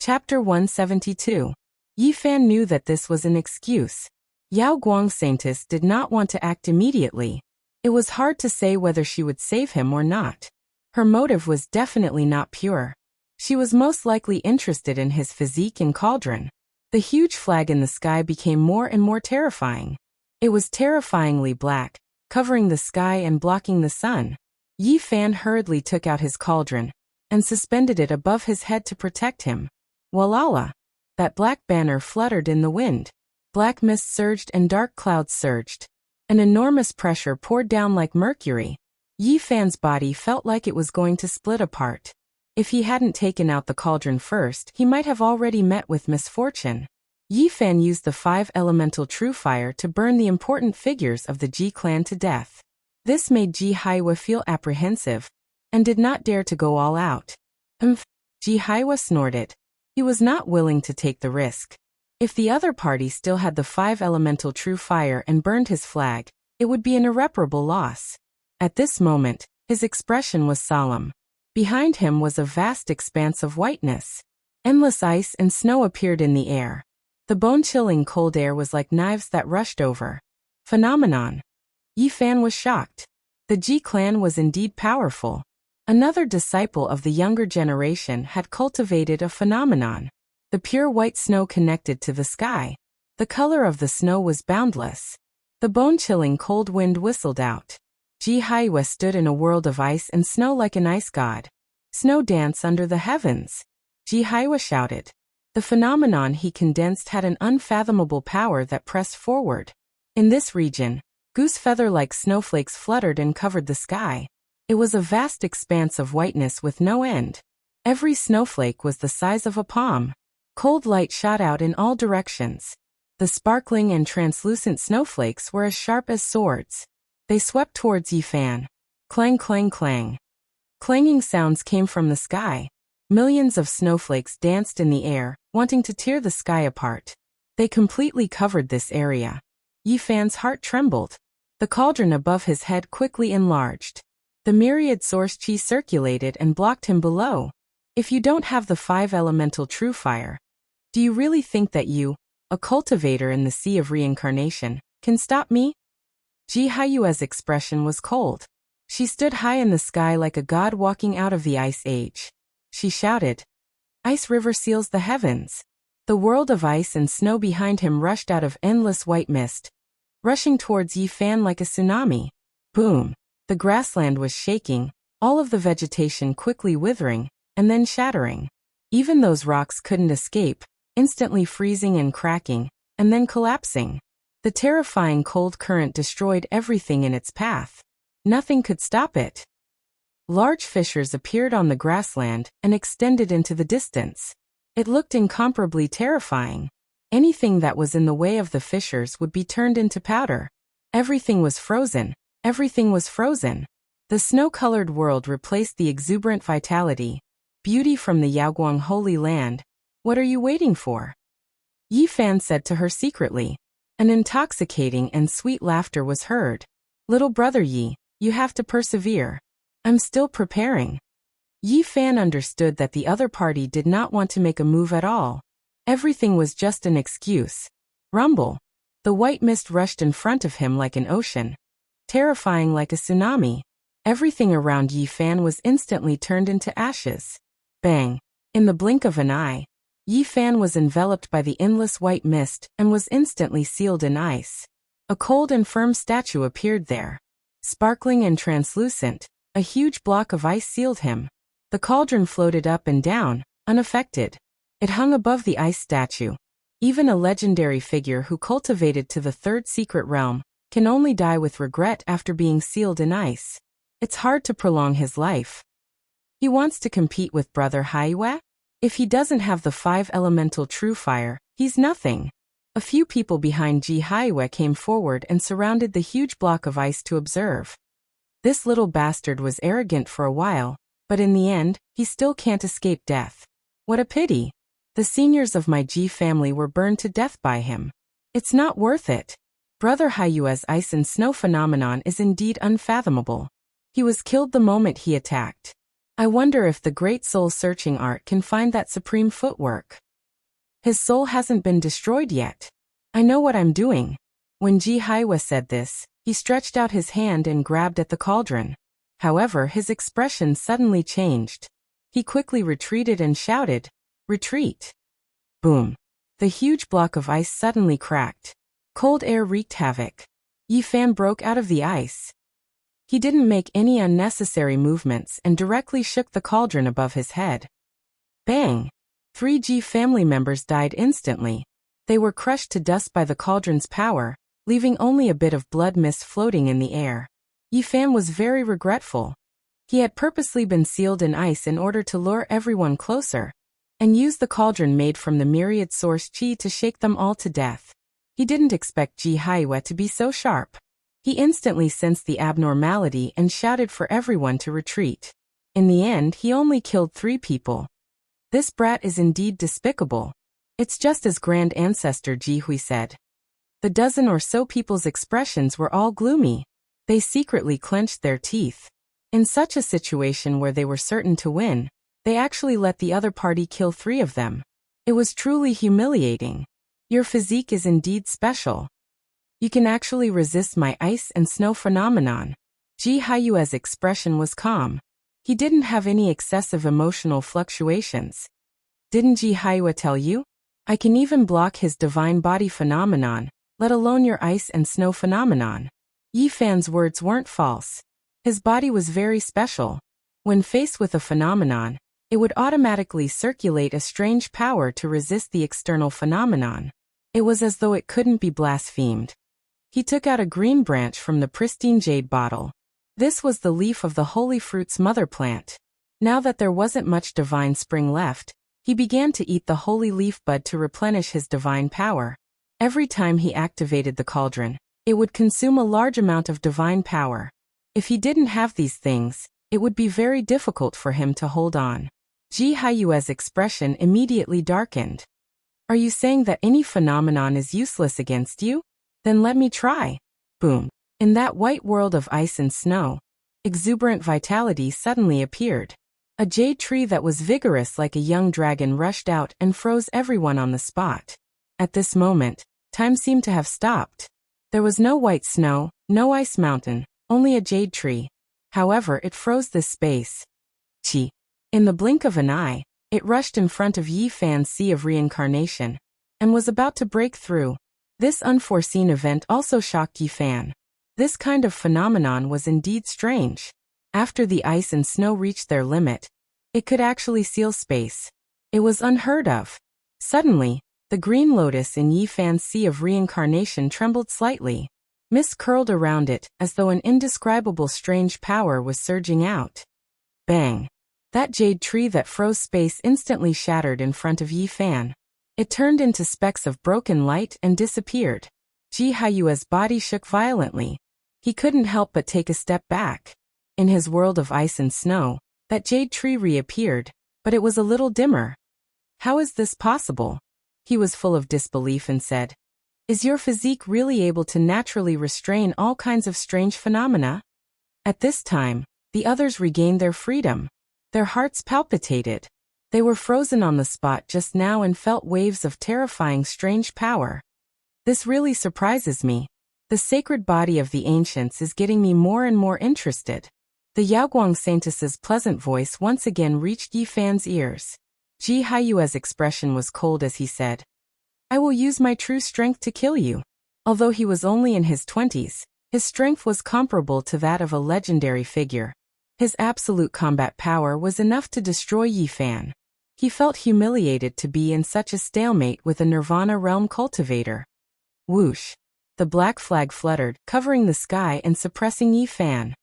Chapter 172. Yi Fan knew that this was an excuse. Yao Guang's Saintess did not want to act immediately. It was hard to say whether she would save him or not. Her motive was definitely not pure. She was most likely interested in his physique and cauldron. The huge flag in the sky became more and more terrifying. It was terrifyingly black, covering the sky and blocking the sun. Yi Fan hurriedly took out his cauldron and suspended it above his head to protect him. Walala! That black banner fluttered in the wind. Black mist surged and dark clouds surged. An enormous pressure poured down like mercury. Yi Fan's body felt like it was going to split apart. If he hadn't taken out the cauldron first, he might have already met with misfortune. Yi Fan used the 5 elemental true fire to burn the important figures of the Ji clan to death. This made Ji Haiwa feel apprehensive, and did not dare to go all out. Ji Haiwa snorted. He was not willing to take the risk. If the other party still had the 5 elemental true fire and burned his flag, it would be an irreparable loss. At this moment, his expression was solemn. Behind him was a vast expanse of whiteness. Endless ice and snow appeared in the air. The bone-chilling cold air was like knives that rushed over. Phenomenon. Yi Fan was shocked. The Ji clan was indeed powerful. Another disciple of the younger generation had cultivated a phenomenon. The pure white snow connected to the sky. The color of the snow was boundless. The bone-chilling cold wind whistled out. Ji Haiwa stood in a world of ice and snow like an ice god. Snow dance under the heavens. Ji Haiwa shouted. The phenomenon he condensed had an unfathomable power that pressed forward. In this region, goose feather-like snowflakes fluttered and covered the sky. It was a vast expanse of whiteness with no end. Every snowflake was the size of a palm. Cold light shot out in all directions. The sparkling and translucent snowflakes were as sharp as swords. They swept towards Yi Fan. Clang, clang, clang. Clanging sounds came from the sky. Millions of snowflakes danced in the air, wanting to tear the sky apart. They completely covered this area. Yi Fan's heart trembled. The cauldron above his head quickly enlarged. The myriad source chi circulated and blocked him below. If you don't have the 5 elemental true fire, do you really think that you, a cultivator in the sea of reincarnation, can stop me? Ji Haiwa's expression was cold. She stood high in the sky like a god walking out of the ice age. She shouted, "Ice river seals the heavens." The world of ice and snow behind him rushed out of endless white mist, rushing towards Yi Fan like a tsunami. Boom! The grassland was shaking, all of the vegetation quickly withering, and then shattering. Even those rocks couldn't escape, instantly freezing and cracking, and then collapsing. The terrifying cold current destroyed everything in its path. Nothing could stop it. Large fissures appeared on the grassland and extended into the distance. It looked incomparably terrifying. Anything that was in the way of the fissures would be turned into powder. Everything was frozen. Everything was frozen. The snow-colored world replaced the exuberant vitality. Beauty from the Yaoguang Holy Land. What are you waiting for? Yi Fan said to her secretly. An intoxicating and sweet laughter was heard. Little brother Yi, you have to persevere. I'm still preparing. Yi Fan understood that the other party did not want to make a move at all. Everything was just an excuse. Rumble. The white mist rushed in front of him like an ocean. Terrifying like a tsunami. Everything around Yi Fan was instantly turned into ashes. Bang! In the blink of an eye, Yi Fan was enveloped by the endless white mist and was instantly sealed in ice. A cold and firm statue appeared there. Sparkling and translucent, a huge block of ice sealed him. The cauldron floated up and down, unaffected. It hung above the ice statue. Even a legendary figure who cultivated to the 3rd secret realm can only die with regret after being sealed in ice. It's hard to prolong his life. He wants to compete with Brother Haiwa? If he doesn't have the 5 elemental true fire, he's nothing. A few people behind Ji Haiwa came forward and surrounded the huge block of ice to observe. This little bastard was arrogant for a while, but in the end, he still can't escape death. What a pity. The seniors of my Ji family were burned to death by him. It's not worth it. Brother Haiwa's ice and snow phenomenon is indeed unfathomable. He was killed the moment he attacked. I wonder if the great soul-searching art can find that supreme footwork. His soul hasn't been destroyed yet. I know what I'm doing. When Ji Haiwa said this, he stretched out his hand and grabbed at the cauldron. However, his expression suddenly changed. He quickly retreated and shouted, "Retreat!" Boom! The huge block of ice suddenly cracked. Cold air wreaked havoc. Yi Fan broke out of the ice. He didn't make any unnecessary movements and directly shook the cauldron above his head. Bang! 3 Ji family members died instantly. They were crushed to dust by the cauldron's power, leaving only a bit of blood mist floating in the air. Yi Fan was very regretful. He had purposely been sealed in ice in order to lure everyone closer, and used the cauldron made from the myriad source chi to shake them all to death. He didn't expect Ji Haiwa to be so sharp. He instantly sensed the abnormality and shouted for everyone to retreat. In the end, he only killed 3 people. This brat is indeed despicable. It's just as Grand Ancestor Ji Hui said. The dozen or so people's expressions were all gloomy. They secretly clenched their teeth. In such a situation where they were certain to win, they actually let the other party kill 3 of them. It was truly humiliating. Your physique is indeed special. You can actually resist my ice and snow phenomenon. Ji Haiyue's expression was calm. He didn't have any excessive emotional fluctuations. Didn't Ji Haiwa tell you? I can even block his divine body phenomenon, let alone your ice and snow phenomenon. Yi Fan's words weren't false. His body was very special. When faced with a phenomenon, it would automatically circulate a strange power to resist the external phenomenon. It was as though it couldn't be blasphemed. He took out a green branch from the pristine jade bottle. This was the leaf of the holy fruit's mother plant. Now that there wasn't much divine spring left, he began to eat the holy leaf bud to replenish his divine power. Every time he activated the cauldron, it would consume a large amount of divine power. If he didn't have these things, it would be very difficult for him to hold on. Ji Haiyue's expression immediately darkened. Are you saying that any phenomenon is useless against you? Then let me try. Boom. In that white world of ice and snow, exuberant vitality suddenly appeared. A jade tree that was vigorous like a young dragon rushed out and froze everyone on the spot. At this moment, time seemed to have stopped. There was no white snow, no ice mountain, only a jade tree. However, it froze this space. Chi. In the blink of an eye, it rushed in front of Yi Fan's sea of reincarnation, and was about to break through. This unforeseen event also shocked Yi Fan. This kind of phenomenon was indeed strange. After the ice and snow reached their limit, it could actually seal space. It was unheard of. Suddenly, the green lotus in Yi Fan's sea of reincarnation trembled slightly. Mist curled around it, as though an indescribable strange power was surging out. Bang! That jade tree that froze space instantly shattered in front of Yi Fan. It turned into specks of broken light and disappeared. Ji Haiyue's body shook violently. He couldn't help but take a step back. In his world of ice and snow, that jade tree reappeared, but it was a little dimmer. How is this possible? He was full of disbelief and said, Is your physique really able to naturally restrain all kinds of strange phenomena? At this time, the others regained their freedom. Their hearts palpitated. They were frozen on the spot just now and felt waves of terrifying strange power. This really surprises me. The sacred body of the ancients is getting me more and more interested. The Yaoguang Saintess's pleasant voice once again reached Yi Fan's ears. Ji Haiyue's expression was cold as he said, I will use my true strength to kill you. Although he was only in his 20s, his strength was comparable to that of a legendary figure. His absolute combat power was enough to destroy Yi Fan. He felt humiliated to be in such a stalemate with a Nirvana realm cultivator. Whoosh! The black flag fluttered, covering the sky and suppressing Yi Fan.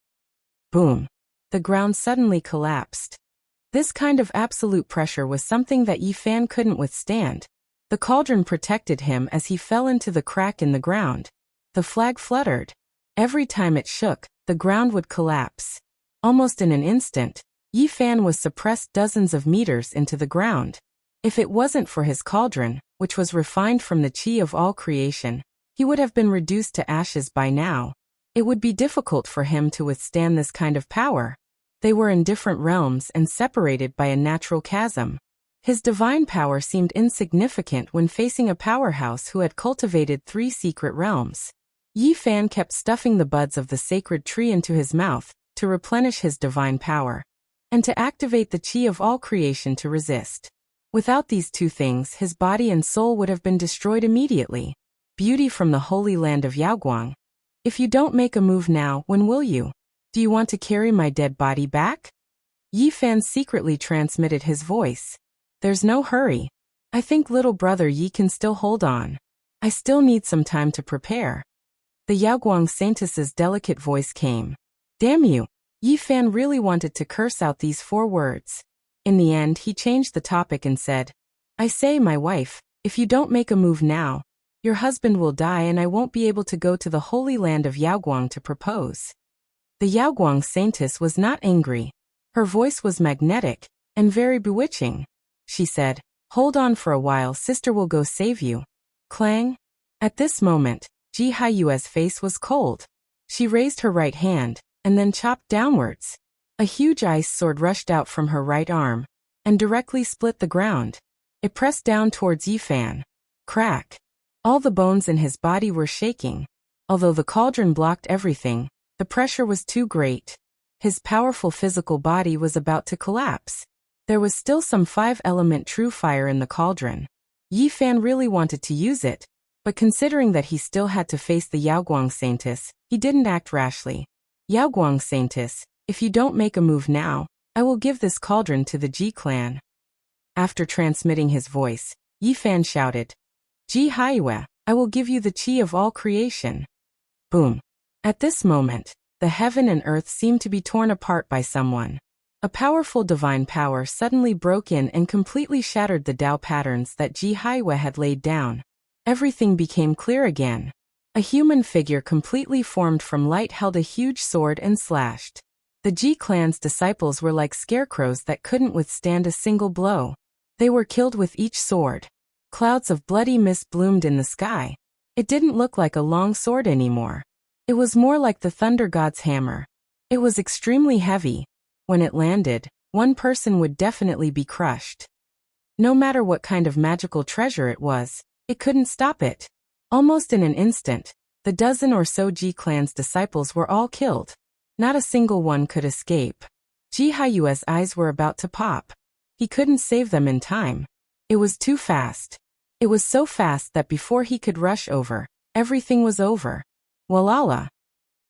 Boom! The ground suddenly collapsed. This kind of absolute pressure was something that Yi Fan couldn't withstand. The cauldron protected him as he fell into the crack in the ground. The flag fluttered. Every time it shook, the ground would collapse. Almost in an instant, Yi Fan was suppressed dozens of meters into the ground. If it wasn't for his cauldron, which was refined from the chi of all creation, he would have been reduced to ashes by now. It would be difficult for him to withstand this kind of power. They were in different realms and separated by a natural chasm. His divine power seemed insignificant when facing a powerhouse who had cultivated 3 secret realms. Yi Fan kept stuffing the buds of the sacred tree into his mouth to replenish his divine power, and to activate the qi of all creation to resist. Without these 2 things, his body and soul would have been destroyed immediately. Beauty from the holy land of Yaoguang. If you don't make a move now, when will you? Do you want to carry my dead body back? Yi Fan secretly transmitted his voice. There's no hurry. I think little brother Yi can still hold on. I still need some time to prepare. The Yaoguang Saintess's delicate voice came. Damn you! Yi Fan really wanted to curse out these 4 words. In the end, he changed the topic and said, I say, my wife, if you don't make a move now, your husband will die and I won't be able to go to the holy land of Yaoguang to propose. The Yaoguang Saintess was not angry. Her voice was magnetic and very bewitching. She said, hold on for a while, sister will go save you. Clang! At this moment, Ji Haiyue's face was cold. She raised her right hand, and then chopped downwards. A huge ice sword rushed out from her right arm, and directly split the ground. It pressed down towards Yi Fan. Crack! All the bones in his body were shaking. Although the cauldron blocked everything, the pressure was too great. His powerful physical body was about to collapse. There was still some 5-element true fire in the cauldron. Yi Fan really wanted to use it, but considering that he still had to face the Yaoguang Saintess, he didn't act rashly. Yaoguang Saintess, if you don't make a move now, I will give this cauldron to the Ji clan. After transmitting his voice, Yi Fan shouted, Ji Haiyue, I will give you the qi of all creation. Boom. At this moment, the heaven and earth seemed to be torn apart by someone. A powerful divine power suddenly broke in and completely shattered the Tao patterns that Ji Haiyue had laid down. Everything became clear again. A human figure completely formed from light held a huge sword and slashed. The Ji clan's disciples were like scarecrows that couldn't withstand a single blow. They were killed with each sword. Clouds of bloody mist bloomed in the sky. It didn't look like a long sword anymore. It was more like the thunder god's hammer. It was extremely heavy. When it landed, one person would definitely be crushed. No matter what kind of magical treasure it was, it couldn't stop it. Almost in an instant, the dozen or so Ji clan's disciples were all killed. Not a single one could escape. Ji Haiyue's eyes were about to pop. He couldn't save them in time. It was too fast. It was so fast that before he could rush over, everything was over. Walala.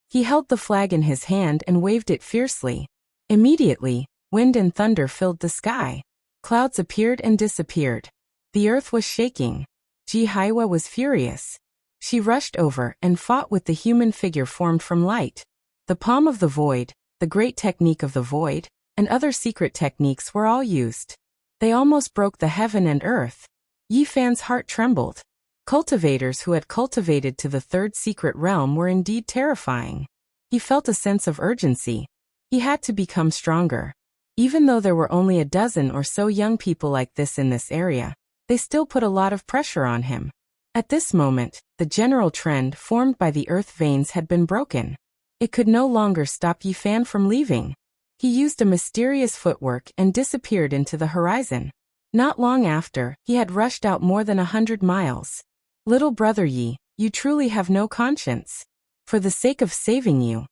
He held the flag in his hand and waved it fiercely. Immediately, wind and thunder filled the sky. Clouds appeared and disappeared. The earth was shaking. Ji Haiyue was furious. She rushed over and fought with the human figure formed from light. The palm of the void, the great technique of the void, and other secret techniques were all used. They almost broke the heaven and earth. Yi Fan's heart trembled. Cultivators who had cultivated to the 3rd secret realm were indeed terrifying. He felt a sense of urgency. He had to become stronger. Even though there were only a dozen or so young people like this in this area, they still put a lot of pressure on him. At this moment, the general trend formed by the earth veins had been broken. It could no longer stop Yi Fan from leaving. He used a mysterious footwork and disappeared into the horizon. Not long after, he had rushed out more than 100 miles. Little brother Yi, you truly have no conscience. For the sake of saving you,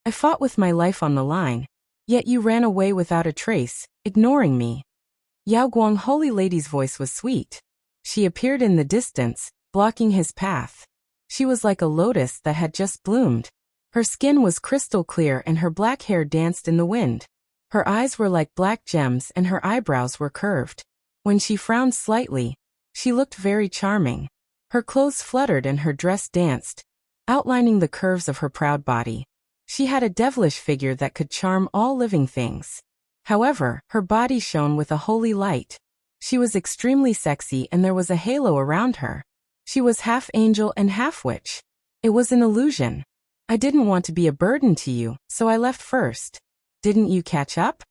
I fought with my life on the line, yet you ran away without a trace, ignoring me. Yaoguang Holy Lady's voice was sweet. She appeared in the distance, blocking his path. She was like a lotus that had just bloomed. Her skin was crystal clear and her black hair danced in the wind. Her eyes were like black gems and her eyebrows were curved. When she frowned slightly, she looked very charming. Her clothes fluttered and her dress danced, outlining the curves of her proud body. She had a devilish figure that could charm all living things. However, her body shone with a holy light. She was extremely sexy and there was a halo around her. She was half angel and half witch. It was an illusion. I didn't want to be a burden to you, so I left first. Didn't you catch up?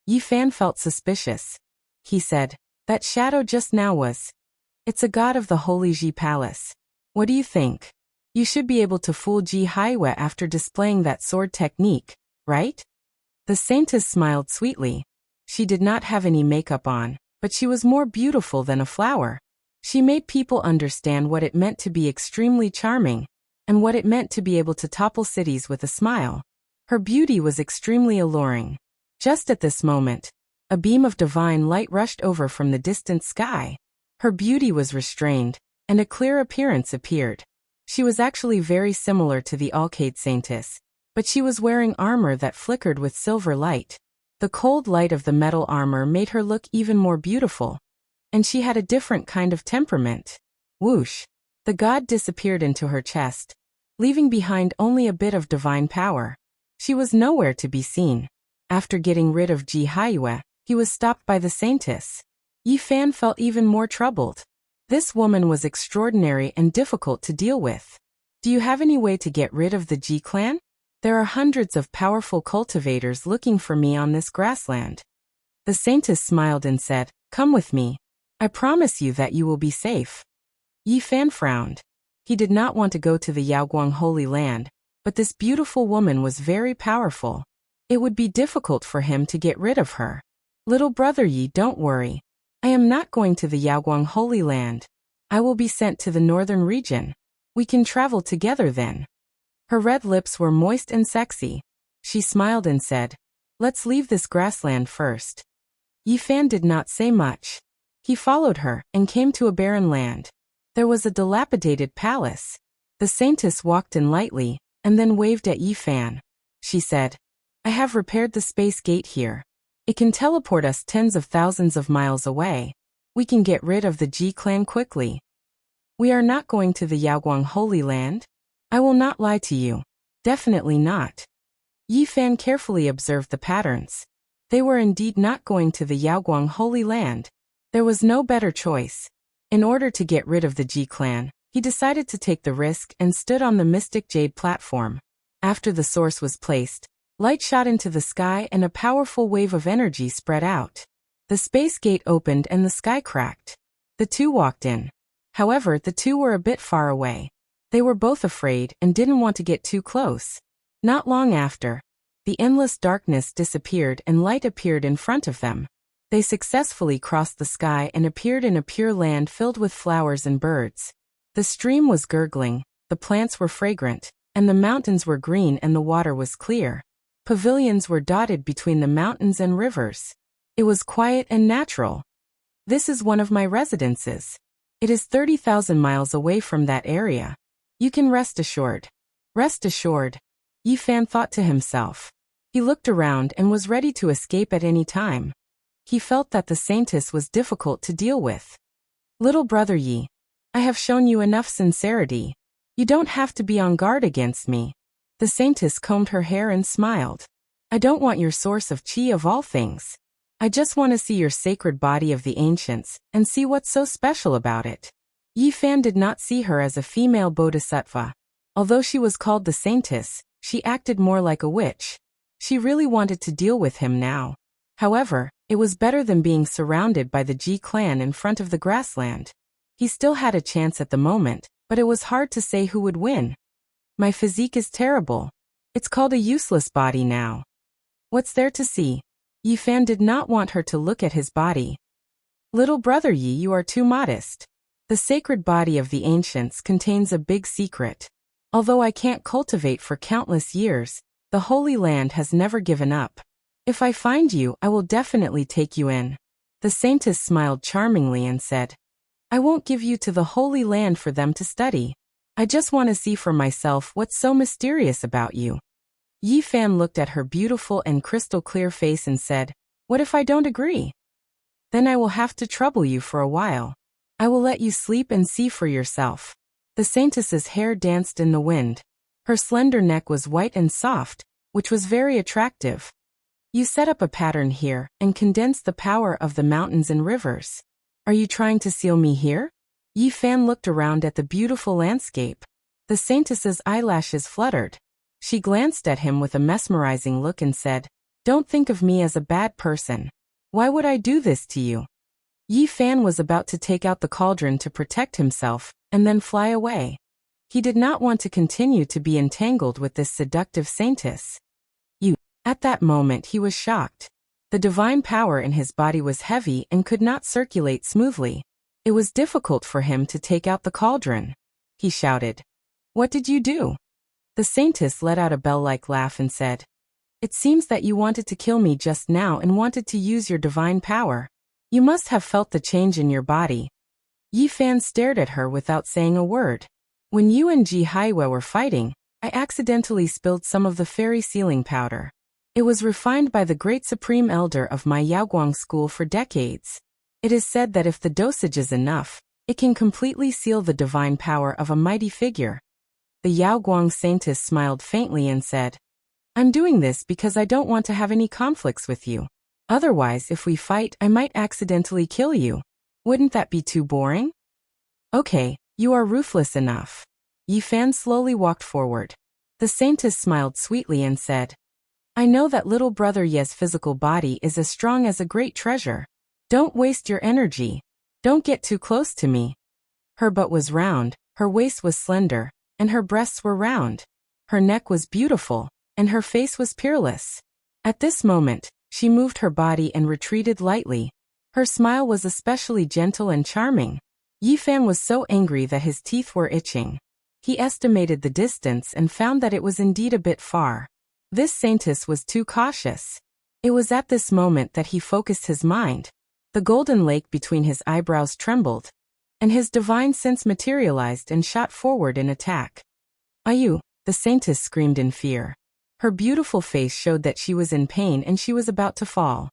Yi Fan felt suspicious. He said, that shadow just now was. It's a god of the Holy Ji Palace. What do you think? You should be able to fool Ji Haiyue after displaying that sword technique, right? The saintess smiled sweetly. She did not have any makeup on, but she was more beautiful than a flower. She made people understand what it meant to be extremely charming, and what it meant to be able to topple cities with a smile. Her beauty was extremely alluring. Just at this moment, a beam of divine light rushed over from the distant sky. Her beauty was restrained, and a clear appearance appeared. She was actually very similar to the Alcade Saintess, but she was wearing armor that flickered with silver light. The cold light of the metal armor made her look even more beautiful, and she had a different kind of temperament. Whoosh! The god disappeared into her chest, leaving behind only a bit of divine power. She was nowhere to be seen. After getting rid of Ji Haiyue, he was stopped by the saintess. Yi Fan felt even more troubled. This woman was extraordinary and difficult to deal with. Do you have any way to get rid of the Ji clan? There are hundreds of powerful cultivators looking for me on this grassland. The saintess smiled and said, "Come with me. I promise you that you will be safe." Yi Fan frowned. He did not want to go to the Yaoguang Holy Land, but this beautiful woman was very powerful. It would be difficult for him to get rid of her. "Little brother Yi, don't worry. I am not going to the Yaoguang Holy Land. I will be sent to the northern region. We can travel together then." Her red lips were moist and sexy. She smiled and said, "Let's leave this grassland first." Yi Fan did not say much. He followed her and came to a barren land. There was a dilapidated palace. The saintess walked in lightly, and then waved at Yi Fan. She said, "I have repaired the space gate here. It can teleport us tens of thousands of miles away. We can get rid of the Ji clan quickly. We are not going to the Yaoguang Holy Land. I will not lie to you. Definitely not." Yi Fan carefully observed the patterns. They were indeed not going to the Yaoguang Holy Land. There was no better choice. In order to get rid of the Ji clan, he decided to take the risk and stood on the Mystic Jade platform. After the source was placed, light shot into the sky and a powerful wave of energy spread out. The space gate opened and the sky cracked. The two walked in. However, the two were a bit far away. They were both afraid and didn't want to get too close. Not long after, the endless darkness disappeared and light appeared in front of them. They successfully crossed the sky and appeared in a pure land filled with flowers and birds. The stream was gurgling, the plants were fragrant, and the mountains were green and the water was clear. Pavilions were dotted between the mountains and rivers. It was quiet and natural. "This is one of my residences. It is 30,000 miles away from that area. You can rest assured." Rest assured, Yi Fan thought to himself. He looked around and was ready to escape at any time. He felt that the saintess was difficult to deal with. "Little brother Yi, I have shown you enough sincerity. You don't have to be on guard against me." The saintess combed her hair and smiled. "I don't want your source of chi of all things. I just want to see your sacred body of the ancients and see what's so special about it." Yi Fan did not see her as a female bodhisattva. Although she was called the saintess, she acted more like a witch. She really wanted to deal with him now. However, it was better than being surrounded by the Ji clan in front of the grassland. He still had a chance at the moment, but it was hard to say who would win. "My physique is terrible. It's called a useless body now. What's there to see?" Yi Fan did not want her to look at his body. "Little brother Yi, you are too modest. The sacred body of the ancients contains a big secret. Although I can't cultivate for countless years, the Holy Land has never given up. If I find you, I will definitely take you in." The saintess smiled charmingly and said, "I won't give you to the Holy Land for them to study. I just want to see for myself what's so mysterious about you." Yi Fan looked at her beautiful and crystal clear face and said, "What if I don't agree? Then I will have to trouble you for a while. I will let you sleep and see for yourself." The saintess's hair danced in the wind. Her slender neck was white and soft, which was very attractive. "You set up a pattern here and condense the power of the mountains and rivers. Are you trying to seal me here?" Yi Fan looked around at the beautiful landscape. The saintess's eyelashes fluttered. She glanced at him with a mesmerizing look and said, "Don't think of me as a bad person. Why would I do this to you?" Yi Fan was about to take out the cauldron to protect himself, and then fly away. He did not want to continue to be entangled with this seductive saintess. "You, At that moment he was shocked. The divine power in his body was heavy and could not circulate smoothly. It was difficult for him to take out the cauldron. He shouted, "What did you do?" The saintess let out a bell-like laugh and said, "It seems that you wanted to kill me just now and wanted to use your divine power. You must have felt the change in your body." Yi Fan stared at her without saying a word. "When you and Ji Haiwei were fighting, I accidentally spilled some of the fairy sealing powder. It was refined by the great supreme elder of my Yaoguang school for decades. It is said that if the dosage is enough, it can completely seal the divine power of a mighty figure." The Yaoguang saintess smiled faintly and said, "I'm doing this because I don't want to have any conflicts with you. Otherwise, if we fight, I might accidentally kill you. Wouldn't that be too boring?" "Okay, you are ruthless enough." Yi Fan slowly walked forward. The saintess smiled sweetly and said, "I know that little brother Ye's physical body is as strong as a great treasure. Don't waste your energy. Don't get too close to me." Her butt was round, her waist was slender, and her breasts were round. Her neck was beautiful, and her face was peerless. At this moment, she moved her body and retreated lightly. Her smile was especially gentle and charming. Yi Fan was so angry that his teeth were itching. He estimated the distance and found that it was indeed a bit far. This saintess was too cautious. It was at this moment that he focused his mind. The golden lake between his eyebrows trembled, and his divine sense materialized and shot forward in attack. "Ayu!" the saintess screamed in fear. Her beautiful face showed that she was in pain and she was about to fall.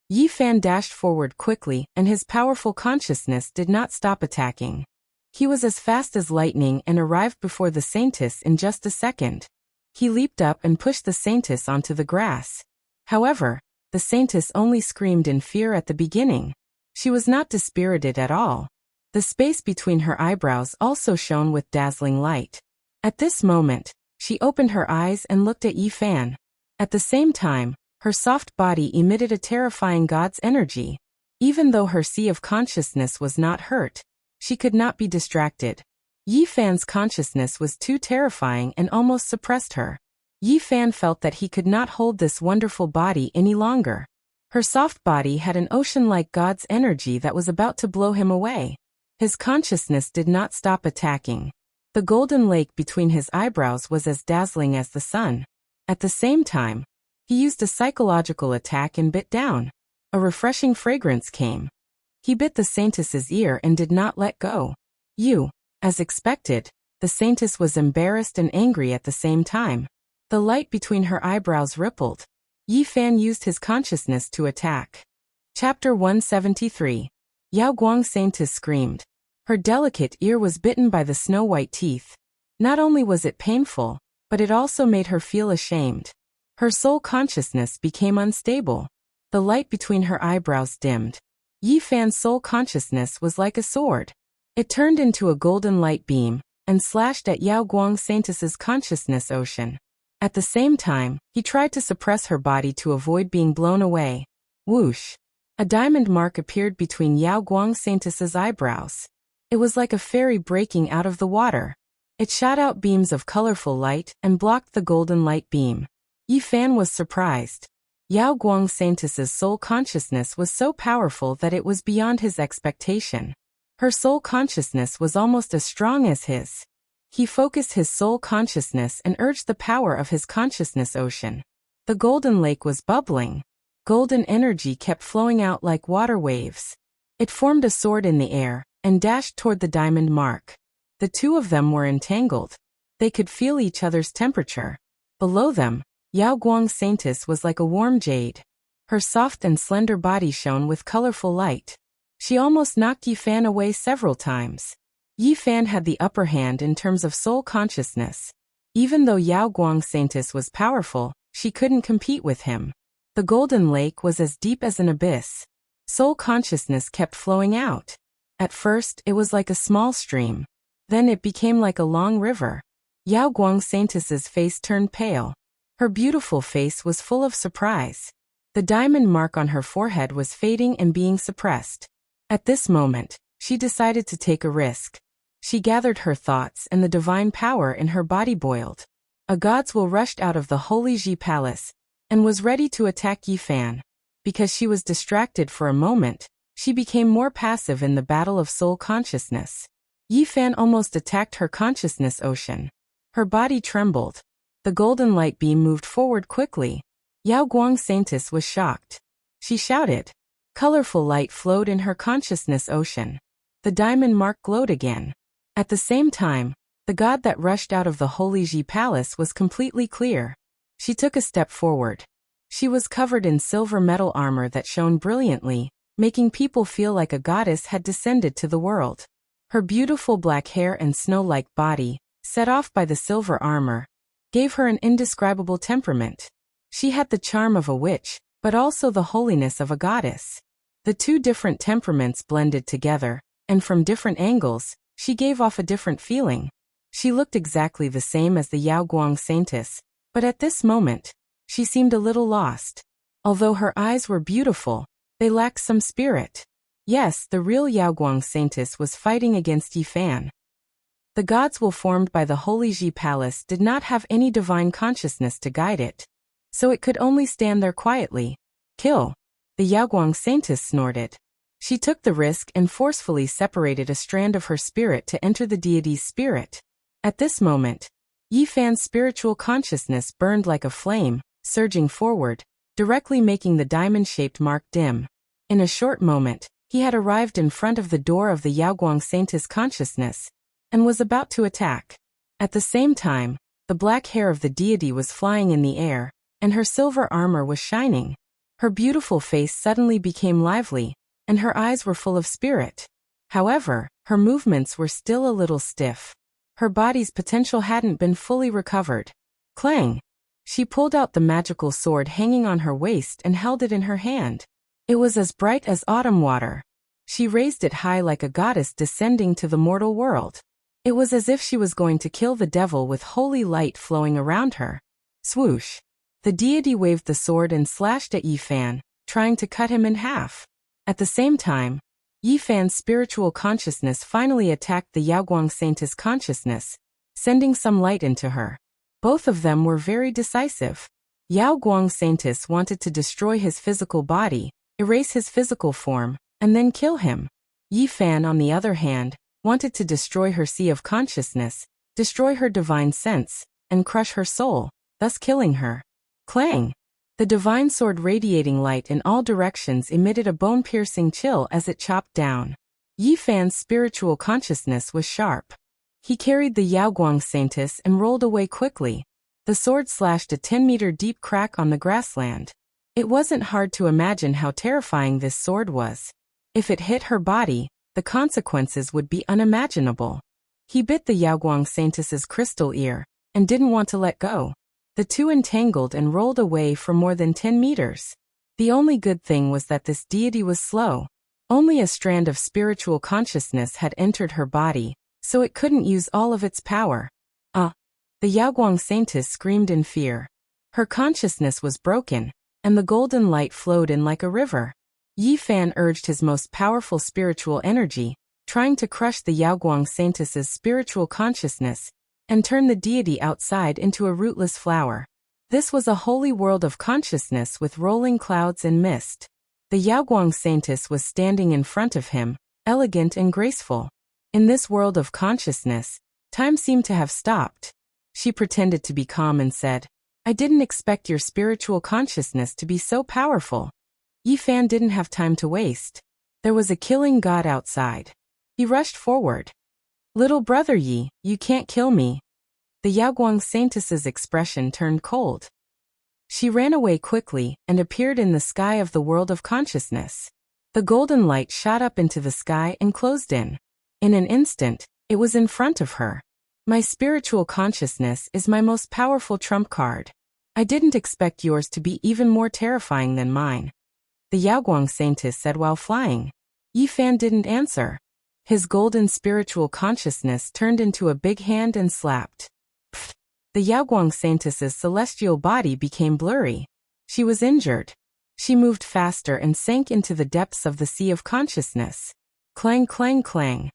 Yi Fan dashed forward quickly, and his powerful consciousness did not stop attacking. He was as fast as lightning and arrived before the saintess in just a second. He leaped up and pushed the saintess onto the grass. However, the saintess only screamed in fear at the beginning. She was not dispirited at all. The space between her eyebrows also shone with dazzling light. At this moment, she opened her eyes and looked at Yi Fan. At the same time, her soft body emitted a terrifying god's energy. Even though her sea of consciousness was not hurt, she could not be distracted. Yi Fan's consciousness was too terrifying and almost suppressed her. Yi Fan felt that he could not hold this wonderful body any longer. Her soft body had an ocean-like god's energy that was about to blow him away. His consciousness did not stop attacking. The golden lake between his eyebrows was as dazzling as the sun. At the same time, he used a psychological attack and bit down. A refreshing fragrance came. He bit the saintess's ear and did not let go. As expected, the saintess was embarrassed and angry at the same time. The light between her eyebrows rippled. Yi Fan used his consciousness to attack. Chapter 173. Yao Guang saintess screamed. Her delicate ear was bitten by the snow-white teeth. Not only was it painful, but it also made her feel ashamed. Her soul consciousness became unstable. The light between her eyebrows dimmed. Yi Fan's soul consciousness was like a sword. It turned into a golden light beam and slashed at Yao Guang saintess's consciousness ocean. At the same time, he tried to suppress her body to avoid being blown away. Whoosh! A diamond mark appeared between Yao Guang saintess's eyebrows. It was like a fairy breaking out of the water. It shot out beams of colorful light and blocked the golden light beam. Yi Fan was surprised. Yao Guang saintess's soul consciousness was so powerful that it was beyond his expectation. Her soul consciousness was almost as strong as his. He focused his soul consciousness and urged the power of his consciousness ocean. The golden lake was bubbling. Golden energy kept flowing out like water waves. It formed a sword in the air and dashed toward the diamond mark. The two of them were entangled. They could feel each other's temperature. Below them, Yao Guang saintess was like a warm jade. Her soft and slender body shone with colorful light. She almost knocked Yi Fan away several times. Yi Fan had the upper hand in terms of soul consciousness. Even though Yao Guang saintess was powerful, she couldn't compete with him. The golden lake was as deep as an abyss. Soul consciousness kept flowing out. At first, it was like a small stream. Then it became like a long river. Yao Guang saintess's face turned pale. Her beautiful face was full of surprise. The diamond mark on her forehead was fading and being suppressed. At this moment, she decided to take a risk. She gathered her thoughts and the divine power in her body boiled. A god's will rushed out of the holy Ji palace, and was ready to attack Yifan. Because she was distracted for a moment, she became more passive in the battle of soul consciousness. Yifan almost attacked her consciousness ocean. Her body trembled. The golden light beam moved forward quickly. Yao Guang Saintess was shocked. She shouted. Colorful light flowed in her consciousness ocean. The diamond mark glowed again. At the same time, the god that rushed out of the Holy Ji Palace was completely clear. She took a step forward. She was covered in silver metal armor that shone brilliantly, making people feel like a goddess had descended to the world. Her beautiful black hair and snow-like body, set off by the silver armor, gave her an indescribable temperament. She had the charm of a witch, but also the holiness of a goddess. The two different temperaments blended together, and from different angles, she gave off a different feeling. She looked exactly the same as the Yao Guang Saintess, but at this moment, she seemed a little lost. Although her eyes were beautiful, they lacked some spirit. Yes, the real Yao Guang Saintess was fighting against Yifan. The gods will formed by the Holy Ji Palace did not have any divine consciousness to guide it, so it could only stand there quietly. Kill. The Yao Guang Saintess snorted. She took the risk and forcefully separated a strand of her spirit to enter the deity's spirit. At this moment, Yifan's spiritual consciousness burned like a flame, surging forward, directly making the diamond-shaped mark dim. In a short moment, he had arrived in front of the door of the Yao Guang Saintess consciousness, and was about to attack. At the same time, the black hair of the deity was flying in the air, and her silver armor was shining. Her beautiful face suddenly became lively, and her eyes were full of spirit. However, her movements were still a little stiff. Her body's potential hadn't been fully recovered. Clang! She pulled out the magical sword hanging on her waist and held it in her hand. It was as bright as autumn water. She raised it high like a goddess descending to the mortal world. It was as if she was going to kill the devil with holy light flowing around her. Swoosh! The deity waved the sword and slashed at Yifan, trying to cut him in half. At the same time, Yifan's spiritual consciousness finally attacked the Yao Guang Saintess consciousness, sending some light into her. Both of them were very decisive. Yao Guang Saintess wanted to destroy his physical body, erase his physical form, and then kill him. Yifan, on the other hand, wanted to destroy her sea of consciousness, destroy her divine sense, and crush her soul, thus killing her. Clang! The divine sword radiating light in all directions emitted a bone-piercing chill as it chopped down. Yifan's spiritual consciousness was sharp. He carried the Yao Guang Saintess and rolled away quickly. The sword slashed a 10-meter deep crack on the grassland. It wasn't hard to imagine how terrifying this sword was. If it hit her body, the consequences would be unimaginable. He bit the Yao Guang Saintess's crystal ear, and didn't want to let go. The two entangled and rolled away for more than 10 meters. The only good thing was that this deity was slow. Only a strand of spiritual consciousness had entered her body, so it couldn't use all of its power. The Yao Guang Saintess screamed in fear. Her consciousness was broken, and the golden light flowed in like a river. Yifan urged his most powerful spiritual energy, trying to crush the Yao Guang Saintess's spiritual consciousness, and turn the deity outside into a rootless flower. This was a holy world of consciousness with rolling clouds and mist. The Yao Guang Saintess was standing in front of him, elegant and graceful. In this world of consciousness, time seemed to have stopped. She pretended to be calm and said, "I didn't expect your spiritual consciousness to be so powerful." Yifan didn't have time to waste. There was a killing god outside. He rushed forward. "Little brother Yi, you can't kill me." The Yao Guang Saintess's expression turned cold. She ran away quickly and appeared in the sky of the world of consciousness. The golden light shot up into the sky and closed in. In an instant, it was in front of her. "My spiritual consciousness is my most powerful trump card. I didn't expect yours to be even more terrifying than mine," the Yao Guang Saintess said while flying. Yifan didn't answer. His golden spiritual consciousness turned into a big hand and slapped. Pfft! The Yao Guang Saintess's celestial body became blurry. She was injured. She moved faster and sank into the depths of the sea of consciousness. Clang, clang, clang.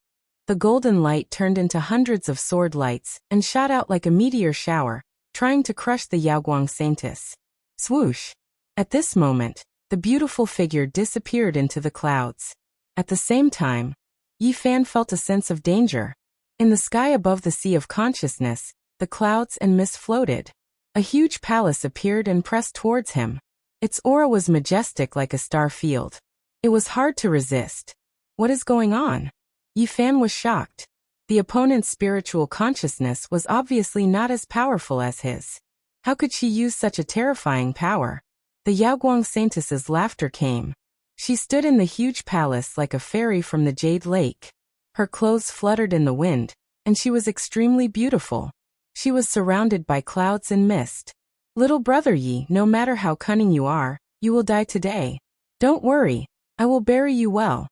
The golden light turned into hundreds of sword lights and shot out like a meteor shower, trying to crush the Yao Guang Saintess. Swoosh! At this moment, the beautiful figure disappeared into the clouds. At the same time, Yi Fan felt a sense of danger. In the sky above the sea of consciousness, the clouds and mist floated. A huge palace appeared and pressed towards him. Its aura was majestic like a star field. It was hard to resist. What is going on? Yi Fan was shocked. The opponent's spiritual consciousness was obviously not as powerful as his. How could she use such a terrifying power? The Yaoguang Saintess's laughter came. She stood in the huge palace like a fairy from the Jade Lake. Her clothes fluttered in the wind, and she was extremely beautiful. She was surrounded by clouds and mist. Little brother Yi, no matter how cunning you are, you will die today. Don't worry, I will bury you well.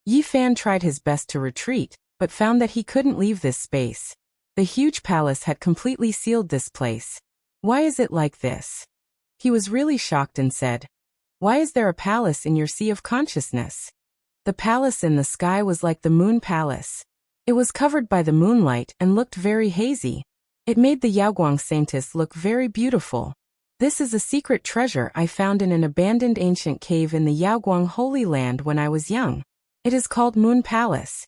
Yi Fan tried his best to retreat, but found that he couldn't leave this space. The huge palace had completely sealed this place. Why is it like this? He was really shocked and said, "Why is there a palace in your sea of consciousness?" The palace in the sky was like the moon palace. It was covered by the moonlight and looked very hazy. It made the Yaoguang Saintess look very beautiful. This is a secret treasure I found in an abandoned ancient cave in the Yaoguang Holy Land when I was young. It is called Moon Palace.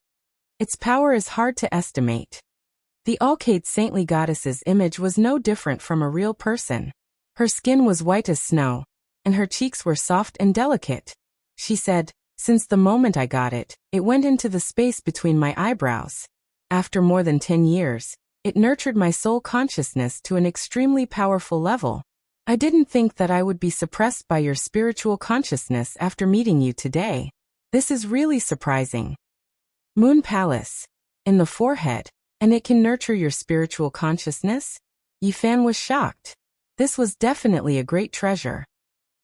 Its power is hard to estimate. The Alcade saintly goddess's image was no different from a real person. Her skin was white as snow, and her cheeks were soft and delicate. She said, "Since the moment I got it, it went into the space between my eyebrows. After more than 10 years, it nurtured my soul consciousness to an extremely powerful level. I didn't think that I would be suppressed by your spiritual consciousness after meeting you today. This is really surprising." Moon Palace. In the forehead, and it can nurture your spiritual consciousness? Yi Fan was shocked. This was definitely a great treasure.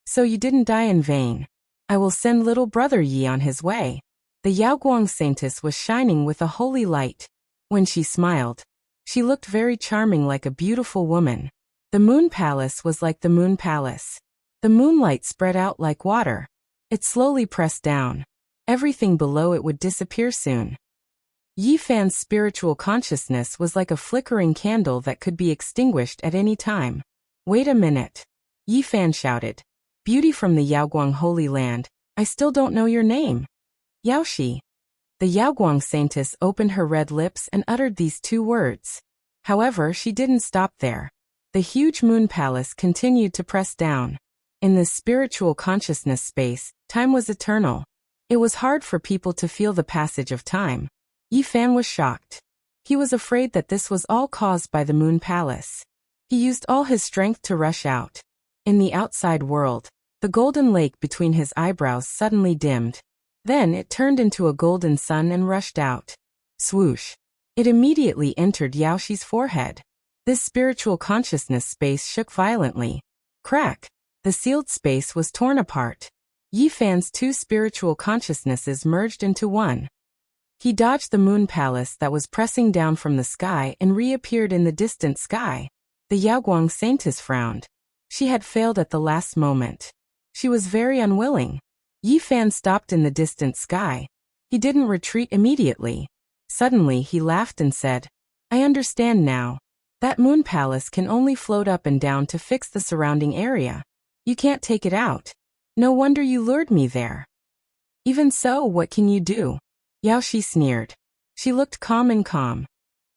So you didn't die in vain. I will send little brother Yi on his way. The Yaoguang Saintess was shining with a holy light. When she smiled, she looked very charming like a beautiful woman. The Moon Palace was like the Moon Palace. The moonlight spread out like water. It slowly pressed down. Everything below it would disappear soon. Yi Fan's spiritual consciousness was like a flickering candle that could be extinguished at any time. Wait a minute. Yi Fan shouted. Beauty from the Yaoguang Holy Land, I still don't know your name. Yaoshi. The Yaoguang Saintess opened her red lips and uttered these 2 words. However, she didn't stop there. The huge moon palace continued to press down. In this spiritual consciousness space, time was eternal. It was hard for people to feel the passage of time. Yi Fan was shocked. He was afraid that this was all caused by the moon palace. He used all his strength to rush out. In the outside world, the golden lake between his eyebrows suddenly dimmed. Then it turned into a golden sun and rushed out. Swoosh. It immediately entered Yaoshi's forehead. This spiritual consciousness space shook violently. Crack. The sealed space was torn apart. Yi Fan's 2 spiritual consciousnesses merged into one. He dodged the moon palace that was pressing down from the sky and reappeared in the distant sky. The Yaoguang Saintess frowned. She had failed at the last moment. She was very unwilling. Yi Fan stopped in the distant sky. He didn't retreat immediately. Suddenly he laughed and said, I understand now. That moon palace can only float up and down to fix the surrounding area. You can't take it out. No wonder you lured me there. Even so, what can you do? Yaoshi sneered. She looked calm and calm.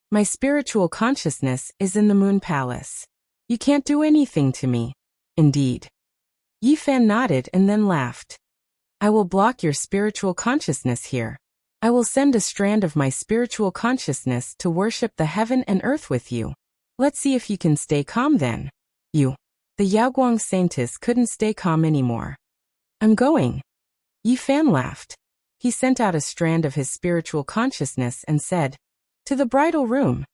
My spiritual consciousness is in the moon palace. You can't do anything to me. Indeed. Yi Fan nodded and then laughed. I will block your spiritual consciousness here. I will send a strand of my spiritual consciousness to worship the heaven and earth with you. Let's see if you can stay calm then. You. The Yaoguang Saintess couldn't stay calm anymore. I'm going. Yi Fan laughed. He sent out a strand of his spiritual consciousness and said, To the bridal room.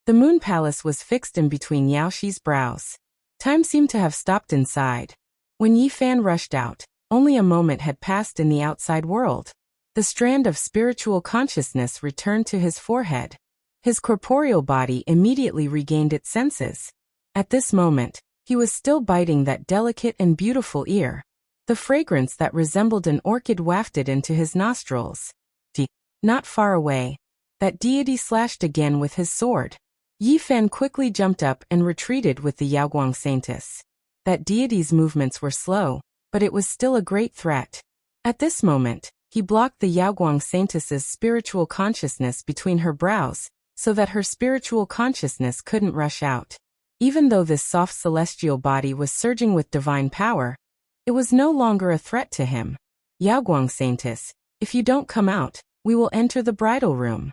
The moon palace was fixed in between Yaoshi's brows. Time seemed to have stopped inside. When Yi Fan rushed out, only a moment had passed in the outside world. The strand of spiritual consciousness returned to his forehead. His corporeal body immediately regained its senses. At this moment, he was still biting that delicate and beautiful ear. The fragrance that resembled an orchid wafted into his nostrils. Not far away, that deity slashed again with his sword. Yi Fan quickly jumped up and retreated with the Yaoguang Saintess. That deity's movements were slow, but it was still a great threat. At this moment, he blocked the Yaoguang Saintess's spiritual consciousness between her brows, so that her spiritual consciousness couldn't rush out. Even though this soft celestial body was surging with divine power, it was no longer a threat to him. Yaoguang Saintess, if you don't come out, we will enter the bridal room.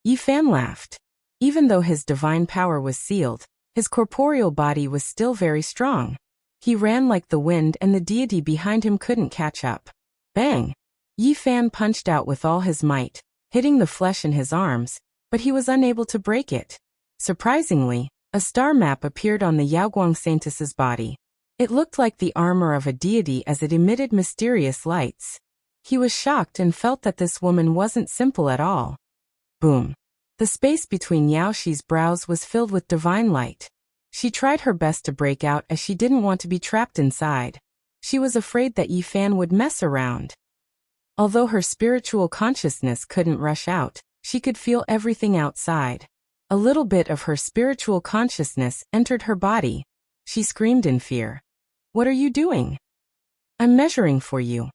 Yi Fan laughed. Even though his divine power was sealed, his corporeal body was still very strong. He ran like the wind and the deity behind him couldn't catch up. Bang! Yi Fan punched out with all his might, hitting the flesh in his arms, but he was unable to break it. Surprisingly, a star map appeared on the Yaoguang Saintess's body. It looked like the armor of a deity as it emitted mysterious lights. He was shocked and felt that this woman wasn't simple at all. Boom. The space between Yaoxi's brows was filled with divine light. She tried her best to break out as she didn't want to be trapped inside. She was afraid that Yi Fan would mess around. Although her spiritual consciousness couldn't rush out, she could feel everything outside. A little bit of her spiritual consciousness entered her body. She screamed in fear. What are you doing? I'm measuring for you.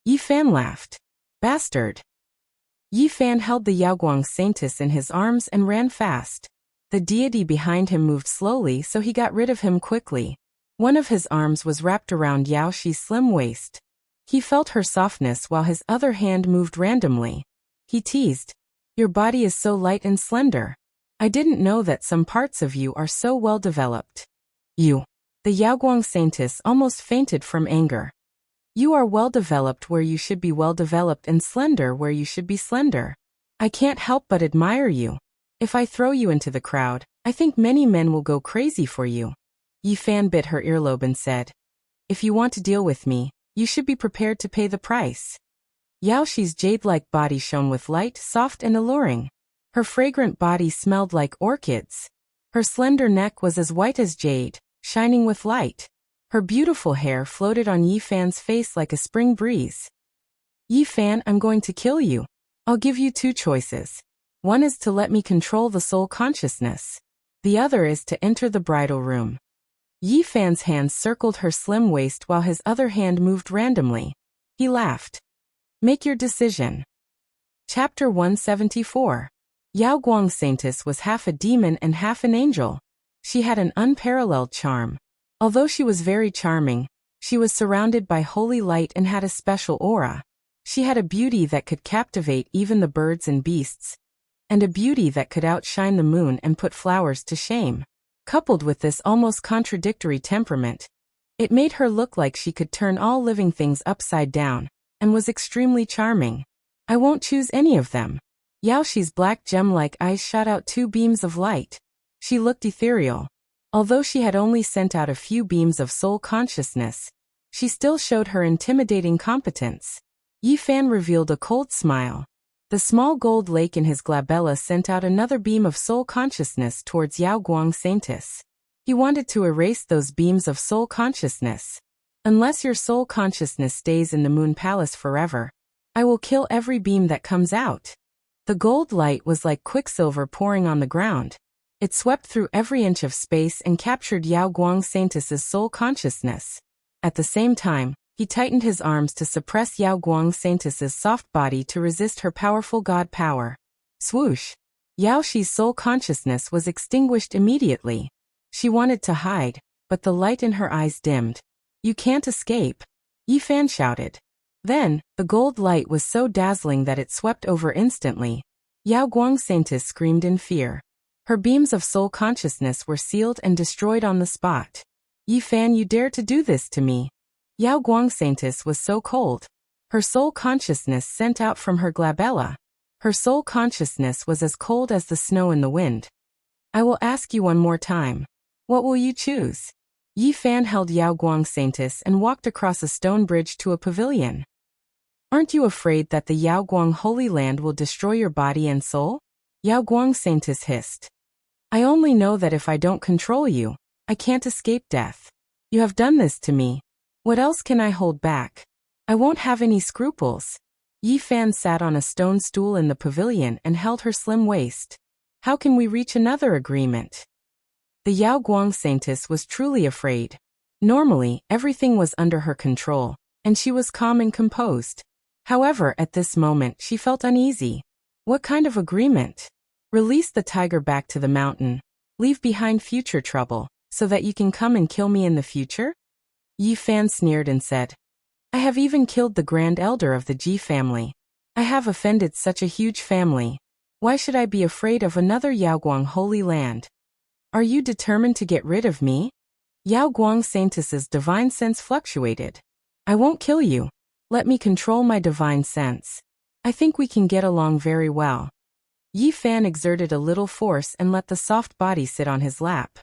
Yi Fan laughed. Bastard. Yi Fan held the Yaoguang Saintess in his arms and ran fast. The deity behind him moved slowly, so he got rid of him quickly. One of his arms was wrapped around Yaoxi's slim waist. He felt her softness while his other hand moved randomly. He teased, "Your body is so light and slender. I didn't know that some parts of you are so well developed." You. The Yaoguang Saintess almost fainted from anger. You are well developed where you should be well developed and slender where you should be slender. I can't help but admire you. If I throw you into the crowd, I think many men will go crazy for you. Yi Fan bit her earlobe and said, "If you want to deal with me, you should be prepared to pay the price." Yaoxi's jade-like body shone with light, soft and alluring. Her fragrant body smelled like orchids. Her slender neck was as white as jade, shining with light. Her beautiful hair floated on Yi Fan's face like a spring breeze. Yi Fan, I'm going to kill you. I'll give you two choices. One is to let me control the soul consciousness. The other is to enter the bridal room. Yi Fan's hand circled her slim waist while his other hand moved randomly. He laughed. Make your decision. Chapter 174. Yaoguang Saintess was half a demon and half an angel. She had an unparalleled charm. Although she was very charming, she was surrounded by holy light and had a special aura. She had a beauty that could captivate even the birds and beasts, and a beauty that could outshine the moon and put flowers to shame. Coupled with this almost contradictory temperament, it made her look like she could turn all living things upside down, and was extremely charming. I won't choose any of them. Yaoxi's black gem-like eyes shot out two beams of light. She looked ethereal. Although she had only sent out a few beams of soul consciousness, she still showed her intimidating competence. Yi Fan revealed a cold smile. The small gold lake in his glabella sent out another beam of soul consciousness towards Yaoguang Saintess. He wanted to erase those beams of soul consciousness. Unless your soul consciousness stays in the Moon Palace forever, I will kill every beam that comes out. The gold light was like quicksilver pouring on the ground. It swept through every inch of space and captured Yaoguang Saintess's soul consciousness. At the same time, he tightened his arms to suppress Yaoguang Saintess's soft body to resist her powerful god power. Swoosh! Yaoxi's soul consciousness was extinguished immediately. She wanted to hide, but the light in her eyes dimmed. You can't escape! Yi Fan shouted. Then, the gold light was so dazzling that it swept over instantly. Yaoguang Saintess screamed in fear. Her beams of soul consciousness were sealed and destroyed on the spot. Yi Fan, you dare to do this to me? Yaoguang Saintess was so cold. Her soul consciousness sent out from her glabella. Her soul consciousness was as cold as the snow in the wind. I will ask you one more time. What will you choose? Yi Fan held Yaoguang Saintess and walked across a stone bridge to a pavilion. Aren't you afraid that the Yaoguang Holy Land will destroy your body and soul? Yaoguang Saintess hissed. I only know that if I don't control you, I can't escape death. You have done this to me. What else can I hold back? I won't have any scruples. Yi Fan sat on a stone stool in the pavilion and held her slim waist. How can we reach another agreement? The Yaoguang Saintess was truly afraid. Normally, everything was under her control, and she was calm and composed. However, at this moment she felt uneasy. What kind of agreement? Release the tiger back to the mountain. Leave behind future trouble, so that you can come and kill me in the future? Yi Fan sneered and said, I have even killed the grand elder of the Ji family. I have offended such a huge family. Why should I be afraid of another Yaoguang holy land? Are you determined to get rid of me? Yaoguang Saintess's divine sense fluctuated. I won't kill you. Let me control my divine sense. I think we can get along very well. Yi Fan exerted a little force and let the soft body sit on his lap.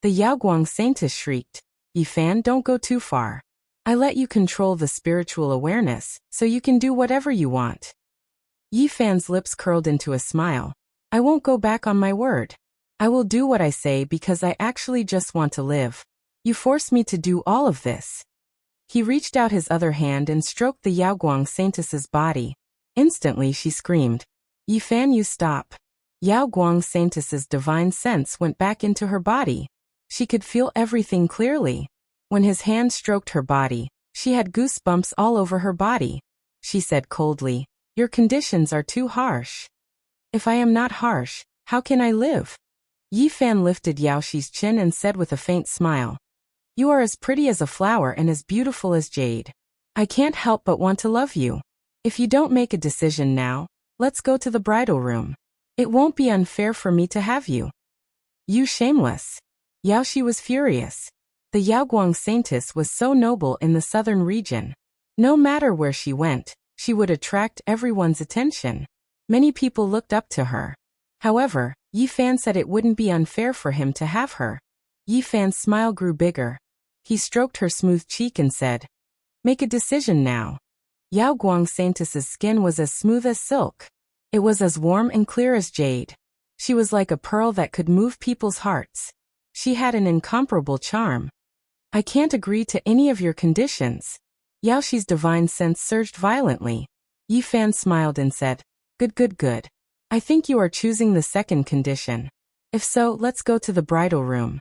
The Yaoguang Saintess shrieked, Yi Fan, don't go too far. I let you control the spiritual awareness, so you can do whatever you want. Yi Fan's lips curled into a smile. I won't go back on my word. I will do what I say because I actually just want to live. You forced me to do all of this. He reached out his other hand and stroked the Yaoguang Saintess's body. Instantly she screamed, Yi Fan, you stop. Yaoguang Saintess's divine sense went back into her body. She could feel everything clearly. When his hand stroked her body, she had goosebumps all over her body. She said coldly, Your conditions are too harsh. If I am not harsh, how can I live? Yi Fan lifted Yaoxi's chin and said with a faint smile, You are as pretty as a flower and as beautiful as jade. I can't help but want to love you. If you don't make a decision now, let's go to the bridal room. It won't be unfair for me to have you. You shameless. Yaoxi was furious. The Yaoguang Saintess was so noble in the southern region. No matter where she went, she would attract everyone's attention. Many people looked up to her. However, Yi Fan said it wouldn't be unfair for him to have her. Yi Fan's smile grew bigger. He stroked her smooth cheek and said, Make a decision now. Yaoguang Saintess's skin was as smooth as silk. It was as warm and clear as jade. She was like a pearl that could move people's hearts. She had an incomparable charm. I can't agree to any of your conditions. Yaoxi's divine sense surged violently. Yi Fan smiled and said, Good. I think you are choosing the second condition. If so, let's go to the bridal room.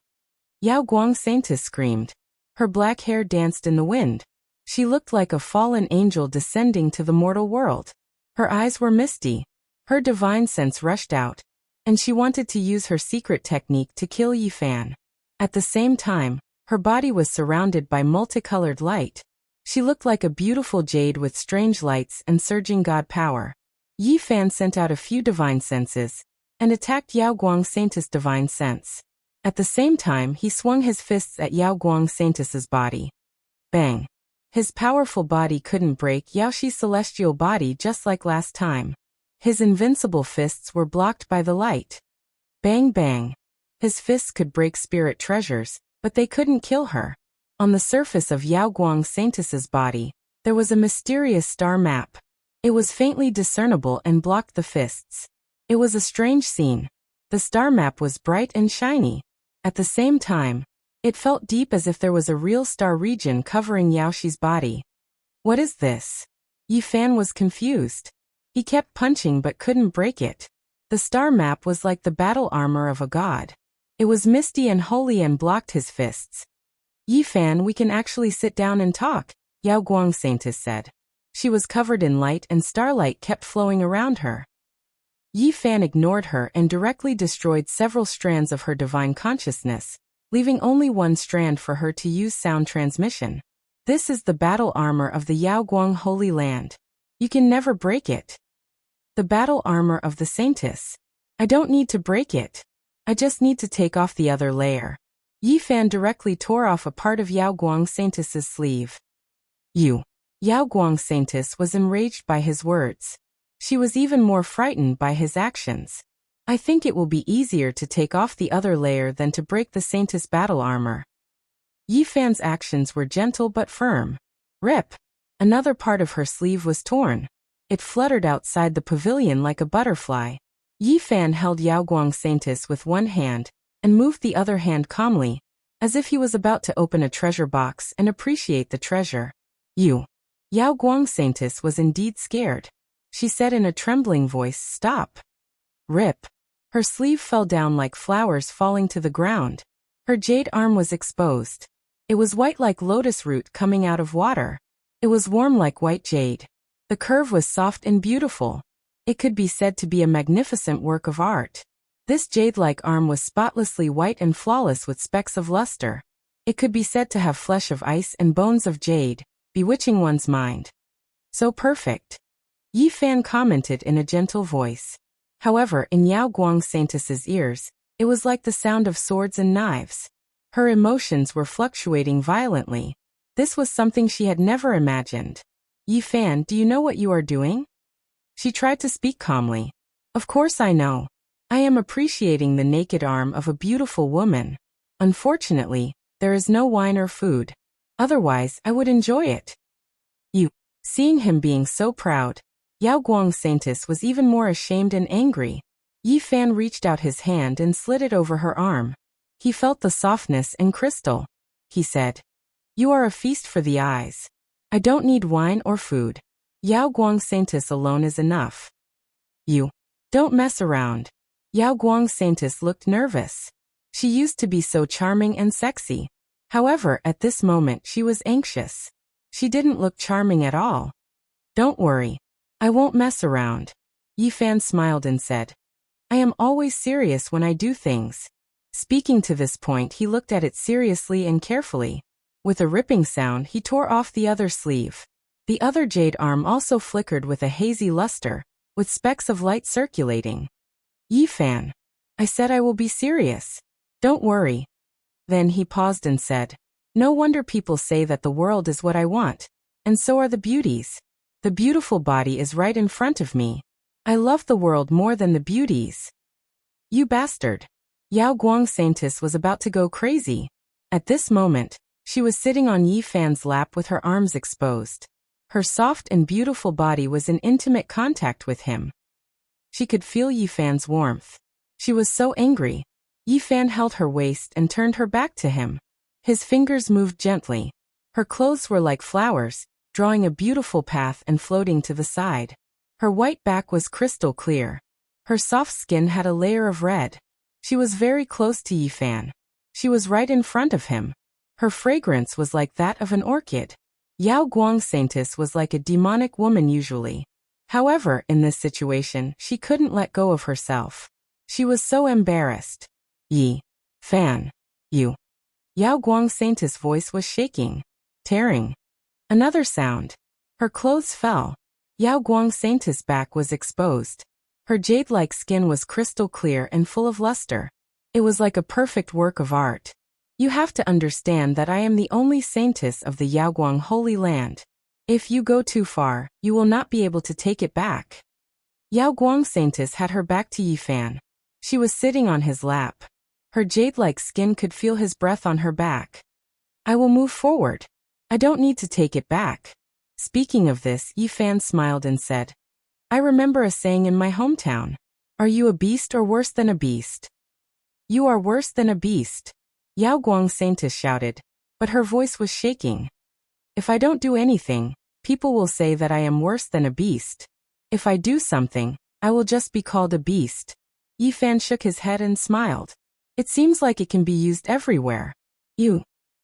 Yaoguang Saintess screamed. Her black hair danced in the wind. She looked like a fallen angel descending to the mortal world. Her eyes were misty. Her divine sense rushed out, and she wanted to use her secret technique to kill Yi Fan. At the same time, her body was surrounded by multicolored light. She looked like a beautiful jade with strange lights and surging god power. Yi Fan sent out a few divine senses and attacked Yaoguang Saintess' divine sense. At the same time, he swung his fists at Yaoguang Saintess's body. Bang! His powerful body couldn't break Yaoxi's celestial body just like last time. His invincible fists were blocked by the light. Bang bang! His fists could break spirit treasures, but they couldn't kill her. On the surface of Yaoguang Saintess's body, there was a mysterious star map. It was faintly discernible and blocked the fists. It was a strange scene. The star map was bright and shiny. At the same time, it felt deep as if there was a real star region covering Yaoxi's body. What is this? Yi Fan was confused. He kept punching but couldn't break it. The star map was like the battle armor of a god. It was misty and holy and blocked his fists. Yi Fan, we can actually sit down and talk, Yaoguang Saintess said. She was covered in light and starlight kept flowing around her. Yi Fan ignored her and directly destroyed several strands of her divine consciousness, leaving only one strand for her to use sound transmission. This is the battle armor of the Yaoguang Holy Land. You can never break it. The battle armor of the Saintess. I don't need to break it. I just need to take off the other layer. Yi Fan directly tore off a part of Yaoguang Saintess's sleeve. You. Yaoguang Saintess was enraged by his words. She was even more frightened by his actions. I think it will be easier to take off the other layer than to break the Saintess battle armor. Yi Fan's actions were gentle but firm. Rip! Another part of her sleeve was torn. It fluttered outside the pavilion like a butterfly. Yi Fan held Yaoguang Saintess with one hand, and moved the other hand calmly, as if he was about to open a treasure box and appreciate the treasure. You. Yaoguang Saintess was indeed scared. She said in a trembling voice, Stop. Rip. Her sleeve fell down like flowers falling to the ground. Her jade arm was exposed. It was white like lotus root coming out of water. It was warm like white jade. The curve was soft and beautiful. It could be said to be a magnificent work of art. This jade-like arm was spotlessly white and flawless with specks of luster. It could be said to have flesh of ice and bones of jade, bewitching one's mind. So perfect. Yi Fan commented in a gentle voice. However, in Yao Guangsantis's ears, it was like the sound of swords and knives. Her emotions were fluctuating violently. This was something she had never imagined. Yi Fan, do you know what you are doing? She tried to speak calmly. Of course I know. I am appreciating the naked arm of a beautiful woman. Unfortunately, there is no wine or food. Otherwise, I would enjoy it. Seeing him being so proud, Yao Guangsantis was even more ashamed and angry. Yi Fan reached out his hand and slid it over her arm. He felt the softness and crystal. He said, "You are a feast for the eyes. I don't need wine or food. Yao Guangsantis alone is enough." "You don't mess around." Yao Guangsantis looked nervous. She used to be so charming and sexy. However, at this moment she was anxious. She didn't look charming at all. "Don't worry. I won't mess around." Yi Fan smiled and said, "I am always serious when I do things." Speaking to this point, he looked at it seriously and carefully. With a ripping sound, he tore off the other sleeve. The other jade arm also flickered with a hazy luster, with specks of light circulating. "Yi Fan, I said I will be serious. Don't worry." Then he paused and said, "No wonder people say that the world is what I want, and so are the beauties. The beautiful body is right in front of me. I love the world more than the beauties." "You bastard." Yao Guangsantis was about to go crazy. At this moment, she was sitting on Yi Fan's lap with her arms exposed. Her soft and beautiful body was in intimate contact with him. She could feel Yi Fan's warmth. She was so angry. Yi Fan held her waist and turned her back to him. His fingers moved gently. Her clothes were like flowers, drawing a beautiful path and floating to the side. Her white back was crystal clear. Her soft skin had a layer of red. She was very close to Yi Fan. She was right in front of him. Her fragrance was like that of an orchid. Yao Guangsantis was like a demonic woman usually. However, in this situation, she couldn't let go of herself. She was so embarrassed. "Yi Fan, you." Yao Guangsantis' voice was shaking. Tearing. Another sound. Her clothes fell. Yao Guangsantis' back was exposed. Her jade-like skin was crystal clear and full of luster. It was like a perfect work of art. "You have to understand that I am the only saintess of the Yaoguang Holy Land. If you go too far, you will not be able to take it back." Yao Guangsantis had her back to Yi Fan. She was sitting on his lap. Her jade-like skin could feel his breath on her back. "I will move forward. I don't need to take it back." Speaking of this, Yi Fan smiled and said, "I remember a saying in my hometown. Are you a beast or worse than a beast?" "You are worse than a beast," Yao Guangsantis shouted, but her voice was shaking. "If I don't do anything, people will say that I am worse than a beast. If I do something, I will just be called a beast." Yi Fan shook his head and smiled. "It seems like it can be used everywhere." "You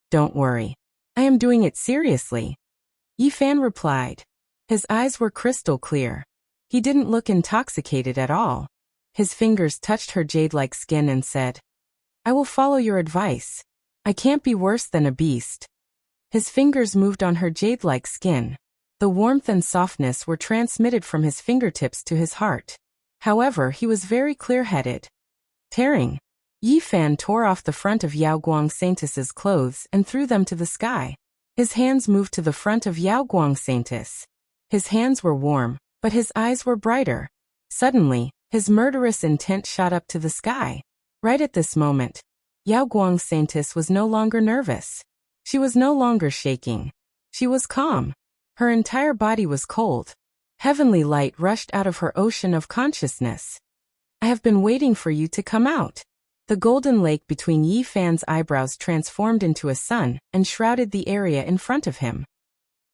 don't worry. I am doing it seriously," Yi Fan replied. His eyes were crystal clear. He didn't look intoxicated at all. His fingers touched her jade-like skin and said, "I will follow your advice. I can't be worse than a beast." His fingers moved on her jade-like skin. The warmth and softness were transmitted from his fingertips to his heart. However, he was very clear-headed. Tearing. Yi Fan tore off the front of Yao Guangsantis' clothes and threw them to the sky. His hands moved to the front of Yao Guangsantis. His hands were warm, but his eyes were brighter. Suddenly, his murderous intent shot up to the sky. Right at this moment, Yao Guangsantis was no longer nervous. She was no longer shaking. She was calm. Her entire body was cold. Heavenly light rushed out of her ocean of consciousness. "I have been waiting for you to come out." The golden lake between Yi Fan's eyebrows transformed into a sun and shrouded the area in front of him.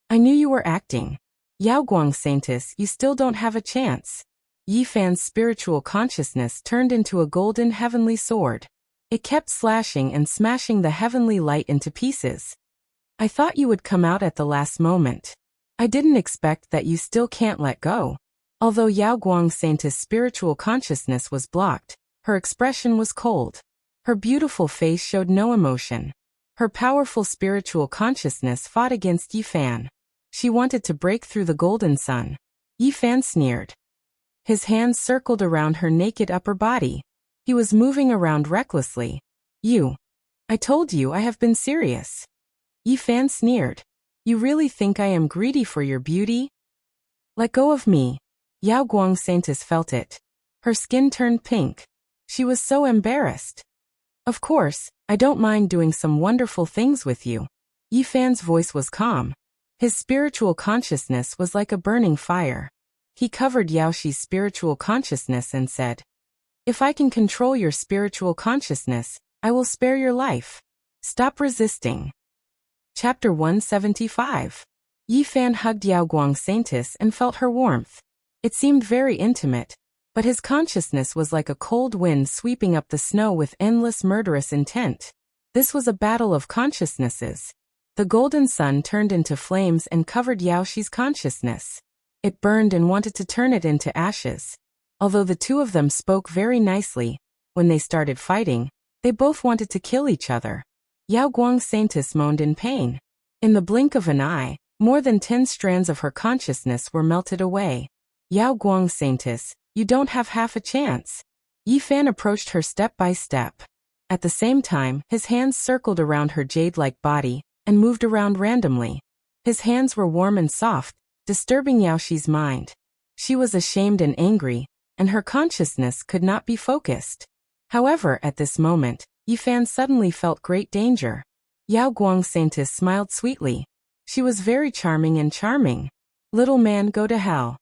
"I knew you were acting. Yao Guangsantis, you still don't have a chance." Yi Fan's spiritual consciousness turned into a golden heavenly sword. It kept slashing and smashing the heavenly light into pieces. I thought you would come out at the last moment. I didn't expect that you still can't let go. Although Yao Guangsaint's spiritual consciousness was blocked, her expression was cold. Her beautiful face showed no emotion. Her powerful spiritual consciousness fought against Yi Fan. She wanted to break through the golden sun. Yi Fan sneered. His hands circled around her naked upper body. He was moving around recklessly. I told you I have been serious. Yi Fan sneered. You really think I am greedy for your beauty? Let go of me. Yao Guangsaintis felt it. Her skin turned pink. She was so embarrassed. Of course, I don't mind doing some wonderful things with you. Yi Fan's voice was calm. His spiritual consciousness was like a burning fire. He covered Yao Shi's spiritual consciousness and said, If I can control your spiritual consciousness, I will spare your life. Stop resisting. Chapter 175. Yi Fan hugged Yao Guangsaintis and felt her warmth. It seemed very intimate, but his consciousness was like a cold wind sweeping up the snow with endless murderous intent. This was a battle of consciousnesses. The golden sun turned into flames and covered Yao Shi's consciousness. It burned and wanted to turn it into ashes. Although the two of them spoke very nicely, when they started fighting, they both wanted to kill each other. Yao Guangsaintis moaned in pain. In the blink of an eye, more than 10 strands of her consciousness were melted away. Yao Guangsaintis, you don't have half a chance. Yi Fan approached her step by step. At the same time, his hands circled around her jade-like body and moved around randomly. His hands were warm and soft, disturbing Yao Shi's mind. She was ashamed and angry, and her consciousness could not be focused. However, at this moment, Yi Fan suddenly felt great danger. Yao Guangsaintis smiled sweetly. She was very charming and charming. Little man, go to hell.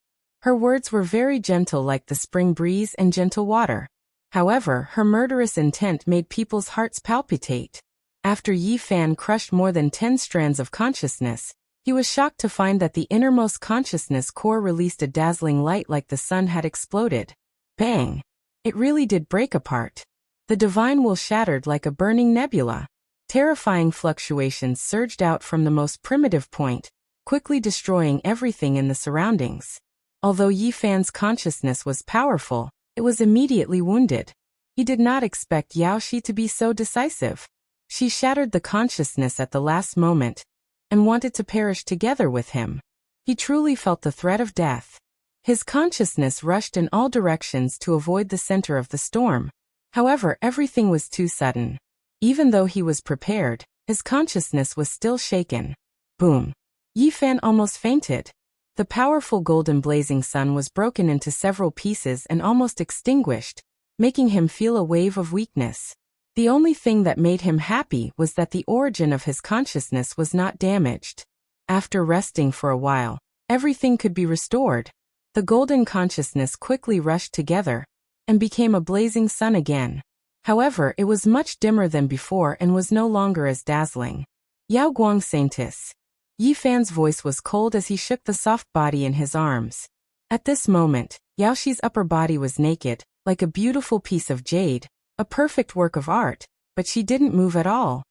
Her words were very gentle like the spring breeze and gentle water. However, her murderous intent made people's hearts palpitate. After Yi Fan crushed more than 10 strands of consciousness, he was shocked to find that the innermost consciousness core released a dazzling light like the sun had exploded. Bang! It really did break apart. The divine will shattered like a burning nebula. Terrifying fluctuations surged out from the most primitive point, quickly destroying everything in the surroundings. Although Yi Fan's consciousness was powerful, it was immediately wounded. He did not expect Yao Shi to be so decisive. She shattered the consciousness at the last moment, and wanted to perish together with him. He truly felt the threat of death. His consciousness rushed in all directions to avoid the center of the storm. However, everything was too sudden. Even though he was prepared, his consciousness was still shaken. Boom! Yi Fan almost fainted. The powerful golden blazing sun was broken into several pieces and almost extinguished, making him feel a wave of weakness. The only thing that made him happy was that the origin of his consciousness was not damaged. After resting for a while, everything could be restored. The golden consciousness quickly rushed together and became a blazing sun again. However, it was much dimmer than before and was no longer as dazzling. Yao Guangsaintis. Yi Fan's voice was cold as he shook the soft body in his arms. At this moment, Yao Shi's upper body was naked, like a beautiful piece of jade, a perfect work of art, but she didn't move at all.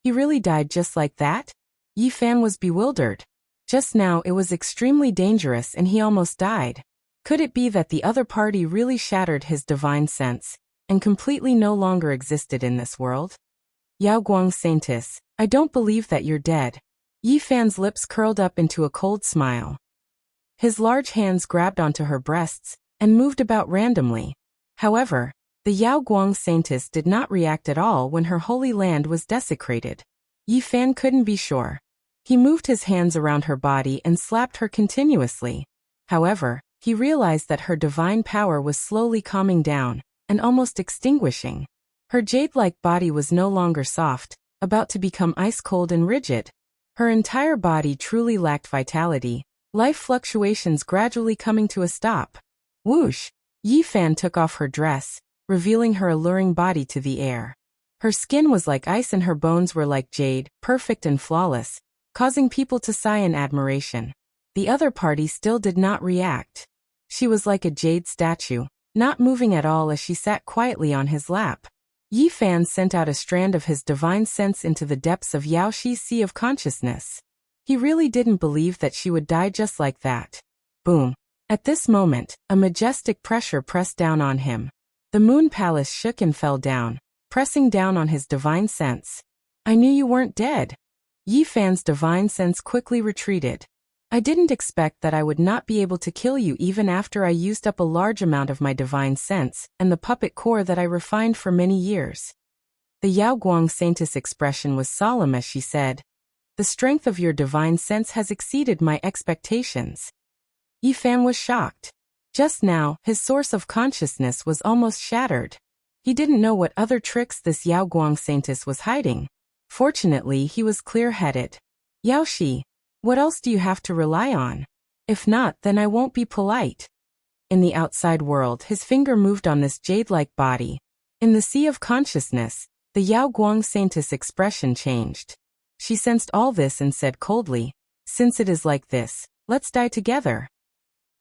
He really died just like that? Yi Fan was bewildered. Just now it was extremely dangerous and he almost died. Could it be that the other party really shattered his divine sense, and completely no longer existed in this world? Yao Guangsaintis, I don't believe that you're dead. Yi Fan's lips curled up into a cold smile. His large hands grabbed onto her breasts, and moved about randomly. However, the Yao Guangsaintis did not react at all when her holy land was desecrated. Yi Fan couldn't be sure. He moved his hands around her body and slapped her continuously. However, he realized that her divine power was slowly calming down, and almost extinguishing. Her jade-like body was no longer soft, about to become ice-cold and rigid. Her entire body truly lacked vitality, life fluctuations gradually coming to a stop. Whoosh! Yi Fan took off her dress, revealing her alluring body to the air. Her skin was like ice and her bones were like jade, perfect and flawless, causing people to sigh in admiration. The other party still did not react. She was like a jade statue, not moving at all as she sat quietly on his lap. Yi Fan sent out a strand of his divine sense into the depths of Yao Shi's sea of consciousness. He really didn't believe that she would die just like that. Boom. At this moment, a majestic pressure pressed down on him. The moon palace shook and fell down, pressing down on his divine sense. I knew you weren't dead. Yi Fan's divine sense quickly retreated. I didn't expect that I would not be able to kill you even after I used up a large amount of my divine sense and the puppet core that I refined for many years. The Yao Guang Saintess expression was solemn as she said, "The strength of your divine sense has exceeded my expectations." Yi Fan was shocked. Just now, his source of consciousness was almost shattered. He didn't know what other tricks this Yao Guang Saintess was hiding. Fortunately, he was clear-headed. Yao Shi, what else do you have to rely on? If not, then I won't be polite. In the outside world, his finger moved on this jade-like body. In the sea of consciousness, the Yao Guang Saintess expression changed. She sensed all this and said coldly, "Since it is like this, let's die together."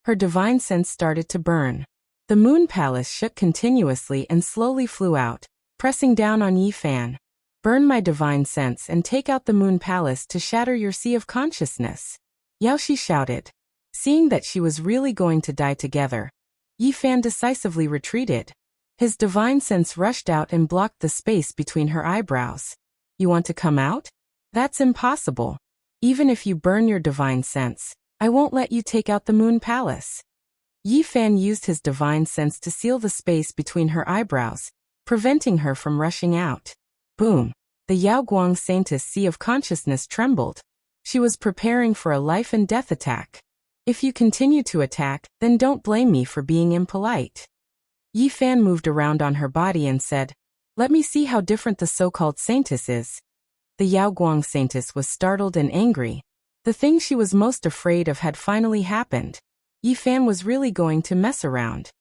Her divine sense started to burn. The moon palace shook continuously and slowly flew out, pressing down on Yi Fan. "Burn my divine sense and take out the moon palace to shatter your sea of consciousness." Yao Shi shouted. Seeing that she was really going to die together, Yi Fan decisively retreated. His divine sense rushed out and blocked the space between her eyebrows. "You want to come out? That's impossible. Even if you burn your divine sense, I won't let you take out the moon palace." Yi Fan used his divine sense to seal the space between her eyebrows, preventing her from rushing out. Boom! The Yao Guang Saintess Sea of Consciousness trembled. She was preparing for a life and death attack. "If you continue to attack, then don't blame me for being impolite." Yi Fan moved around on her body and said, "Let me see how different the so-called Saintess is." The Yao Guang Saintess was startled and angry. The thing she was most afraid of had finally happened. Yi Fan was really going to mess around.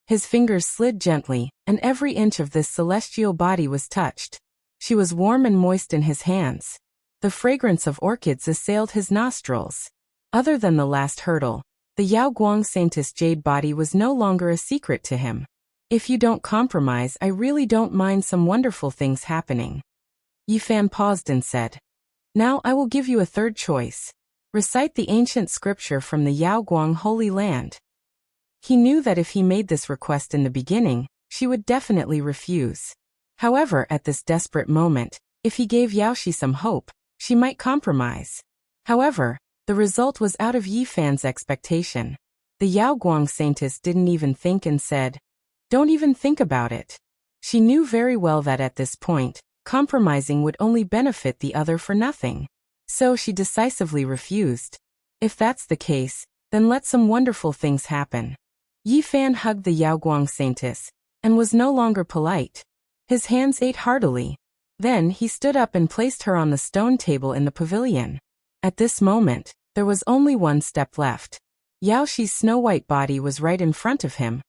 His fingers slid gently, and every inch of this celestial body was touched. She was warm and moist in his hands. The fragrance of orchids assailed his nostrils. Other than the last hurdle, the Yao Guang Saintess jade body was no longer a secret to him. "If you don't compromise, I really don't mind some wonderful things happening." Yi Fan paused and said, "Now I will give you a third choice. Recite the ancient scripture from the Yao Guang Holy Land." He knew that if he made this request in the beginning, she would definitely refuse. However, at this desperate moment, if he gave Yao Shi some hope, she might compromise. However, the result was out of Yi Fan's expectation. The Yao Guang Saintess didn't even think and said, "Don't even think about it." She knew very well that at this point, compromising would only benefit the other for nothing. So she decisively refused. "If that's the case, then let some wonderful things happen." Yi Fan hugged the Yao Guang Saintess, and was no longer polite. His hands ate heartily. Then he stood up and placed her on the stone table in the pavilion. At this moment, there was only one step left. Yao Shi's snow-white body was right in front of him,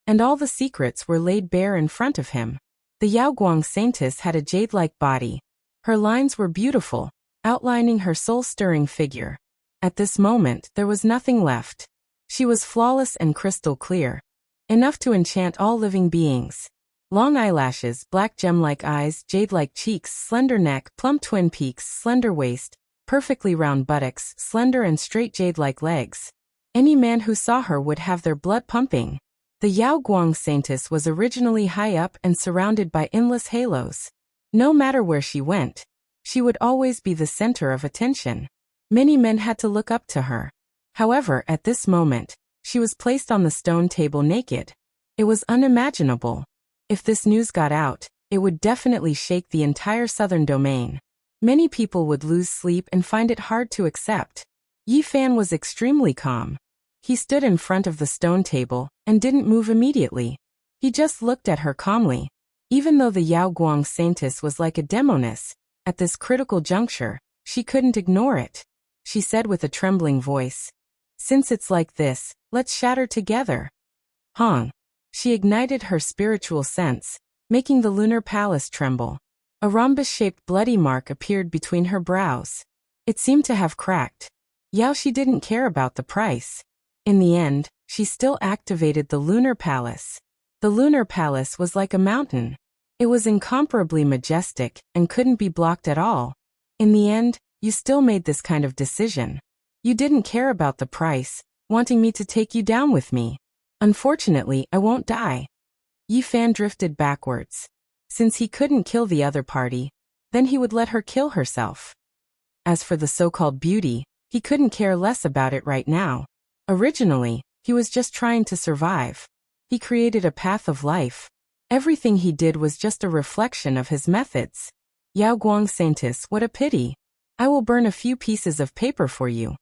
and all the secrets were laid bare in front of him. The Yao Guang Saintess had a jade-like body. Her lines were beautiful, outlining her soul-stirring figure. At this moment, there was nothing left. She was flawless and crystal clear, enough to enchant all living beings. Long eyelashes, black gem-like eyes, jade-like cheeks, slender neck, plump twin peaks, slender waist, perfectly round buttocks, slender and straight jade-like legs. Any man who saw her would have their blood pumping. The Yao Guang Saintess was originally high up and surrounded by endless halos. No matter where she went, she would always be the center of attention. Many men had to look up to her. However, at this moment, she was placed on the stone table naked. It was unimaginable. If this news got out, it would definitely shake the entire southern domain. Many people would lose sleep and find it hard to accept. Yi Fan was extremely calm. He stood in front of the stone table and didn't move immediately. He just looked at her calmly. Even though the Yao Guang Saintess was like a demoness, at this critical juncture, she couldn't ignore it. She said with a trembling voice, "Since it's like this, let's shatter together." Hong. She ignited her spiritual sense, making the lunar palace tremble. A rhombus-shaped bloody mark appeared between her brows. It seemed to have cracked. Yao Shi didn't care about the price. In the end, she still activated the lunar palace. The lunar palace was like a mountain. It was incomparably majestic and couldn't be blocked at all. In the end, you still made this kind of decision. You didn't care about the price, wanting me to take you down with me. Unfortunately, I won't die. Yi Fan drifted backwards. Since he couldn't kill the other party, then he would let her kill herself. As for the so-called beauty, he couldn't care less about it right now. Originally, he was just trying to survive. He created a path of life. Everything he did was just a reflection of his methods. Yao Guang Saintis, what a pity. I will burn a few pieces of paper for you.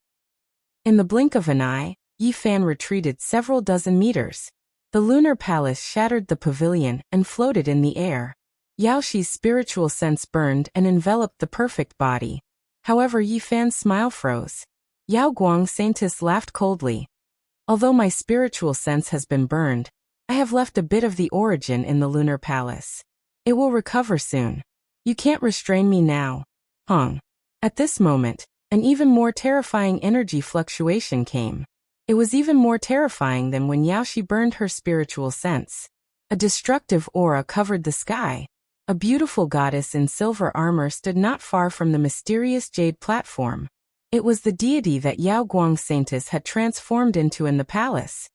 In the blink of an eye, Yi Fan retreated several dozen meters. The lunar palace shattered the pavilion and floated in the air. Yao Shi's spiritual sense burned and enveloped the perfect body. However, Yi Fan's smile froze. Yao Guang Saintis laughed coldly. Although my spiritual sense has been burned, I have left a bit of the origin in the lunar palace. It will recover soon. You can't restrain me now. Hong. At this moment, an even more terrifying energy fluctuation came. It was even more terrifying than when Yao Shi burned her spiritual sense. A destructive aura covered the sky. A beautiful goddess in silver armor stood not far from the mysterious jade platform. It was the deity that Yao Guang Saintis had transformed into in the palace.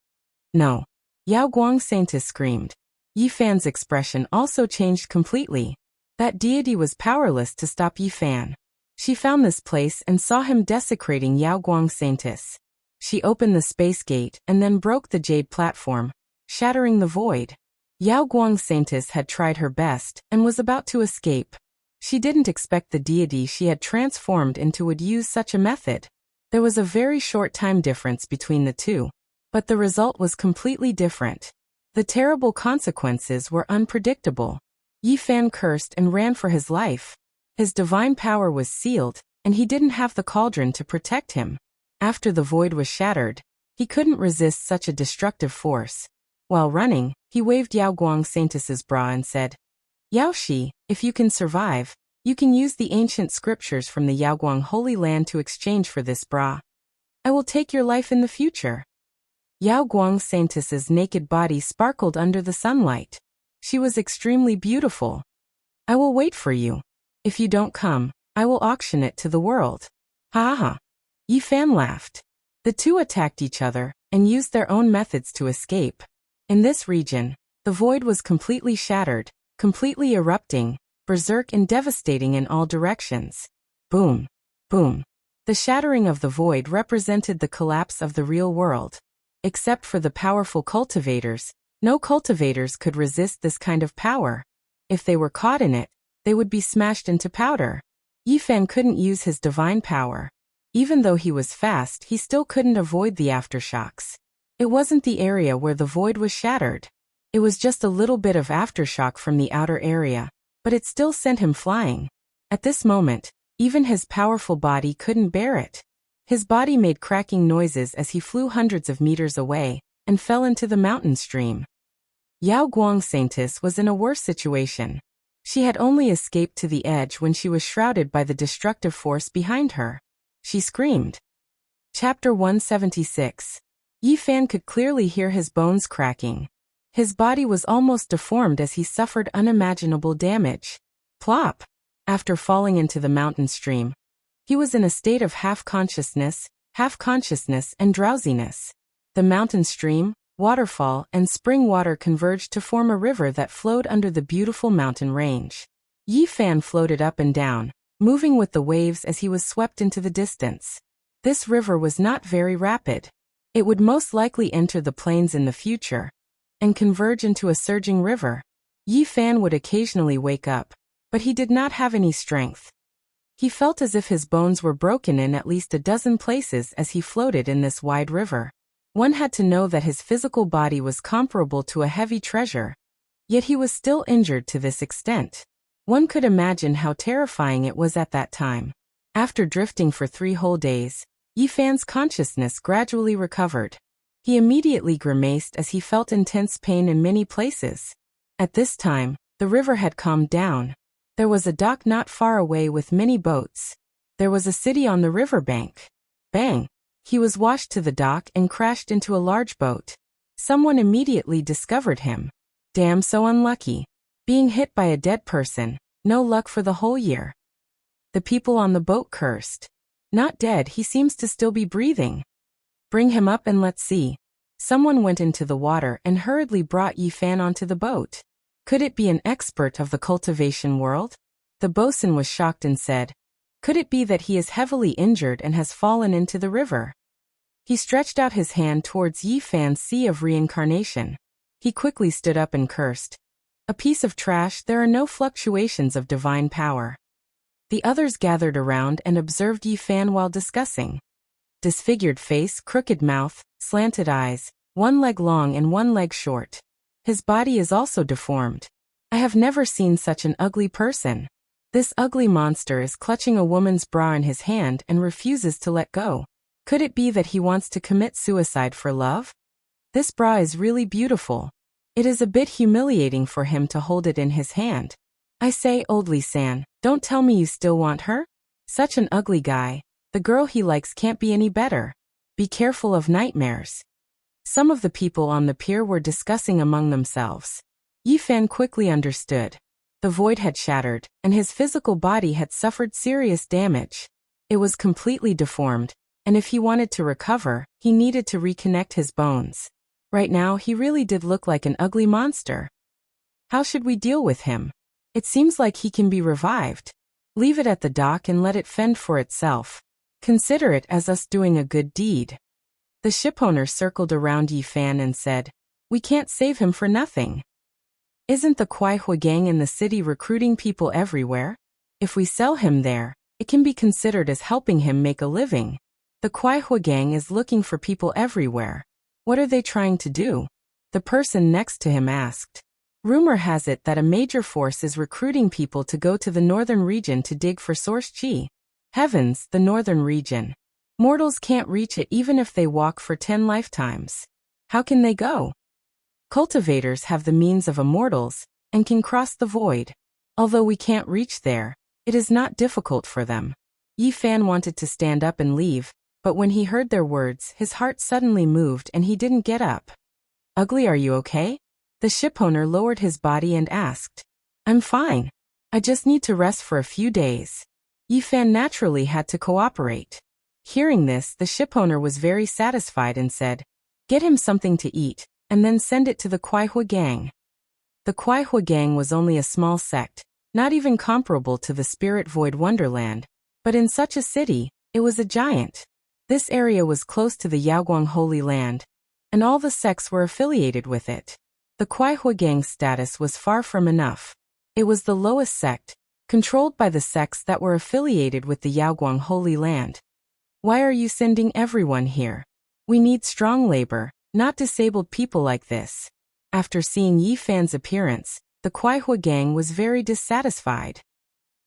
No. Yao Guang Saintis screamed. Yi Fan's expression also changed completely. That deity was powerless to stop Yi Fan. She found this place and saw him desecrating Yao Guang Saintis. She opened the space gate and then broke the jade platform, shattering the void. Yao Guang Saintis had tried her best and was about to escape. She didn't expect the deity she had transformed into would use such a method. There was a very short time difference between the two, but the result was completely different. The terrible consequences were unpredictable. Yi Fan cursed and ran for his life. His divine power was sealed, and he didn't have the cauldron to protect him. After the void was shattered, he couldn't resist such a destructive force. While running, he waved Yao Guang Saintis's bra and said, Yao Shi, if you can survive, you can use the ancient scriptures from the Yao Guang Holy Land to exchange for this bra. I will take your life in the future. Yao Guang Saintis's naked body sparkled under the sunlight. She was extremely beautiful. I will wait for you. If you don't come, I will auction it to the world. Ha ha. Yi Fan laughed. The two attacked each other and used their own methods to escape. In this region, the void was completely shattered, completely erupting, berserk and devastating in all directions. Boom. Boom. The shattering of the void represented the collapse of the real world. Except for the powerful cultivators, no cultivators could resist this kind of power. If they were caught in it, they would be smashed into powder. Yi Fan couldn't use his divine power. Even though he was fast, he still couldn't avoid the aftershocks. It wasn't the area where the void was shattered. It was just a little bit of aftershock from the outer area, but it still sent him flying. At this moment, even his powerful body couldn't bear it. His body made cracking noises as he flew hundreds of meters away and fell into the mountain stream. Yao Guang Saintis was in a worse situation. She had only escaped to the edge when she was shrouded by the destructive force behind her. She screamed. Chapter 176. Yi Fan could clearly hear his bones cracking. His body was almost deformed as he suffered unimaginable damage. Plop! After falling into the mountain stream, he was in a state of half-consciousness and drowsiness. The mountain stream, waterfall, and spring water converged to form a river that flowed under the beautiful mountain range. Yi Fan floated up and down, moving with the waves as he was swept into the distance. This river was not very rapid. It would most likely enter the plains in the future and converge into a surging river. Yi Fan would occasionally wake up, but he did not have any strength. He felt as if his bones were broken in at least a dozen places as he floated in this wide river. One had to know that his physical body was comparable to a heavy treasure, yet he was still injured to this extent. One could imagine how terrifying it was at that time. After drifting for 3 whole days, Yi Fan's consciousness gradually recovered. He immediately grimaced as he felt intense pain in many places. At this time, the river had calmed down. There was a dock not far away with many boats. There was a city on the riverbank. Bang! He was washed to the dock and crashed into a large boat. Someone immediately discovered him. Damn, so unlucky. Being hit by a dead person, no luck for the whole year. The people on the boat cursed. Not dead, he seems to still be breathing. Bring him up and let's see. Someone went into the water and hurriedly brought Yi Fan onto the boat. Could it be an expert of the cultivation world? The bosun was shocked and said, could it be that he is heavily injured and has fallen into the river? He stretched out his hand towards Yi Fan's sea of reincarnation. He quickly stood up and cursed. A piece of trash, there are no fluctuations of divine power. The others gathered around and observed Yi Fan while discussing. Disfigured face, crooked mouth, slanted eyes, one leg long and one leg short. His body is also deformed. I have never seen such an ugly person. This ugly monster is clutching a woman's bra in his hand and refuses to let go. Could it be that he wants to commit suicide for love? This bra is really beautiful. It is a bit humiliating for him to hold it in his hand. I say, Oldly-san, don't tell me you still want her? Such an ugly guy. The girl he likes can't be any better. Be careful of nightmares. Some of the people on the pier were discussing among themselves. Yi Fan quickly understood. The void had shattered, and his physical body had suffered serious damage. It was completely deformed, and if he wanted to recover, he needed to reconnect his bones. Right now, he really did look like an ugly monster. How should we deal with him? It seems like he can be revived. Leave it at the dock and let it fend for itself. Consider it as us doing a good deed. The shipowner circled around Yi Fan and said, we can't save him for nothing. Isn't the Kwai Hua gang in the city recruiting people everywhere? If we sell him there, it can be considered as helping him make a living. The Kwai Hua gang is looking for people everywhere. What are they trying to do? The person next to him asked. Rumor has it that a major force is recruiting people to go to the northern region to dig for source chi. Heavens, the northern region. Mortals can't reach it even if they walk for 10 lifetimes. How can they go? Cultivators have the means of immortals, and can cross the void. Although we can't reach there, it is not difficult for them. Yi Fan wanted to stand up and leave, but when he heard their words, his heart suddenly moved and he didn't get up. Ugly, are you okay? The shipowner lowered his body and asked. I'm fine. I just need to rest for a few days. Yi Fan naturally had to cooperate. Hearing this, the shipowner was very satisfied and said, get him something to eat, and then send it to the Kwai Hua gang. The Kwai Hua gang was only a small sect, not even comparable to the Spirit Void Wonderland, but in such a city, it was a giant. This area was close to the Yaoguang Holy Land, and all the sects were affiliated with it. The Kwai Hua gang's status was far from enough. It was the lowest sect, controlled by the sects that were affiliated with the Yaoguang Holy Land. Why are you sending everyone here? We need strong labor, not disabled people like this. After seeing Yi Fan's appearance, the Kwai Hua gang was very dissatisfied.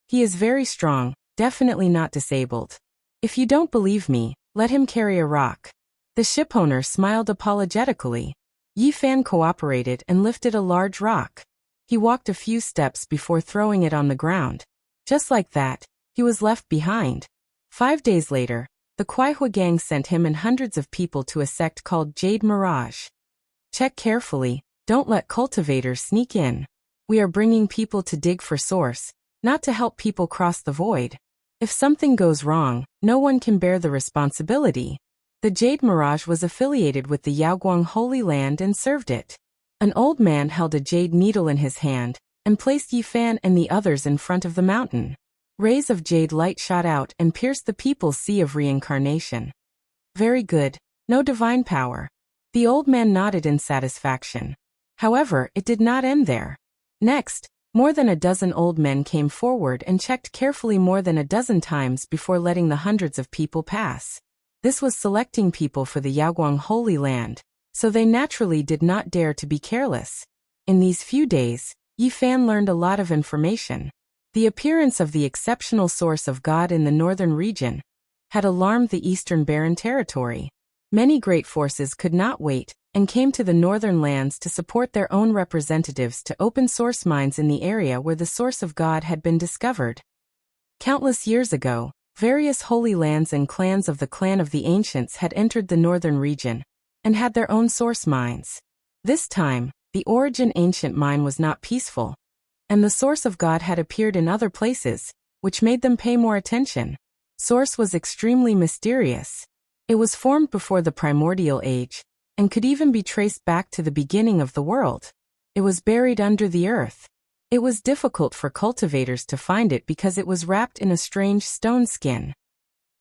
He is very strong, definitely not disabled. If you don't believe me, let him carry a rock. The shipowner smiled apologetically. Yi Fan cooperated and lifted a large rock. He walked a few steps before throwing it on the ground. Just like that, he was left behind. 5 days later, the Kwai Hua gang sent him and hundreds of people to a sect called Jade Mirage. Check carefully, don't let cultivators sneak in. We are bringing people to dig for source, not to help people cross the void. If something goes wrong, no one can bear the responsibility. The Jade Mirage was affiliated with the Yaoguang Holy Land and served it. An old man held a jade needle in his hand, and placed Yi Fan and the others in front of the mountain. Rays of jade light shot out and pierced the people's sea of reincarnation. Very good, no divine power. The old man nodded in satisfaction. However, it did not end there. Next, more than a dozen old men came forward and checked carefully more than a dozen times before letting the hundreds of people pass. This was selecting people for the Yaoguang Holy Land, so they naturally did not dare to be careless. In these few days, Yi Fan learned a lot of information. The appearance of the exceptional source of God in the northern region had alarmed the eastern barren territory. Many great forces could not wait and came to the northern lands to support their own representatives to open source mines in the area where the source of God had been discovered. Countless years ago, various holy lands and clans of the clan of the ancients had entered the northern region and had their own source mines. This time, the origin ancient mine was not peaceful. And the source of God had appeared in other places, which made them pay more attention. Source was extremely mysterious. It was formed before the primordial age, and could even be traced back to the beginning of the world. It was buried under the earth. It was difficult for cultivators to find it because it was wrapped in a strange stone skin.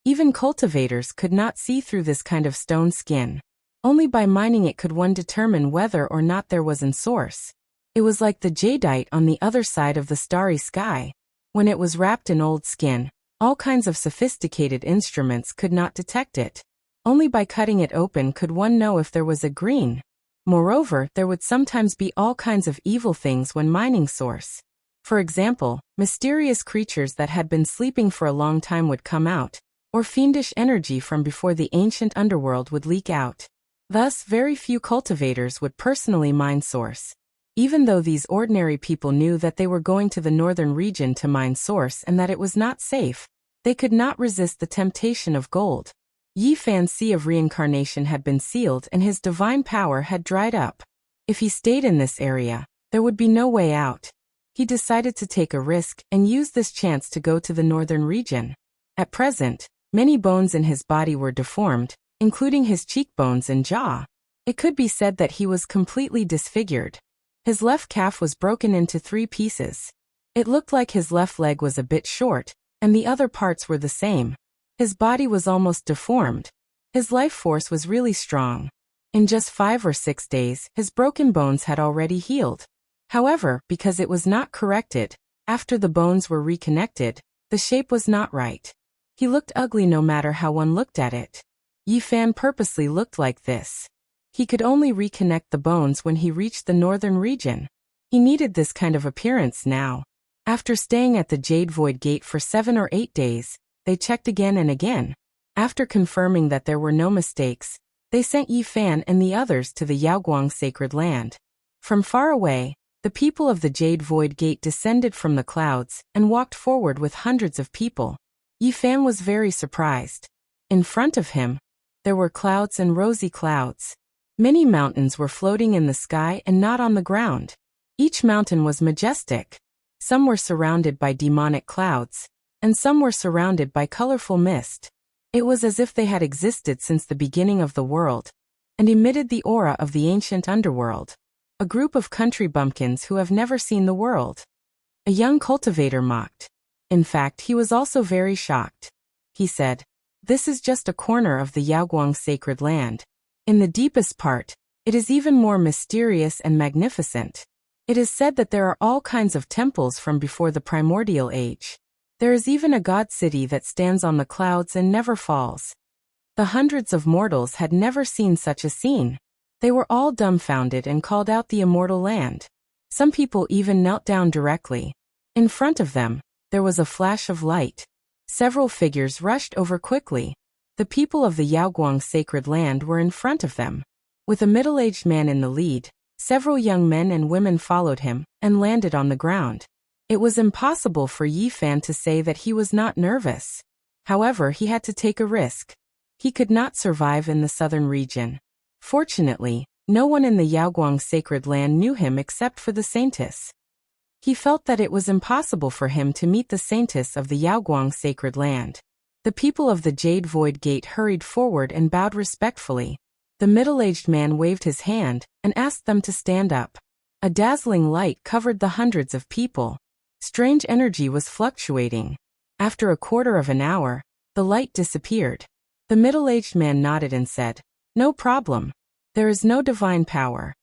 Even cultivators could not see through this kind of stone skin. Only by mining it could one determine whether or not there was an source. It was like the jadeite on the other side of the starry sky. When it was wrapped in old skin, all kinds of sophisticated instruments could not detect it. Only by cutting it open could one know if there was a green. Moreover, there would sometimes be all kinds of evil things when mining source. For example, mysterious creatures that had been sleeping for a long time would come out, or fiendish energy from before the ancient underworld would leak out. Thus, very few cultivators would personally mine source. Even though these ordinary people knew that they were going to the northern region to mine source and that it was not safe, they could not resist the temptation of gold. Yi Fan's sea of reincarnation had been sealed and his divine power had dried up. If he stayed in this area, there would be no way out. He decided to take a risk and use this chance to go to the northern region. At present, many bones in his body were deformed, including his cheekbones and jaw. It could be said that he was completely disfigured. His left calf was broken into 3 pieces. It looked like his left leg was a bit short, and the other parts were the same. His body was almost deformed. His life force was really strong. In just 5 or 6 days, his broken bones had already healed. However, because it was not corrected, after the bones were reconnected, the shape was not right. He looked ugly no matter how one looked at it. Yi Fan purposely looked like this. He could only reconnect the bones when he reached the northern region. He needed this kind of appearance now. After staying at the Jade Void Gate for 7 or 8 days, they checked again and again. After confirming that there were no mistakes, they sent Yi Fan and the others to the Yaoguang sacred land. From far away, the people of the Jade Void Gate descended from the clouds and walked forward with hundreds of people. Yi Fan was very surprised. In front of him, there were clouds and rosy clouds. Many mountains were floating in the sky and not on the ground. Each mountain was majestic. Some were surrounded by demonic clouds, and some were surrounded by colorful mist. It was as if they had existed since the beginning of the world, and emitted the aura of the ancient underworld. A group of country bumpkins who have never seen the world. A young cultivator mocked. In fact, he was also very shocked. He said, "This is just a corner of the Yaoguang sacred land. In the deepest part, it is even more mysterious and magnificent. It is said that there are all kinds of temples from before the primordial age. There is even a god city that stands on the clouds and never falls." The hundreds of mortals had never seen such a scene. They were all dumbfounded and called out the immortal land. Some people even knelt down directly. In front of them, there was a flash of light. Several figures rushed over quickly. The people of the Yaoguang sacred land were in front of them. With a middle-aged man in the lead, several young men and women followed him and landed on the ground. It was impossible for Yi Fan to say that he was not nervous. However, he had to take a risk. He could not survive in the southern region. Fortunately, no one in the Yaoguang sacred land knew him except for the saintess. He felt that it was impossible for him to meet the saintess of the Yaoguang sacred land. The people of the Jade Void Gate hurried forward and bowed respectfully. The middle-aged man waved his hand and asked them to stand up. A dazzling light covered the hundreds of people. Strange energy was fluctuating. After a quarter of an hour, the light disappeared. The middle-aged man nodded and said, "No problem. There is no divine power."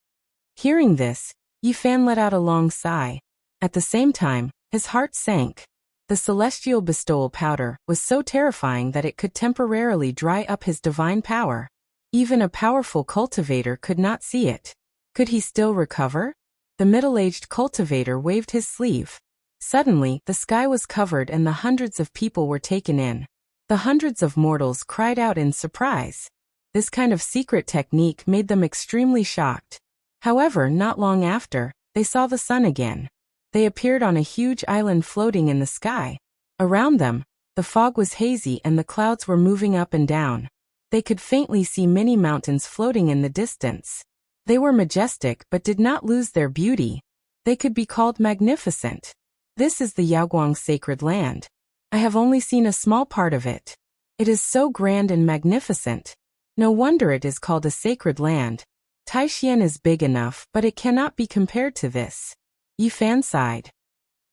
Hearing this, Yi Fan let out a long sigh. At the same time, his heart sank. The celestial bestowal powder was so terrifying that it could temporarily dry up his divine power. Even a powerful cultivator could not see it. Could he still recover? The middle-aged cultivator waved his sleeve. Suddenly, the sky was covered and the hundreds of people were taken in. The hundreds of mortals cried out in surprise. This kind of secret technique made them extremely shocked. However, not long after, they saw the sun again. They appeared on a huge island floating in the sky. Around them, the fog was hazy and the clouds were moving up and down. They could faintly see many mountains floating in the distance. They were majestic but did not lose their beauty. They could be called magnificent. This is the Yaoguang sacred land. I have only seen a small part of it. It is so grand and magnificent. No wonder it is called a sacred land. Taishan is big enough, but it cannot be compared to this. Yi Fan sighed.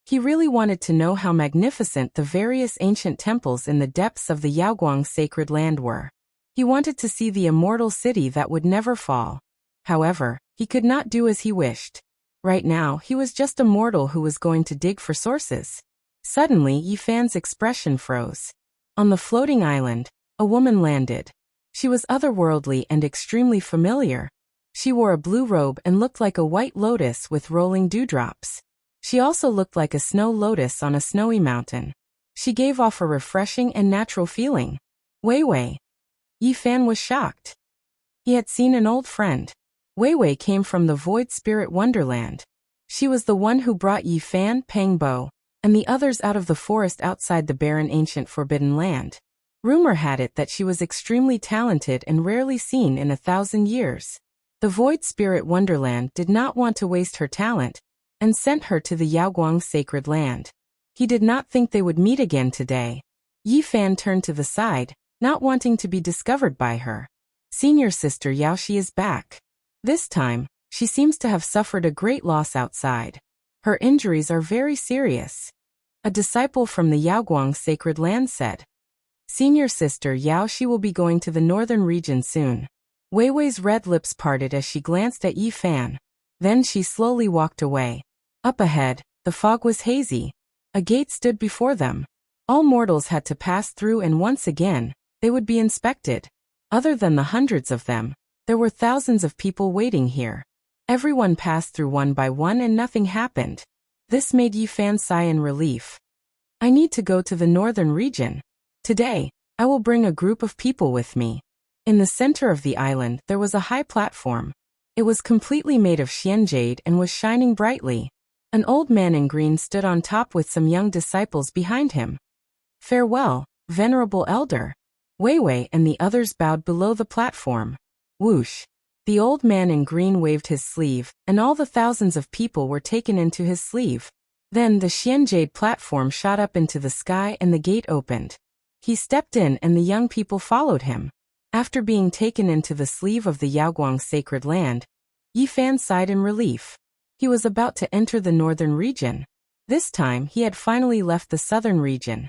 He really wanted to know how magnificent the various ancient temples in the depths of the Yaoguang sacred land were. He wanted to see the immortal city that would never fall. However, he could not do as he wished. Right now, he was just a mortal who was going to dig for sources. Suddenly, Yi Fan's expression froze. On the floating island, a woman landed. She was otherworldly and extremely familiar. She wore a blue robe and looked like a white lotus with rolling dewdrops. She also looked like a snow lotus on a snowy mountain. She gave off a refreshing and natural feeling. Wei Wei. Yi Fan was shocked. He had seen an old friend. Wei Wei came from the Void Spirit Wonderland. She was the one who brought Yi Fan, Pang Bo, and the others out of the forest outside the barren ancient forbidden land. Rumor had it that she was extremely talented and rarely seen in 1,000 years. The Void Spirit Wonderland did not want to waste her talent, and sent her to the Yaoguang sacred land. He did not think they would meet again today. Yi Fan turned to the side, not wanting to be discovered by her. Senior sister Yaoxi is back. This time, she seems to have suffered a great loss outside. Her injuries are very serious. A disciple from the Yaoguang sacred land said. Senior sister Yaoxi will be going to the northern region soon. Wei Wei's red lips parted as she glanced at Yi Fan. Then she slowly walked away. Up ahead, the fog was hazy. A gate stood before them. All mortals had to pass through, and once again, they would be inspected. Other than the hundreds of them, there were thousands of people waiting here. Everyone passed through one by one and nothing happened. This made Yi Fan sigh in relief. I need to go to the northern region. Today, I will bring a group of people with me. In the center of the island, there was a high platform. It was completely made of Xian jade and was shining brightly. An old man in green stood on top with some young disciples behind him. Farewell, venerable elder. Wei Wei and the others bowed below the platform. Whoosh. The old man in green waved his sleeve, and all the thousands of people were taken into his sleeve. Then the Xian jade platform shot up into the sky and the gate opened. He stepped in and the young people followed him. After being taken into the sleeve of the Yaoguang sacred land, Yi Fan sighed in relief. He was about to enter the northern region. This time he had finally left the southern region.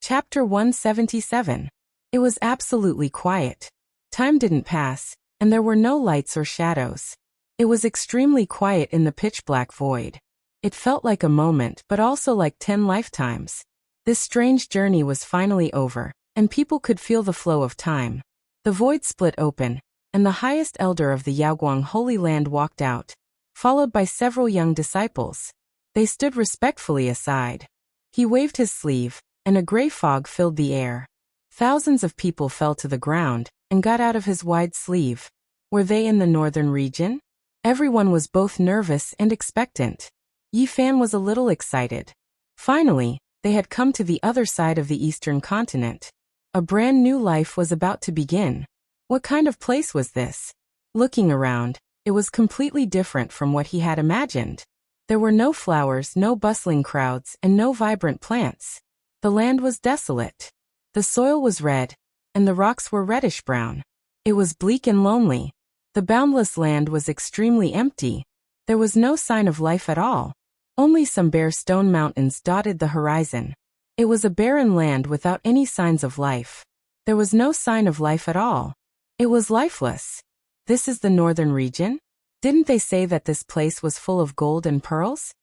Chapter 177. It was absolutely quiet. Time didn't pass, and there were no lights or shadows. It was extremely quiet in the pitch-black void. It felt like a moment, but also like 10 lifetimes. This strange journey was finally over, and people could feel the flow of time. The void split open, and the highest elder of the Yaoguang Holy Land walked out, followed by several young disciples. They stood respectfully aside. He waved his sleeve, and a gray fog filled the air. Thousands of people fell to the ground and got out of his wide sleeve. Were they in the northern region? Everyone was both nervous and expectant. Yi Fan was a little excited. Finally, they had come to the other side of the eastern continent. A brand new life was about to begin. What kind of place was this? Looking around, it was completely different from what he had imagined. There were no flowers, no bustling crowds, and no vibrant plants. The land was desolate. The soil was red, and the rocks were reddish-brown. It was bleak and lonely. The boundless land was extremely empty. There was no sign of life at all. Only some bare stone mountains dotted the horizon. It was a barren land without any signs of life. There was no sign of life at all. It was lifeless. This is the northern region? Didn't they say that this place was full of gold and pearls?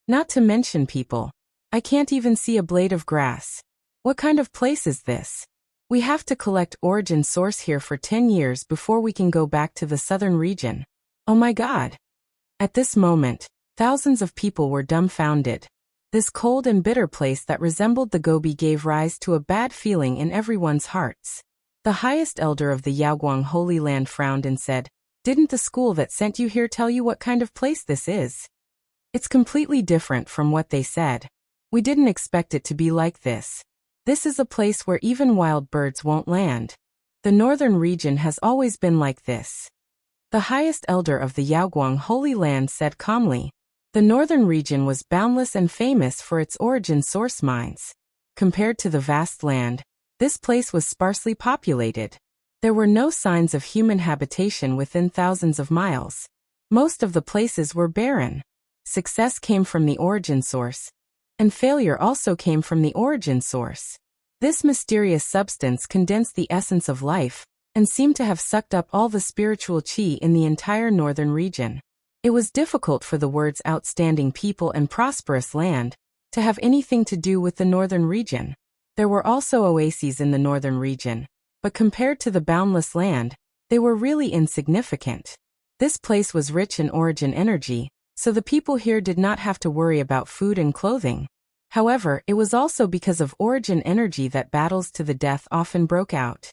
Not to mention people. I can't even see a blade of grass. What kind of place is this? We have to collect origin source here for 10 years before we can go back to the southern region. Oh my God. At this moment, thousands of people were dumbfounded. This cold and bitter place that resembled the Gobi gave rise to a bad feeling in everyone's hearts. The highest elder of the Yaoguang Holy Land frowned and said, "Didn't the school that sent you here tell you what kind of place this is? It's completely different from what they said. We didn't expect it to be like this. This is a place where even wild birds won't land. The northern region has always been like this." The highest elder of the Yaoguang Holy Land said calmly. The northern region was boundless and famous for its origin source mines. Compared to the vast land, this place was sparsely populated. There were no signs of human habitation within thousands of miles. Most of the places were barren. Success came from the origin source, and failure also came from the origin source. This mysterious substance condensed the essence of life, and seemed to have sucked up all the spiritual qi in the entire northern region. It was difficult for the words outstanding people and prosperous land to have anything to do with the northern region. There were also oases in the northern region, but compared to the boundless land, they were really insignificant. This place was rich in origin energy, so the people here did not have to worry about food and clothing. However, it was also because of origin energy that battles to the death often broke out.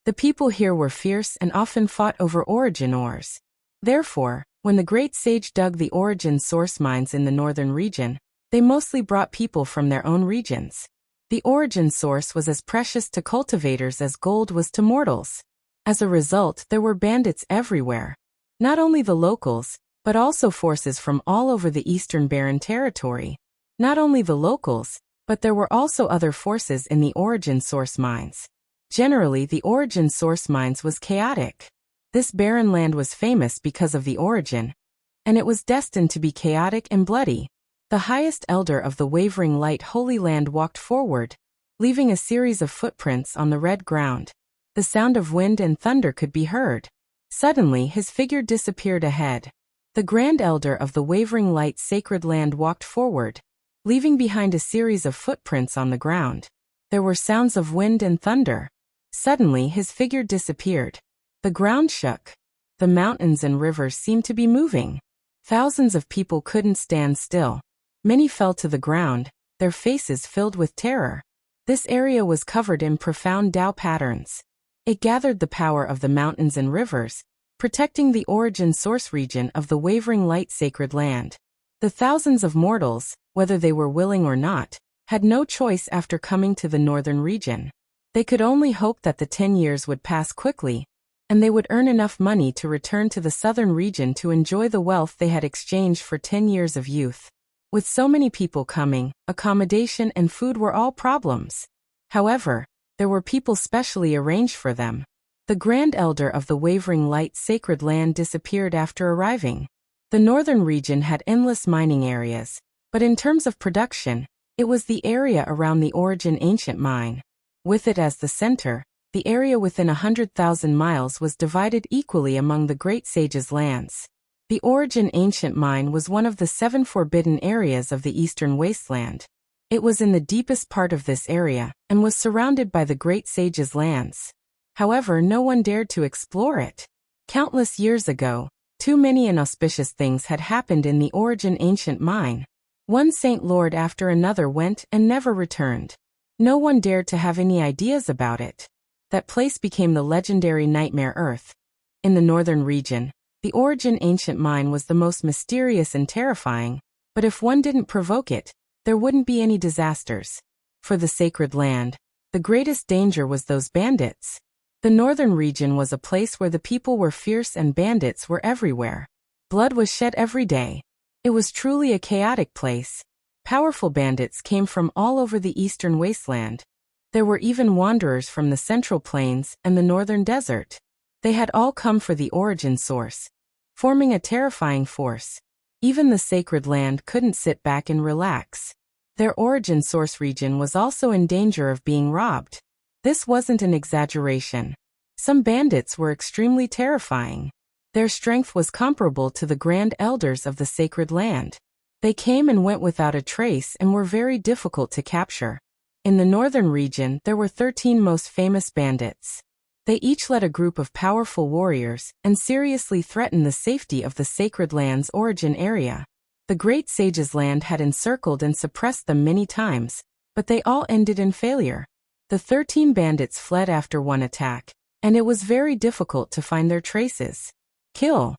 The people here were fierce and often fought over origin ores. Therefore, when the great sage dug the origin source mines in the northern region, they mostly brought people from their own regions. The origin source was as precious to cultivators as gold was to mortals. As a result, there were bandits everywhere. Not only the locals, but also forces from all over the Eastern Barren Territory. Not only the locals, but there were also other forces in the origin source mines. Generally, the origin source mines was chaotic. This barren land was famous because of the origin, and it was destined to be chaotic and bloody. The highest elder of the wavering light holy land walked forward, leaving a series of footprints on the red ground. The sound of wind and thunder could be heard. Suddenly, his figure disappeared ahead. The grand elder of the wavering light sacred land walked forward, leaving behind a series of footprints on the ground. There were sounds of wind and thunder. Suddenly, his figure disappeared. The ground shook. The mountains and rivers seemed to be moving. Thousands of people couldn't stand still. Many fell to the ground, their faces filled with terror. This area was covered in profound Tao patterns. It gathered the power of the mountains and rivers, protecting the origin source region of the wavering light sacred land. The thousands of mortals, whether they were willing or not, had no choice after coming to the northern region. They could only hope that the 10 years would pass quickly, and they would earn enough money to return to the southern region to enjoy the wealth they had exchanged for 10 years of youth. With so many people coming, accommodation and food were all problems. However, there were people specially arranged for them. The grand elder of the wavering light sacred land disappeared after arriving. The northern region had endless mining areas, but in terms of production, it was the area around the origin ancient mine. With it as the center, the area within 100,000 miles was divided equally among the great sage's lands. The origin ancient mine was one of the 7 forbidden areas of the eastern wasteland. It was in the deepest part of this area, and was surrounded by the great sage's lands. However, no one dared to explore it. Countless years ago, too many inauspicious things had happened in the origin ancient mine. One saint lord after another went and never returned. No one dared to have any ideas about it. That place became the legendary Nightmare Earth. In the northern region, the origin ancient mine was the most mysterious and terrifying, but if one didn't provoke it, there wouldn't be any disasters. For the sacred land, the greatest danger was those bandits. The northern region was a place where the people were fierce and bandits were everywhere. Blood was shed every day. It was truly a chaotic place. Powerful bandits came from all over the eastern wasteland. There were even wanderers from the central plains and the northern desert. They had all come for the origin source, forming a terrifying force. Even the sacred land couldn't sit back and relax. Their origin source region was also in danger of being robbed. This wasn't an exaggeration. Some bandits were extremely terrifying. Their strength was comparable to the grand elders of the sacred land. They came and went without a trace and were very difficult to capture. In the northern region, there were 13 most famous bandits. They each led a group of powerful warriors and seriously threatened the safety of the sacred land's origin area. The great sage's land had encircled and suppressed them many times, but they all ended in failure. The 13 bandits fled after one attack, and it was very difficult to find their traces. Kill.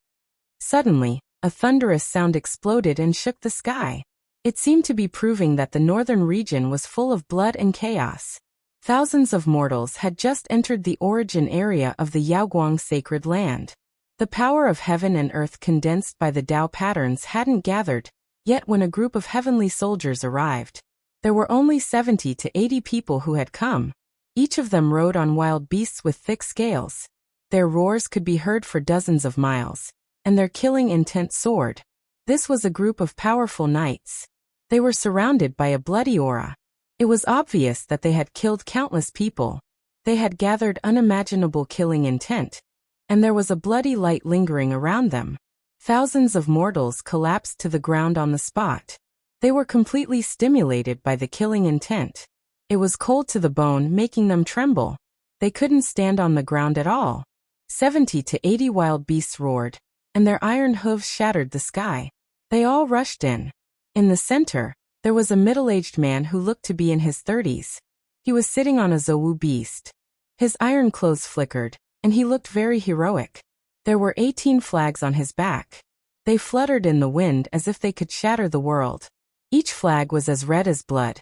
Suddenly, a thunderous sound exploded and shook the sky. It seemed to be proving that the northern region was full of blood and chaos. Thousands of mortals had just entered the origin area of the Yaoguang sacred land. The power of heaven and earth condensed by the Tao patterns hadn't gathered, Yet when a group of heavenly soldiers arrived, there were only 70 to 80 people who had come. Each of them rode on wild beasts with thick scales. Their roars could be heard for dozens of miles, and their killing intent soared. This was a group of powerful knights. They were surrounded by a bloody aura. It was obvious that they had killed countless people. They had gathered unimaginable killing intent, and there was a bloody light lingering around them. Thousands of mortals collapsed to the ground on the spot. They were completely stimulated by the killing intent. It was cold to the bone, making them tremble. They couldn't stand on the ground at all. 70 to 80 wild beasts roared, and their iron hooves shattered the sky. They all rushed in. In the center, there was a middle-aged man who looked to be in his 30s. He was sitting on a Zhou beast. His iron clothes flickered, and he looked very heroic. There were 18 flags on his back. They fluttered in the wind as if they could shatter the world. Each flag was as red as blood,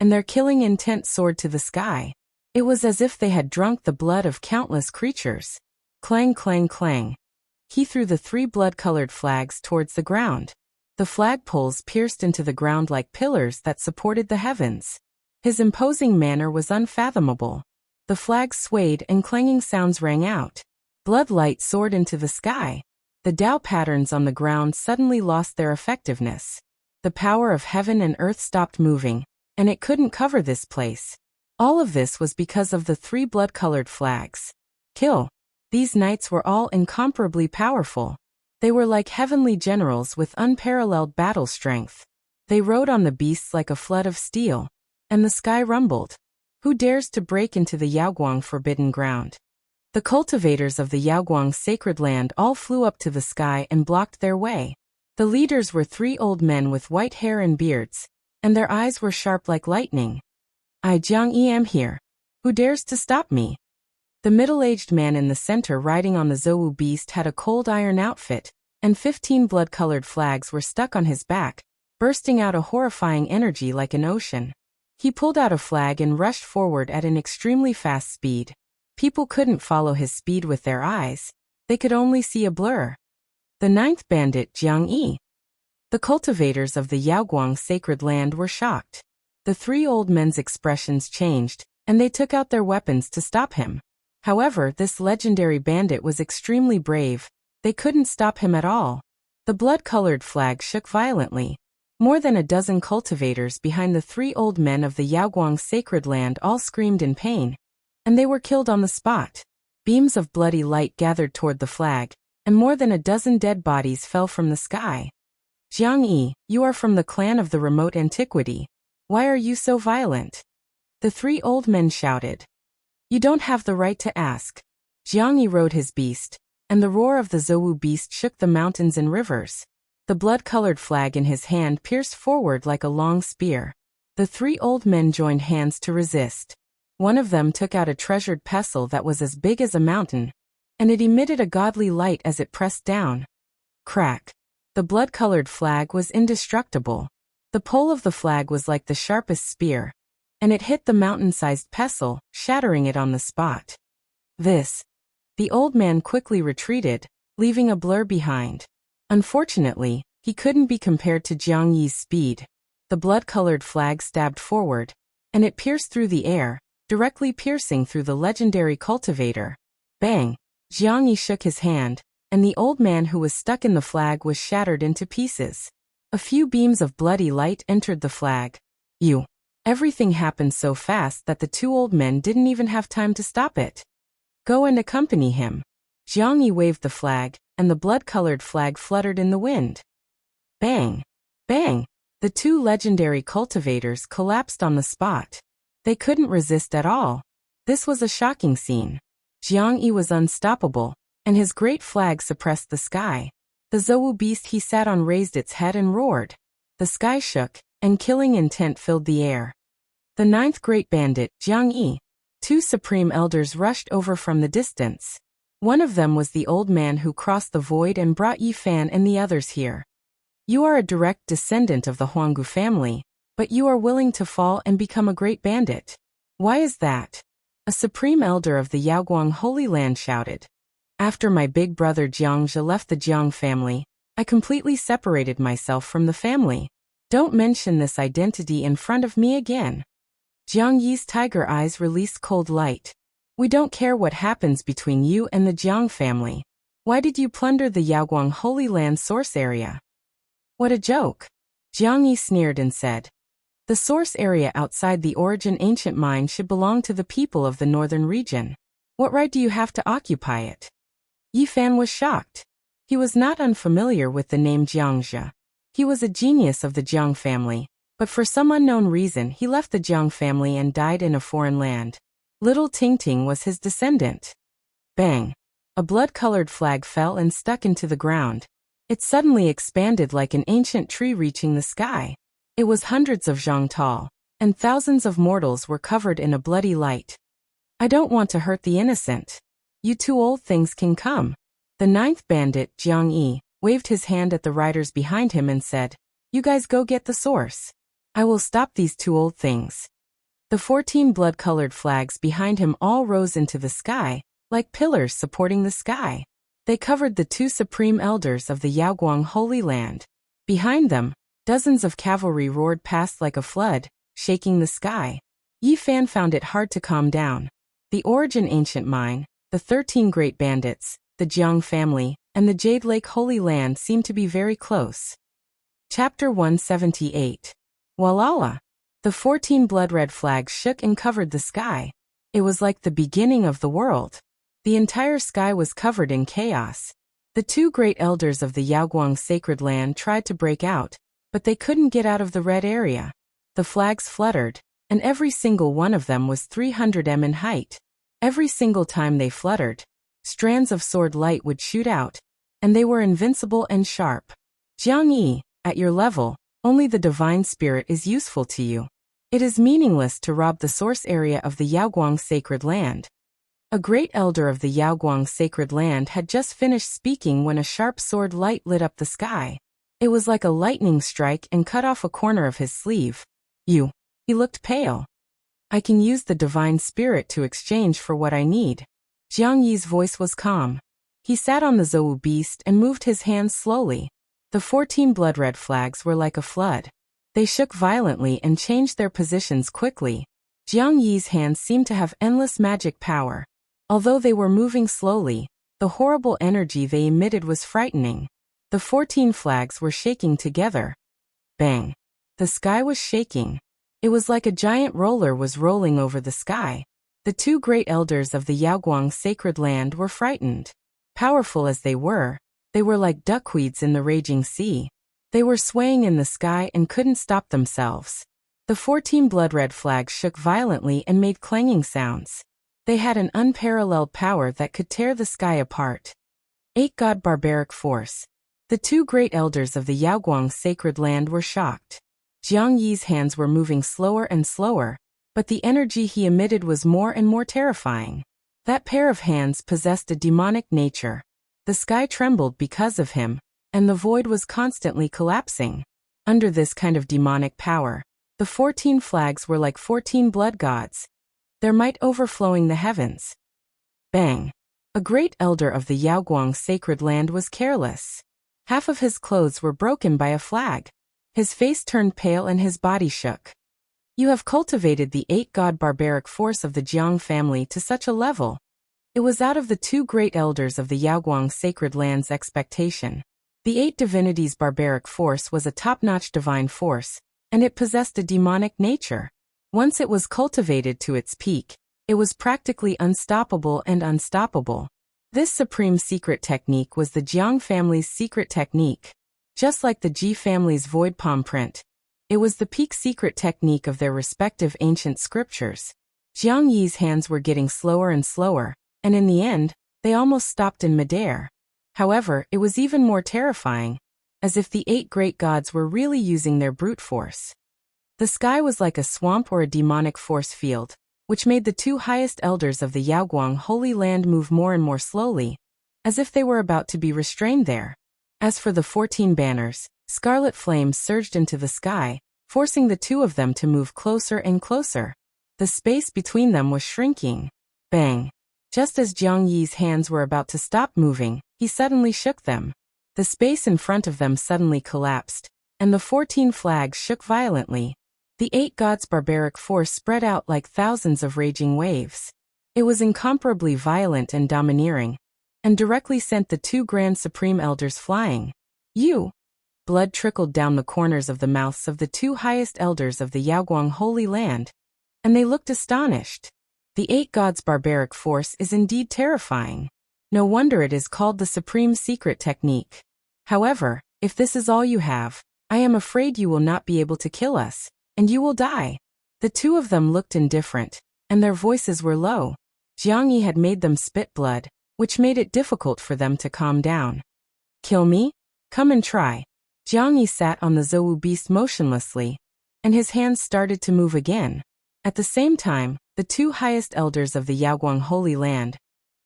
and their killing intent soared to the sky. It was as if they had drunk the blood of countless creatures. Clang, clang, clang. He threw the 3 blood-colored flags towards the ground. The flagpoles pierced into the ground like pillars that supported the heavens. His imposing manner was unfathomable. The flags swayed and clanging sounds rang out. Blood light soared into the sky. The Tao patterns on the ground suddenly lost their effectiveness. The power of heaven and earth stopped moving, and it couldn't cover this place. All of this was because of the 3 blood-colored flags. Kill. These knights were all incomparably powerful. They were like heavenly generals with unparalleled battle strength. They rode on the beasts like a flood of steel, and the sky rumbled. Who dares to break into the Yaoguang forbidden ground? The cultivators of the Yaoguang sacred land all flew up to the sky and blocked their way. The leaders were 3 old men with white hair and beards, and their eyes were sharp like lightning. I Jiangyi am here. Who dares to stop me? The middle-aged man in the center riding on the Zhou beast had a cold iron outfit, and 15 blood-colored flags were stuck on his back, bursting out a horrifying energy like an ocean. He pulled out a flag and rushed forward at an extremely fast speed. People couldn't follow his speed with their eyes. They could only see a blur. The 9th bandit, Jiang Yi. The cultivators of the Yaoguang sacred land were shocked. The 3 old men's expressions changed, and they took out their weapons to stop him. However, this legendary bandit was extremely brave. They couldn't stop him at all. The blood-colored flag shook violently. More than a dozen cultivators behind the 3 old men of the Yaoguang sacred land all screamed in pain, and they were killed on the spot. Beams of bloody light gathered toward the flag, and more than a dozen dead bodies fell from the sky. Jiang Yi, you are from the clan of the remote antiquity. Why are you so violent? The 3 old men shouted. You don't have the right to ask. Jiang Yi rode his beast, and the roar of the Zhou beast shook the mountains and rivers. The blood-colored flag in his hand pierced forward like a long spear. The 3 old men joined hands to resist. One of them took out a treasured pestle that was as big as a mountain, and it emitted a godly light as it pressed down. Crack. The blood-colored flag was indestructible. The pole of the flag was like the sharpest spear, and it hit the mountain-sized pestle, shattering it on the spot. The old man quickly retreated, leaving a blur behind. Unfortunately, he couldn't be compared to Jiang Yi's speed. The blood-colored flag stabbed forward, and it pierced through the air, directly piercing through the legendary cultivator. Bang! Jiang Yi shook his hand, and the old man who was stuck in the flag was shattered into pieces. A few beams of bloody light entered the flag. Everything happened so fast that the 2 old men didn't even have time to stop it. Go and accompany him. Jiang Yi waved the flag, and the blood-colored flag fluttered in the wind. Bang! Bang! The 2 legendary cultivators collapsed on the spot. They couldn't resist at all. This was a shocking scene. Jiang Yi was unstoppable, and his great flag suppressed the sky. The Zhou beast he sat on raised its head and roared. The sky shook, and killing intent filled the air. The 9th great bandit, Jiang Yi. 2 supreme elders rushed over from the distance. One of them was the old man who crossed the void and brought Yi Fan and the others here. You are a direct descendant of the Huanggu family, but you are willing to fall and become a great bandit. Why is that? A supreme elder of the Yaoguang Holy Land shouted. After my big brother Jiangzhe left the Jiang family, I completely separated myself from the family. Don't mention this identity in front of me again. Jiang Yi's tiger eyes released cold light. We don't care what happens between you and the Jiang family. Why did you plunder the Yaoguang Holy Land source area? What a joke. Jiang Yi sneered and said. The source area outside the origin ancient mine should belong to the people of the northern region. What right do you have to occupy it? Yi Fan was shocked. He was not unfamiliar with the name Jiangzhe. He was a genius of the Jiang family, but for some unknown reason he left the Jiang family and died in a foreign land. Little Tingting was his descendant. Bang! A blood-colored flag fell and stuck into the ground. It suddenly expanded like an ancient tree reaching the sky. It was hundreds of zhang tall, and thousands of mortals were covered in a bloody light. I don't want to hurt the innocent. You two old things can come. The ninth bandit, Jiang Yi, waved his hand at the riders behind him and said, You guys go get the source. I will stop these two old things. The 14 blood-colored flags behind him all rose into the sky, like pillars supporting the sky. They covered the two supreme elders of the Yaoguang Holy Land. Behind them, dozens of cavalry roared past like a flood, shaking the sky. Yi Fan found it hard to calm down. The origin ancient mine, the 13 great bandits, the Jiang family, and the Jade Lake Holy Land seemed to be very close. Chapter 178. Walala! The 14 blood-red flags shook and covered the sky. It was like the beginning of the world. The entire sky was covered in chaos. The two great elders of the Yaoguang sacred land tried to break out, but they couldn't get out of the red area. The flags fluttered, and every single one of them was 300 m in height. Every single time they fluttered, strands of sword light would shoot out, and they were invincible and sharp. Jiang Yi, at your level, only the divine spirit is useful to you. It is meaningless to rob the source area of the Yaoguang sacred land. A great elder of the Yaoguang sacred land had just finished speaking when a sharp sword light lit up the sky. It was like a lightning strike and cut off a corner of his sleeve. You. He looked pale. I can use the divine spirit to exchange for what I need. Jiang Yi's voice was calm. He sat on the Zhou beast and moved his hands slowly. The 14 blood-red flags were like a flood. They shook violently and changed their positions quickly. Jiang Yi's hands seemed to have endless magic power. Although they were moving slowly, the horrible energy they emitted was frightening. The 14 flags were shaking together. Bang! The sky was shaking. It was like a giant roller was rolling over the sky. The two great elders of the Yaoguang sacred land were frightened. Powerful as they were like duckweeds in the raging sea. They were swaying in the sky and couldn't stop themselves. The 14 blood-red flags shook violently and made clanging sounds. They had an unparalleled power that could tear the sky apart. 8-god barbaric force. The two great elders of the Yaoguang sacred land were shocked. Jiang Yi's hands were moving slower and slower, but the energy he emitted was more and more terrifying. That pair of hands possessed a demonic nature. The sky trembled because of him, and the void was constantly collapsing. Under this kind of demonic power, the 14 flags were like 14 blood gods, their might overflowing the heavens. Bang! A great elder of the Yaoguang sacred land was careless. Half of his clothes were broken by a flag. His face turned pale and his body shook. You have cultivated the 8-god barbaric force of the Jiang family to such a level. It was out of the two great elders of the Yaoguang sacred land's expectation. The 8 divinities' barbaric force was a top-notch divine force, and it possessed a demonic nature. Once it was cultivated to its peak, it was practically unstoppable and unstoppable. This supreme secret technique was the Jiang family's secret technique. Just like the Ji family's void palm print, it was the peak secret technique of their respective ancient scriptures. Jiang Yi's hands were getting slower and slower, and in the end, they almost stopped in midair. However, it was even more terrifying, as if the 8 great gods were really using their brute force. The sky was like a swamp or a demonic force field, which made the two highest elders of the Yaoguang Holy Land move more and more slowly, as if they were about to be restrained there. As for the 14 banners, scarlet flames surged into the sky, forcing the two of them to move closer and closer. The space between them was shrinking. Bang! Just as Jiang Yi's hands were about to stop moving, he suddenly shook them. The space in front of them suddenly collapsed, and the 14 flags shook violently. The 8 gods' barbaric force spread out like thousands of raging waves. It was incomparably violent and domineering, and directly sent the 2 grand supreme elders flying. Blood trickled down the corners of the mouths of the 2 highest elders of the Yaoguang Holy Land, and they looked astonished. The 8 gods' barbaric force is indeed terrifying. No wonder it is called the supreme secret technique. However, if this is all you have, I am afraid you will not be able to kill us, and you will die. The 2 of them looked indifferent, and their voices were low. Jiang Yi had made them spit blood, which made it difficult for them to calm down. Kill me? Come and try. Jiang Yi sat on the Zhou beast motionlessly, and his hands started to move again. At the same time, the 2 highest elders of the Yaoguang Holy Land,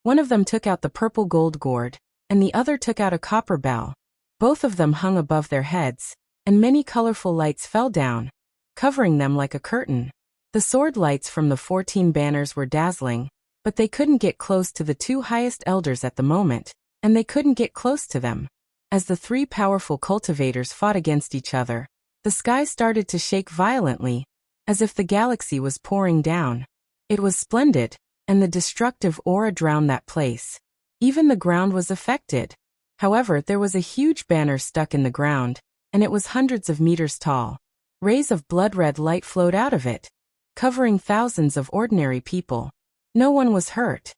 one of them took out the purple gold gourd, and the other took out a copper bell. Both of them hung above their heads, and many colorful lights fell down, covering them like a curtain. The sword lights from the 14 banners were dazzling, but they couldn't get close to the 2 highest elders at the moment, and they couldn't get close to them. As the 3 powerful cultivators fought against each other, the sky started to shake violently, as if the galaxy was pouring down. It was splendid, and the destructive aura drowned that place. Even the ground was affected. However, there was a huge banner stuck in the ground, and it was hundreds of meters tall. Rays of blood-red light flowed out of it, covering thousands of ordinary people. No one was hurt.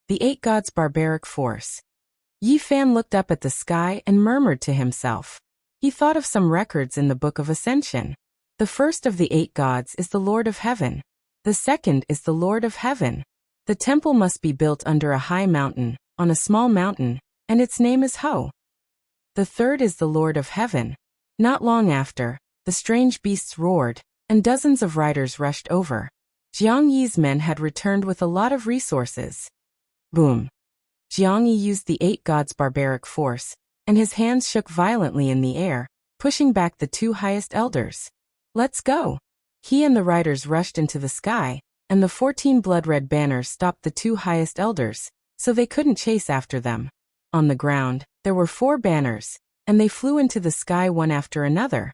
The 8 gods' barbaric force. Yi Fan looked up at the sky and murmured to himself. He thought of some records in the Book of Ascension. The first of the 8 gods is the Lord of Heaven. The second is the Lord of Heaven. The temple must be built under a high mountain, on a small mountain, and its name is Ho. The third is the Lord of Heaven. Not long after, the strange beasts roared, and dozens of riders rushed over. Jiang Yi's men had returned with a lot of resources. Boom! Jiang Yi used the 8 gods' barbaric force, and his hands shook violently in the air, pushing back the 2 highest elders. Let's go! He and the riders rushed into the sky, and the 14 blood-red banners stopped the 2 highest elders, so they couldn't chase after them. On the ground, there were 4 banners, and they flew into the sky one after another.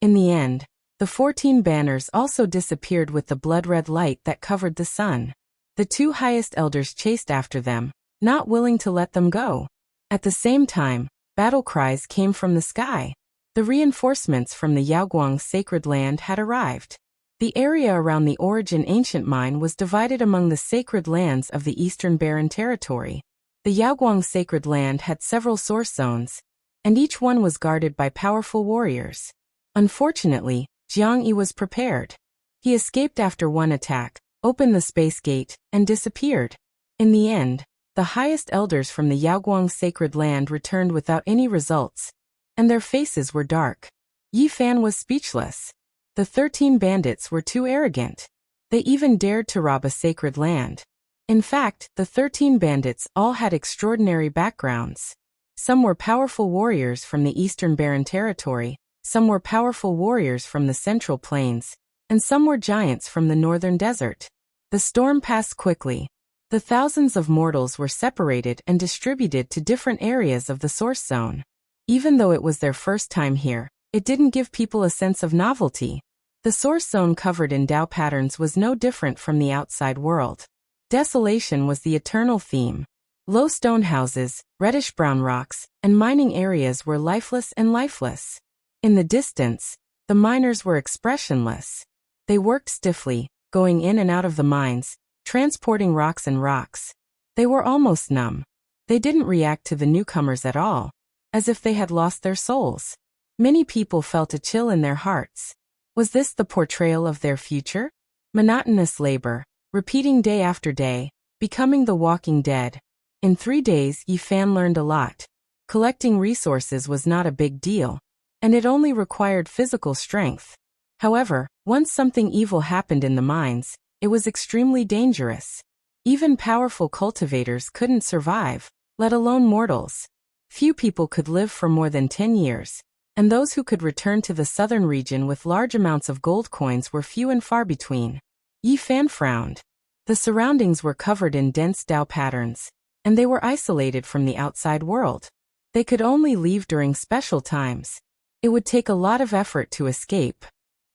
In the end, the 14 banners also disappeared with the blood-red light that covered the sun. The 2 highest elders chased after them, not willing to let them go. At the same time, battle cries came from the sky. The reinforcements from the Yaoguang sacred land had arrived. The area around the Origin Ancient Mine was divided among the sacred lands of the Eastern Barren Territory. The Yaoguang sacred land had several source zones, and each one was guarded by powerful warriors. Unfortunately, Jiang Yi was prepared. He escaped after one attack, opened the space gate, and disappeared. In the end, the highest elders from the Yaoguang sacred land returned without any results, and their faces were dark. Yi Fan was speechless. The 13 bandits were too arrogant. They even dared to rob a sacred land. In fact, the 13 bandits all had extraordinary backgrounds. Some were powerful warriors from the Eastern Barren Territory, some were powerful warriors from the Central Plains, and some were giants from the Northern Desert. The storm passed quickly. The thousands of mortals were separated and distributed to different areas of the source zone. Even though it was their first time here, it didn't give people a sense of novelty. The source zone covered in Tao patterns was no different from the outside world. Desolation was the eternal theme. Low stone houses, reddish-brown rocks, and mining areas were lifeless and lifeless. In the distance, the miners were expressionless. They worked stiffly, going in and out of the mines, transporting rocks and rocks. They were almost numb. They didn't react to the newcomers at all, as if they had lost their souls. Many people felt a chill in their hearts. Was this the portrayal of their future? Monotonous labor, repeating day after day, becoming the walking dead. In 3 days, Yi Fan learned a lot. Collecting resources was not a big deal, and it only required physical strength. However, once something evil happened in the mines, it was extremely dangerous. Even powerful cultivators couldn't survive, let alone mortals. Few people could live for more than 10 years, and those who could return to the southern region with large amounts of gold coins were few and far between. Yi Fan frowned. The surroundings were covered in dense Tao patterns, and they were isolated from the outside world. They could only leave during special times. It would take a lot of effort to escape.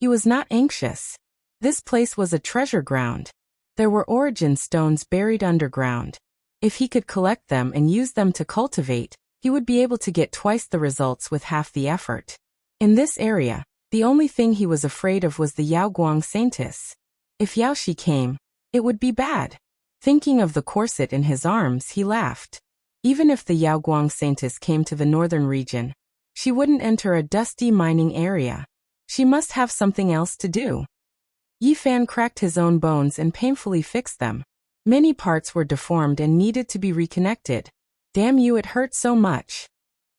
He was not anxious. This place was a treasure ground. There were origin stones buried underground. If he could collect them and use them to cultivate, he would be able to get twice the results with half the effort. In this area, the only thing he was afraid of was the Yaoguang Saintess. If Yaoshi came, it would be bad. Thinking of the corset in his arms, he laughed. Even if the Yaoguang Saintess came to the northern region, she wouldn't enter a dusty mining area. She must have something else to do. Yi Fan cracked his own bones and painfully fixed them. Many parts were deformed and needed to be reconnected. Damn you, it hurt so much.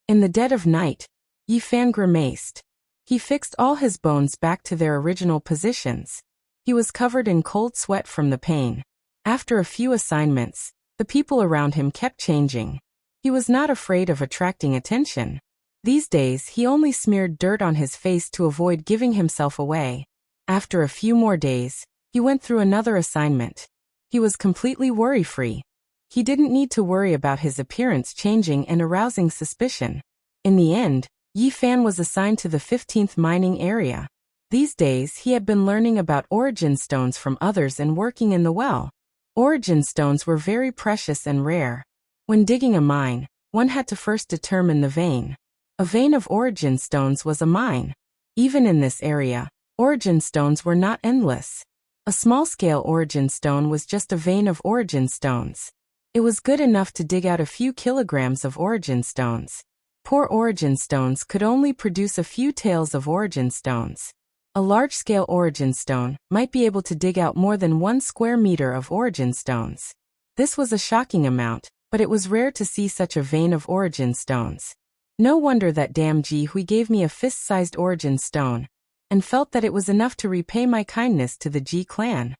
In the dead of night, Yi Fan grimaced. He fixed all his bones back to their original positions. He was covered in cold sweat from the pain. After a few assignments, the people around him kept changing. He was not afraid of attracting attention. These days he only smeared dirt on his face to avoid giving himself away. After a few more days, he went through another assignment. He was completely worry-free. He didn't need to worry about his appearance changing and arousing suspicion. In the end, Yi Fan was assigned to the 15th mining area. These days he had been learning about origin stones from others and working in the well. Origin stones were very precious and rare. When digging a mine, one had to first determine the vein. A vein of origin stones was a mine. Even in this area, origin stones were not endless. A small-scale origin stone was just a vein of origin stones. It was good enough to dig out a few kilograms of origin stones. Poor origin stones could only produce a few taels of origin stones. A large-scale origin stone might be able to dig out more than 1 square meter of origin stones. This was a shocking amount, but it was rare to see such a vein of origin stones. No wonder that damn Ji Hui gave me a fist-sized origin stone, and felt that it was enough to repay my kindness to the Ji clan.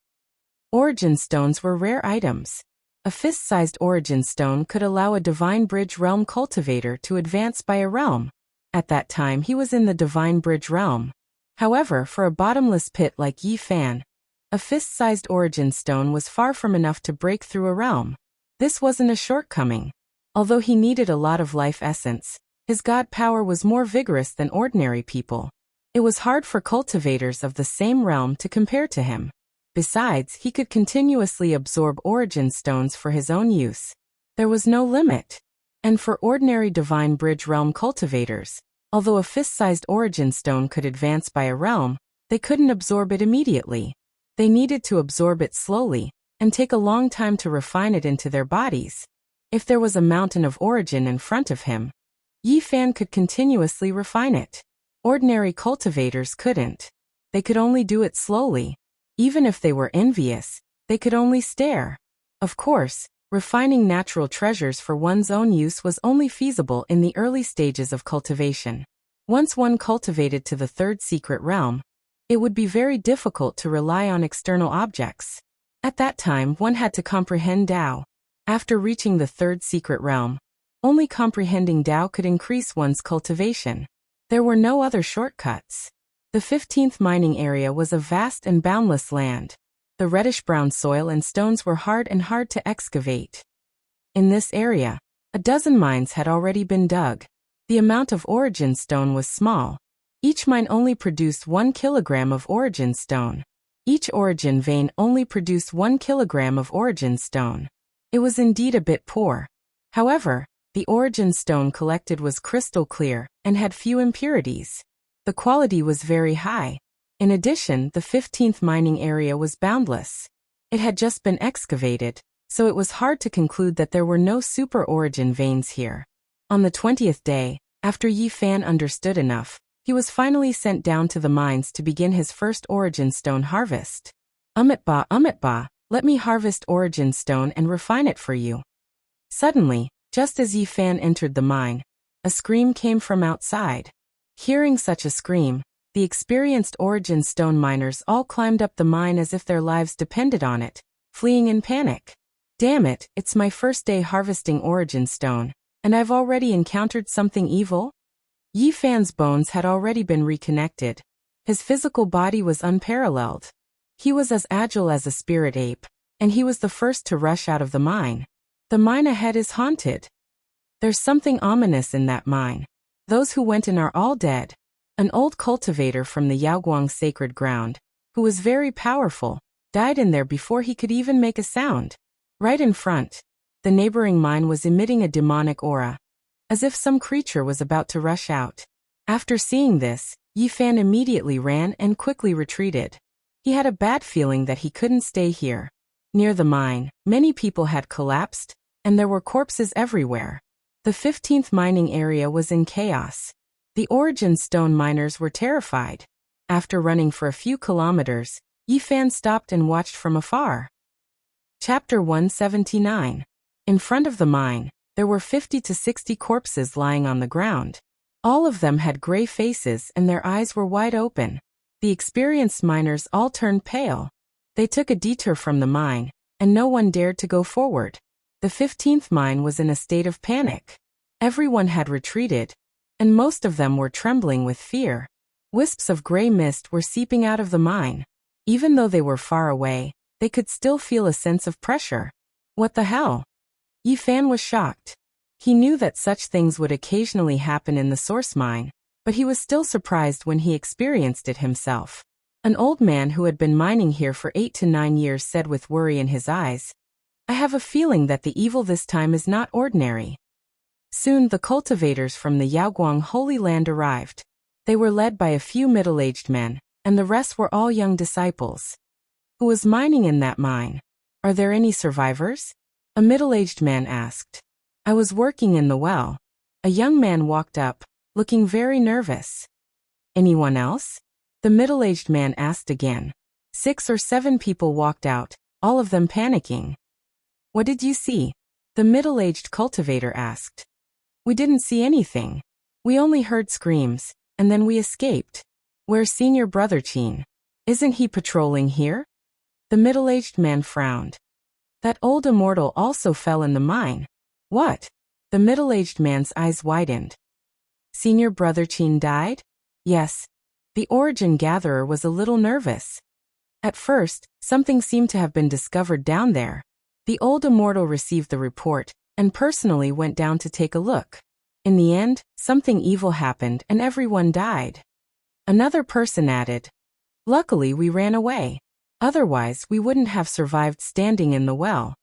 Origin stones were rare items. A fist-sized origin stone could allow a Divine Bridge realm cultivator to advance by a realm. At that time he was in the Divine Bridge realm. However, for a bottomless pit like Yi Fan, a fist-sized origin stone was far from enough to break through a realm. This wasn't a shortcoming. Although he needed a lot of life essence, his god power was more vigorous than ordinary people. It was hard for cultivators of the same realm to compare to him. Besides, he could continuously absorb origin stones for his own use. There was no limit. And for ordinary Divine Bridge realm cultivators, although a fist-sized origin stone could advance by a realm, they couldn't absorb it immediately. They needed to absorb it slowly, and take a long time to refine it into their bodies. If there was a mountain of origin in front of him, Yi Fan could continuously refine it. Ordinary cultivators couldn't. They could only do it slowly. Even if they were envious, they could only stare. Of course, refining natural treasures for one's own use was only feasible in the early stages of cultivation. Once one cultivated to the 3rd secret realm, it would be very difficult to rely on external objects. At that time, one had to comprehend Tao. After reaching the 3rd secret realm, only comprehending Tao could increase one's cultivation. There were no other shortcuts. The 15th mining area was a vast and boundless land. The reddish-brown soil and stones were hard to excavate. In this area, a dozen mines had already been dug. The amount of origin stone was small. Each mine only produced 1 kilogram of origin stone. Each origin vein only produced 1 kilogram of origin stone. It was indeed a bit poor. However, the origin stone collected was crystal clear and had few impurities. The quality was very high. In addition, the 15th mining area was boundless. It had just been excavated, so it was hard to conclude that there were no super origin veins here. On the 20th day, after Yi Fan understood enough, he was finally sent down to the mines to begin his first origin stone harvest. Umitba, let me harvest origin stone and refine it for you. Suddenly, just as Yi Fan entered the mine, a scream came from outside. Hearing such a scream, the experienced origin stone miners all climbed up the mine as if their lives depended on it, fleeing in panic. Damn it, it's my first day harvesting origin stone, and I've already encountered something evil? Yi Fan's bones had already been reconnected. His physical body was unparalleled. He was as agile as a spirit ape, and he was the first to rush out of the mine. The mine ahead is haunted. There's something ominous in that mine. Those who went in are all dead. An old cultivator from the Yaoguang sacred ground, who was very powerful, died in there before he could even make a sound. Right in front, the neighboring mine was emitting a demonic aura, as if some creature was about to rush out. After seeing this, Yi Fan immediately ran and quickly retreated. He had a bad feeling that he couldn't stay here. Near the mine, many people had collapsed, and there were corpses everywhere. The 15th mining area was in chaos. The Origin Stone miners were terrified. After running for a few kilometers, Yi Fan stopped and watched from afar. Chapter 179. In front of the mine, there were 50 to 60 corpses lying on the ground. All of them had gray faces and their eyes were wide open. The experienced miners all turned pale. They took a detour from the mine, and no one dared to go forward. The 15th mine was in a state of panic. Everyone had retreated, and most of them were trembling with fear. Wisps of gray mist were seeping out of the mine. Even though they were far away, they could still feel a sense of pressure. What the hell? Yi Fan was shocked. He knew that such things would occasionally happen in the source mine, but he was still surprised when he experienced it himself. An old man who had been mining here for 8 to 9 years said with worry in his eyes, "I have a feeling that the evil this time is not ordinary." Soon the cultivators from the Yaoguang Holy Land arrived. They were led by a few middle-aged men, and the rest were all young disciples. Who was mining in that mine? Are there any survivors? A middle-aged man asked. I was working in the well. A young man walked up, looking very nervous. Anyone else? The middle-aged man asked again. 6 or 7 people walked out, all of them panicking. What did you see? The middle-aged cultivator asked. We didn't see anything. We only heard screams, and then we escaped. Where's senior brother Qin? Isn't he patrolling here? The middle-aged man frowned. That old immortal also fell in the mine. What? The middle-aged man's eyes widened. Senior brother Qin died? Yes. The Origin Gatherer was a little nervous. At first, something seemed to have been discovered down there. The old immortal received the report, and personally went down to take a look. In the end, something evil happened and everyone died. Another person added, Luckily we ran away. Otherwise we wouldn't have survived standing in the well.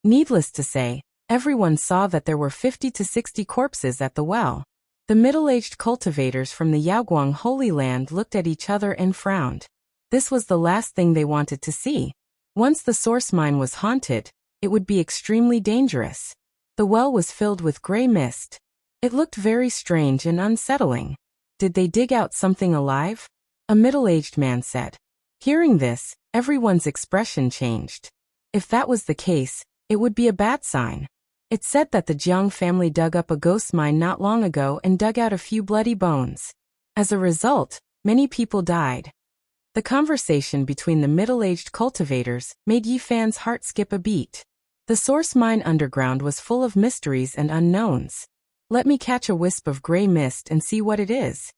Needless to say, everyone saw that there were 50 to 60 corpses at the well. The middle-aged cultivators from the Yaoguang Holy Land looked at each other and frowned. This was the last thing they wanted to see. Once the source mine was haunted, it would be extremely dangerous. The well was filled with gray mist. It looked very strange and unsettling. Did they dig out something alive? A middle-aged man said. Hearing this, everyone's expression changed. If that was the case, it would be a bad sign. It said that the Jiang family dug up a ghost mine not long ago and dug out a few bloody bones. As a result, many people died. The conversation between the middle-aged cultivators made Yi Fan's heart skip a beat. The source mine underground was full of mysteries and unknowns. Let me catch a wisp of gray mist and see what it is.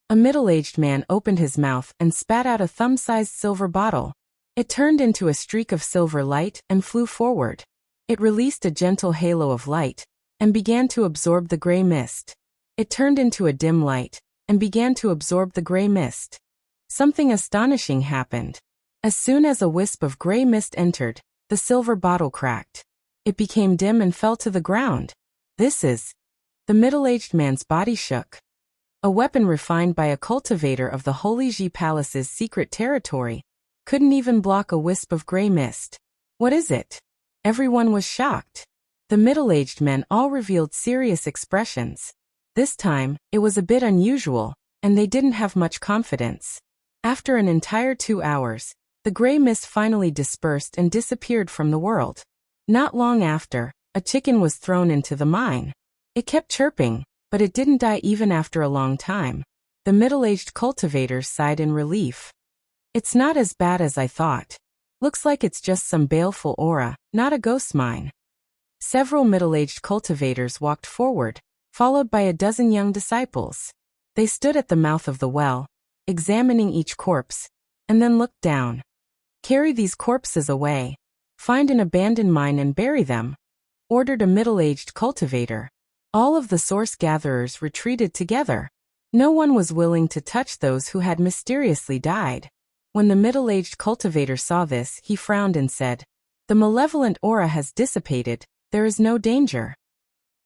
A middle-aged man opened his mouth and spat out a thumb-sized silver bottle. It turned into a streak of silver light and flew forward. It released a gentle halo of light and began to absorb the gray mist. It turned into a dim light and began to absorb the gray mist. Something astonishing happened. As soon as a wisp of gray mist entered, the silver bottle cracked. It became dim and fell to the ground. This is... The middle-aged man's body shook. A weapon refined by a cultivator of the Holy Ji Palace's secret territory couldn't even block a wisp of gray mist. What is it? Everyone was shocked. The middle-aged men all revealed serious expressions. This time, it was a bit unusual, and they didn't have much confidence. After an entire 2 hours, the gray mist finally dispersed and disappeared from the world. Not long after, a chicken was thrown into the mine. It kept chirping, but it didn't die even after a long time. The middle-aged cultivators sighed in relief. It's not as bad as I thought. Looks like it's just some baleful aura, not a ghost mine. Several middle-aged cultivators walked forward, followed by a dozen young disciples. They stood at the mouth of the well, examining each corpse, and then looked down. Carry these corpses away. Find an abandoned mine and bury them, ordered a middle-aged cultivator. All of the source gatherers retreated together. No one was willing to touch those who had mysteriously died. When the middle-aged cultivator saw this, he frowned and said, "The malevolent aura has dissipated, there is no danger."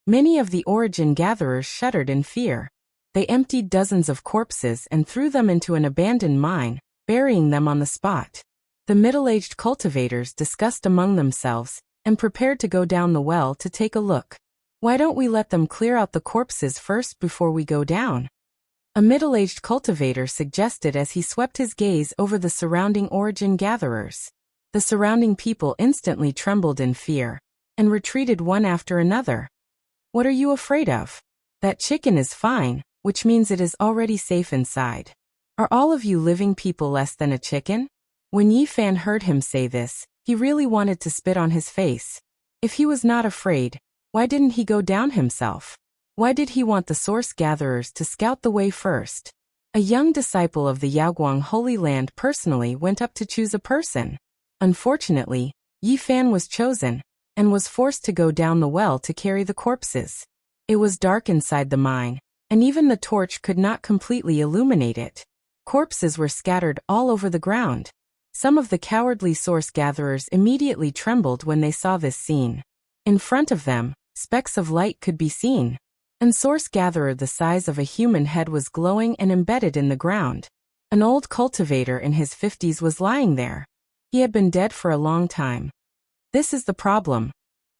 Many of the origin gatherers shuddered in fear. They emptied dozens of corpses and threw them into an abandoned mine, burying them on the spot. The middle-aged cultivators discussed among themselves and prepared to go down the well to take a look. "Why don't we let them clear out the corpses first before we go down?" a middle-aged cultivator suggested as he swept his gaze over the surrounding origin gatherers. The surrounding people instantly trembled in fear and retreated one after another. "What are you afraid of? That chicken is fine, which means it is already safe inside. Are all of you living people less than a chicken?" When Yi Fan heard him say this, he really wanted to spit on his face. If he was not afraid, why didn't he go down himself? Why did he want the source gatherers to scout the way first? A young disciple of the Yaoguang Holy Land personally went up to choose a person. Unfortunately, Yi Fan was chosen and was forced to go down the well to carry the corpses. It was dark inside the mine, and even the torch could not completely illuminate it. Corpses were scattered all over the ground. Some of the cowardly source gatherers immediately trembled when they saw this scene. In front of them, specks of light could be seen. An source gatherer the size of a human head was glowing and embedded in the ground. An old cultivator in his 50s was lying there. He had been dead for a long time. "This is the problem."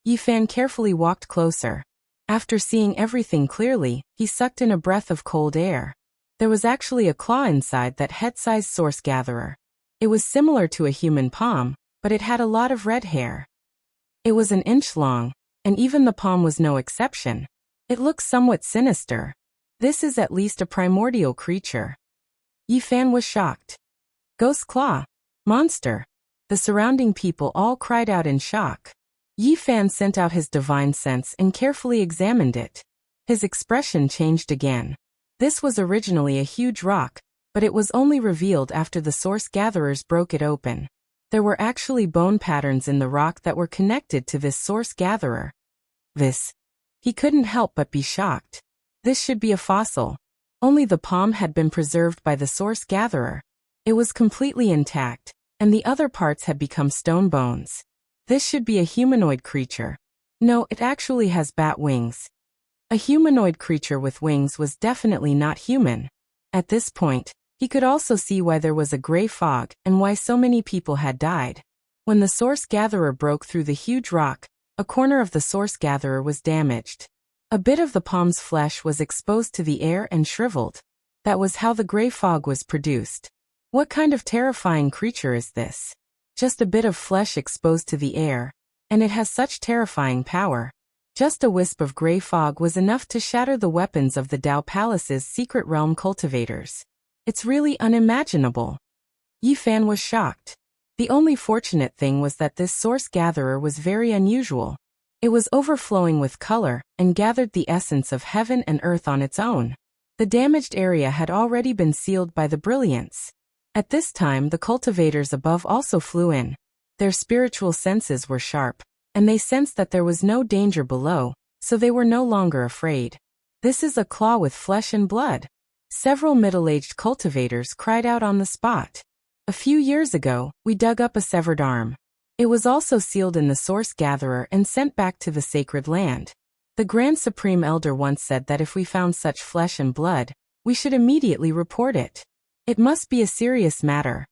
Yi Fan carefully walked closer. After seeing everything clearly, he sucked in a breath of cold air. There was actually a claw inside that head-sized source gatherer. It was similar to a human palm, but it had a lot of red hair. It was an inch long, and even the palm was no exception. It looked somewhat sinister. This is at least a primordial creature. Yi Fan was shocked. "Ghost claw! Monster!" The surrounding people all cried out in shock. Yi Fan sent out his divine sense and carefully examined it. His expression changed again. This was originally a huge rock, but it was only revealed after the source gatherers broke it open. There were actually bone patterns in the rock that were connected to this source gatherer. He couldn't help but be shocked. This should be a fossil. Only the palm had been preserved by the source gatherer. It was completely intact, and the other parts had become stone bones. This should be a humanoid creature. No, it actually has bat wings. A humanoid creature with wings was definitely not human. At this point, he could also see why there was a gray fog and why so many people had died. When the source gatherer broke through the huge rock, a corner of the source gatherer was damaged. A bit of the palm's flesh was exposed to the air and shriveled. That was how the gray fog was produced. What kind of terrifying creature is this? Just a bit of flesh exposed to the air, and it has such terrifying power. Just a wisp of gray fog was enough to shatter the weapons of the Dao Palace's secret realm cultivators. It's really unimaginable. Yi Fan was shocked. The only fortunate thing was that this source gatherer was very unusual. It was overflowing with color and gathered the essence of heaven and earth on its own. The damaged area had already been sealed by the brilliance. At this time, the cultivators above also flew in. Their spiritual senses were sharp, and they sensed that there was no danger below, so they were no longer afraid. "This is a claw with flesh and blood." Several middle-aged cultivators cried out on the spot. "A few years ago, we dug up a severed arm. It was also sealed in the source gatherer and sent back to the sacred land. The Grand Supreme Elder once said that if we found such flesh and blood, we should immediately report it. It must be a serious matter."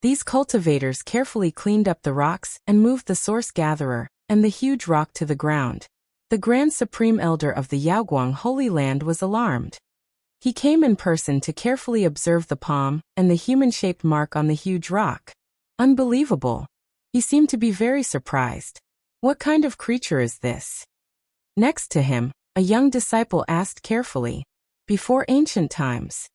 These cultivators carefully cleaned up the rocks and moved the source gatherer and the huge rock to the ground. The Grand Supreme Elder of the Yaoguang Holy Land was alarmed. He came in person to carefully observe the palm and the human-shaped mark on the huge rock. Unbelievable. He seemed to be very surprised. What kind of creature is this? Next to him, a young disciple asked carefully. Before ancient times.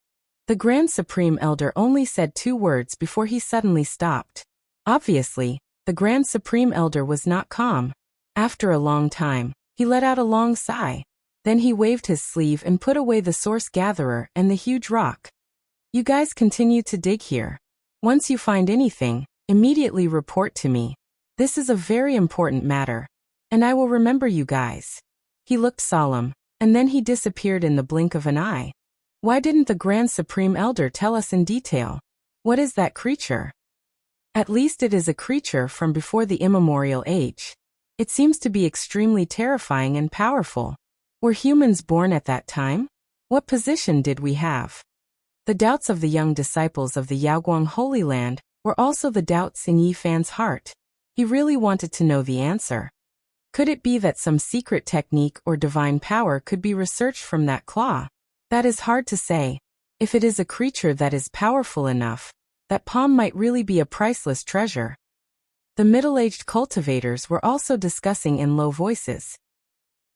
The Grand Supreme Elder only said 2 words before he suddenly stopped. Obviously, the Grand Supreme Elder was not calm. After a long time, he let out a long sigh. Then he waved his sleeve and put away the source gatherer and the huge rock. "You guys continue to dig here. Once you find anything, immediately report to me. This is a very important matter, and I will remember you guys." He looked solemn, and then he disappeared in the blink of an eye. Why didn't the Grand Supreme Elder tell us in detail? What is that creature? At least it is a creature from before the immemorial age. It seems to be extremely terrifying and powerful. Were humans born at that time? What position did we have? The doubts of the young disciples of the Yaoguang Holy Land were also the doubts in Yi Fan's heart. He really wanted to know the answer. Could it be that some secret technique or divine power could be researched from that claw? That is hard to say. If it is a creature that is powerful enough, that palm might really be a priceless treasure. The middle-aged cultivators were also discussing in low voices.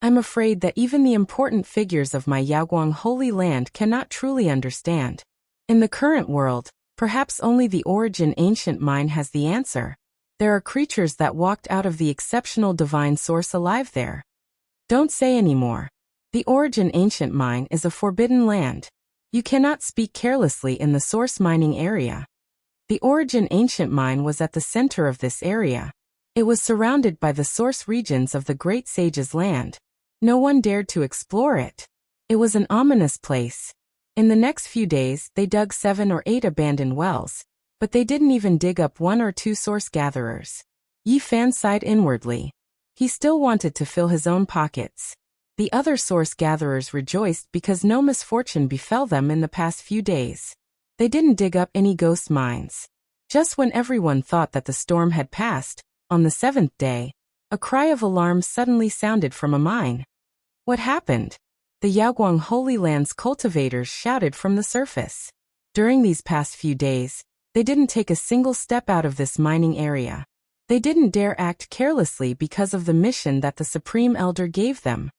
I'm afraid that even the important figures of my Yaoguang Holy Land cannot truly understand. In the current world, perhaps only the Origin Ancient Mine has the answer. There are creatures that walked out of the exceptional divine source alive there. Don't say any more. The Origin Ancient Mine is a forbidden land. You cannot speak carelessly in the source mining area. The Origin Ancient Mine was at the center of this area. It was surrounded by the source regions of the Great Sage's land. No one dared to explore it. It was an ominous place. In the next few days, they dug 7 or 8 abandoned wells, but they didn't even dig up 1 or 2 source gatherers. Yi Fan sighed inwardly. He still wanted to fill his own pockets. The other source gatherers rejoiced because no misfortune befell them in the past few days. They didn't dig up any ghost mines. Just when everyone thought that the storm had passed, on the 7th day, a cry of alarm suddenly sounded from a mine. What happened? The Yaoguang Holy Land's cultivators shouted from the surface. During these past few days, they didn't take a single step out of this mining area. They didn't dare act carelessly because of the mission that the Supreme Elder gave them.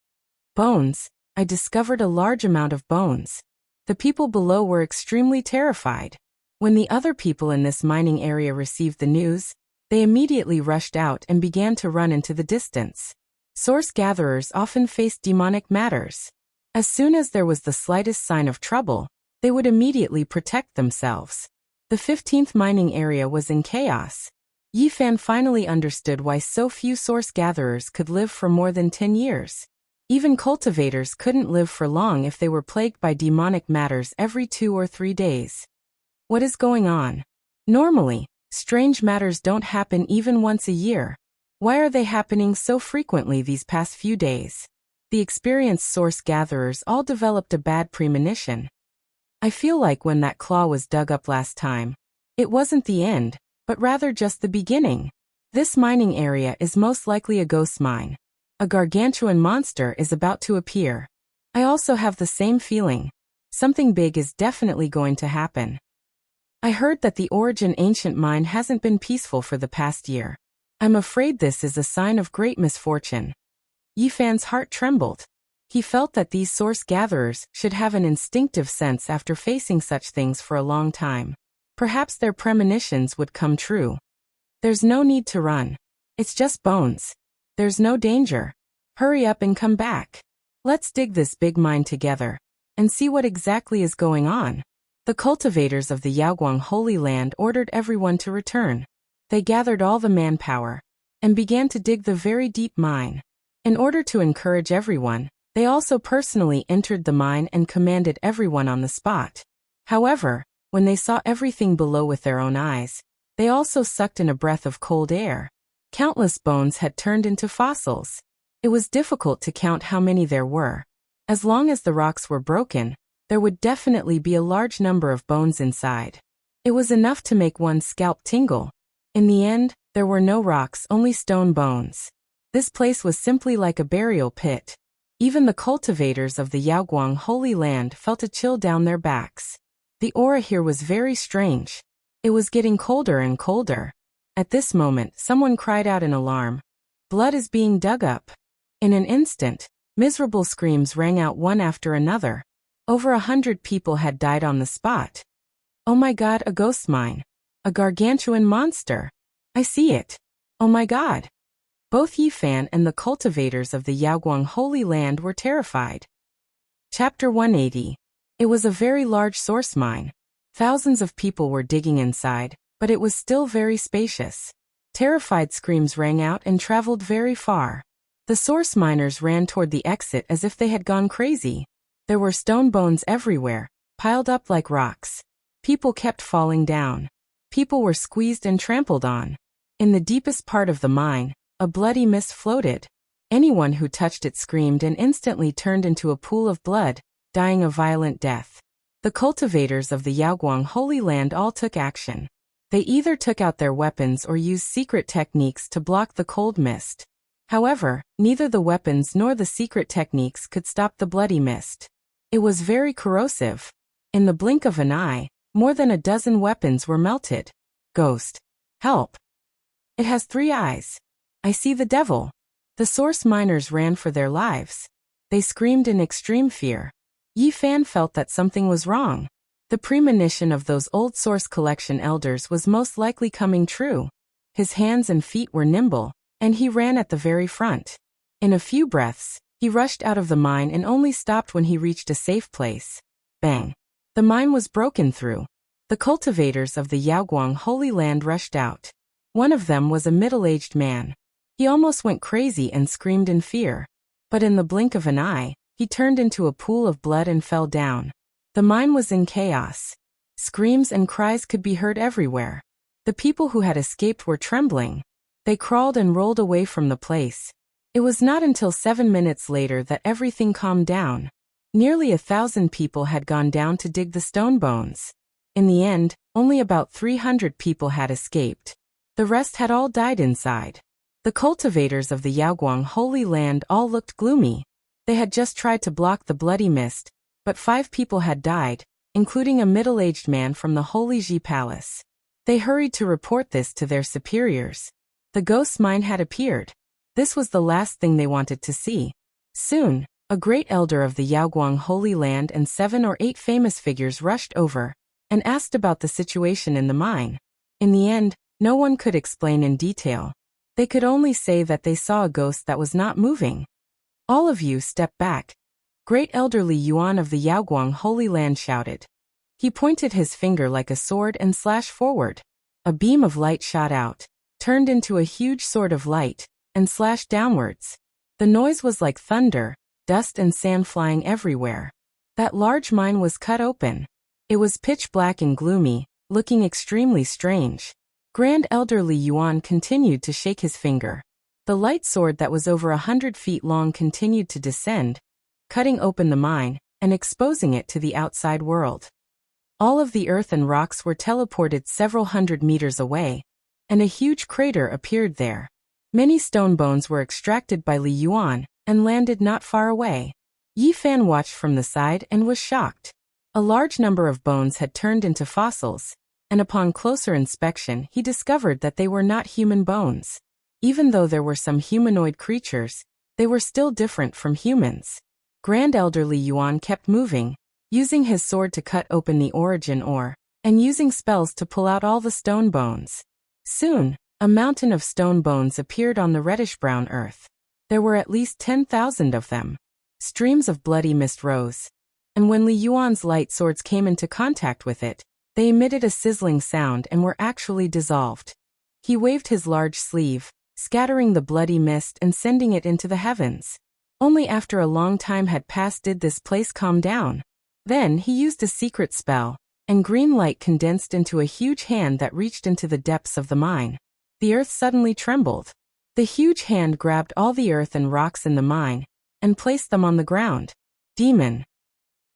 Bones. I discovered a large amount of bones. The people below were extremely terrified. When the other people in this mining area received the news, they immediately rushed out and began to run into the distance. Source gatherers often faced demonic matters. As soon as there was the slightest sign of trouble, they would immediately protect themselves. The 15th mining area was in chaos. Yi Fan finally understood why so few source gatherers could live for more than 10 years. Even cultivators couldn't live for long if they were plagued by demonic matters every 2 or 3 days. What is going on? Normally, strange matters don't happen even once a year. Why are they happening so frequently these past few days? The experienced source gatherers all developed a bad premonition. I feel like when that claw was dug up last time, it wasn't the end, but rather just the beginning. This mining area is most likely a ghost mine. A gargantuan monster is about to appear. I also have the same feeling. Something big is definitely going to happen. I heard that the Origin Ancient Mine hasn't been peaceful for the past year. I'm afraid this is a sign of great misfortune. Yi Fan's heart trembled. He felt that these source gatherers should have an instinctive sense after facing such things for a long time. Perhaps their premonitions would come true. There's no need to run. It's just bones. There's no danger. Hurry up and come back. Let's dig this big mine together and see what exactly is going on. The cultivators of the Yaoguang Holy Land ordered everyone to return. They gathered all the manpower and began to dig the very deep mine. In order to encourage everyone, they also personally entered the mine and commanded everyone on the spot. However, when they saw everything below with their own eyes, they also sucked in a breath of cold air. Countless bones had turned into fossils. It was difficult to count how many there were. As long as the rocks were broken, there would definitely be a large number of bones inside. It was enough to make one's scalp tingle. In the end, there were no rocks, only stone bones. This place was simply like a burial pit. Even the cultivators of the Yaoguang Holy Land felt a chill down their backs. The aura here was very strange. It was getting colder and colder. At this moment, someone cried out in alarm. Blood is being dug up. In an instant, miserable screams rang out one after another. Over 100 people had died on the spot. Oh my God, a ghost mine. A gargantuan monster. I see it. Oh my God. Both Yi Fan and the cultivators of the Yaoguang Holy Land were terrified. Chapter 180. It was a very large source mine. Thousands of people were digging inside, but it was still very spacious. Terrified screams rang out and traveled very far. The source miners ran toward the exit as if they had gone crazy. There were stone bones everywhere, piled up like rocks. People kept falling down. People were squeezed and trampled on. In the deepest part of the mine, a bloody mist floated. Anyone who touched it screamed and instantly turned into a pool of blood, dying a violent death. The cultivators of the Yaoguang Holy Land all took action. They either took out their weapons or used secret techniques to block the cold mist. However, neither the weapons nor the secret techniques could stop the bloody mist. It was very corrosive. In the blink of an eye, more than a dozen weapons were melted. Ghost. Help. It has 3 eyes. I see the devil. The source miners ran for their lives. They screamed in extreme fear. Yi Fan felt that something was wrong. The premonition of those old source collection elders was most likely coming true. His hands and feet were nimble, and he ran at the very front. In a few breaths, he rushed out of the mine and only stopped when he reached a safe place. Bang! The mine was broken through. The cultivators of the Yaoguang Holy Land rushed out. One of them was a middle-aged man. He almost went crazy and screamed in fear. But in the blink of an eye, he turned into a pool of blood and fell down. The mine was in chaos. Screams and cries could be heard everywhere. The people who had escaped were trembling. They crawled and rolled away from the place. It was not until 7 minutes later that everything calmed down. Nearly 1,000 people had gone down to dig the stone bones. In the end, only about 300 people had escaped. The rest had all died inside. The cultivators of the Yaoguang Holy Land all looked gloomy. They had just tried to block the bloody mist, but 5 people had died, including a middle-aged man from the Holy Ji Palace. They hurried to report this to their superiors. The ghost mine had appeared. This was the last thing they wanted to see. Soon, a great elder of the Yaoguang Holy Land and 7 or 8 famous figures rushed over and asked about the situation in the mine. In the end, no one could explain in detail. They could only say that they saw a ghost that was not moving. All of you step back. Great elderly Yuan of the Yaoguang Holy Land shouted. He pointed his finger like a sword and slashed forward. A beam of light shot out, turned into a huge sword of light, and slashed downwards. The noise was like thunder, dust and sand flying everywhere. That large mine was cut open. It was pitch black and gloomy, looking extremely strange. Grand elderly Yuan continued to shake his finger. The light sword that was over 100 feet long continued to descend, cutting open the mine and exposing it to the outside world. All of the earth and rocks were teleported several hundred meters away, and a huge crater appeared there. Many stone bones were extracted by Li Yuan and landed not far away. Yi Fan watched from the side and was shocked. A large number of bones had turned into fossils, and upon closer inspection he discovered that they were not human bones. Even though there were some humanoid creatures, they were still different from humans. Grand elderly Yuan kept moving, using his sword to cut open the origin ore, and using spells to pull out all the stone bones. Soon, a mountain of stone bones appeared on the reddish-brown earth. There were at least 10,000 of them. Streams of bloody mist rose, and when Li Yuan's light swords came into contact with it, they emitted a sizzling sound and were actually dissolved. He waved his large sleeve, scattering the bloody mist and sending it into the heavens. Only after a long time had passed did this place calm down. Then he used a secret spell, and green light condensed into a huge hand that reached into the depths of the mine. The earth suddenly trembled. The huge hand grabbed all the earth and rocks in the mine and placed them on the ground. Demon.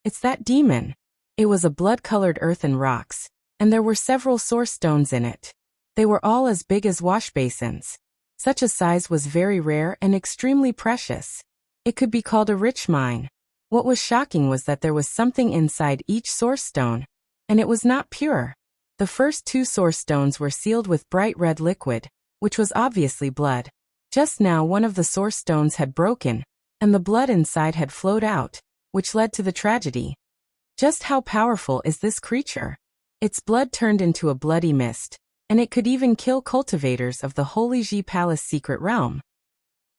It's that demon. It was a blood-colored earth and rocks, and there were several source stones in it. They were all as big as wash basins. Such a size was very rare and extremely precious. It could be called a rich mine. What was shocking was that there was something inside each source stone, and it was not pure. The first 2 source stones were sealed with bright red liquid, which was obviously blood. Just now one of the source stones had broken, and the blood inside had flowed out, which led to the tragedy. Just how powerful is this creature? Its blood turned into a bloody mist, and it could even kill cultivators of the Holy Ji Palace secret realm.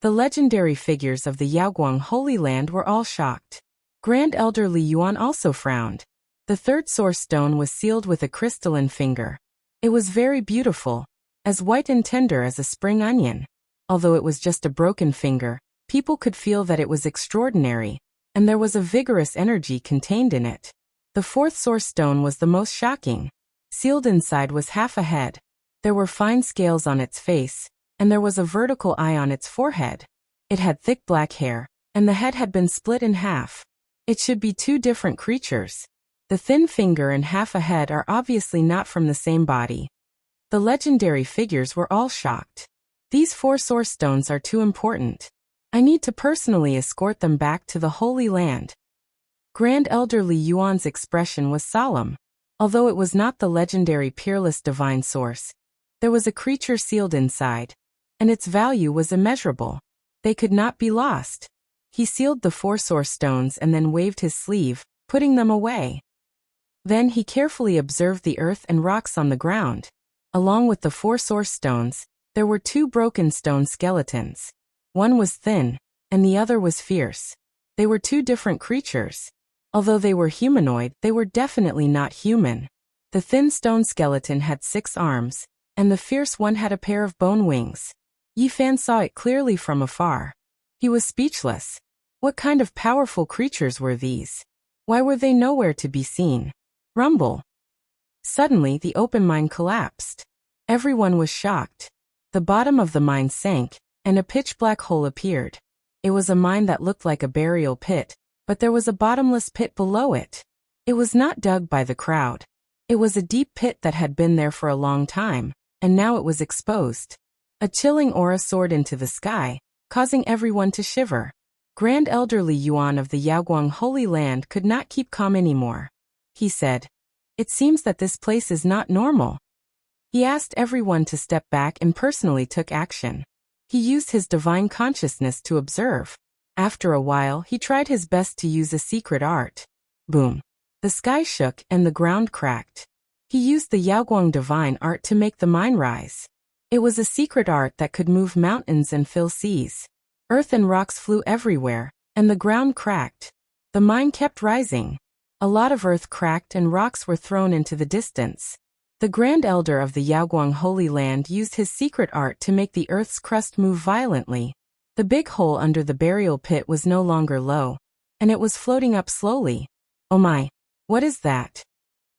The legendary figures of the Yaoguang Holy Land were all shocked. Grand Elder Li Yuan also frowned. The 3rd source stone was sealed with a crystalline finger. It was very beautiful, as white and tender as a spring onion. Although it was just a broken finger, People could feel that it was extraordinary, and there was a vigorous energy contained in it. The fourth source stone was the most shocking. Sealed inside was half a head. There were fine scales on its face, and there was a vertical eye on its forehead. It had thick black hair, and the head had been split in half. It should be two different creatures. The thin finger and half a head are obviously not from the same body. The legendary figures were all shocked. These four source stones are too important. I need to personally escort them back to the Holy Land. Grand Elder Li Yuan's expression was solemn. Although it was not the legendary peerless divine source, there was a creature sealed inside, and its value was immeasurable. They could not be lost. He sealed the four source stones and then waved his sleeve, putting them away. Then he carefully observed the earth and rocks on the ground. Along with the four source stones, there were two broken stone skeletons. One was thin, and the other was fierce. They were two different creatures. Although they were humanoid, they were definitely not human. The thin stone skeleton had 6 arms, and the fierce one had a pair of bone wings. Yi Fan saw it clearly from afar. He was speechless. What kind of powerful creatures were these? Why were they nowhere to be seen? Rumble. Suddenly the open mine collapsed. Everyone was shocked. The bottom of the mine sank, and a pitch-black hole appeared. It was a mine that looked like a burial pit, but there was a bottomless pit below it. It was not dug by the crowd. It was a deep pit that had been there for a long time, and now it was exposed. A chilling aura soared into the sky, causing everyone to shiver. Grand Elder Li Yuan of the Yaoguang Holy Land could not keep calm anymore. He said, "It seems that this place is not normal." He asked everyone to step back and personally took action. He used his divine consciousness to observe. After a while, he tried his best to use a secret art. Boom. The sky shook and the ground cracked. He used the Yaoguang divine art to make the mine rise. It was a secret art that could move mountains and fill seas. Earth and rocks flew everywhere, and the ground cracked. The mine kept rising. A lot of earth cracked and rocks were thrown into the distance. The Grand Elder of the Yaoguang Holy Land used his secret art to make the earth's crust move violently. The big hole under the burial pit was no longer low, and it was floating up slowly. Oh my, what is that?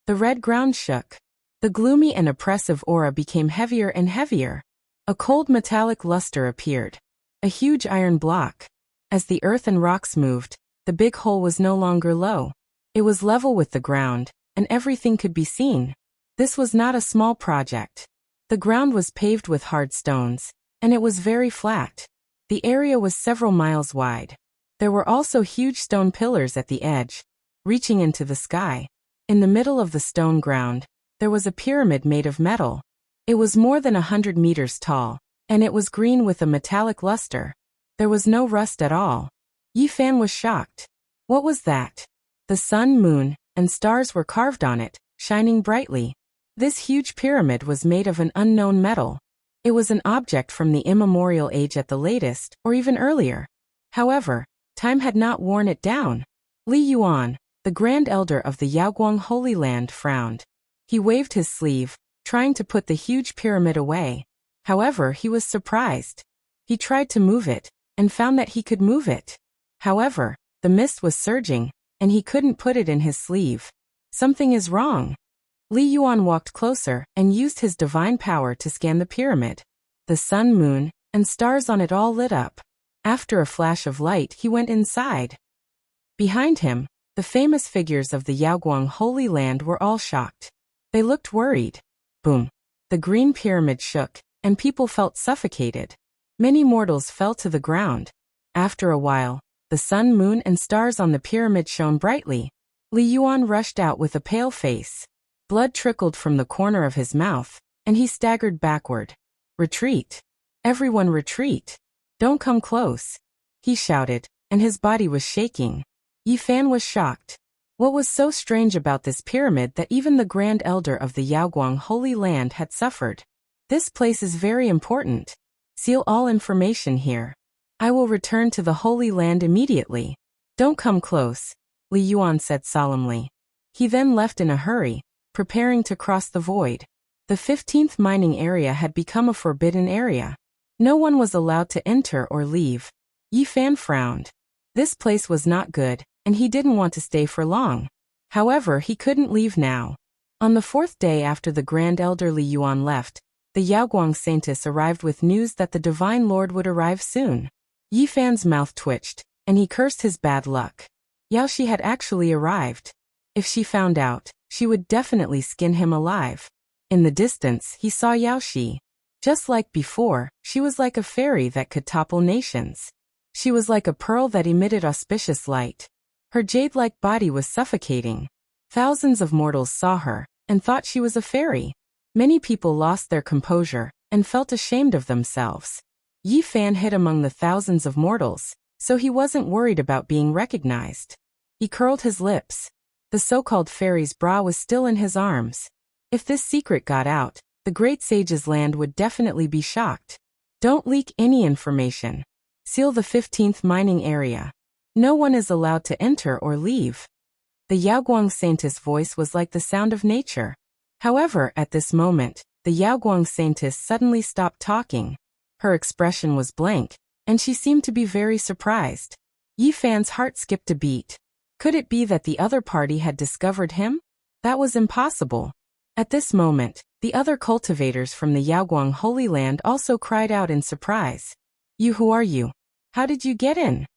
The red ground shook. The gloomy and oppressive aura became heavier and heavier. A cold metallic luster appeared. A huge iron block. As the earth and rocks moved, the big hole was no longer low. It was level with the ground, and everything could be seen. This was not a small project. The ground was paved with hard stones, and it was very flat. The area was several miles wide. There were also huge stone pillars at the edge, reaching into the sky. In the middle of the stone ground, there was a pyramid made of metal. It was more than 100 meters tall, and it was green with a metallic luster. There was no rust at all. Yi Fan was shocked. What was that? The sun, moon, and stars were carved on it, shining brightly. This huge pyramid was made of an unknown metal. It was an object from the immemorial age at the latest, or even earlier. However, time had not worn it down. Li Yuan, the Grand Elder of the Yaoguang Holy Land, frowned. He waved his sleeve, trying to put the huge pyramid away. However, he was surprised. He tried to move it, and found that he could move it. However, the mist was surging, and he couldn't put it in his sleeve. Something is wrong. Li Yuan walked closer and used his divine power to scan the pyramid. The sun, moon, and stars on it all lit up. After a flash of light, he went inside. Behind him, the famous figures of the Yaoguang Holy Land were all shocked. They looked worried. Boom. The green pyramid shook, and people felt suffocated. Many mortals fell to the ground. After a while, the sun, moon, and stars on the pyramid shone brightly. Li Yuan rushed out with a pale face. Blood trickled from the corner of his mouth, and he staggered backward. Retreat. Everyone retreat. Don't come close. He shouted, and his body was shaking. Yi Fan was shocked. What was so strange about this pyramid that even the Grand Elder of the Yaoguang Holy Land had suffered? This place is very important. Seal all information here. I will return to the Holy Land immediately. Don't come close, Li Yuan said solemnly. He then left in a hurry, preparing to cross the void. The 15th mining area had become a forbidden area. No one was allowed to enter or leave. Yi Fan frowned. This place was not good, and he didn't want to stay for long. However, he couldn't leave now. On the fourth day after the grand elderly Yuan left, the Yaoguang Saintess arrived with news that the Divine Lord would arrive soon. Yi Fan's mouth twitched, and he cursed his bad luck. Yaoshi had actually arrived. If she found out, she would definitely skin him alive. In the distance, he saw Yaoshi. Just like before, she was like a fairy that could topple nations. She was like a pearl that emitted auspicious light. Her jade-like body was suffocating. Thousands of mortals saw her, and thought she was a fairy. Many people lost their composure, and felt ashamed of themselves. Yi Fan hid among the thousands of mortals, so he wasn't worried about being recognized. He curled his lips. The so-called fairy's bra was still in his arms. If this secret got out, the great sage's land would definitely be shocked. Don't leak any information. Seal the 15th mining area. No one is allowed to enter or leave. The Yaoguang Saintess' voice was like the sound of nature. However, at this moment, the Yaoguang Saintess suddenly stopped talking. Her expression was blank, and she seemed to be very surprised. Yi Fan's heart skipped a beat. Could it be that the other party had discovered him? That was impossible. At this moment, the other cultivators from the Yaoguang Holy Land also cried out in surprise. Who are you? How did you get in?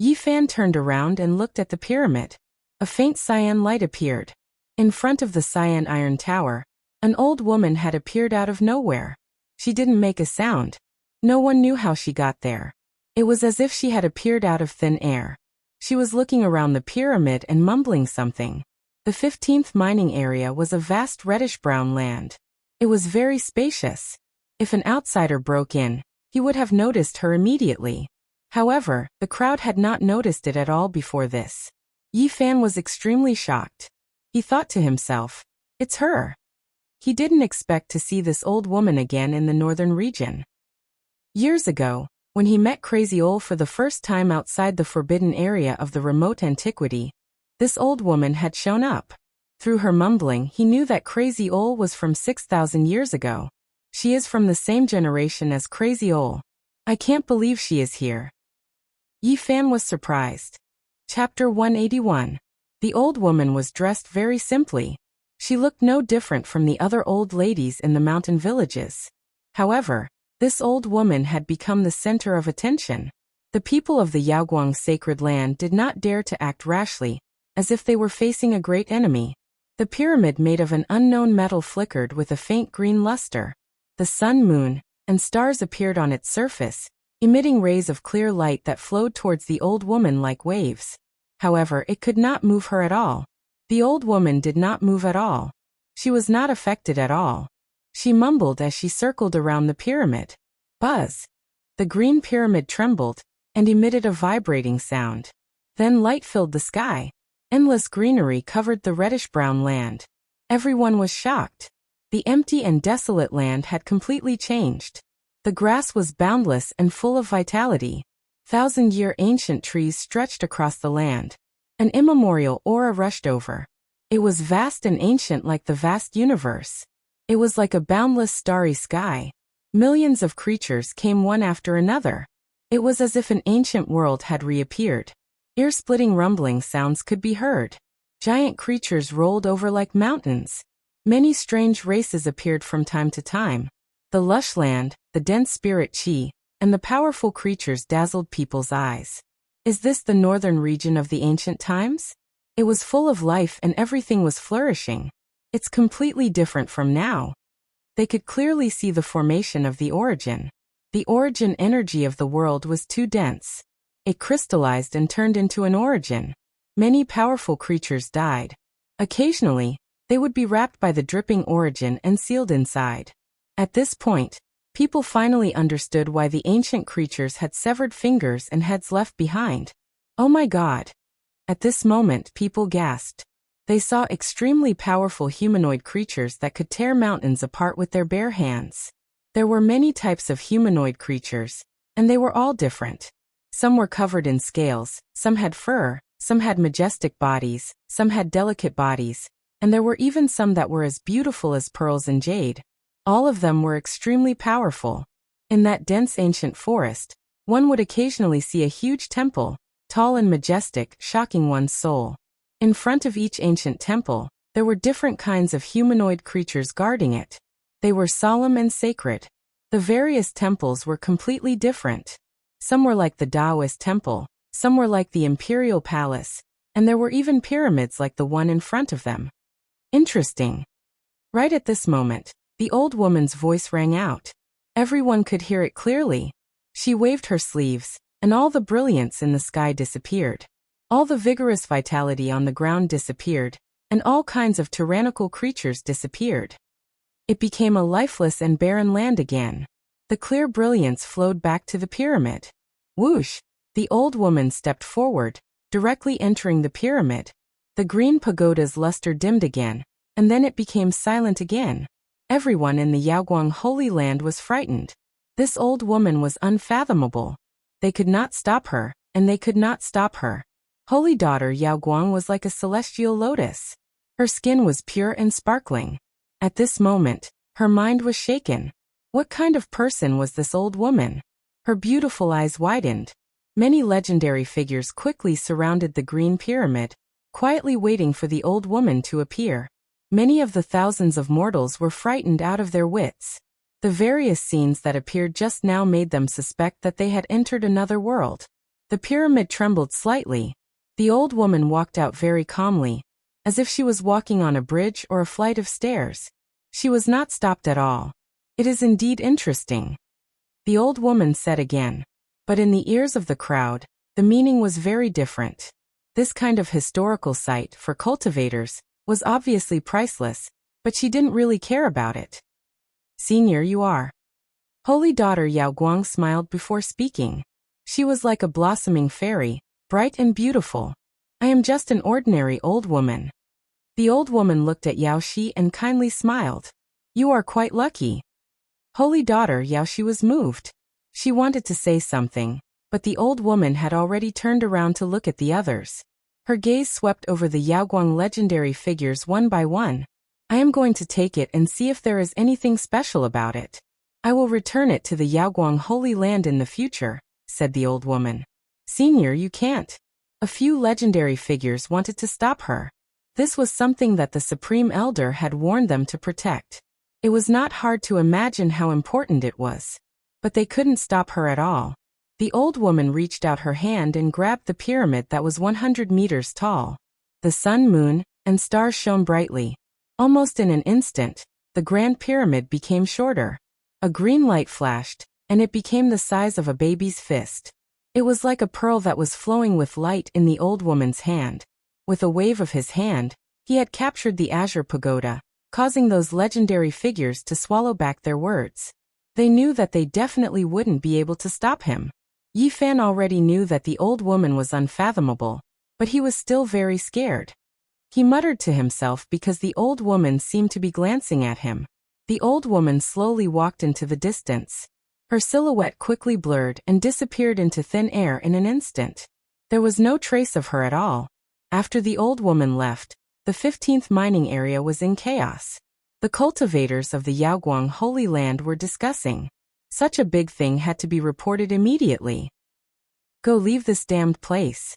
Yi Fan turned around and looked at the pyramid. A faint cyan light appeared. In front of the cyan iron tower, an old woman had appeared out of nowhere. She didn't make a sound. No one knew how she got there. It was as if she had appeared out of thin air. She was looking around the pyramid and mumbling something. The 15th mining area was a vast reddish-brown land. It was very spacious. If an outsider broke in, he would have noticed her immediately. However, the crowd had not noticed it at all before this. Yi Fan was extremely shocked. He thought to himself, it's her. He didn't expect to see this old woman again in the northern region. Years ago, when he met Crazy Ol for the first time outside the forbidden area of the remote antiquity, this old woman had shown up. Through her mumbling, he knew that Crazy Ol was from 6,000 years ago. She is from the same generation as Crazy Ol. I can't believe she is here. Yi Fan was surprised. Chapter 181. The old woman was dressed very simply. She looked no different from the other old ladies in the mountain villages. However, this old woman had become the center of attention. The people of the Yaoguang sacred land did not dare to act rashly, as if they were facing a great enemy. The pyramid made of an unknown metal flickered with a faint green luster. The sun, moon, and stars appeared on its surface, emitting rays of clear light that flowed towards the old woman like waves. However, it could not move her at all. The old woman did not move at all. She was not affected at all. She mumbled as she circled around the pyramid. Buzz! The green pyramid trembled and emitted a vibrating sound. Then light filled the sky. Endless greenery covered the reddish-brown land. Everyone was shocked. The empty and desolate land had completely changed. The grass was boundless and full of vitality. Thousand-year ancient trees stretched across the land. An immemorial aura rushed over. It was vast and ancient like the vast universe. It was like a boundless starry sky. Millions of creatures came one after another. It was as if an ancient world had reappeared. Ear-splitting rumbling sounds could be heard. Giant creatures rolled over like mountains. Many strange races appeared from time to time. The lush land, the dense spirit chi, and the powerful creatures dazzled people's eyes. Is this the northern region of the ancient times? It was full of life and everything was flourishing. It's completely different from now. They could clearly see the formation of the origin. The origin energy of the world was too dense. It crystallized and turned into an origin. Many powerful creatures died. Occasionally, they would be wrapped by the dripping origin and sealed inside. At this point, people finally understood why the ancient creatures had severed fingers and heads left behind. Oh my God! At this moment, people gasped. They saw extremely powerful humanoid creatures that could tear mountains apart with their bare hands. There were many types of humanoid creatures, and they were all different. Some were covered in scales, some had fur, some had majestic bodies, some had delicate bodies, and there were even some that were as beautiful as pearls and jade. All of them were extremely powerful. In that dense ancient forest, One would occasionally see a huge temple, tall and majestic, shocking one's soul. In front of each ancient temple, there were different kinds of humanoid creatures guarding it. They were solemn and sacred. The various temples were completely different. Some were like the Taoist temple, some were like the imperial palace, and there were even pyramids like the one in front of them. Interesting. Right at this moment, the old woman's voice rang out. Everyone could hear it clearly. She waved her sleeves, and all the brilliance in the sky disappeared. All the vigorous vitality on the ground disappeared, and all kinds of tyrannical creatures disappeared. It became a lifeless and barren land again. The clear brilliance flowed back to the pyramid. Whoosh! The old woman stepped forward, directly entering the pyramid. The green pagoda's luster dimmed again, and then it became silent again. Everyone in the Yaoguang Holy Land was frightened. This old woman was unfathomable. They could not stop her, and they could not stop her. Holy Daughter Yaoguang was like a celestial lotus. Her skin was pure and sparkling. At this moment, her mind was shaken. What kind of person was this old woman? Her beautiful eyes widened. Many legendary figures quickly surrounded the green pyramid, quietly waiting for the old woman to appear. Many of the thousands of mortals were frightened out of their wits. The various scenes that appeared just now made them suspect that they had entered another world. The pyramid trembled slightly. The old woman walked out very calmly, as if she was walking on a bridge or a flight of stairs. She was not stopped at all. It is indeed interesting, the old woman said again. But in the ears of the crowd, the meaning was very different. This kind of historical site, for cultivators, was obviously priceless, but she didn't really care about it. Senior, you are. Holy Daughter Yaoguang smiled before speaking. She was like a blossoming fairy, bright and beautiful. I am just an ordinary old woman. The old woman looked at Yao Shi and kindly smiled. You are quite lucky. Holy Daughter Yao Shi was moved. She wanted to say something, but the old woman had already turned around to look at the others. Her gaze swept over the Yaoguang legendary figures one by one. I am going to take it and see if there is anything special about it. I will return it to the Yaoguang Holy Land in the future, said the old woman. Senior, you can't. A few legendary figures wanted to stop her. This was something that the Supreme Elder had warned them to protect. It was not hard to imagine how important it was. But they couldn't stop her at all. The old woman reached out her hand and grabbed the pyramid that was 100 meters tall. The sun, moon, and stars shone brightly. Almost in an instant, the Grand Pyramid became shorter. A green light flashed, and it became the size of a baby's fist. It was like a pearl that was flowing with light in the old woman's hand. With a wave of his hand, he had captured the Azure Pagoda, causing those legendary figures to swallow back their words. They knew that they definitely wouldn't be able to stop him. Yi Fan already knew that the old woman was unfathomable, but he was still very scared. He muttered to himself because the old woman seemed to be glancing at him. The old woman slowly walked into the distance. Her silhouette quickly blurred and disappeared into thin air in an instant. There was no trace of her at all. After the old woman left, the 15th mining area was in chaos. The cultivators of the Yaoguang Holy Land were discussing. Such a big thing had to be reported immediately. Go leave this damned place.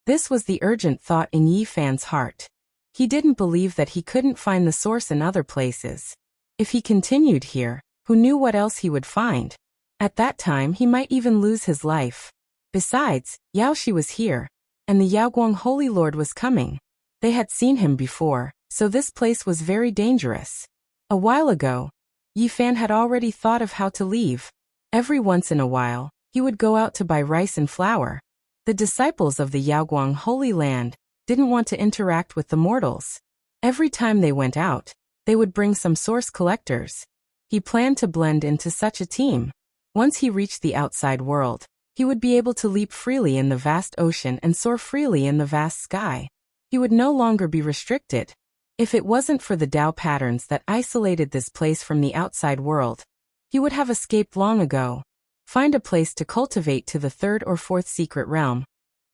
This was the urgent thought in Yi Fan's heart. He didn't believe that he couldn't find the source in other places. If he continued here, who knew what else he would find? At that time he might even lose his life. Besides, Yao Shi was here, and the Yaoguang Holy Lord was coming. They had seen him before, so this place was very dangerous. A while ago, Yi Fan had already thought of how to leave. Every once in a while, he would go out to buy rice and flour. The disciples of the Yaoguang Holy Land didn't want to interact with the mortals. Every time they went out, they would bring some source collectors. He planned to blend into such a team. Once he reached the outside world, he would be able to leap freely in the vast ocean and soar freely in the vast sky. He would no longer be restricted. If it wasn't for the Tao patterns that isolated this place from the outside world, he would have escaped long ago. Find a place to cultivate to the 3rd or 4th secret realm,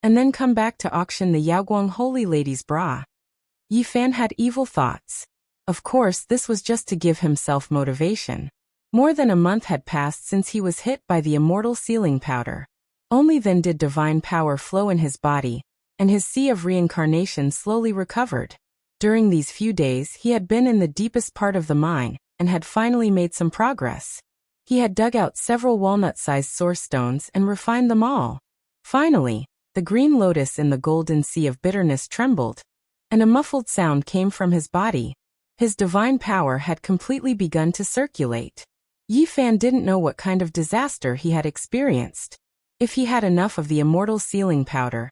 and then come back to auction the Yaoguang Holy Lady's bra. Yi Fan had evil thoughts. Of course, this was just to give himself motivation. More than a month had passed since he was hit by the immortal sealing powder. Only then did divine power flow in his body, and his sea of reincarnation slowly recovered. During these few days he had been in the deepest part of the mine, and had finally made some progress. He had dug out several walnut-sized source stones and refined them all. Finally, the green lotus in the golden sea of bitterness trembled, and a muffled sound came from his body. His divine power had completely begun to circulate. Yi Fan didn't know what kind of disaster he had experienced. If he had enough of the immortal sealing powder,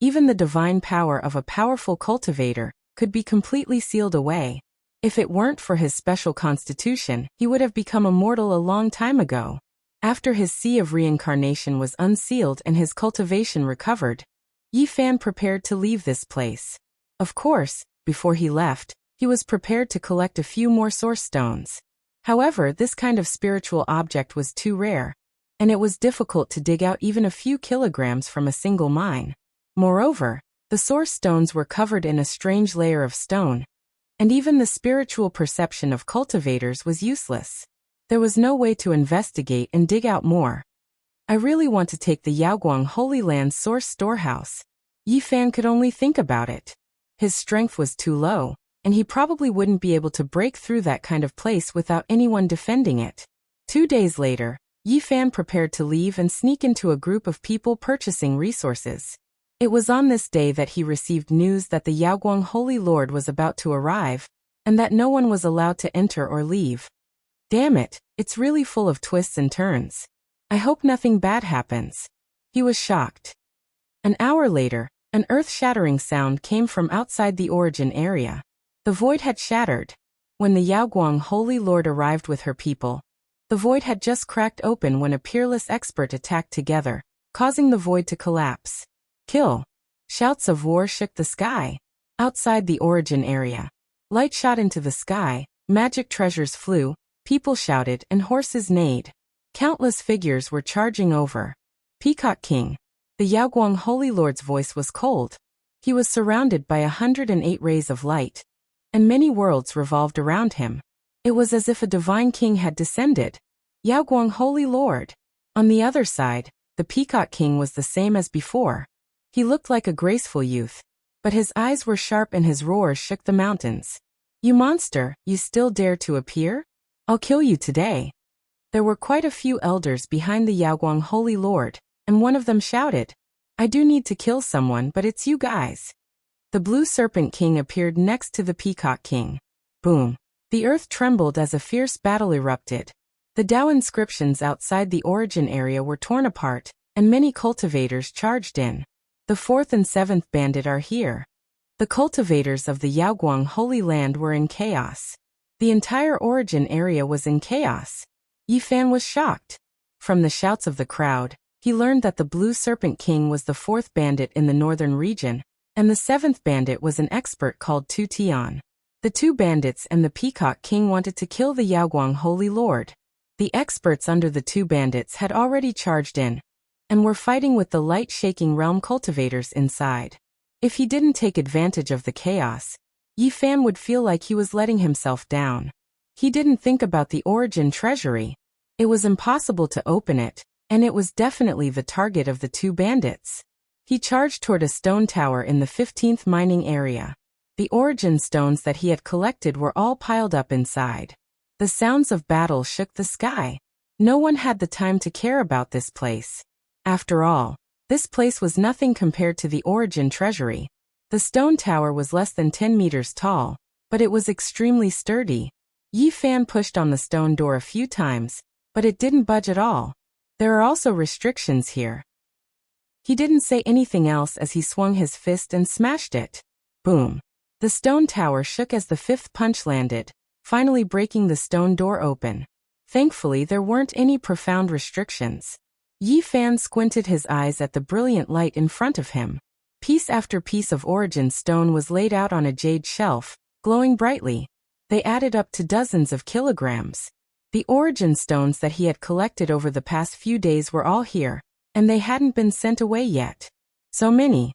even the divine power of a powerful cultivator could be completely sealed away. If it weren't for his special constitution, he would have become immortal a long time ago. After his sea of reincarnation was unsealed and his cultivation recovered, Yi Fan prepared to leave this place. Of course, before he left, he was prepared to collect a few more source stones. However, this kind of spiritual object was too rare, and it was difficult to dig out even a few kilograms from a single mine. Moreover, the source stones were covered in a strange layer of stone, and even the spiritual perception of cultivators was useless. There was no way to investigate and dig out more. I really want to take the Yaoguang Holy Land source storehouse. Yi Fan could only think about it. His strength was too low, and he probably wouldn't be able to break through that kind of place without anyone defending it. 2 days later, Yi Fan prepared to leave and sneak into a group of people purchasing resources. It was on this day that he received news that the Yaoguang Holy Lord was about to arrive, and that no one was allowed to enter or leave. Damn it, it's really full of twists and turns. I hope nothing bad happens. He was shocked. An hour later, an earth-shattering sound came from outside the origin area. The void had shattered. When the Yaoguang Holy Lord arrived with her people, the void had just cracked open when a peerless expert attacked together, causing the void to collapse. Kill! Shouts of war shook the sky. Outside the origin area, light shot into the sky, magic treasures flew, people shouted and horses neighed. Countless figures were charging over. Peacock King. The Yaoguang Holy Lord's voice was cold. He was surrounded by 108 rays of light, and many worlds revolved around him. It was as if a divine king had descended. Yaoguang Holy Lord. On the other side, the Peacock King was the same as before. He looked like a graceful youth, but his eyes were sharp and his roars shook the mountains. You monster, you still dare to appear? I'll kill you today. There were quite a few elders behind the Yaoguang Holy Lord, and one of them shouted, I do need to kill someone, but it's you guys. The Blue Serpent King appeared next to the Peacock King. Boom. The earth trembled as a fierce battle erupted. The Dao inscriptions outside the origin area were torn apart, and many cultivators charged in. The 4th and 7th bandit are here. The cultivators of the Yaoguang Holy Land were in chaos. The entire origin area was in chaos. Yi Fan was shocked. From the shouts of the crowd, he learned that the Blue Serpent King was the 4th bandit in the northern region, and the 7th bandit was an expert called Tu Tian. The 2 bandits and the Peacock King wanted to kill the Yaoguang Holy Lord. The experts under the 2 bandits had already charged in, and were fighting with the light-shaking realm cultivators inside. If he didn't take advantage of the chaos, Yi Fan would feel like he was letting himself down. He didn't think about the origin treasury. It was impossible to open it, and it was definitely the target of the 2 bandits. He charged toward a stone tower in the 15th mining area. The origin stones that he had collected were all piled up inside. The sounds of battle shook the sky. No one had the time to care about this place. After all, this place was nothing compared to the origin treasury. The stone tower was less than 10 meters tall, but it was extremely sturdy. Yi Fan pushed on the stone door a few times, but it didn't budge at all. There are also restrictions here. He didn't say anything else as he swung his fist and smashed it. Boom. The stone tower shook as the 5th punch landed, finally breaking the stone door open. Thankfully, there weren't any profound restrictions. Yi Fan squinted his eyes at the brilliant light in front of him. Piece after piece of origin stone was laid out on a jade shelf, glowing brightly. They added up to dozens of kilograms. The origin stones that he had collected over the past few days were all here, and they hadn't been sent away yet. So many.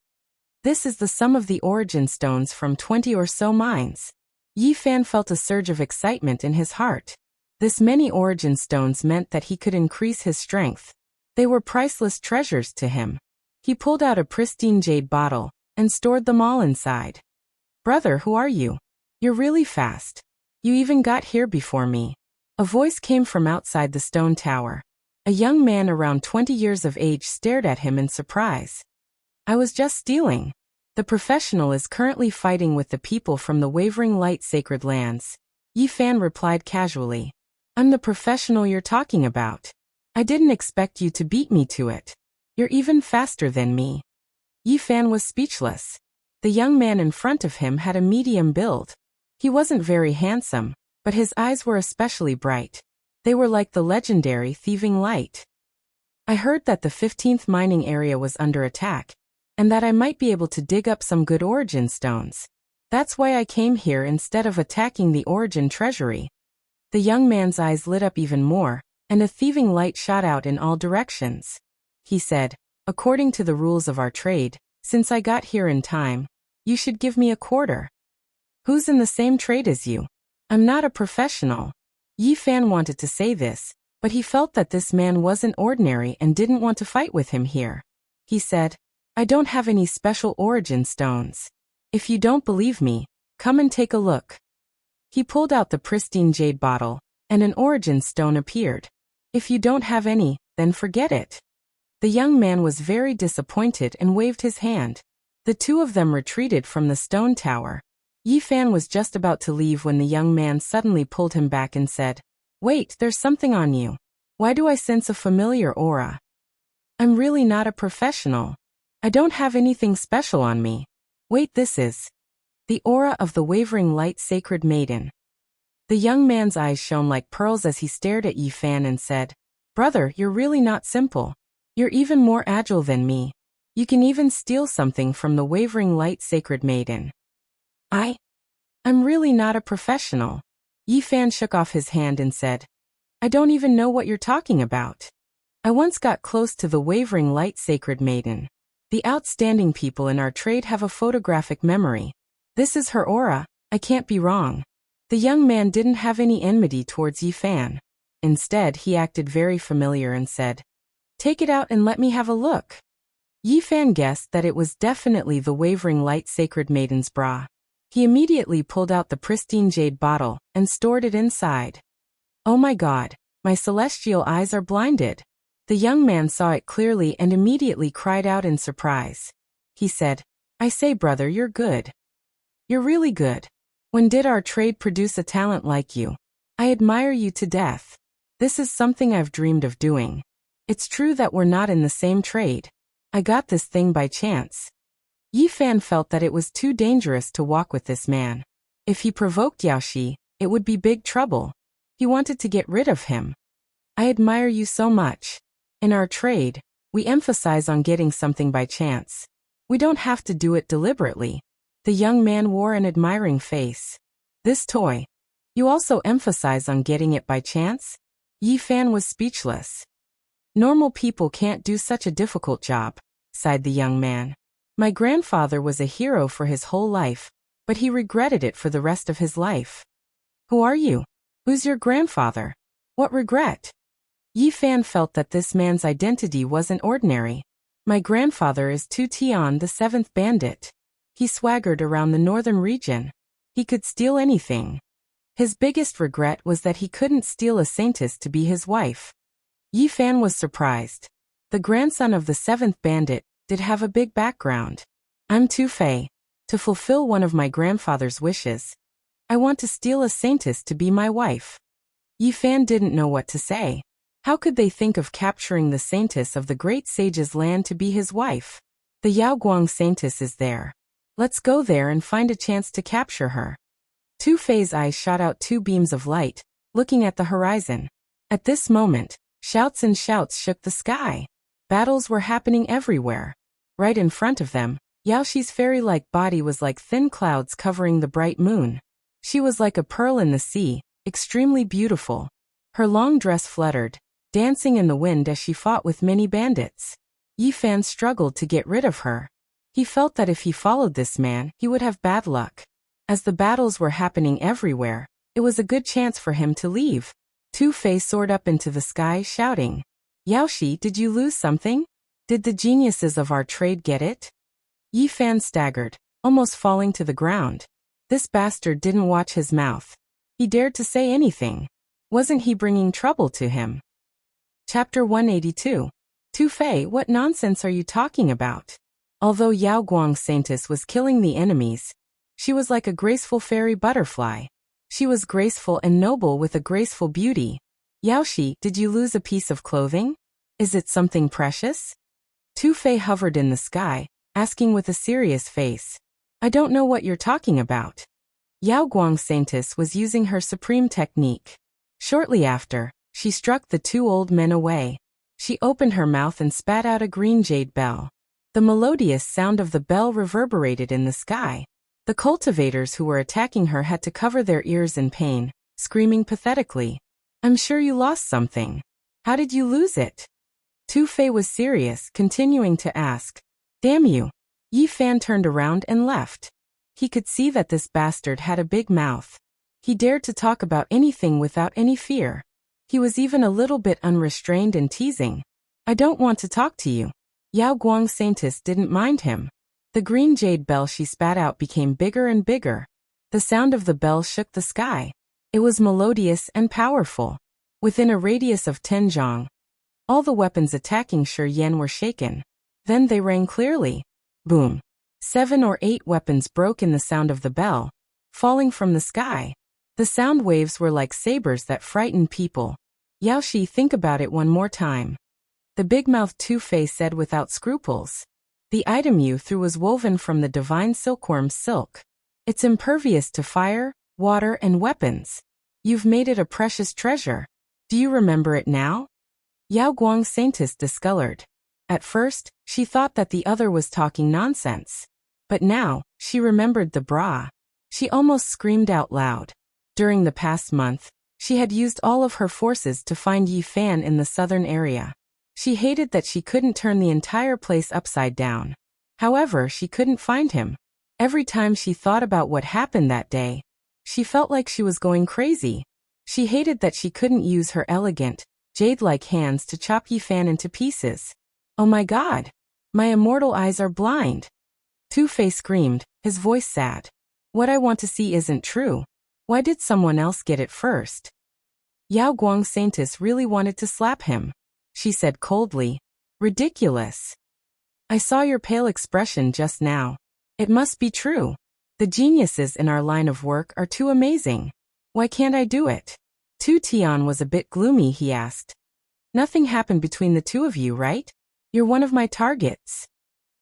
This is the sum of the origin stones from 20 or so mines. Yi Fan felt a surge of excitement in his heart. This many origin stones meant that he could increase his strength. They were priceless treasures to him. He pulled out a pristine jade bottle and stored them all inside. Brother, who are you? You're really fast. You even got here before me. A voice came from outside the stone tower. A young man around 20 years of age stared at him in surprise. I was just stealing. The professional is currently fighting with the people from the Wavering Light Sacred Lands. Yi Fan replied casually. I'm the professional you're talking about. I didn't expect you to beat me to it. You're even faster than me. Yi Fan was speechless. The young man in front of him had a medium build. He wasn't very handsome, but his eyes were especially bright. They were like the legendary thieving light. I heard that the 15th mining area was under attack, and that I might be able to dig up some good origin stones. That's why I came here instead of attacking the origin treasury. The young man's eyes lit up even more, and a thieving light shot out in all directions. He said, according to the rules of our trade, since I got here in time, you should give me a quarter. Who's in the same trade as you? I'm not a professional. Yi Fan wanted to say this, but he felt that this man wasn't ordinary and didn't want to fight with him here. He said, I don't have any special origin stones. If you don't believe me, come and take a look. He pulled out the pristine jade bottle, and an origin stone appeared. If you don't have any, then forget it. The young man was very disappointed and waved his hand. The two of them retreated from the stone tower. Yi Fan was just about to leave when the young man suddenly pulled him back and said, Wait, there's something on you. Why do I sense a familiar aura? I'm really not a professional. I don't have anything special on me. Wait, this is the aura of the Wavering Light Sacred Maiden. The young man's eyes shone like pearls as he stared at Yi Fan and said, Brother, you're really not simple. You're even more agile than me. You can even steal something from the Wavering Light Sacred Maiden. I'm really not a professional. Yi Fan shook off his hand and said, I don't even know what you're talking about. I once got close to the Wavering Light Sacred Maiden. The outstanding people in our trade have a photographic memory. This is her aura, I can't be wrong. The young man didn't have any enmity towards Yi Fan. Instead, he acted very familiar and said, Take it out and let me have a look. Yi Fan guessed that it was definitely the Wavering Light Sacred Maiden's bra. He immediately pulled out the pristine jade bottle and stored it inside. Oh my God, my celestial eyes are blinded. The young man saw it clearly and immediately cried out in surprise. He said, I say, brother, you're good. You're really good. When did our trade produce a talent like you? I admire you to death. This is something I've dreamed of doing. It's true that we're not in the same trade. I got this thing by chance. Yi Fan felt that it was too dangerous to walk with this man. If he provoked Yaoshi, it would be big trouble. He wanted to get rid of him. I admire you so much. In our trade, we emphasize on getting something by chance. We don't have to do it deliberately. The young man wore an admiring face. This toy. You also emphasize on getting it by chance? Yi Fan was speechless. Normal people can't do such a difficult job, sighed the young man. My grandfather was a hero for his whole life, but he regretted it for the rest of his life. Who are you? Who's your grandfather? What regret? Yi Fan felt that this man's identity wasn't ordinary. My grandfather is Tu Tian, the 7th bandit. He swaggered around the northern region. He could steal anything. His biggest regret was that he couldn't steal a saintess to be his wife. Yi Fan was surprised. The grandson of the 7th bandit did have a big background. I'm Tu Fei. To fulfill one of my grandfather's wishes, I want to steal a saintess to be my wife. Yi Fan didn't know what to say. How could they think of capturing the saintess of the great sage's land to be his wife? The Yaoguang saintess is there. Let's go there and find a chance to capture her. Tu Fei's eyes shot out two beams of light, looking at the horizon. At this moment, shouts and shouts shook the sky. Battles were happening everywhere. Right in front of them, Yaoshi's fairy-like body was like thin clouds covering the bright moon. She was like a pearl in the sea, extremely beautiful. Her long dress fluttered, dancing in the wind as she fought with many bandits. Yi Fan struggled to get rid of her. He felt that if he followed this man, he would have bad luck. As the battles were happening everywhere, it was a good chance for him to leave. Tu Fei soared up into the sky, shouting, Yaoshi, did you lose something? Did the geniuses of our trade get it? Yi Fan staggered, almost falling to the ground. This bastard didn't watch his mouth. He dared to say anything. Wasn't he bringing trouble to him? Chapter 182. Tu Fei, what nonsense are you talking about? Although Yao Guang's Saintess was killing the enemies, she was like a graceful fairy butterfly. She was graceful and noble with a graceful beauty. Yaoshi, did you lose a piece of clothing? Is it something precious? Tu Fei hovered in the sky, asking with a serious face. I don't know what you're talking about. Yao Guang's Saintess was using her supreme technique. Shortly after, she struck the two old men away. She opened her mouth and spat out a green jade bell. The melodious sound of the bell reverberated in the sky. The cultivators who were attacking her had to cover their ears in pain, screaming pathetically. I'm sure you lost something. How did you lose it? Tu Fei was serious, continuing to ask. Damn you. Yi Fan turned around and left. He could see that this bastard had a big mouth. He dared to talk about anything without any fear. He was even a little bit unrestrained and teasing. I don't want to talk to you. Yao Guang's Saintess didn't mind him. The green jade bell she spat out became bigger and bigger. The sound of the bell shook the sky. It was melodious and powerful. Within a radius of 10 zhang, all the weapons attacking Shi Yan were shaken. Then they rang clearly. Boom. 7 or 8 weapons broke in the sound of the bell, falling from the sky. The sound waves were like sabers that frightened people. Yaoshi, think about it one more time. The big-mouthed Tu Fei said without scruples. The item you threw was woven from the divine silkworm's silk. It's impervious to fire, water, and weapons. You've made it a precious treasure. Do you remember it now? Yao Guang's Saintess discolored. At first, she thought that the other was talking nonsense. But now, she remembered the bra. She almost screamed out loud. During the past month, she had used all of her forces to find Yi Fan in the southern area. She hated that she couldn't turn the entire place upside down. However, she couldn't find him. Every time she thought about what happened that day, she felt like she was going crazy. She hated that she couldn't use her elegant, jade-like hands to chop Yi Fan into pieces. Oh my God! My immortal eyes are blind! Tu Fei screamed, his voice sad. What I want to see isn't true. Why did someone else get it first? Yao Guang's Saintess really wanted to slap him. She said coldly, ridiculous. I saw your pale expression just now. It must be true. The geniuses in our line of work are too amazing. Why can't I do it? Tu Tian was a bit gloomy, he asked. Nothing happened between the two of you, right? You're one of my targets.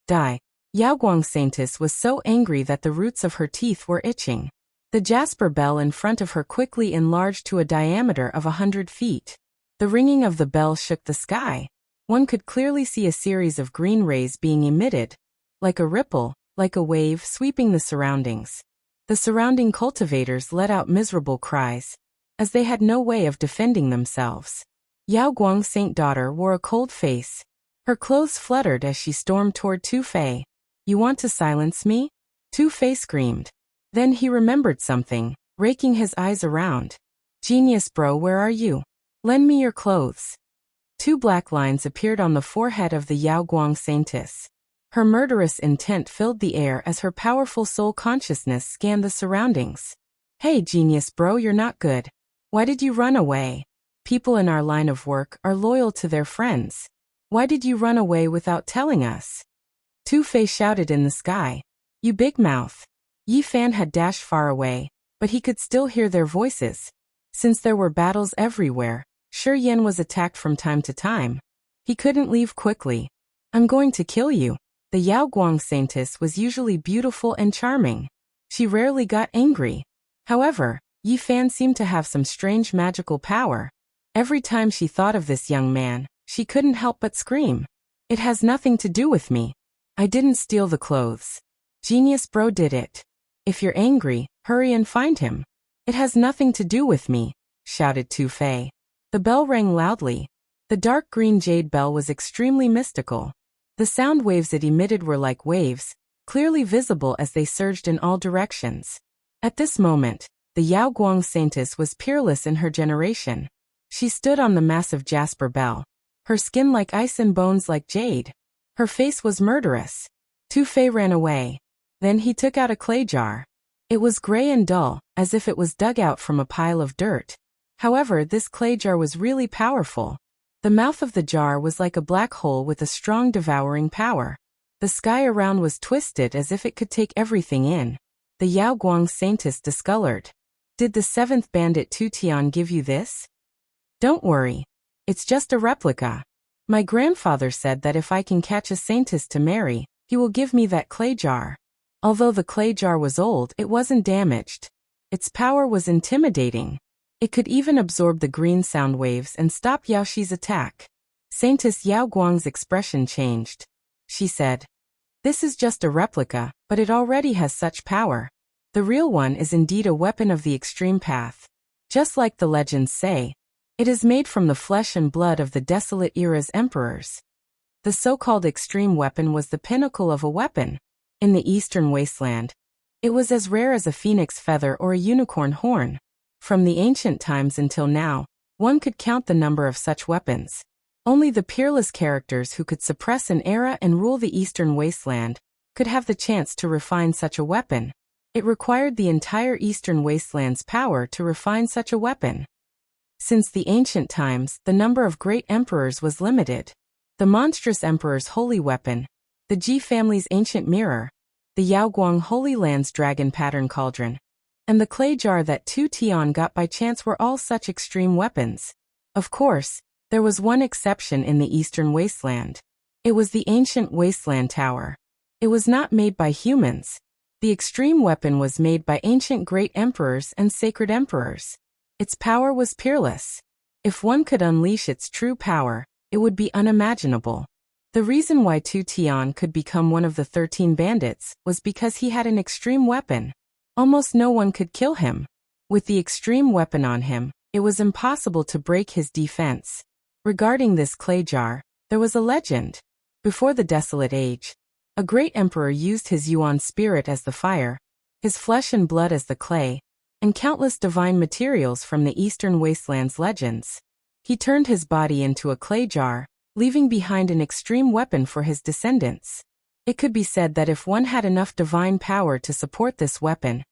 Die. Yao Guang's Saintess was so angry that the roots of her teeth were itching. The jasper bell in front of her quickly enlarged to a diameter of 100 feet. The ringing of the bell shook the sky. One could clearly see a series of green rays being emitted, like a ripple, like a wave sweeping the surroundings. The surrounding cultivators let out miserable cries, as they had no way of defending themselves. Yao Guang's saint daughter wore a cold face. Her clothes fluttered as she stormed toward Tu Fei. You want to silence me? Tu Fei screamed. Then he remembered something, raking his eyes around. Genius bro, where are you? Lend me your clothes. 2 black lines appeared on the forehead of the Yao Guang Saintess. Her murderous intent filled the air as her powerful soul consciousness scanned the surroundings. Hey genius bro, you're not good. Why did you run away? People in our line of work are loyal to their friends. Why did you run away without telling us? Tu Fei shouted in the sky. You big mouth. Yi Fan had dashed far away, but he could still hear their voices. Since there were battles everywhere, Shi Yan was attacked from time to time. He couldn't leave quickly. I'm going to kill you. The Yao Guang Saintess was usually beautiful and charming. She rarely got angry. However, Yi Fan seemed to have some strange magical power. Every time she thought of this young man, she couldn't help but scream. It has nothing to do with me. I didn't steal the clothes. Genius bro did it. If you're angry, hurry and find him. It has nothing to do with me, shouted Tu Fei. The bell rang loudly. The dark green jade bell was extremely mystical. The sound waves it emitted were like waves, clearly visible as they surged in all directions. At this moment, the Yao Guang Saintess was peerless in her generation. She stood on the massive jasper bell. her skin like ice and bones like jade. Her face was murderous. Tu Fei ran away. Then he took out a clay jar. It was gray and dull, as if it was dug out from a pile of dirt. However, this clay jar was really powerful. The mouth of the jar was like a black hole with a strong devouring power. The sky around was twisted as if it could take everything in. The Yao Guang Saintess discolored. Did the seventh bandit Tu Tian give you this? Don't worry. It's just a replica. My grandfather said that if I can catch a saintess to marry, he will give me that clay jar. Although the clay jar was old, it wasn't damaged. Its power was intimidating. It could even absorb the green sound waves and stop Yao Shi's attack. Saintess Yao Guang's expression changed. She said, "This is just a replica, but it already has such power. The real one is indeed a weapon of the extreme path. Just like the legends say, it is made from the flesh and blood of the desolate era's emperors." The so-called extreme weapon was the pinnacle of a weapon. In the eastern wasteland, it was as rare as a phoenix feather or a unicorn horn. From the ancient times until now, one could count the number of such weapons. Only the peerless characters who could suppress an era and rule the eastern wasteland could have the chance to refine such a weapon. It required the entire eastern wasteland's power to refine such a weapon. Since the ancient times, the number of great emperors was limited. The monstrous emperor's holy weapon, the Ji family's ancient mirror, the Yaoguang Holy Land's dragon pattern cauldron, and the clay jar that Tu Tian got by chance were all such extreme weapons. Of course, there was one exception in the eastern wasteland. It was the ancient wasteland tower. It was not made by humans. The extreme weapon was made by ancient great emperors and sacred emperors. Its power was peerless. If one could unleash its true power, it would be unimaginable. The reason why Tu Tian could become one of the 13 bandits was because he had an extreme weapon. Almost no one could kill him. With the extreme weapon on him, it was impossible to break his defense. Regarding this clay jar, there was a legend. Before the Desolate Age, a great emperor used his Yuan spirit as the fire, his flesh and blood as the clay, and countless divine materials from the Eastern Wasteland's legends. He turned his body into a clay jar, leaving behind an extreme weapon for his descendants. It could be said that if one had enough divine power to support this weapon,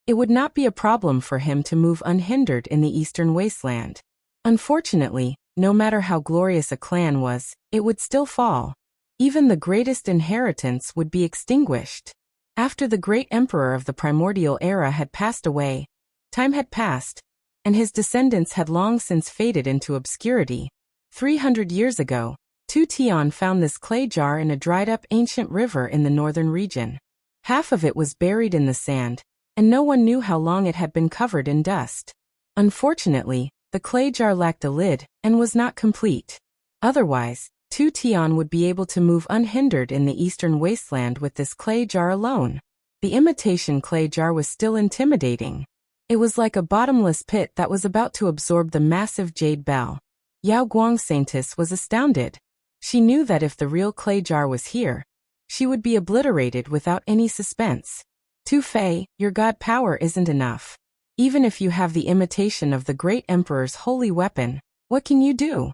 it would not be a problem for him to move unhindered in the Eastern Wasteland. Unfortunately, no matter how glorious a clan was, it would still fall. Even the greatest inheritance would be extinguished. After the great emperor of the primordial era had passed away, time had passed, and his descendants had long since faded into obscurity. 300 years ago, Tu Tian found this clay jar in a dried-up ancient river in the northern region. Half of it was buried in the sand, and no one knew how long it had been covered in dust. Unfortunately, the clay jar lacked a lid and was not complete. Otherwise, Tu Tian would be able to move unhindered in the eastern wasteland with this clay jar alone. The imitation clay jar was still intimidating. It was like a bottomless pit that was about to absorb the massive jade bell. Yao Guang Saintess was astounded. She knew that if the real clay jar was here, she would be obliterated without any suspense. Tu Fei, your god power isn't enough. Even if you have the imitation of the great emperor's holy weapon, what can you do?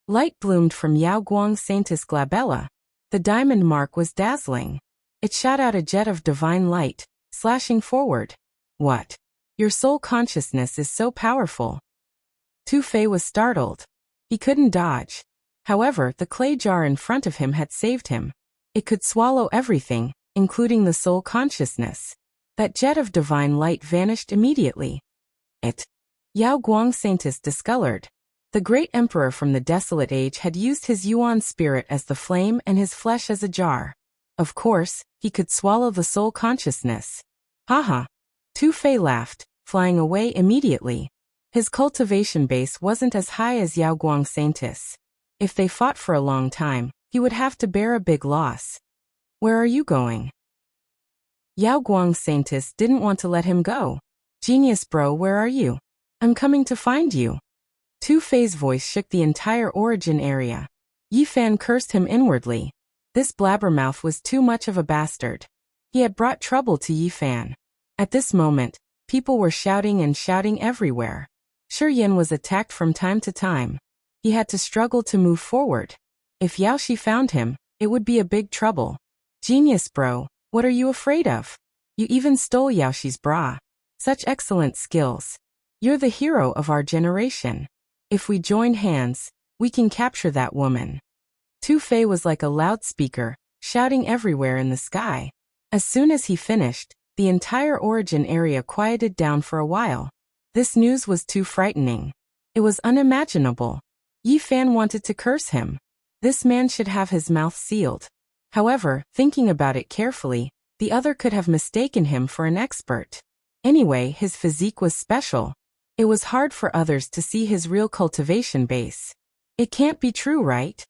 Light bloomed from Yao Guang Saintess' glabella. The diamond mark was dazzling. It shot out a jet of divine light, slashing forward. What? Your soul consciousness is so powerful. Tu Fei was startled. He couldn't dodge. However, the clay jar in front of him had saved him. It could swallow everything, including the soul consciousness. That jet of divine light vanished immediately. Yao Guang Saintess discolored. The great emperor from the Desolate Age had used his Yuan spirit as the flame and his flesh as a jar. Of course, he could swallow the soul consciousness. Haha. Tu Fei laughed, flying away immediately. His cultivation base wasn't as high as Yao Guang Saintess. If they fought for a long time, he would have to bear a big loss. Where are you going? Yao Guang Saintess didn't want to let him go. Genius bro, where are you? I'm coming to find you. Tu Fei's voice shook the entire origin area. Yi Fan cursed him inwardly. This blabbermouth was too much of a bastard. He had brought trouble to Yi Fan. At this moment, people were shouting and shouting everywhere. Shi Yan was attacked from time to time. He had to struggle to move forward. If Yaoshi found him, it would be a big trouble. Genius bro, what are you afraid of? You even stole Yaoshi's bra. Such excellent skills. You're the hero of our generation. If we join hands, we can capture that woman. Tu Fei was like a loudspeaker, shouting everywhere in the sky. As soon as he finished, the entire origin area quieted down for a while. This news was too frightening. It was unimaginable. Yi Fan wanted to curse him. This man should have his mouth sealed. However, thinking about it carefully, the other could have mistaken him for an expert. Anyway, his physique was special. It was hard for others to see his real cultivation base. It can't be true, right?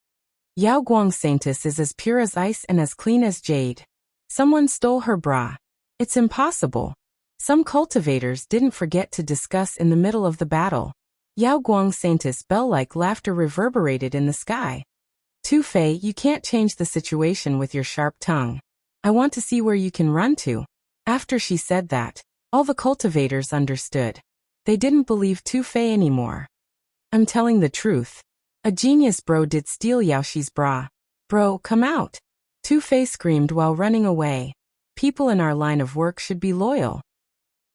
Yao Guang Saintess is as pure as ice and as clean as jade. Someone stole her bra. It's impossible. Some cultivators didn't forget to discuss in the middle of the battle. Yao Guang Saintess' bell-like laughter reverberated in the sky. Tu Fei, you can't change the situation with your sharp tongue. I want to see where you can run to. After she said that, all the cultivators understood. They didn't believe Tu Fei anymore. I'm telling the truth. A genius bro did steal Yaoshi's bra. Bro, come out. Tu Fei screamed while running away. People in our line of work should be loyal.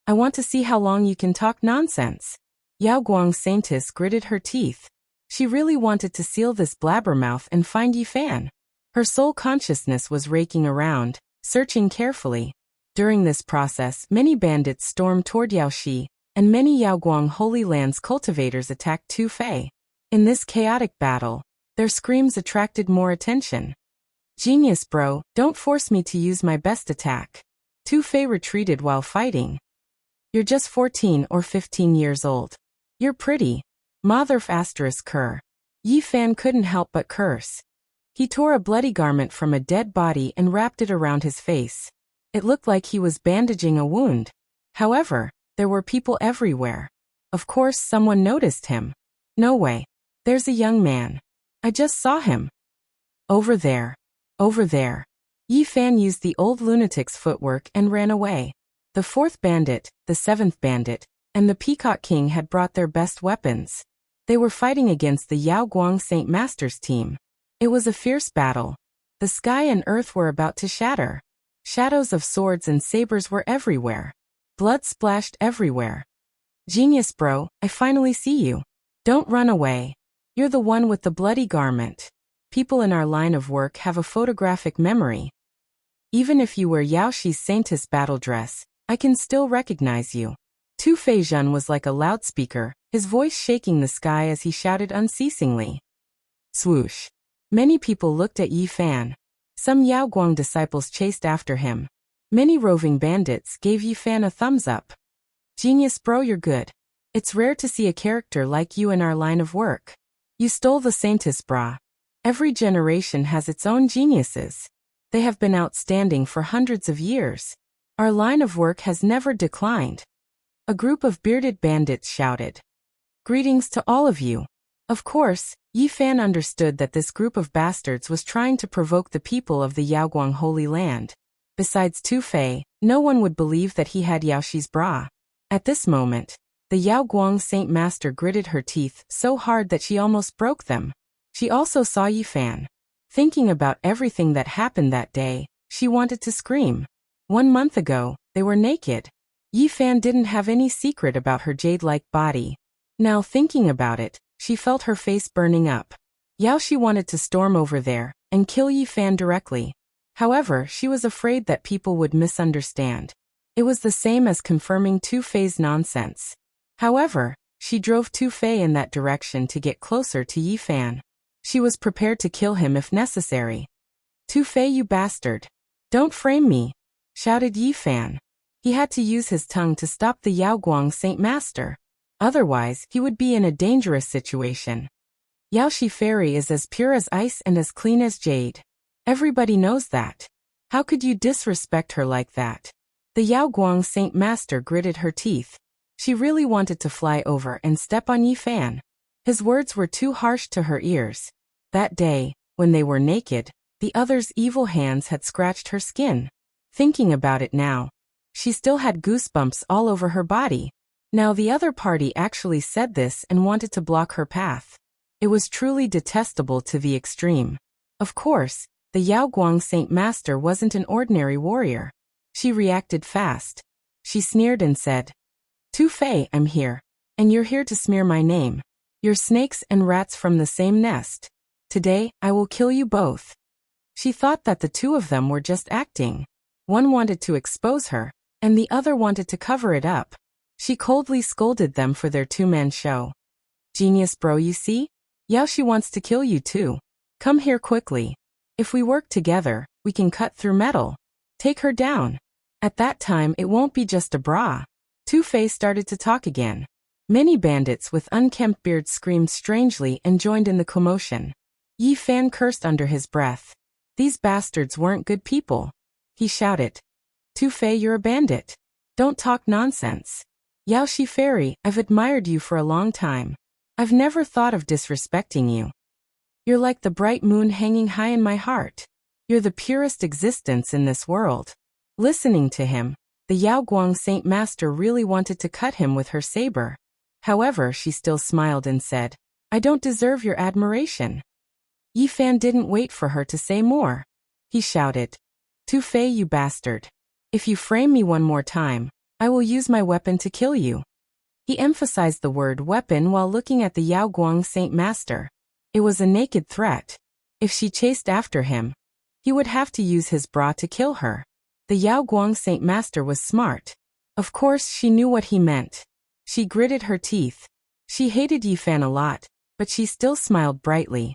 I want to see how long you can talk nonsense. Yao Guang Saintess gritted her teeth. She really wanted to seal this blabbermouth and find Yi Fan. Her soul consciousness was raking around, searching carefully. During this process, many bandits stormed toward Yaoshi, and many Yaoguang Holy Lands cultivators attacked Tu Fei. In this chaotic battle, their screams attracted more attention. Genius bro, don't force me to use my best attack. Tu Fei retreated while fighting. You're just 14 or 15 years old. You're pretty. Motherf asterisk cur. Yi Fan couldn't help but curse. He tore a bloody garment from a dead body and wrapped it around his face. It looked like he was bandaging a wound. However, there were people everywhere. Of course, someone noticed him. No way. There's a young man. I just saw him. Over there. Over there. Yi Fan used the old lunatic's footwork and ran away. The fourth bandit, the seventh bandit, and the Peacock King had brought their best weapons. They were fighting against the Yao Guang Saint Master's team. It was a fierce battle. The sky and earth were about to shatter. Shadows of swords and sabers were everywhere. Blood splashed everywhere. Genius bro, I finally see you. Don't run away. You're the one with the bloody garment. People in our line of work have a photographic memory. Even if you wear Yaoshi's Saintess battle dress, I can still recognize you. Tu Fei Zhen was like a loudspeaker, his voice shaking the sky as he shouted unceasingly. Swoosh. Many people looked at Yi Fan. Some Yao Guang disciples chased after him. Many roving bandits gave Yi Fan a thumbs up. Genius bro, you're good. It's rare to see a character like you in our line of work. You stole the Saintess bra. Every generation has its own geniuses. They have been outstanding for hundreds of years. Our line of work has never declined. A group of bearded bandits shouted. Greetings to all of you. Of course, Yi Fan understood that this group of bastards was trying to provoke the people of the Yaoguang Holy Land. Besides Tu Fei, no one would believe that he had Yaoshi's bra. At this moment, the Yaoguang Saint Master gritted her teeth so hard that she almost broke them. She also saw Yi Fan. Thinking about everything that happened that day, she wanted to scream. 1 month ago, they were naked. Yi Fan didn't have any secret about her jade-like body. Now thinking about it, she felt her face burning up. Yaoshi wanted to storm over there and kill Yi Fan directly. However, she was afraid that people would misunderstand. It was the same as confirming Tu Fei's nonsense. However, she drove Tu Fei in that direction to get closer to Yi Fan. She was prepared to kill him if necessary. Tu Fei, you bastard. Don't frame me, shouted Yi Fan. He had to use his tongue to stop the Yaoguang Saint Master. Otherwise, he would be in a dangerous situation. Yaoshi Fairy is as pure as ice and as clean as jade. Everybody knows that. How could you disrespect her like that? The Yaoguang Saint Master gritted her teeth. She really wanted to fly over and step on Yi Fan. His words were too harsh to her ears. That day, when they were naked, the other's evil hands had scratched her skin. Thinking about it now, she still had goosebumps all over her body. Now the other party actually said this and wanted to block her path. It was truly detestable to the extreme. Of course, the Yaoguang Saint Master wasn't an ordinary warrior. She reacted fast. She sneered and said, "Tu Fei, I'm here. And you're here to smear my name. You're snakes and rats from the same nest. Today, I will kill you both." She thought that the two of them were just acting. One wanted to expose her, and the other wanted to cover it up. She coldly scolded them for their two-man show. "Genius bro, you see? Yaoshi wants to kill you too. Come here quickly. If we work together, we can cut through metal. Take her down. At that time it won't be just a bra." Tu Fei started to talk again. Many bandits with unkempt beards screamed strangely and joined in the commotion. Yi Fan cursed under his breath. These bastards weren't good people. He shouted, "Tu Fei, you're a bandit. Don't talk nonsense. Yaoshi Fairy, I've admired you for a long time. I've never thought of disrespecting you. You're like the bright moon hanging high in my heart. You're the purest existence in this world." Listening to him, the Yaoguang Saint Master really wanted to cut him with her saber. However, she still smiled and said, "I don't deserve your admiration." Yi Fan didn't wait for her to say more. He shouted, "Tu Fei, you bastard. If you frame me one more time, I will use my weapon to kill you." He emphasized the word weapon while looking at the Yaoguang Saint Master. It was a naked threat. If she chased after him, he would have to use his bra to kill her. The Yaoguang Saint Master was smart. Of course, she knew what he meant. She gritted her teeth. She hated Yi Fan a lot, but she still smiled brightly.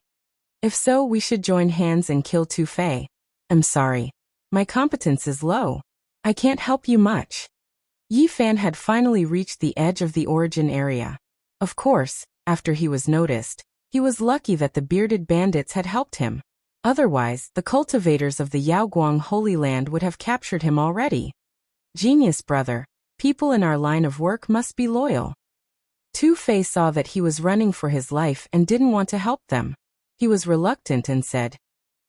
"If so, we should join hands and kill Tu Fei. I'm sorry. My competence is low. I can't help you much." Yi Fan had finally reached the edge of the origin area. Of course, after he was noticed, he was lucky that the bearded bandits had helped him. Otherwise, the cultivators of the Yaoguang Holy Land would have captured him already. "Genius, brother. People in our line of work must be loyal." Tu Fei saw that he was running for his life and didn't want to help them. He was reluctant and said,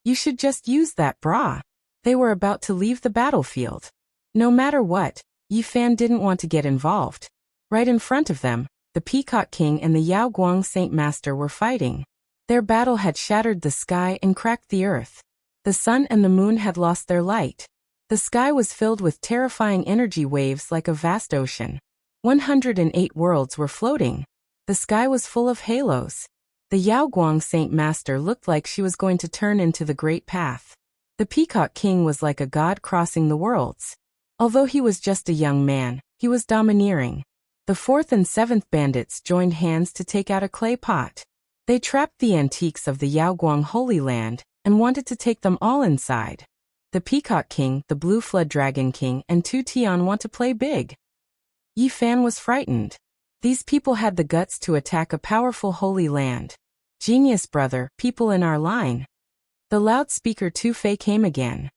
"You should just use that bra." They were about to leave the battlefield. No matter what, Yi Fan didn't want to get involved. Right in front of them, the Peacock King and the Yaoguang Saint Master were fighting. Their battle had shattered the sky and cracked the earth. The sun and the moon had lost their light. The sky was filled with terrifying energy waves like a vast ocean. 108 worlds were floating. The sky was full of halos. The Yaoguang Saint Master looked like she was going to turn into the Great Path. The Peacock King was like a god crossing the worlds. Although he was just a young man, he was domineering. The fourth and seventh bandits joined hands to take out a clay pot. They trapped the antiques of the Yaoguang Holy Land and wanted to take them all inside. The Peacock King, the Blue Flood Dragon King, and Tu Tian want to play big. Yi Fan was frightened. These people had the guts to attack a powerful holy land. "Genius, brother, people in our line." The loudspeaker Tu Fei came again.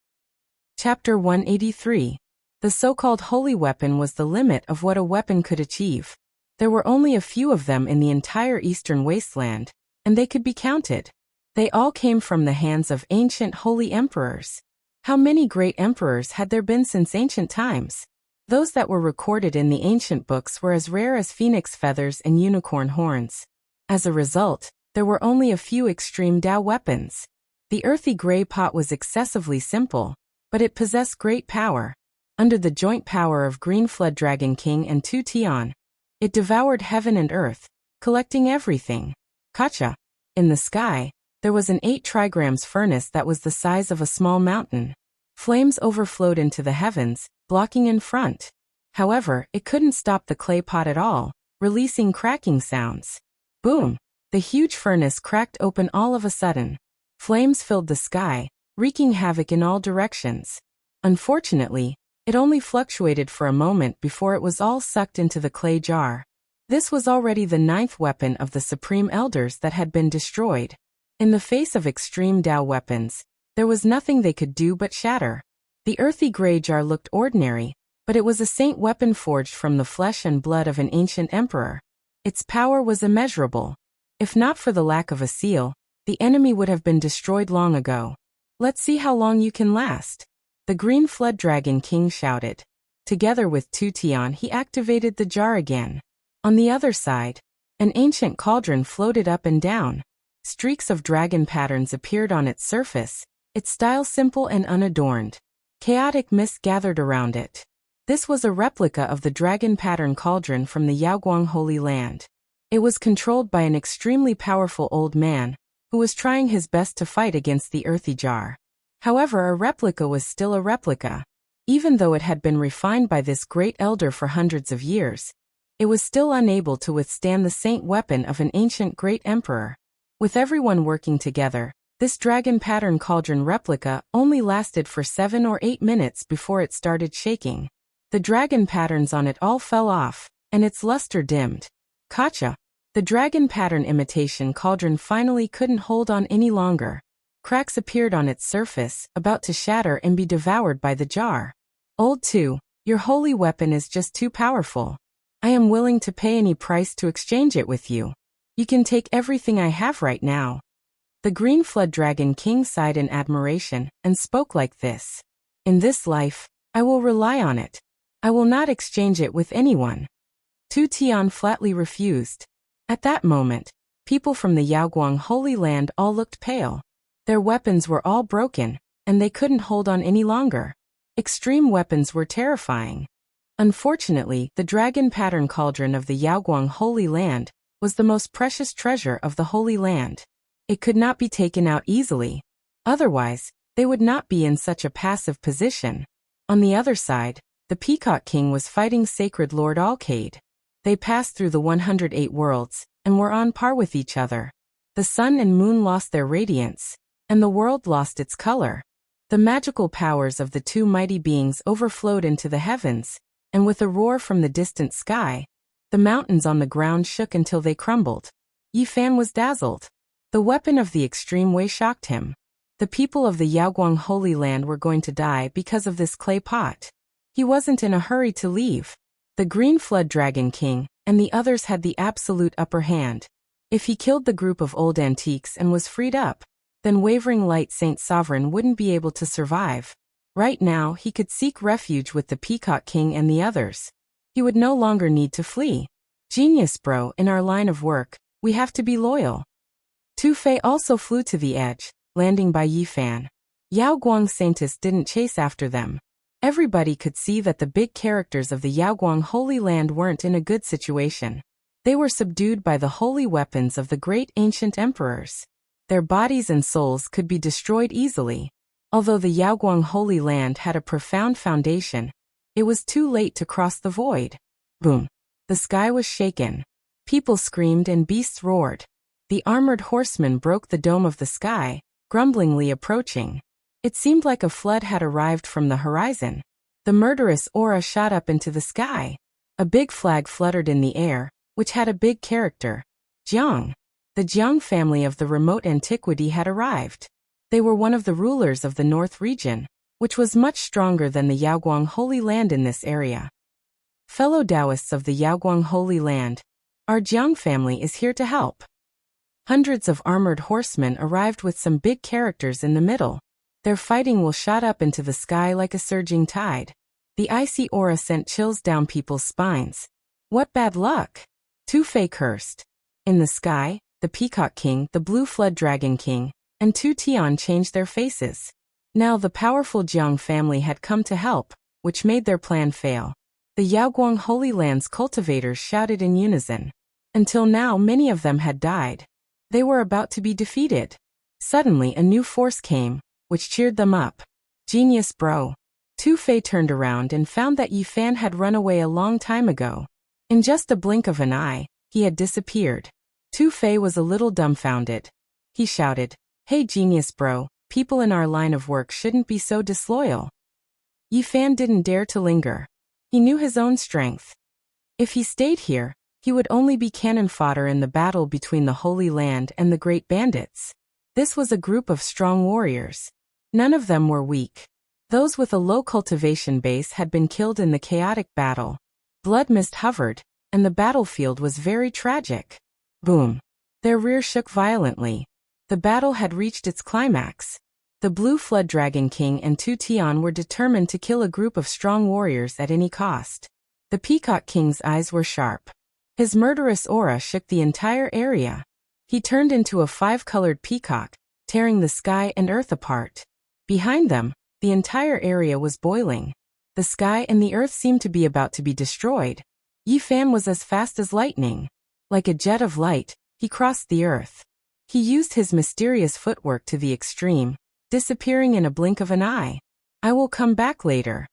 Chapter 183. The so-called holy weapon was the limit of what a weapon could achieve. There were only a few of them in the entire eastern wasteland, and they could be counted. They all came from the hands of ancient holy emperors. How many great emperors had there been since ancient times? Those that were recorded in the ancient books were as rare as phoenix feathers and unicorn horns. As a result, there were only a few extreme Dao weapons. The earthy gray pot was excessively simple, but it possessed great power. Under the joint power of Green Flood Dragon King and Tu Tian, it devoured heaven and earth, collecting everything. Kacha. In the sky, there was an 8 trigrams furnace that was the size of a small mountain. Flames overflowed into the heavens, blocking in front. However, it couldn't stop the clay pot at all, releasing cracking sounds. Boom! The huge furnace cracked open all of a sudden. Flames filled the sky, wreaking havoc in all directions. Unfortunately, it only fluctuated for a moment before it was all sucked into the clay jar. This was already the 9th weapon of the Supreme Elders that had been destroyed. In the face of extreme Dao weapons, there was nothing they could do but shatter. The earthy gray jar looked ordinary, but it was a saint weapon forged from the flesh and blood of an ancient emperor. Its power was immeasurable. If not for the lack of a seal, the enemy would have been destroyed long ago. "Let's see how long you can last," the Green Flood Dragon King shouted. Together with Tu Tian, he activated the jar again. On the other side, An ancient cauldron floated up and down. Streaks of dragon patterns appeared on its surface, its style simple and unadorned. Chaotic mist gathered around it. This was a replica of the dragon pattern cauldron from the Yaoguang Holy Land. It was controlled by an extremely powerful old man, who was trying his best to fight against the earthy jar. However, a replica was still a replica. Even though it had been refined by this great elder for hundreds of years, it was still unable to withstand the saint weapon of an ancient great emperor. With everyone working together, this dragon pattern cauldron replica only lasted for 7 or 8 minutes before it started shaking. The dragon patterns on it all fell off, and its luster dimmed. Gotcha! The dragon pattern imitation cauldron finally couldn't hold on any longer. Cracks appeared on its surface, about to shatter and be devoured by the jar. Old 2, your holy weapon is just too powerful. I am willing to pay any price to exchange it with you. You can take everything I have right now. The Green Flood Dragon King sighed in admiration and spoke like this. In this life, I will rely on it. I will not exchange it with anyone. Tu Tian flatly refused. At that moment, people from the Yaoguang Holy Land all looked pale. Their weapons were all broken, and they couldn't hold on any longer. Extreme weapons were terrifying. Unfortunately, the dragon pattern cauldron of the Yaoguang Holy Land was the most precious treasure of the Holy Land. It could not be taken out easily. Otherwise, they would not be in such a passive position. On the other side, the Peacock King was fighting Sacred Lord Alcade. They passed through the 108 worlds, and were on par with each other. The sun and moon lost their radiance, and the world lost its color. The magical powers of the two mighty beings overflowed into the heavens, and with a roar from the distant sky, the mountains on the ground shook until they crumbled. Yi Fan was dazzled. The weapon of the extreme way shocked him. The people of the Yaoguang Holy Land were going to die because of this clay pot. He wasn't in a hurry to leave. The Green Flood Dragon King and the others had the absolute upper hand. If he killed the group of old antiques and was freed up, then Wavering Light Saint Sovereign wouldn't be able to survive. Right now, he could seek refuge with the Peacock King and the others. He would no longer need to flee. Genius bro, in our line of work, we have to be loyal. Tu Fei also flew to the edge, landing by Yi Fan. Yaoguang Saintess didn't chase after them. Everybody could see that the big characters of the Yaoguang Holy Land weren't in a good situation. They were subdued by the holy weapons of the great ancient emperors. Their bodies and souls could be destroyed easily. Although the Yaoguang Holy Land had a profound foundation, it was too late to cross the void. Boom! The sky was shaken. People screamed and beasts roared. The armored horsemen broke the dome of the sky, grumblingly approaching. It seemed like a flood had arrived from the horizon. The murderous aura shot up into the sky. A big flag fluttered in the air, which had a big character. Jiang. The Jiang family of the remote antiquity had arrived. They were one of the rulers of the North region, which was much stronger than the Yaoguang Holy Land in this area. Fellow Taoists of the Yaoguang Holy Land, our Jiang family is here to help. Hundreds of armored horsemen arrived with some big characters in the middle. Their fighting will shot up into the sky like a surging tide. The icy aura sent chills down people's spines. What bad luck! Tu Fei cursed. In the sky, the Peacock King, the Blue Flood Dragon King, and Tu Tian changed their faces. Now the powerful Jiang family had come to help, which made their plan fail. The Yaoguang Holy Land's cultivators shouted in unison. Until now many of them had died. They were about to be defeated. Suddenly a new force came, which cheered them up. Genius bro. Tu Fei turned around and found that Yi Fan had run away a long time ago. In just a blink of an eye, he had disappeared. Tu Fei was a little dumbfounded. He shouted, "Hey genius bro, people in our line of work shouldn't be so disloyal." Yi Fan didn't dare to linger. He knew his own strength. If he stayed here, he would only be cannon fodder in the battle between the Holy Land and the Great Bandits. This was a group of strong warriors. None of them were weak. Those with a low cultivation base had been killed in the chaotic battle. Blood mist hovered, and the battlefield was very tragic. Boom! Their rear shook violently. The battle had reached its climax. The Blue Flood Dragon King and Tu Tian were determined to kill a group of strong warriors at any cost. The Peacock King's eyes were sharp. His murderous aura shook the entire area. He turned into a 5-colored peacock, tearing the sky and earth apart. Behind them, the entire area was boiling. The sky and the earth seemed to be about to be destroyed. Yi Fan was as fast as lightning. Like a jet of light, he crossed the earth. He used his mysterious footwork to the extreme, disappearing in a blink of an eye. I will come back later.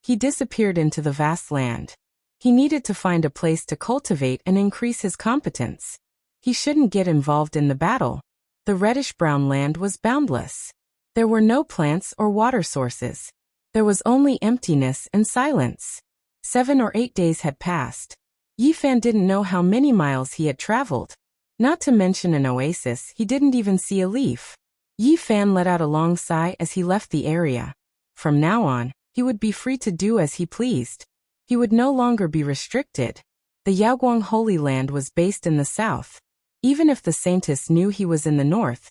He disappeared into the vast land. He needed to find a place to cultivate and increase his competence. He shouldn't get involved in the battle. The reddish-brown land was boundless. There were no plants or water sources. There was only emptiness and silence. 7 or 8 days had passed. Yi Fan didn't know how many miles he had traveled. Not to mention an oasis, he didn't even see a leaf. Yi Fan let out a long sigh as he left the area. From now on, he would be free to do as he pleased. He would no longer be restricted. The Yaoguang Holy Land was based in the south. Even if the Saintess knew he was in the north,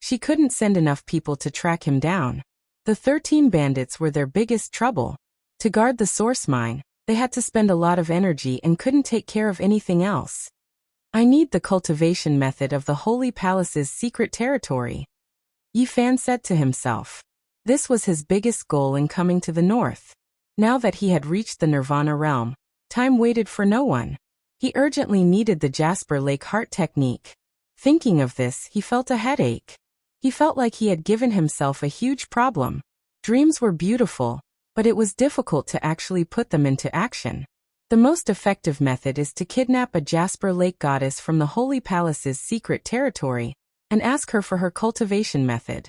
she couldn't send enough people to track him down. The 13 bandits were their biggest trouble. To guard the source mine, they had to spend a lot of energy and couldn't take care of anything else. I need the cultivation method of the Holy Palace's secret territory, Yi Fan said to himself. This was his biggest goal in coming to the north. Now that he had reached the Nirvana realm, time waited for no one. He urgently needed the Jasper Lake Heart technique. Thinking of this, he felt a headache. He felt like he had given himself a huge problem. Dreams were beautiful, but it was difficult to actually put them into action. The most effective method is to kidnap a Jasper Lake goddess from the Holy Palace's secret territory and ask her for her cultivation method.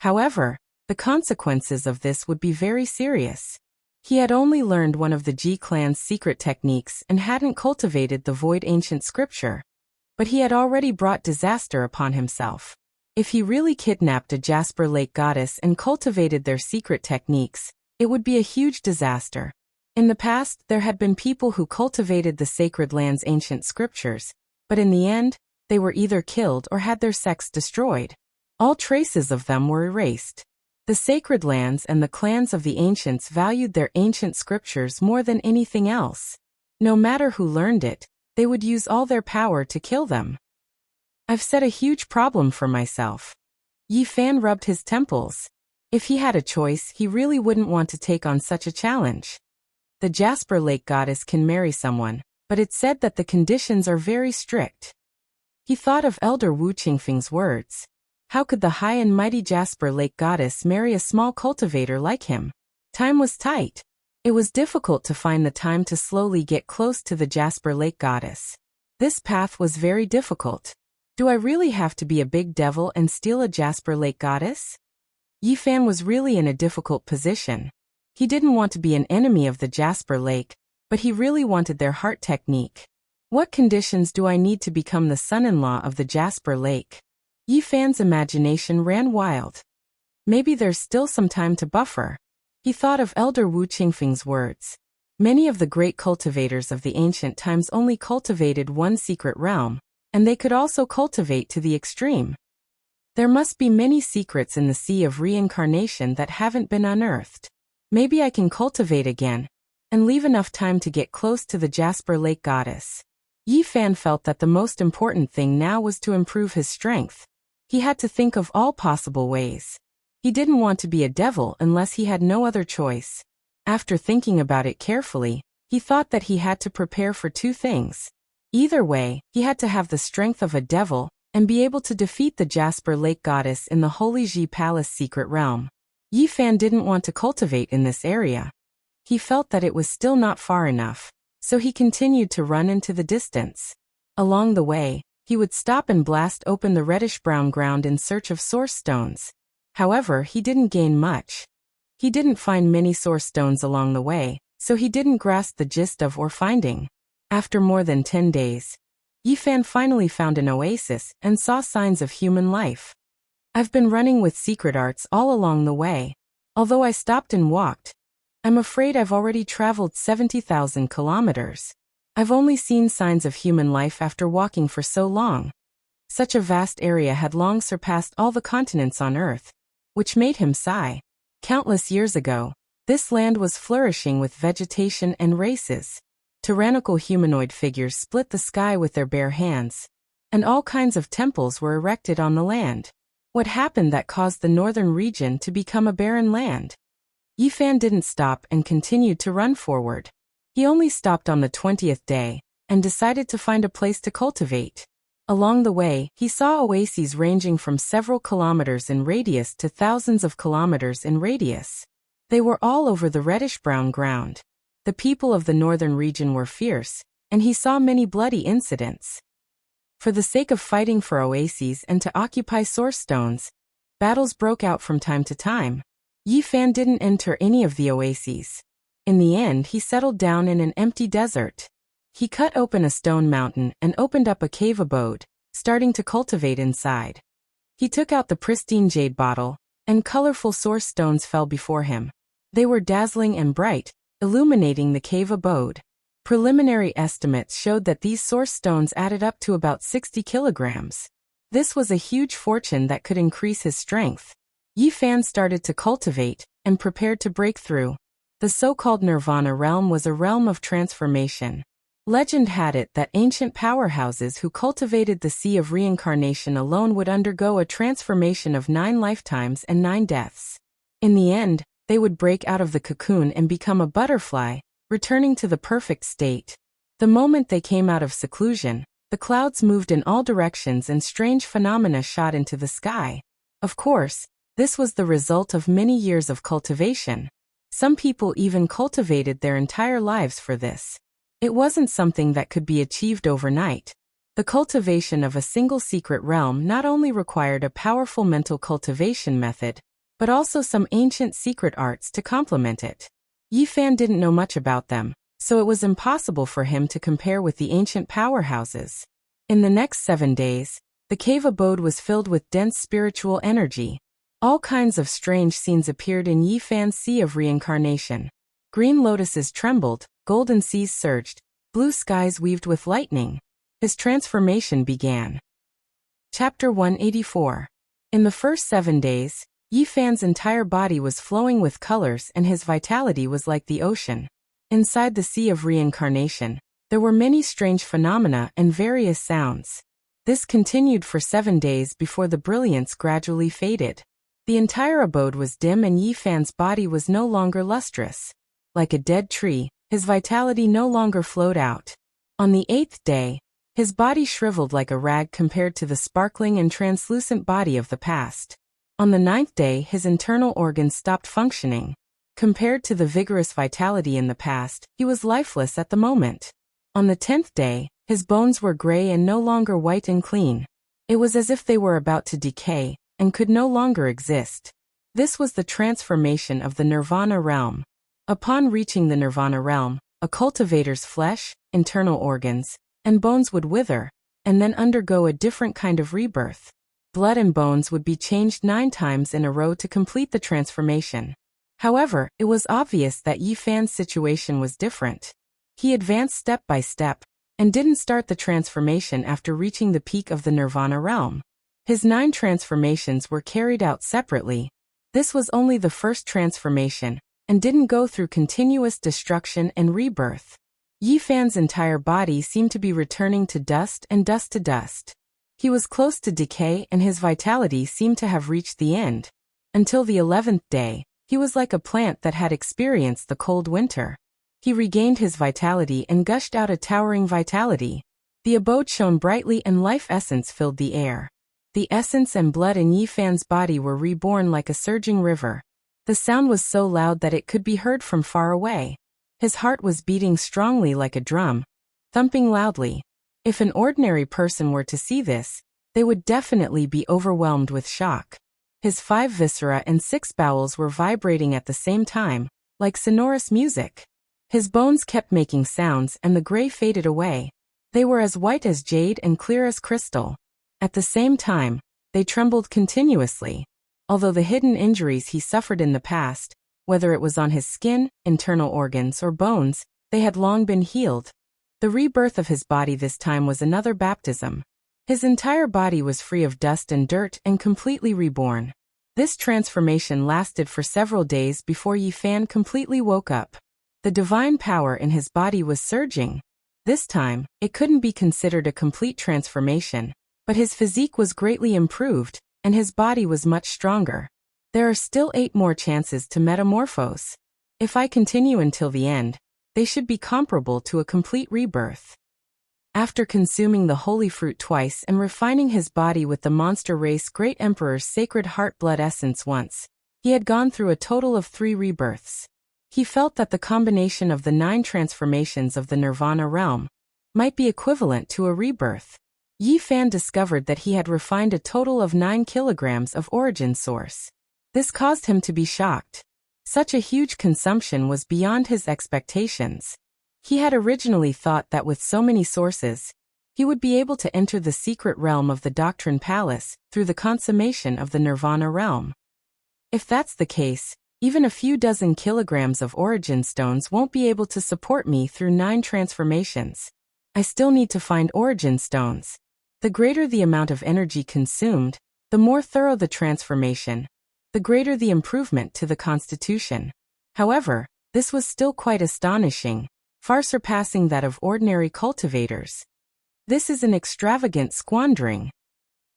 However, the consequences of this would be very serious. He had only learned one of the Ji clan's secret techniques and hadn't cultivated the void ancient scripture. But he had already brought disaster upon himself. If he really kidnapped a Jasper Lake goddess and cultivated their secret techniques, it would be a huge disaster. In the past, there had been people who cultivated the sacred land's ancient scriptures, but in the end, they were either killed or had their sects destroyed. All traces of them were erased. The sacred lands and the clans of the ancients valued their ancient scriptures more than anything else. No matter who learned it, they would use all their power to kill them. I've set a huge problem for myself. Yi Fan rubbed his temples. If he had a choice, he really wouldn't want to take on such a challenge. The Jasper Lake goddess can marry someone, but it's said that the conditions are very strict. He thought of Elder Wu Qingfeng's words. How could the high and mighty Jasper Lake goddess marry a small cultivator like him? Time was tight. It was difficult to find the time to slowly get close to the Jasper Lake goddess. This path was very difficult. Do I really have to be a big devil and steal a Jasper Lake goddess? Yi Fan was really in a difficult position. He didn't want to be an enemy of the Jasper Lake, but he really wanted their heart technique. What conditions do I need to become the son-in-law of the Jasper Lake? Yi Fan's imagination ran wild. Maybe there's still some time to buffer. He thought of Elder Wu Qingfeng's words. Many of the great cultivators of the ancient times only cultivated one secret realm, and they could also cultivate to the extreme. There must be many secrets in the sea of reincarnation that haven't been unearthed. Maybe I can cultivate again, and leave enough time to get close to the Jasper Lake goddess. Yi Fan felt that the most important thing now was to improve his strength. He had to think of all possible ways. He didn't want to be a devil unless he had no other choice. After thinking about it carefully, he thought that he had to prepare for 2 things. Either way, he had to have the strength of a devil and be able to defeat the Jasper Lake goddess in the Holy Ji Palace secret realm. Yi Fan didn't want to cultivate in this area. He felt that it was still not far enough, so he continued to run into the distance. Along the way, he would stop and blast open the reddish-brown ground in search of source stones. However, he didn't gain much. He didn't find many source stones along the way, so he didn't grasp the gist of or finding. After more than 10 days, Yi Fan finally found an oasis and saw signs of human life. I've been running with secret arts all along the way. Although I stopped and walked, I'm afraid I've already traveled 70,000 kilometers. I've only seen signs of human life after walking for so long. Such a vast area had long surpassed all the continents on Earth, which made him sigh. Countless years ago, this land was flourishing with vegetation and races. Tyrannical humanoid figures split the sky with their bare hands, and all kinds of temples were erected on the land. What happened that caused the northern region to become a barren land? Yifan didn't stop and continued to run forward. He only stopped on the 20th day, and decided to find a place to cultivate. Along the way, he saw oases ranging from several kilometers in radius to thousands of kilometers in radius. They were all over the reddish-brown ground. The people of the northern region were fierce, and he saw many bloody incidents. For the sake of fighting for oases and to occupy source stones, battles broke out from time to time. Yifan didn't enter any of the oases. In the end, he settled down in an empty desert. He cut open a stone mountain and opened up a cave abode, starting to cultivate inside. He took out the pristine jade bottle, and colorful source stones fell before him. They were dazzling and bright, illuminating the cave abode. Preliminary estimates showed that these source stones added up to about 60 kilograms. This was a huge fortune that could increase his strength. Yifan started to cultivate, and prepared to break through. The so-called Nirvana realm was a realm of transformation. Legend had it that ancient powerhouses who cultivated the sea of reincarnation alone would undergo a transformation of 9 lifetimes and 9 deaths. In the end, they would break out of the cocoon and become a butterfly, returning to the perfect state. The moment they came out of seclusion, the clouds moved in all directions and strange phenomena shot into the sky. Of course, this was the result of many years of cultivation. Some people even cultivated their entire lives for this. It wasn't something that could be achieved overnight. The cultivation of a single secret realm not only required a powerful mental cultivation method, but also some ancient secret arts to complement it. Yifan didn't know much about them, so it was impossible for him to compare with the ancient powerhouses. In the next 7 days, the cave abode was filled with dense spiritual energy. All kinds of strange scenes appeared in Yifan's sea of reincarnation. Green lotuses trembled, golden seas surged, blue skies weaved with lightning. His transformation began. Chapter 184. In the first 7 days, Yifan's entire body was flowing with colors and his vitality was like the ocean. Inside the sea of reincarnation, there were many strange phenomena and various sounds. This continued for 7 days before the brilliance gradually faded. The entire abode was dim and Yifan's body was no longer lustrous. Like a dead tree, his vitality no longer flowed out. On the 8th day, his body shriveled like a rag compared to the sparkling and translucent body of the past. On the 9th day, his internal organs stopped functioning. Compared to the vigorous vitality in the past, he was lifeless at the moment. On the 10th day, his bones were gray and no longer white and clean. It was as if they were about to decay, and could no longer exist. This was the transformation of the Nirvana realm. Upon reaching the Nirvana realm, a cultivator's flesh, internal organs, and bones would wither, and then undergo a different kind of rebirth. Blood and bones would be changed 9 times in a row to complete the transformation. However, it was obvious that Yifan's situation was different. He advanced step by step, and didn't start the transformation after reaching the peak of the Nirvana realm. His 9 transformations were carried out separately. This was only the first transformation, and didn't go through continuous destruction and rebirth. Yifan's entire body seemed to be returning to dust and dust to dust. He was close to decay and his vitality seemed to have reached the end. Until the 11th day, he was like a plant that had experienced the cold winter. He regained his vitality and gushed out a towering vitality. The abode shone brightly and life essence filled the air. The essence and blood in Yifan's body were reborn like a surging river. The sound was so loud that it could be heard from far away. His heart was beating strongly like a drum, thumping loudly. If an ordinary person were to see this, they would definitely be overwhelmed with shock. His 5 viscera and 6 bowels were vibrating at the same time, like sonorous music. His bones kept making sounds and the gray faded away. They were as white as jade and clear as crystal. At the same time, they trembled continuously. Although the hidden injuries he suffered in the past, whether it was on his skin, internal organs, or bones, they had long been healed. The rebirth of his body this time was another baptism. His entire body was free of dust and dirt and completely reborn. This transformation lasted for several days before Yifan completely woke up. The divine power in his body was surging. This time, it couldn't be considered a complete transformation, but his physique was greatly improved, and his body was much stronger. There are still 8 more chances to metamorphose. If I continue until the end, they should be comparable to a complete rebirth. After consuming the holy fruit twice and refining his body with the monster race Great Emperor's sacred heart blood essence once, he had gone through a total of 3 rebirths. He felt that the combination of the 9 transformations of the Nirvana realm might be equivalent to a rebirth. Yi Fan discovered that he had refined a total of 9 kilograms of origin source. This caused him to be shocked. Such a huge consumption was beyond his expectations. He had originally thought that with so many sources, he would be able to enter the secret realm of the Doctrine Palace through the consummation of the Nirvana realm. If that's the case, even a few dozen kilograms of origin stones won't be able to support me through 9 transformations. I still need to find origin stones. The greater the amount of energy consumed, the more thorough the transformation, the greater the improvement to the constitution. However, this was still quite astonishing, far surpassing that of ordinary cultivators. This is an extravagant squandering.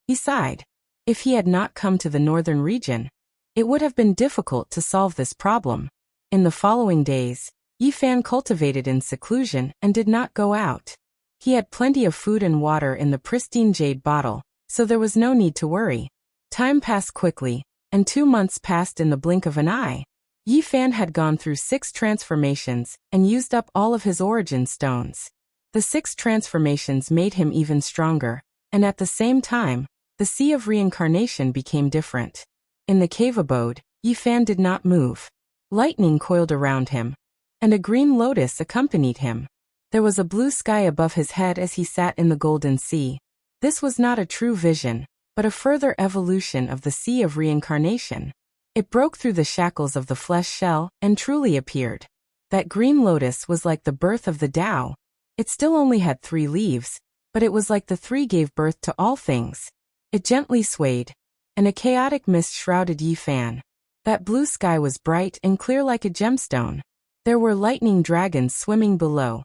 He sighed. If he had not come to the northern region, it would have been difficult to solve this problem. In the following days, Yi Fan cultivated in seclusion and did not go out. He had plenty of food and water in the pristine jade bottle, so there was no need to worry. Time passed quickly, and 2 months passed in the blink of an eye. Yi Fan had gone through 6 transformations and used up all of his origin stones. The 6 transformations made him even stronger, and at the same time, the sea of reincarnation became different. In the cave abode, Yi Fan did not move. Lightning coiled around him, and a green lotus accompanied him. There was a blue sky above his head as he sat in the golden sea. This was not a true vision, but a further evolution of the sea of reincarnation. It broke through the shackles of the flesh shell and truly appeared. That green lotus was like the birth of the Tao. It still only had 3 leaves, but it was like the 3 gave birth to all things. It gently swayed, and a chaotic mist shrouded Yi Fan. That blue sky was bright and clear like a gemstone. There were lightning dragons swimming below,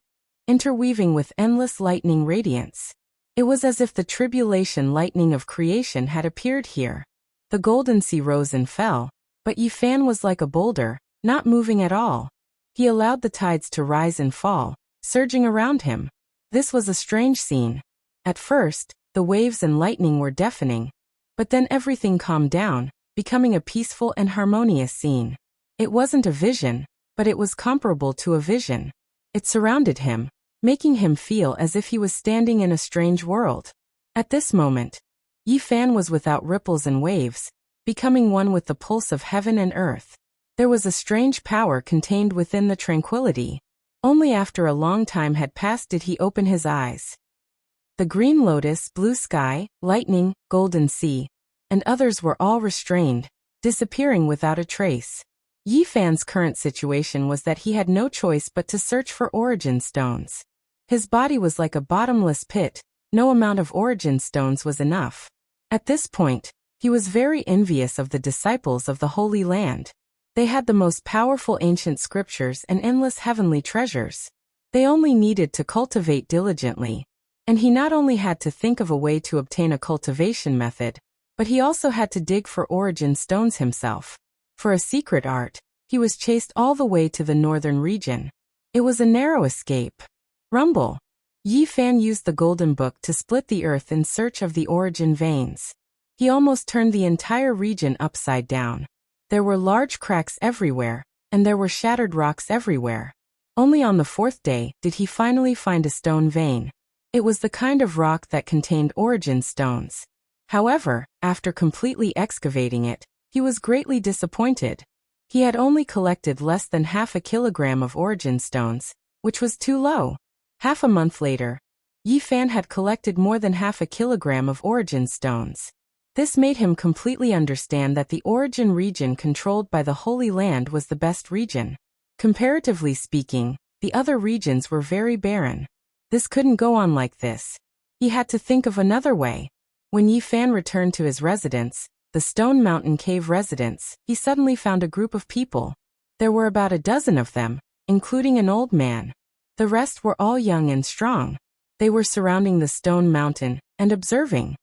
interweaving with endless lightning radiance. It was as if the tribulation lightning of creation had appeared here. The golden sea rose and fell, but Yi Fan was like a boulder, not moving at all. He allowed the tides to rise and fall, surging around him. This was a strange scene. At first, the waves and lightning were deafening, but then everything calmed down, becoming a peaceful and harmonious scene. It wasn't a vision, but it was comparable to a vision. It surrounded him, making him feel as if he was standing in a strange world. At this moment, Yi Fan was without ripples and waves, becoming one with the pulse of heaven and earth. There was a strange power contained within the tranquility. Only after a long time had passed did he open his eyes. The green lotus, blue sky, lightning, golden sea, and others were all restrained, disappearing without a trace. Yi Fan's current situation was that he had no choice but to search for origin stones. His body was like a bottomless pit, no amount of origin stones was enough. At this point, he was very envious of the disciples of the Holy Land. They had the most powerful ancient scriptures and endless heavenly treasures. They only needed to cultivate diligently. And he not only had to think of a way to obtain a cultivation method, but he also had to dig for origin stones himself. For a secret art, he was chased all the way to the northern region. It was a narrow escape. Rumble. Yi Fan used the golden book to split the earth in search of the origin veins. He almost turned the entire region upside down. There were large cracks everywhere, and there were shattered rocks everywhere. Only on the 4th day did he finally find a stone vein. It was the kind of rock that contained origin stones. However, after completely excavating it, he was greatly disappointed. He had only collected less than half a kilogram of origin stones, which was too low. Half a month later, Yi Fan had collected more than half a kilogram of origin stones. This made him completely understand that the origin region controlled by the Holy Land was the best region. Comparatively speaking, the other regions were very barren. This couldn't go on like this. He had to think of another way. When Yi Fan returned to his residence, the Stone Mountain Cave residence, he suddenly found a group of people. There were about a dozen of them, including an old man. The rest were all young and strong. They were surrounding the stone mountain and observing.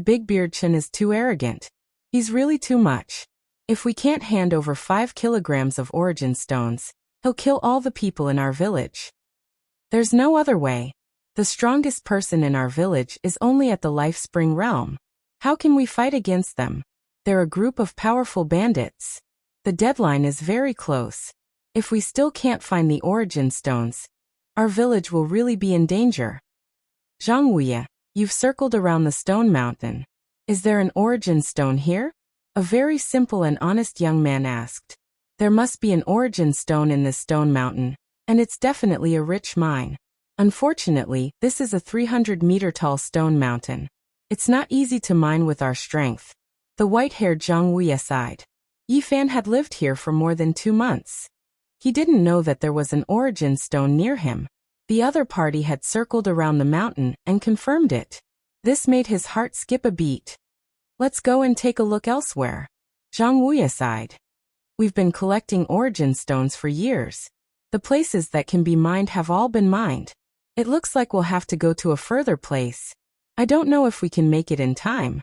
Big Beard Chen is too arrogant. He's really too much. If we can't hand over 5 kilograms of origin stones, he'll kill all the people in our village. There's no other way. The strongest person in our village is only at the Life Spring realm. How can we fight against them? They're a group of powerful bandits. The deadline is very close. If we still can't find the origin stones, our village will really be in danger. Zhang Wuya, you've circled around the stone mountain. Is there an origin stone here? A very simple and honest young man asked. There must be an origin stone in this stone mountain, and it's definitely a rich mine. Unfortunately, this is a 300-meter-tall stone mountain. It's not easy to mine with our strength. The white-haired Zhang Wuya sighed. Yi Fan had lived here for more than 2 months. He didn't know that there was an origin stone near him. The other party had circled around the mountain and confirmed it. This made his heart skip a beat. Let's go and take a look elsewhere. Zhang Wuya sighed. We've been collecting origin stones for years. The places that can be mined have all been mined. It looks like we'll have to go to a further place. I don't know if we can make it in time.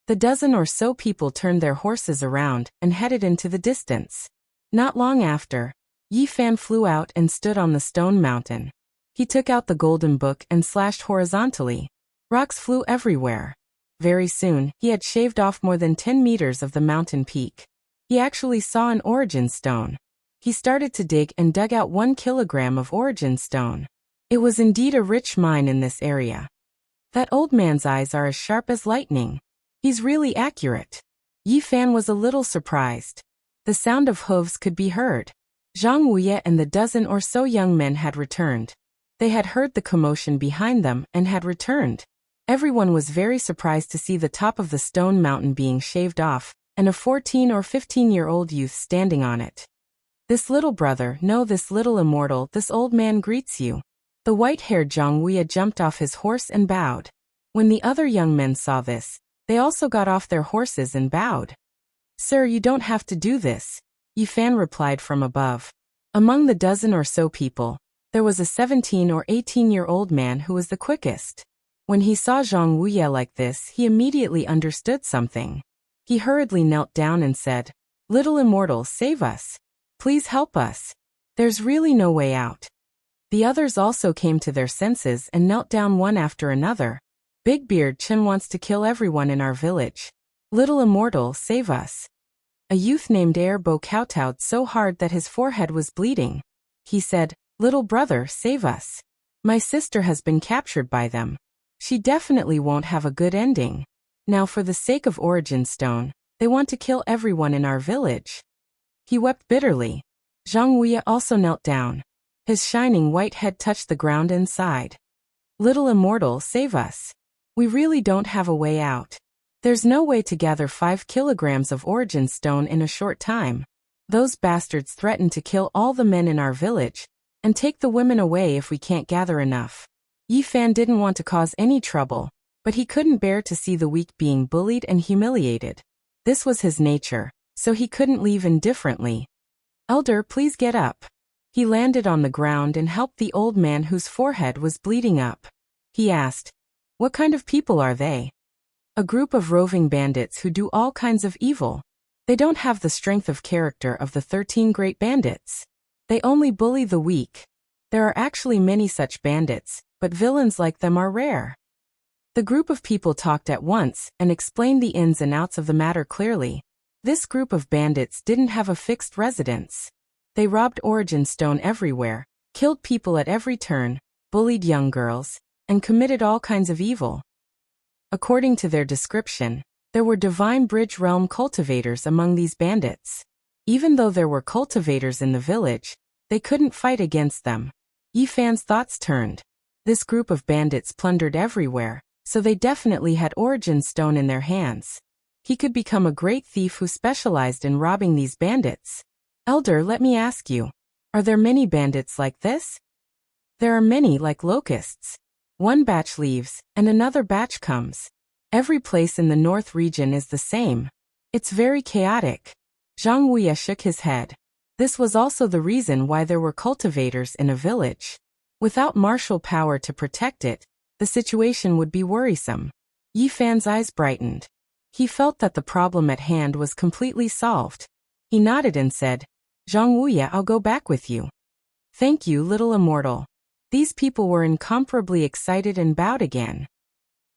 The dozen or so people turned their horses around and headed into the distance. Not long after, Yi Fan flew out and stood on the stone mountain. He took out the golden book and slashed horizontally. Rocks flew everywhere. Very soon, he had shaved off more than 10 meters of the mountain peak. He actually saw an origin stone. He started to dig and dug out 1 kilogram of origin stone. It was indeed a rich mine in this area. That old man's eyes are as sharp as lightning. He's really accurate. Yi Fan was a little surprised. The sound of hooves could be heard. Zhang Wuya and the dozen or so young men had returned. They had heard the commotion behind them and had returned. Everyone was very surprised to see the top of the stone mountain being shaved off, and a 14 or 15-year-old youth standing on it. This little brother, no, this little immortal, this old man greets you. The white-haired Zhang Wuya jumped off his horse and bowed. When the other young men saw this, they also got off their horses and bowed. Sir, you don't have to do this, Yi Fan replied from above. Among the dozen or so people, there was a 17 or 18-year-old man who was the quickest. When he saw Zhang Wuya like this, he immediately understood something. He hurriedly knelt down and said, "Little immortal, save us. Please help us. There's really no way out." The others also came to their senses and knelt down one after another. Big Beard Chen wants to kill everyone in our village. Little immortal, save us. A youth named Air Bo kowtowed so hard that his forehead was bleeding. He said, "Little brother, save us. My sister has been captured by them. She definitely won't have a good ending. Now for the sake of Origin Stone, they want to kill everyone in our village." He wept bitterly. Zhang Wuya also knelt down. His shining white head touched the ground and sighed. "Little immortal, save us. We really don't have a way out. There's no way to gather 5 kilograms of Origin Stone in a short time. Those bastards threaten to kill all the men in our village, and take the women away if we can't gather enough." Yi Fan didn't want to cause any trouble, but he couldn't bear to see the weak being bullied and humiliated. This was his nature, so he couldn't leave indifferently. "Elder, please get up." He landed on the ground and helped the old man whose forehead was bleeding up. He asked, "What kind of people are they?" "A group of roving bandits who do all kinds of evil. They don't have the strength of character of the 13 great bandits. They only bully the weak. There are actually many such bandits, but villains like them are rare." The group of people talked at once and explained the ins and outs of the matter clearly. This group of bandits didn't have a fixed residence. They robbed Origin Stone everywhere, killed people at every turn, bullied young girls, and committed all kinds of evil. According to their description, there were Divine Bridge Realm cultivators among these bandits. Even though there were cultivators in the village, they couldn't fight against them. Yi Fan's thoughts turned. This group of bandits plundered everywhere, so they definitely had Origin Stone in their hands. He could become a great thief who specialized in robbing these bandits. "Elder, let me ask you, are there many bandits like this?" "There are many like locusts. One batch leaves, and another batch comes. Every place in the north region is the same. It's very chaotic." Zhang Wuya shook his head. This was also the reason why there were cultivators in a village. Without martial power to protect it, the situation would be worrisome. Yi Fan's eyes brightened. He felt that the problem at hand was completely solved. He nodded and said, "Zhang Wuya, I'll go back with you." "Thank you, little immortal." These people were incomparably excited and bowed again.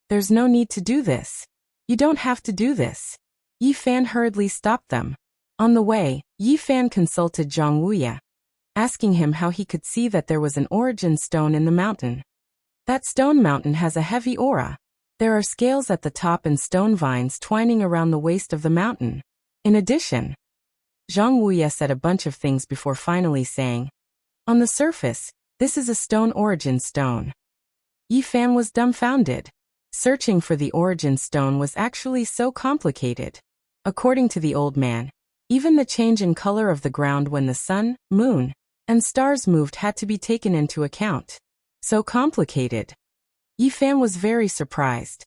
"There's no need to do this. You don't have to do this." Yi Fan hurriedly stopped them. On the way, Yi Fan consulted Zhang Wuya, asking him how he could see that there was an origin stone in the mountain. "That stone mountain has a heavy aura. There are scales at the top and stone vines twining around the waist of the mountain. In addition," Zhang Wuya said a bunch of things before finally saying, "On the surface, this is a stone origin stone." Yi Fan was dumbfounded. Searching for the origin stone was actually so complicated. According to the old man, even the change in color of the ground when the sun, moon, and stars moved had to be taken into account. So complicated. Yi Fan was very surprised.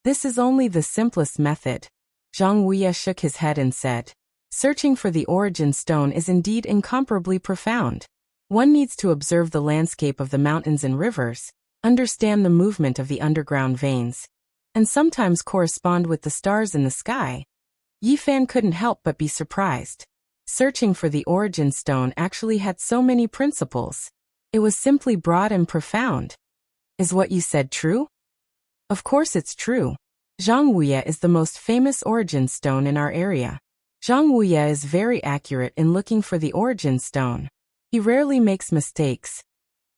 "This is only the simplest method." Zhang Wuya shook his head and said, "Searching for the origin stone is indeed incomparably profound. One needs to observe the landscape of the mountains and rivers, understand the movement of the underground veins, and sometimes correspond with the stars in the sky." Yi Fan couldn't help but be surprised. Searching for the origin stone actually had so many principles. It was simply broad and profound. "Is what you said true?" "Of course it's true. Zhang Wuya is the most famous origin stone in our area. Zhang Wuya is very accurate in looking for the origin stone. He rarely makes mistakes."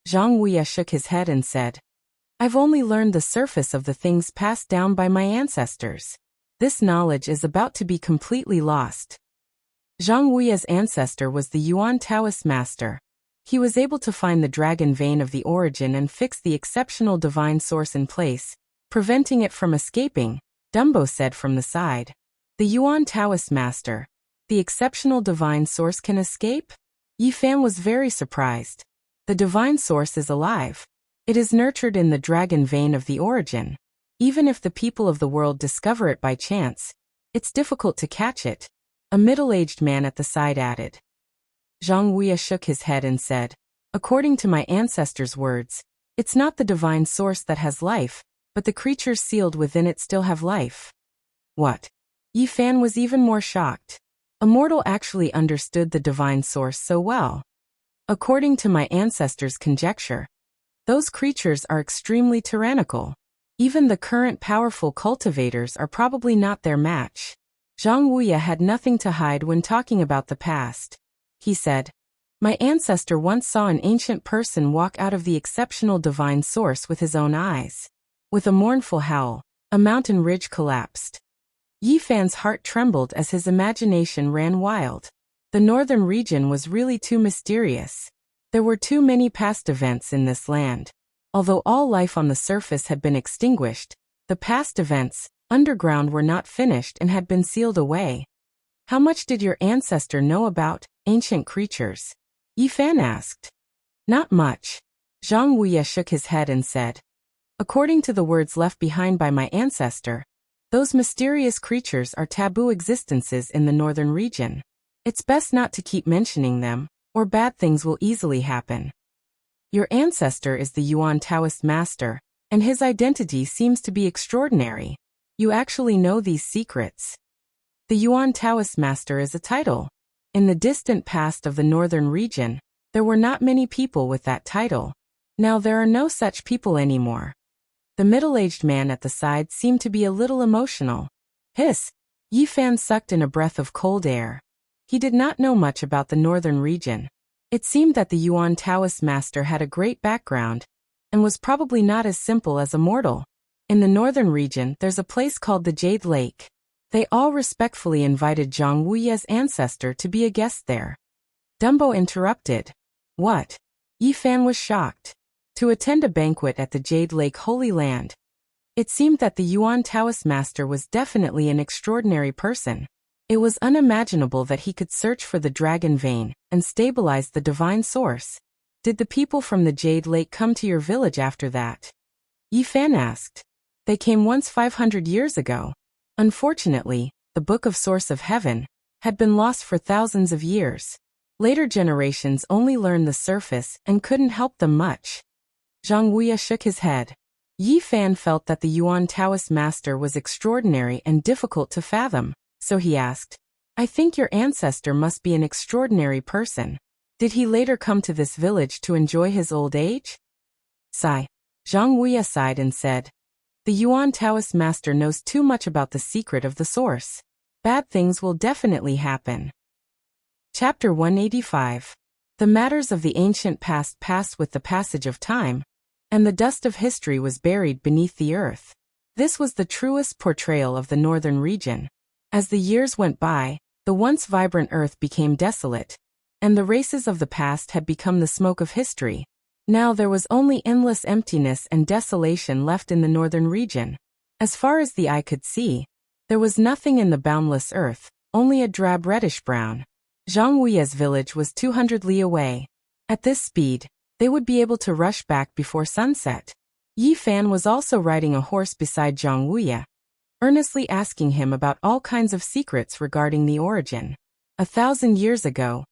Zhang Wuya shook his head and said, "I've only learned the surface of the things passed down by my ancestors. This knowledge is about to be completely lost." Zhang Wuya's ancestor was the Yuan Taoist master. He was able to find the dragon vein of the origin and fix the exceptional divine source in place, preventing it from escaping, Dumbo said from the side. "The Yuan Taoist master. The exceptional divine source can escape?" Yi Fan was very surprised. The divine source is alive. It is nurtured in the dragon vein of the origin. Even if the people of the world discover it by chance, it's difficult to catch it, a middle-aged man at the side added. Zhang Wuya shook his head and said, "According to my ancestors' words, it's not the divine source that has life, but the creatures sealed within it still have life." "What?" Yi Fan was even more shocked. A mortal actually understood the divine source so well. "According to my ancestors' conjecture, those creatures are extremely tyrannical. Even the current powerful cultivators are probably not their match." Zhang Wuya had nothing to hide when talking about the past. He said, "My ancestor once saw an ancient person walk out of the exceptional divine source with his own eyes." With a mournful howl, a mountain ridge collapsed. Yi Fan's heart trembled as his imagination ran wild. The northern region was really too mysterious. There were too many past events in this land. Although all life on the surface had been extinguished, the past events, underground, were not finished and had been sealed away. "How much did your ancestor know about ancient creatures?" Yi Fan asked. "Not much." Zhang Wuya shook his head and said, "According to the words left behind by my ancestor, those mysterious creatures are taboo existences in the northern region. It's best not to keep mentioning them, or bad things will easily happen. Your ancestor is the Yuan Taoist master, and his identity seems to be extraordinary. You actually know these secrets." The Yuan Taoist master is a title. In the distant past of the northern region, there were not many people with that title. Now there are no such people anymore. The middle-aged man at the side seemed to be a little emotional. "Hiss!" Yi Fan sucked in a breath of cold air. He did not know much about the northern region. It seemed that the Yuan Taoist master had a great background, and was probably not as simple as a mortal. In the northern region, there's a place called the Jade Lake. They all respectfully invited Zhang Wuya's ancestor to be a guest there. Dumbo interrupted. "What?" Yi Fan was shocked. To attend a banquet at the Jade Lake Holy Land. It seemed that the Yuan Taoist master was definitely an extraordinary person. It was unimaginable that he could search for the dragon vein and stabilize the divine source. "Did the people from the Jade Lake come to your village after that?" Yi Fan asked. "They came once 500 years ago. Unfortunately, the Book of Source of Heaven had been lost for thousands of years. Later generations only learned the surface and couldn't help them much. Zhang Wuya shook his head. Yi Fan felt that the Yuan Taoist master was extraordinary and difficult to fathom, so he asked, I think your ancestor must be an extraordinary person. Did he later come to this village to enjoy his old age? Sigh. Zhang Wuya sighed and said, the Yuan Taoist master knows too much about the secret of the source. Bad things will definitely happen. Chapter 185. The matters of the ancient past passed with the passage of time, and the dust of history was buried beneath the earth. This was the truest portrayal of the northern region. As the years went by, the once vibrant earth became desolate, and the races of the past had become the smoke of history. Now there was only endless emptiness and desolation left in the northern region. As far as the eye could see, there was nothing in the boundless earth, only a drab reddish-brown. Zhang Wuya's village was 200 li away. At this speed, they would be able to rush back before sunset. Yi Fan was also riding a horse beside Zhang Wuya, earnestly asking him about all kinds of secrets regarding the origin. 1,000 years ago,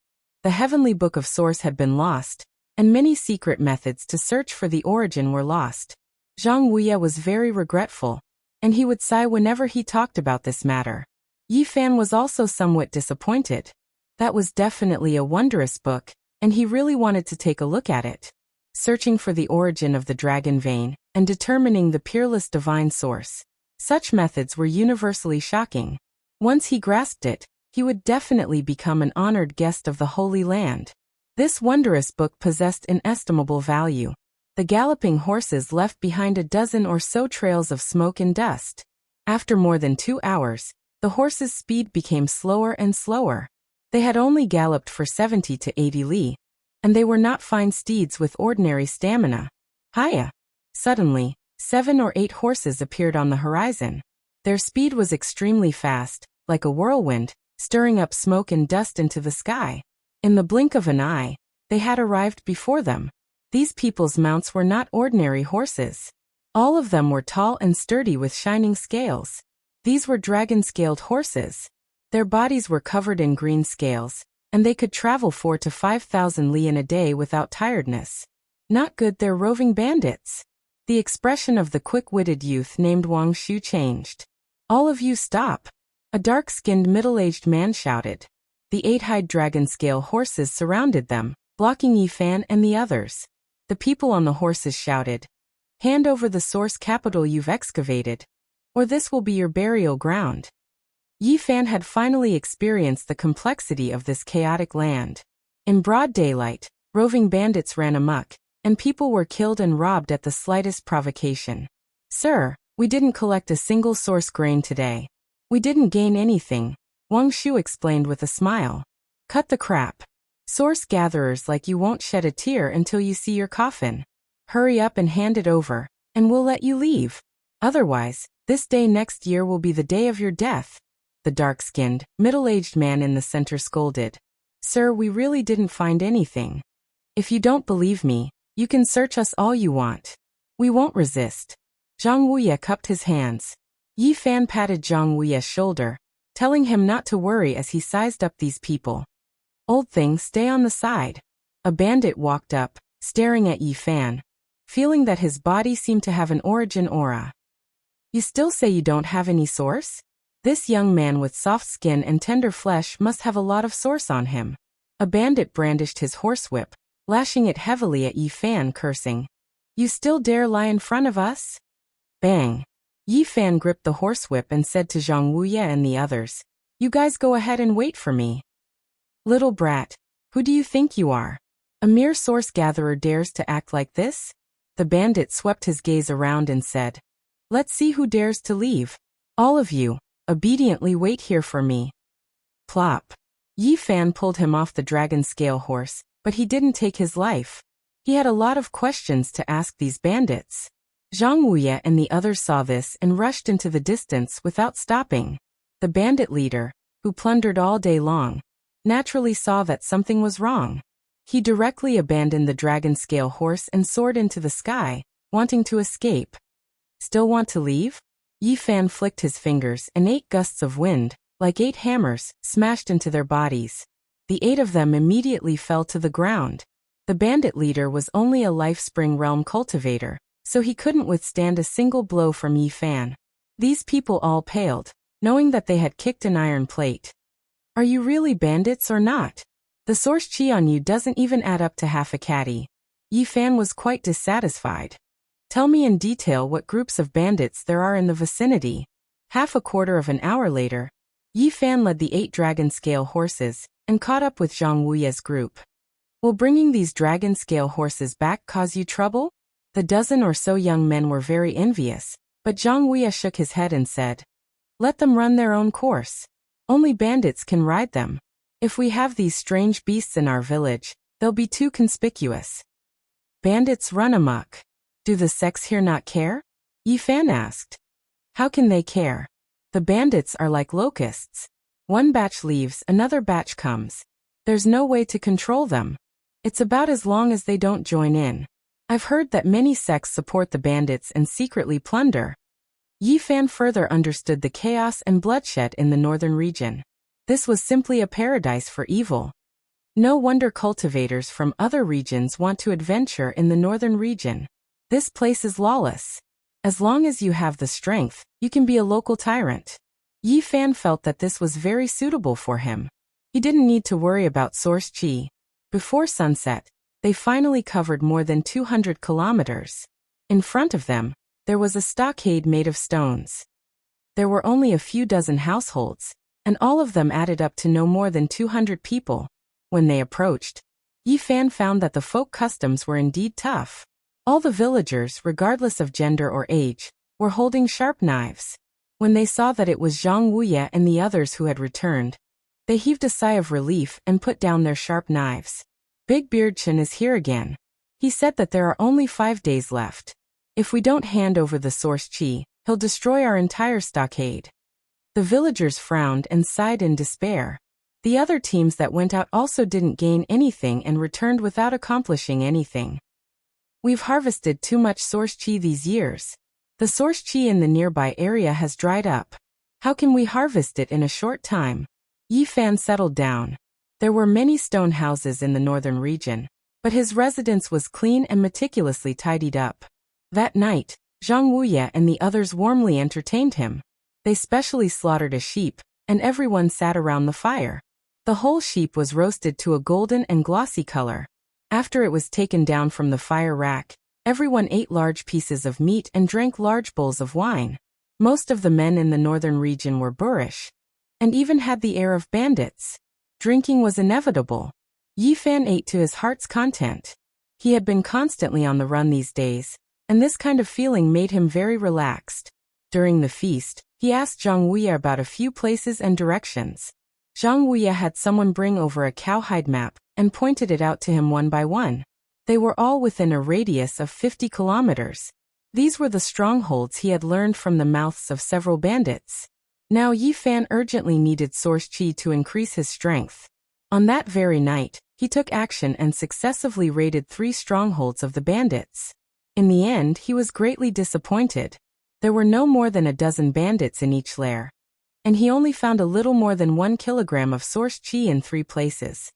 the heavenly book of source had been lost, and many secret methods to search for the origin were lost. Zhang Wuya was very regretful, and he would sigh whenever he talked about this matter. Yi Fan was also somewhat disappointed. That was definitely a wondrous book, and he really wanted to take a look at it. Searching for the origin of the dragon vein, and determining the peerless divine source. Such methods were universally shocking. Once he grasped it, he would definitely become an honored guest of the Holy Land. This wondrous book possessed inestimable value. The galloping horses left behind a dozen or so trails of smoke and dust. After more than 2 hours, the horses' speed became slower and slower. They had only galloped for 70 to 80 li, and they were not fine steeds with ordinary stamina. Hiya! Suddenly, 7 or 8 horses appeared on the horizon. Their speed was extremely fast, like a whirlwind, stirring up smoke and dust into the sky. In the blink of an eye, they had arrived before them. These people's mounts were not ordinary horses. All of them were tall and sturdy with shining scales. These were dragon-scaled horses. Their bodies were covered in green scales, and they could travel 4,000 to 5,000 li in a day without tiredness. Not good, they're roving bandits. The expression of the quick-witted youth named Wang Shu changed. All of you stop! A dark-skinned middle-aged man shouted. The 8-hide dragon-scale horses surrounded them, blocking Yi Fan and the others. The people on the horses shouted, hand over the source capital you've excavated, or this will be your burial ground. Yi Fan had finally experienced the complexity of this chaotic land. In broad daylight, roving bandits ran amok, and people were killed and robbed at the slightest provocation. Sir, we didn't collect a single source grain today. We didn't gain anything, Wang Shu explained with a smile. Cut the crap. Source gatherers like you won't shed a tear until you see your coffin. Hurry up and hand it over, and we'll let you leave. Otherwise, this day next year will be the day of your death. The dark-skinned, middle-aged man in the center scolded. Sir, we really didn't find anything. If you don't believe me, you can search us all you want. We won't resist. Zhang Wuya cupped his hands. Yi Fan patted Zhang Wuya's shoulder, telling him not to worry as he sized up these people. Old thing, stay on the side. A bandit walked up, staring at Yi Fan, feeling that his body seemed to have an origin aura. You still say you don't have any source? This young man with soft skin and tender flesh must have a lot of source on him. A bandit brandished his horsewhip, lashing it heavily at Yi Fan, cursing. You still dare lie in front of us? Bang! Yi Fan gripped the horsewhip and said to Zhang Wuya and the others, you guys go ahead and wait for me. Little brat, who do you think you are? A mere source gatherer dares to act like this? The bandit swept his gaze around and said, let's see who dares to leave. All of you, obediently wait here for me. Plop. Yi Fan pulled him off the dragon-scale horse, but he didn't take his life. He had a lot of questions to ask these bandits. Zhang Wuya and the others saw this and rushed into the distance without stopping. The bandit leader, who plundered all day long, naturally saw that something was wrong. He directly abandoned the dragon-scale horse and soared into the sky, wanting to escape. Still want to leave? Yi Fan flicked his fingers and 8 gusts of wind, like 8 hammers, smashed into their bodies. The 8 of them immediately fell to the ground. The bandit leader was only a Life Spring Realm cultivator, so he couldn't withstand a single blow from Yi Fan. These people all paled, knowing that they had kicked an iron plate. Are you really bandits or not? The source chi on you doesn't even add up to half a caddy. Yi Fan was quite dissatisfied. Tell me in detail what groups of bandits there are in the vicinity. Half a quarter of an hour later, Yi Fan led the 8 dragon scale horses and caught up with Zhang Wuya's group. Will bringing these dragon scale horses back cause you trouble? The dozen or so young men were very envious, but Zhang Wuya shook his head and said, let them run their own course. Only bandits can ride them. If we have these strange beasts in our village, they'll be too conspicuous. Bandits run amok. Do the sex here not care? Yi Fan asked. How can they care? The bandits are like locusts. One batch leaves, another batch comes. There's no way to control them. It's about as long as they don't join in. I've heard that many sects support the bandits and secretly plunder. Yi Fan further understood the chaos and bloodshed in the northern region. This was simply a paradise for evil. No wonder cultivators from other regions want to adventure in the northern region. This place is lawless. As long as you have the strength, you can be a local tyrant. Yi Fan felt that this was very suitable for him. He didn't need to worry about source chi. Before sunset, they finally covered more than 200 kilometers. In front of them, there was a stockade made of stones. There were only a few dozen households, and all of them added up to no more than 200 people. When they approached, Yi Fan found that the folk customs were indeed tough. All the villagers, regardless of gender or age, were holding sharp knives. When they saw that it was Zhang Wuya and the others who had returned, they heaved a sigh of relief and put down their sharp knives. Big Beard Chen is here again. He said that there are only 5 days left. If we don't hand over the source chi, he'll destroy our entire stockade. The villagers frowned and sighed in despair. The other teams that went out also didn't gain anything and returned without accomplishing anything. We've harvested too much source chi these years. The source chi in the nearby area has dried up. How can we harvest it in a short time? Yi Fan settled down. There were many stone houses in the northern region, but his residence was clean and meticulously tidied up. That night, Zhang Wuya and the others warmly entertained him. They specially slaughtered a sheep, and everyone sat around the fire. The whole sheep was roasted to a golden and glossy color. After it was taken down from the fire rack, everyone ate large pieces of meat and drank large bowls of wine. Most of the men in the northern region were boorish, and even had the air of bandits. Drinking was inevitable. Yi Fan ate to his heart's content. He had been constantly on the run these days, and this kind of feeling made him very relaxed. During the feast, he asked Zhang Wuya about a few places and directions. Zhang Wuya had someone bring over a cowhide map and pointed it out to him one by one. They were all within a radius of 50 kilometers. These were the strongholds he had learned from the mouths of several bandits. Now Yi Fan urgently needed source chi to increase his strength. On that very night, he took action and successively raided 3 strongholds of the bandits. In the end, he was greatly disappointed. There were no more than a dozen bandits in each lair, and he only found a little more than 1 kilogram of source chi in 3 places.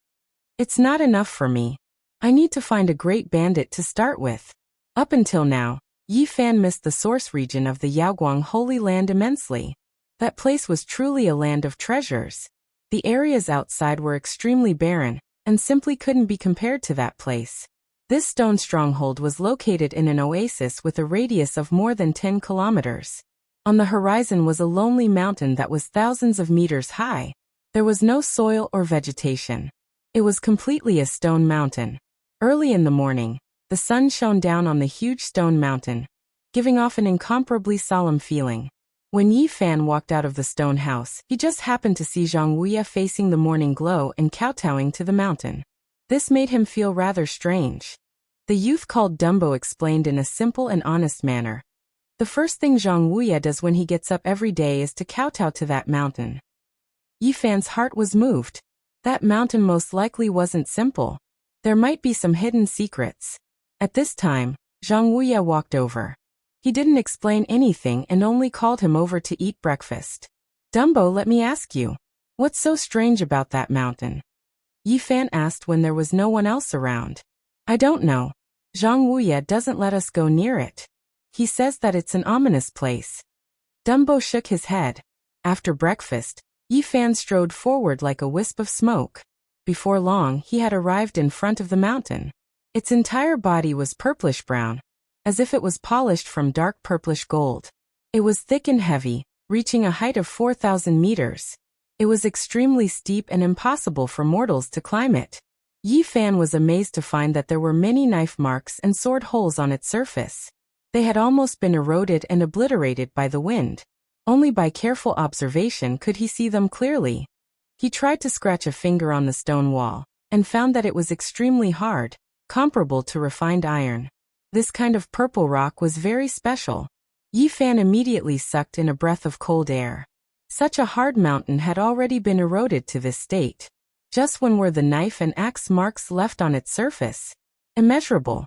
It's not enough for me. I need to find a great bandit to start with. Up until now, Yi Fan missed the source region of the Yaoguang Holy Land immensely. That place was truly a land of treasures. The areas outside were extremely barren, and simply couldn't be compared to that place. This stone stronghold was located in an oasis with a radius of more than 10 kilometers. On the horizon was a lonely mountain that was thousands of meters high. There was no soil or vegetation. It was completely a stone mountain. Early in the morning, the sun shone down on the huge stone mountain, giving off an incomparably solemn feeling. When Yi Fan walked out of the stone house, he just happened to see Zhang Wuya facing the morning glow and kowtowing to the mountain. This made him feel rather strange. The youth called Dumbo explained in a simple and honest manner. The first thing Zhang Wuya does when he gets up every day is to kowtow to that mountain. Yi Fan's heart was moved. That mountain most likely wasn't simple. There might be some hidden secrets. At this time, Zhang Wuya walked over. He didn't explain anything and only called him over to eat breakfast. Dumbo, let me ask you, what's so strange about that mountain? Yi Fan asked when there was no one else around. I don't know. Zhang Wuya doesn't let us go near it. He says that it's an ominous place. Dumbo shook his head. After breakfast, Yi Fan strode forward like a wisp of smoke. Before long, he had arrived in front of the mountain. Its entire body was purplish-brown, as if it was polished from dark purplish gold. It was thick and heavy, reaching a height of 4,000 meters. It was extremely steep and impossible for mortals to climb it. Yi Fan was amazed to find that there were many knife marks and sword holes on its surface. They had almost been eroded and obliterated by the wind. Only by careful observation could he see them clearly. He tried to scratch a finger on the stone wall, and found that it was extremely hard, comparable to refined iron. This kind of purple rock was very special. Yi Fan immediately sucked in a breath of cold air. Such a hard mountain had already been eroded to this state. Just when were the knife and axe marks left on its surface? Immeasurable.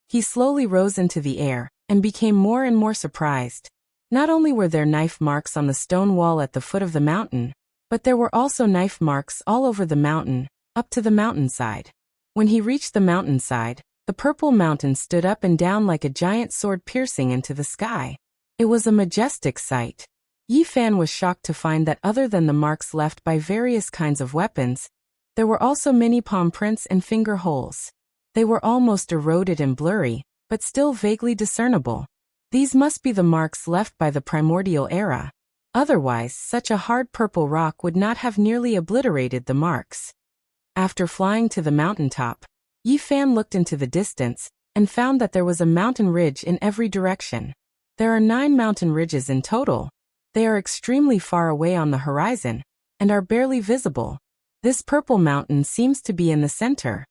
He slowly rose into the air, and became more and more surprised. Not only were there knife marks on the stone wall at the foot of the mountain, but there were also knife marks all over the mountain, up to the mountainside. When he reached the mountainside, the purple mountain stood up and down like a giant sword piercing into the sky. It was a majestic sight. Yi Fan was shocked to find that other than the marks left by various kinds of weapons, there were also many palm prints and finger holes. They were almost eroded and blurry, but still vaguely discernible. These must be the marks left by the primordial era. Otherwise, such a hard purple rock would not have nearly obliterated the marks. After flying to the mountaintop, Yi Fan looked into the distance, and found that there was a mountain ridge in every direction. There are 9 mountain ridges in total. They are extremely far away on the horizon, and are barely visible. This purple mountain seems to be in the center.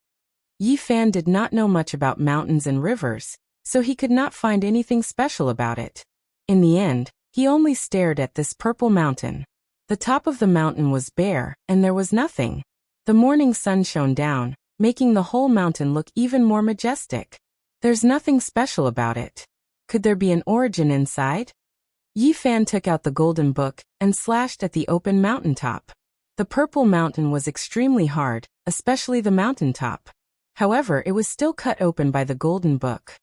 Yi Fan did not know much about mountains and rivers, so he could not find anything special about it. In the end, he only stared at this purple mountain. The top of the mountain was bare, and there was nothing. The morning sun shone down, making the whole mountain look even more majestic. There's nothing special about it. Could there be an origin inside? Yi Fan took out the golden book, and slashed at the open mountaintop. The purple mountain was extremely hard, especially the mountaintop. However, it was still cut open by the golden book.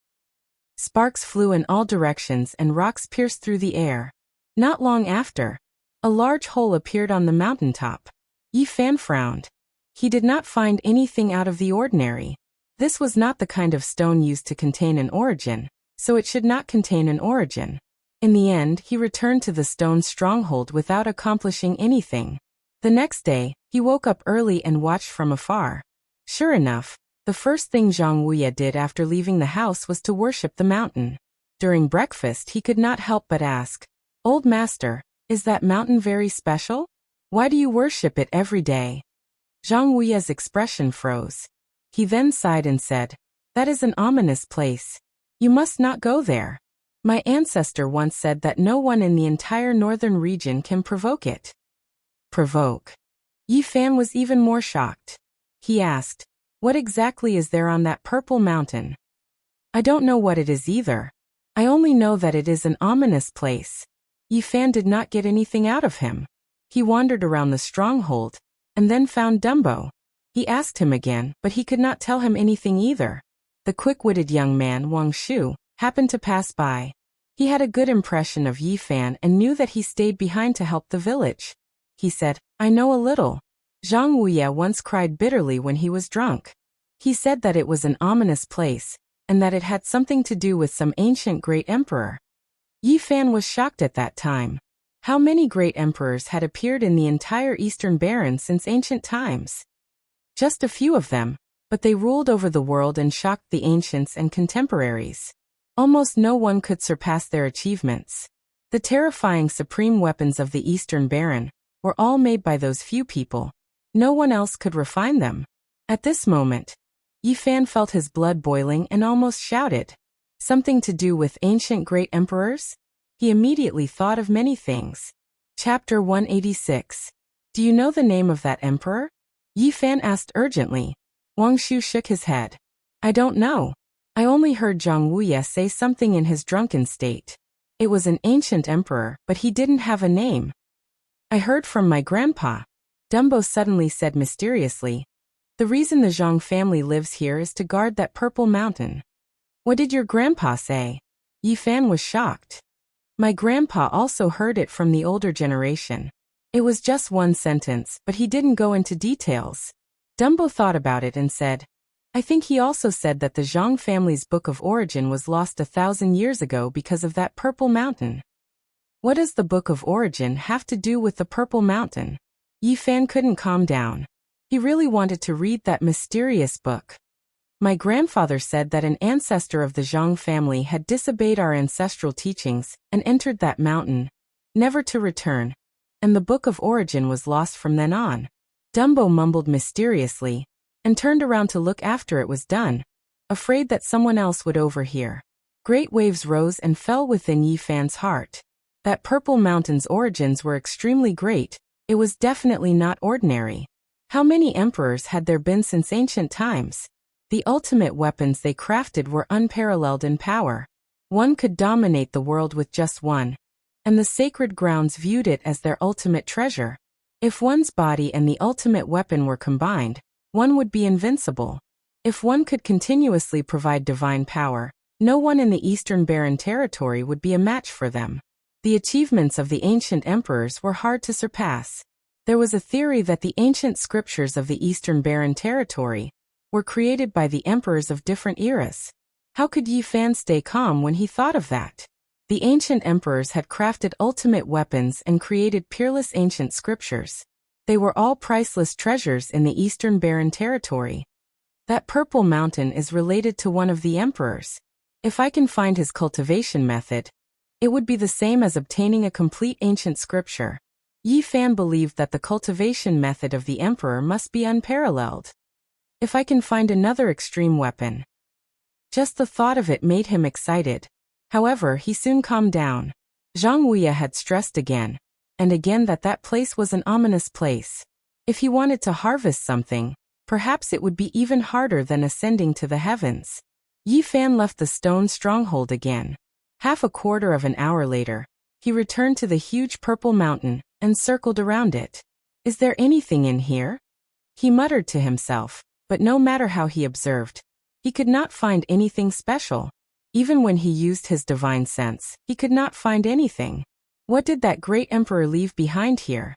Sparks flew in all directions and rocks pierced through the air. Not long after, a large hole appeared on the mountaintop. Yi Fan frowned. He did not find anything out of the ordinary. This was not the kind of stone used to contain an origin, so it should not contain an origin. In the end, he returned to the stone stronghold without accomplishing anything. The next day, he woke up early and watched from afar. Sure enough, the first thing Zhang Wuya did after leaving the house was to worship the mountain. During breakfast, he could not help but ask, "Old master, is that mountain very special? Why do you worship it every day?" Zhang Wuya's expression froze. He then sighed and said, "That is an ominous place. You must not go there. My ancestor once said that no one in the entire northern region can provoke it." Provoke. Yi Fan was even more shocked. He asked, "What exactly is there on that purple mountain?" "I don't know what it is either. I only know that it is an ominous place." Yi Fan did not get anything out of him. He wandered around the stronghold, and then found Dumbo. He asked him again, but he could not tell him anything either. The quick-witted young man, Wang Shu, happened to pass by. He had a good impression of Yi Fan and knew that he stayed behind to help the village. He said, "I know a little. Zhang Wuya once cried bitterly when he was drunk. He said that it was an ominous place, and that it had something to do with some ancient great emperor." Yi Fan was shocked at that time. How many great emperors had appeared in the entire Eastern Baron since ancient times? Just a few of them, but they ruled over the world and shocked the ancients and contemporaries. Almost no one could surpass their achievements. The terrifying supreme weapons of the Eastern Baron were all made by those few people. No one else could refine them. At this moment, Yi Fan felt his blood boiling and almost shouted. Something to do with ancient great emperors? He immediately thought of many things. Chapter 186. Do you know the name of that emperor? Yi Fan asked urgently. Wang Shu shook his head. I don't know. I only heard Zhang Wuya say something in his drunken state. It was an ancient emperor, but he didn't have a name. I heard from my grandpa. Dumbo suddenly said mysteriously. The reason the Zhang family lives here is to guard that purple mountain. What did your grandpa say? Yi Fan was shocked. My grandpa also heard it from the older generation. It was just one sentence, but he didn't go into details. Dumbo thought about it and said, I think he also said that the Zhang family's book of origin was lost 1,000 years ago because of that purple mountain. What does the book of origin have to do with the purple mountain? Yi Fan couldn't calm down. He really wanted to read that mysterious book. My grandfather said that an ancestor of the Zhang family had disobeyed our ancestral teachings and entered that mountain, never to return, and the book of origin was lost from then on. Dumbo mumbled mysteriously and turned around to look after it was done, afraid that someone else would overhear. Great waves rose and fell within Yi Fan's heart. That purple mountain's origins were extremely great. It was definitely not ordinary. How many emperors had there been since ancient times? The ultimate weapons they crafted were unparalleled in power. One could dominate the world with just one, and the sacred grounds viewed it as their ultimate treasure. If one's body and the ultimate weapon were combined, one would be invincible. If one could continuously provide divine power, no one in the Eastern Barren Territory would be a match for them. The achievements of the ancient emperors were hard to surpass. There was a theory that the ancient scriptures of the Eastern Barren Territory were created by the emperors of different eras. How could Yi Fan stay calm when he thought of that? The ancient emperors had crafted ultimate weapons and created peerless ancient scriptures. They were all priceless treasures in the Eastern Barren Territory. That purple mountain is related to one of the emperors. If I can find his cultivation method, it would be the same as obtaining a complete ancient scripture. Yi Fan believed that the cultivation method of the emperor must be unparalleled. If I can find another extreme weapon. Just the thought of it made him excited. However, he soon calmed down. Zhang Wuya had stressed again and again that that place was an ominous place. If he wanted to harvest something, perhaps it would be even harder than ascending to the heavens. Yi Fan left the stone stronghold again. Half a quarter of an hour later, he returned to the huge purple mountain and circled around it. Is there anything in here? He muttered to himself. But no matter how he observed, he could not find anything special. Even when he used his divine sense, he could not find anything. What did that great emperor leave behind here?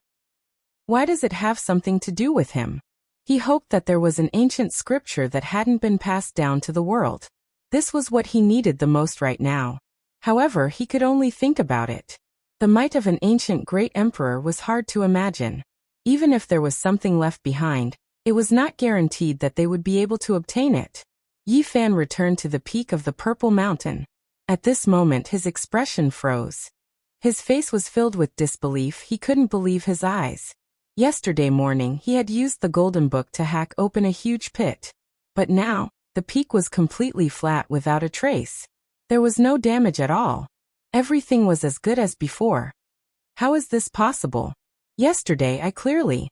Why does it have something to do with him? He hoped that there was an ancient scripture that hadn't been passed down to the world. This was what he needed the most right now. However, he could only think about it. The might of an ancient great emperor was hard to imagine. Even if there was something left behind, it was not guaranteed that they would be able to obtain it. Yi Fan returned to the peak of the purple mountain. At this moment his expression froze. His face was filled with disbelief. He couldn't believe his eyes. Yesterday morning he had used the golden book to hack open a huge pit. But now, the peak was completely flat without a trace. There was no damage at all. Everything was as good as before. How is this possible? Yesterday I clearly...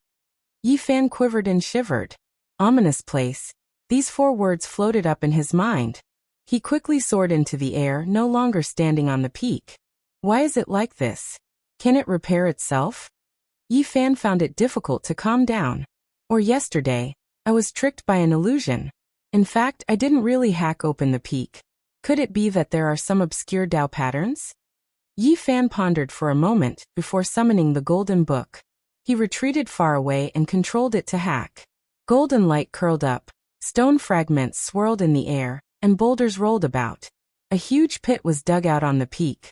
Yi Fan quivered and shivered. Ominous place. These 4 words floated up in his mind. He quickly soared into the air, no longer standing on the peak. Why is it like this? Can it repair itself? Yi Fan found it difficult to calm down. Or yesterday, I was tricked by an illusion. In fact, I didn't really hack open the peak. Could it be that there are some obscure Tao patterns? Yi Fan pondered for a moment before summoning the golden book. He retreated far away and controlled it to hack. Golden light curled up, stone fragments swirled in the air, and boulders rolled about. A huge pit was dug out on the peak.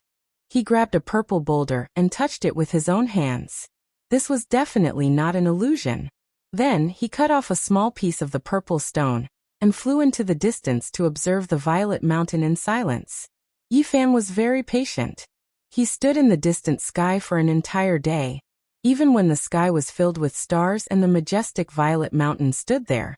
He grabbed a purple boulder and touched it with his own hands. This was definitely not an illusion. Then, he cut off a small piece of the purple stone and flew into the distance to observe the violet mountain in silence. Yi Fan was very patient. He stood in the distant sky for an entire day. Even when the sky was filled with stars and the majestic violet mountain stood there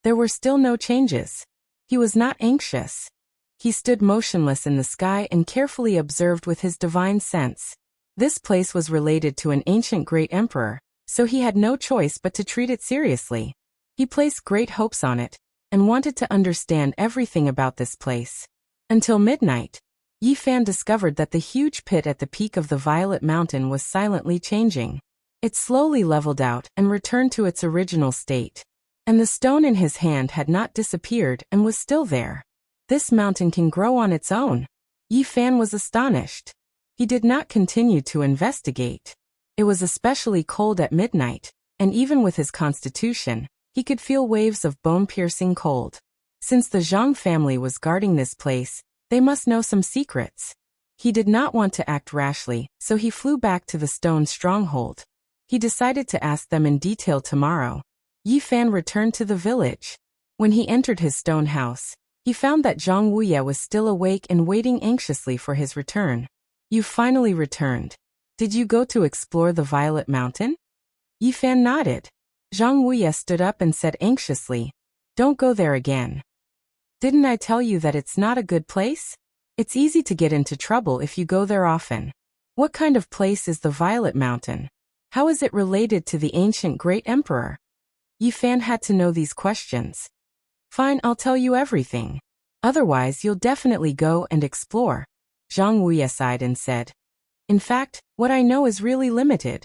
were still no changes. He was not anxious. He stood motionless in the sky and carefully observed with his divine sense. This place was related to an ancient great emperor, so he had no choice but to treat it seriously. He placed great hopes on it and wanted to understand everything about this place. Until midnight, Yi Fan discovered that the huge pit at the peak of the violet mountain was silently changing. It slowly leveled out and returned to its original state. And the stone in his hand had not disappeared and was still there. This mountain can grow on its own. Yi Fan was astonished. He did not continue to investigate. It was especially cold at midnight, and even with his constitution, he could feel waves of bone-piercing cold. Since the Zhang family was guarding this place, they must know some secrets. He did not want to act rashly, so he flew back to the stone stronghold. He decided to ask them in detail tomorrow. Yi Fan returned to the village. When he entered his stone house, he found that Zhang Wuya was still awake and waiting anxiously for his return. You finally returned. Did you go to explore the Violet Mountain? Yi Fan nodded. Zhang Wuya stood up and said anxiously, Don't go there again. Didn't I tell you that it's not a good place? It's easy to get into trouble if you go there often. What kind of place is the Violet Mountain? How is it related to the ancient Great Emperor? Yi Fan had to know these questions. Fine, I'll tell you everything. Otherwise you'll definitely go and explore. Zhang Wuya sighed and said, In fact, what I know is really limited.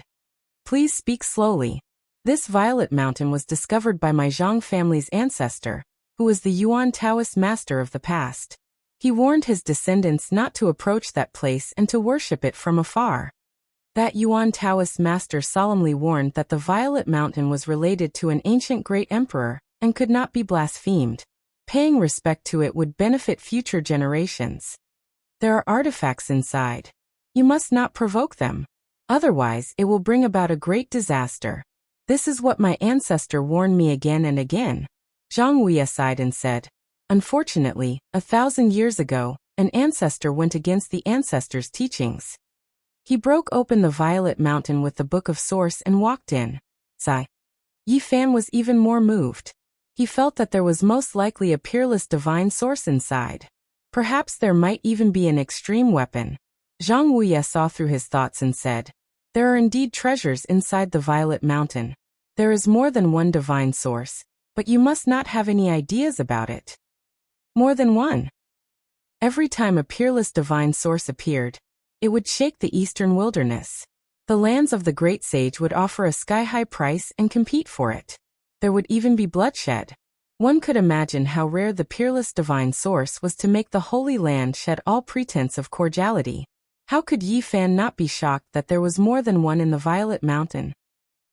Please speak slowly. This Violet Mountain was discovered by my Zhang family's ancestor, who was the Yuan Taoist master of the past. He warned his descendants not to approach that place and to worship it from afar. That Yuan Taoist master solemnly warned that the Violet Mountain was related to an ancient great emperor and could not be blasphemed. Paying respect to it would benefit future generations. There are artifacts inside. You must not provoke them. Otherwise, it will bring about a great disaster. This is what my ancestor warned me again and again. Zhang Wuya sighed and said, Unfortunately, 1,000 years ago, an ancestor went against the ancestor's teachings. He broke open the Violet Mountain with the Book of Source and walked in. Sigh. Yi Fan was even more moved. He felt that there was most likely a peerless divine source inside. Perhaps there might even be an extreme weapon. Zhang Wuya saw through his thoughts and said, There are indeed treasures inside the Violet Mountain. There is more than one divine source, but you must not have any ideas about it. More than one. Every time a peerless divine source appeared, it would shake the eastern wilderness. The lands of the great sage would offer a sky-high price and compete for it. There would even be bloodshed. One could imagine how rare the peerless divine source was to make the Holy Land shed all pretense of cordiality. How could Yi Fan not be shocked that there was more than one in the Violet Mountain?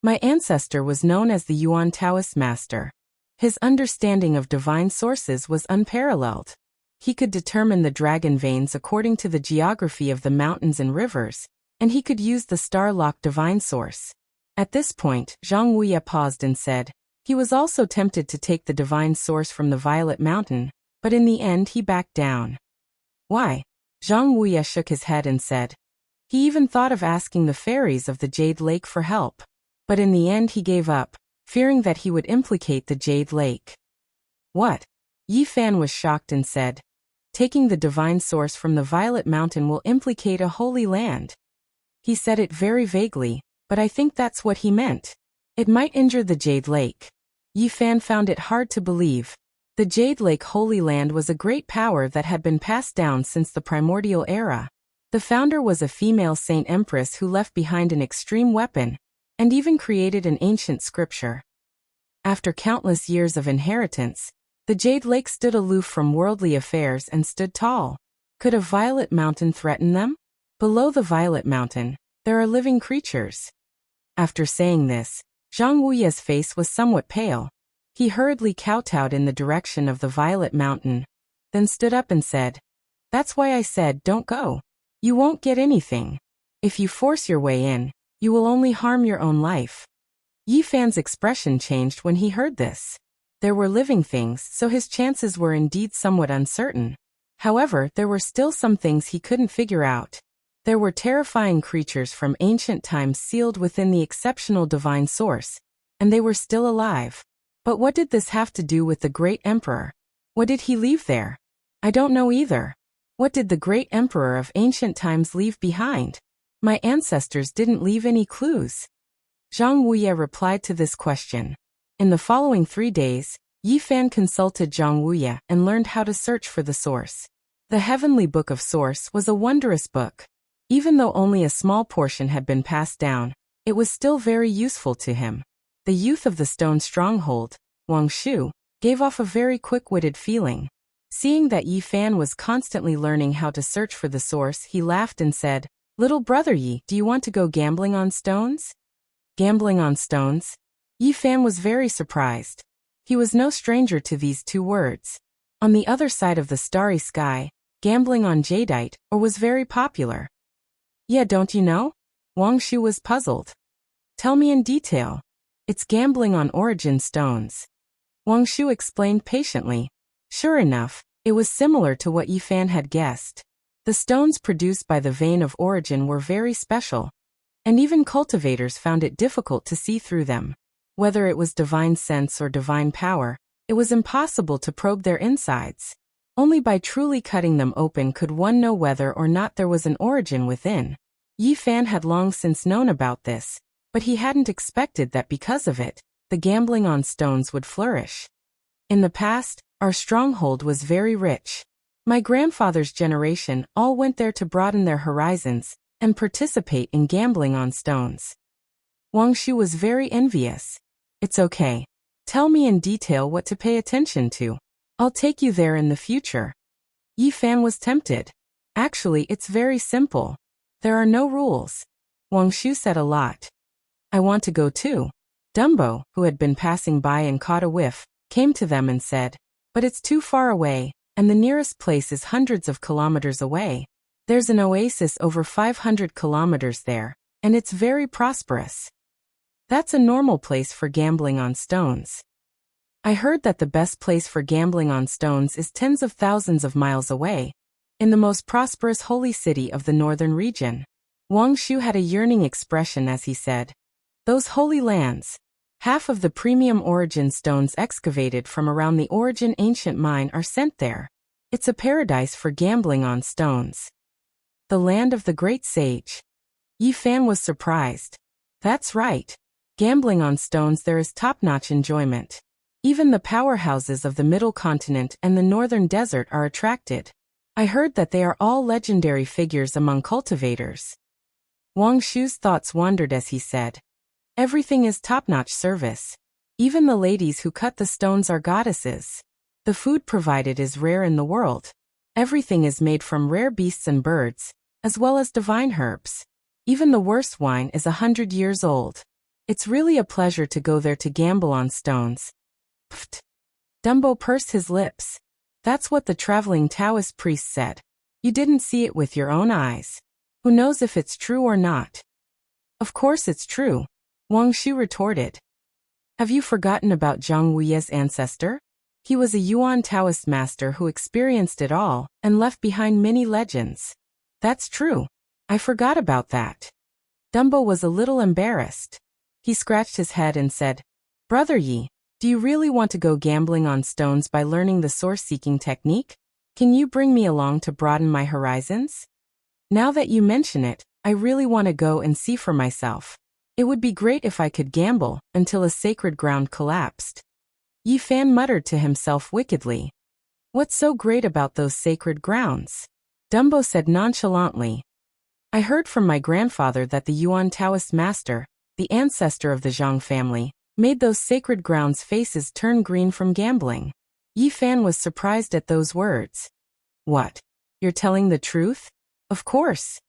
My ancestor was known as the Yuan Taoist master. His understanding of divine sources was unparalleled. He could determine the dragon veins according to the geography of the mountains and rivers, and he could use the star-locked divine source. At this point, Zhang Wuya paused and said, he was also tempted to take the divine source from the Violet Mountain, but in the end he backed down. Why? Zhang Wuya shook his head and said, he even thought of asking the fairies of the Jade Lake for help. But in the end he gave up, fearing that he would implicate the Jade Lake. What? Yi Fan was shocked and said, taking the divine source from the Violet Mountain will implicate a holy land. He said it very vaguely, but I think that's what he meant. It might injure the Jade Lake. Yi Fan found it hard to believe. The Jade Lake Holy Land was a great power that had been passed down since the primordial era. The founder was a female saint empress who left behind an extreme weapon, and even created an ancient scripture. After countless years of inheritance, the Jade Lake stood aloof from worldly affairs and stood tall. Could a Violet Mountain threaten them? Below the Violet Mountain, there are living creatures. After saying this, Zhang Wuya's face was somewhat pale. He hurriedly kowtowed in the direction of the Violet Mountain, then stood up and said, That's why I said don't go. You won't get anything. If you force your way in, you will only harm your own life. Yi Fan's expression changed when he heard this. There were living things, so his chances were indeed somewhat uncertain. However, there were still some things he couldn't figure out. There were terrifying creatures from ancient times sealed within the exceptional divine source, and they were still alive. But what did this have to do with the great emperor? What did he leave there? I don't know either. What did the great emperor of ancient times leave behind? My ancestors didn't leave any clues. Zhang Wuya replied to this question. In the following 3 days, Yi Fan consulted Zhang Wuya and learned how to search for the source. The Heavenly Book of Source was a wondrous book. Even though only a small portion had been passed down, it was still very useful to him. The youth of the stone stronghold, Wang Shu, gave off a very quick-witted feeling. Seeing that Yi Fan was constantly learning how to search for the source, he laughed and said, "Little brother Yi, do you want to go gambling on stones?" Gambling on stones? Yi Fan was very surprised. He was no stranger to these two words. On the other side of the starry sky, gambling on jadeite ore was very popular. Yeah, don't you know? Wang Shu was puzzled. Tell me in detail. It's gambling on origin stones. Wang Shu explained patiently. Sure enough, it was similar to what Yi Fan had guessed. The stones produced by the vein of origin were very special, and even cultivators found it difficult to see through them. Whether it was divine sense or divine power, it was impossible to probe their insides. Only by truly cutting them open could one know whether or not there was an origin within. Yi Fan had long since known about this, but he hadn't expected that because of it, the gambling on stones would flourish. In the past, our stronghold was very rich. My grandfather's generation all went there to broaden their horizons and participate in gambling on stones. Wang Shu was very envious. It's okay. Tell me in detail what to pay attention to. I'll take you there in the future. Yi Fan was tempted. Actually, it's very simple. There are no rules. Wang Shu said a lot. I want to go too. Dumbo, who had been passing by and caught a whiff, came to them and said, but it's too far away, and the nearest place is hundreds of kilometers away. There's an oasis over 500 kilometers there, and it's very prosperous. That's a normal place for gambling on stones. I heard that the best place for gambling on stones is tens of thousands of miles away, in the most prosperous holy city of the northern region. Wang Shu had a yearning expression as he said, those holy lands. Half of the premium origin stones excavated from around the origin ancient mine are sent there. It's a paradise for gambling on stones. The land of the great sage. Yi Fan was surprised. That's right. Gambling on stones there is top-notch enjoyment. Even the powerhouses of the middle continent and the northern desert are attracted. I heard that they are all legendary figures among cultivators. Wang Shu's thoughts wandered as he said, everything is top-notch service. Even the ladies who cut the stones are goddesses. The food provided is rare in the world. Everything is made from rare beasts and birds, as well as divine herbs. Even the worst wine is 100 years old. It's really a pleasure to go there to gamble on stones. Pfft. Dumbo pursed his lips. That's what the traveling Taoist priest said. You didn't see it with your own eyes. Who knows if it's true or not? Of course it's true. Wang Shu retorted. Have you forgotten about Zhang Wuye's ancestor? He was a Yuan Taoist master who experienced it all and left behind many legends. That's true. I forgot about that. Dumbo was a little embarrassed. He scratched his head and said, Brother Yi, do you really want to go gambling on stones by learning the source-seeking technique? Can you bring me along to broaden my horizons? Now that you mention it, I really want to go and see for myself. It would be great if I could gamble until a sacred ground collapsed. Yi Fan muttered to himself wickedly. What's so great about those sacred grounds? Dumbo said nonchalantly. I heard from my grandfather that the Yuan Taoist master, the ancestor of the Zhang family, made those sacred grounds' faces turn green from gambling. Yi Fan was surprised at those words. What? You're telling the truth? Of course.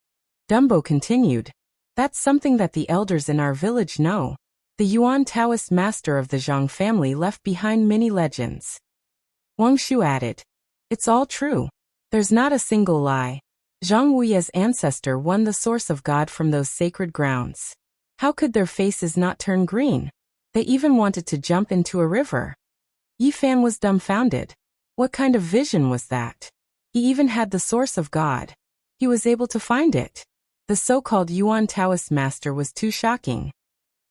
Dumbo continued. That's something that the elders in our village know. The Yuan Taoist master of the Zhang family left behind many legends. Wang Shu added. It's all true. There's not a single lie. Zhang Wuye's ancestor won the source of God from those sacred grounds. How could their faces not turn green? They even wanted to jump into a river. Yi Fan was dumbfounded. What kind of vision was that? He even had the source of God. He was able to find it. The so-called Yuan Taoist master was too shocking.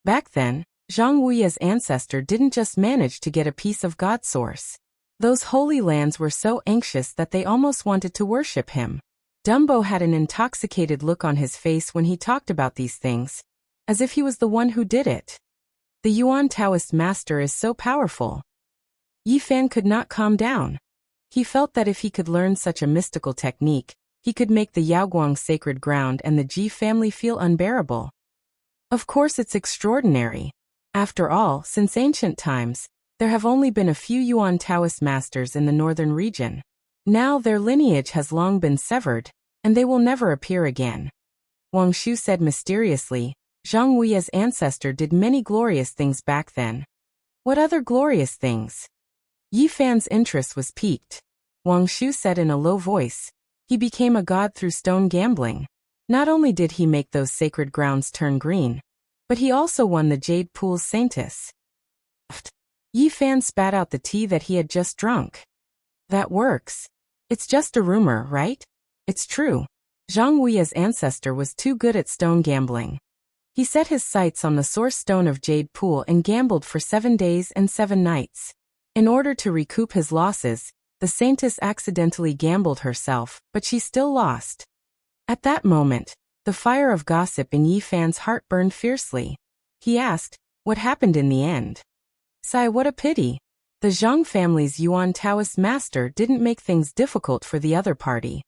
Back then, Zhang Wuye's ancestor didn't just manage to get a piece of God's source. Those holy lands were so anxious that they almost wanted to worship him. Dumbo had an intoxicated look on his face when he talked about these things, as if he was the one who did it. The Yuan Taoist master is so powerful. Yi Fan could not calm down. He felt that if he could learn such a mystical technique, he could make the Yaoguang sacred ground and the Ji family feel unbearable. Of course it's extraordinary. After all, since ancient times, There have only been a few Yuan Taoist masters in the northern region. Now their lineage has long been severed, and they will never appear again. Wang Shu said mysteriously. Zhang Wuya's ancestor did many glorious things back then. What other glorious things? Yi Fan's interest was piqued. Wang Shu said in a low voice. He became a god through stone gambling. Not only did he make those sacred grounds turn green, but he also won the Jade Pool's saintess. Yi Fan spat out the tea that he had just drunk. That works. It's just a rumor, right? It's true. Zhang Wuya's ancestor was too good at stone gambling. He set his sights on the source stone of Jade Pool and gambled for 7 days and 7 nights. In order to recoup his losses, the saintess accidentally gambled herself, but she still lost. At that moment, the fire of gossip in Yi Fan's heart burned fiercely. He asked, what happened in the end? Sigh, what a pity. The Zhang family's Yuan Taoist master didn't make things difficult for the other party.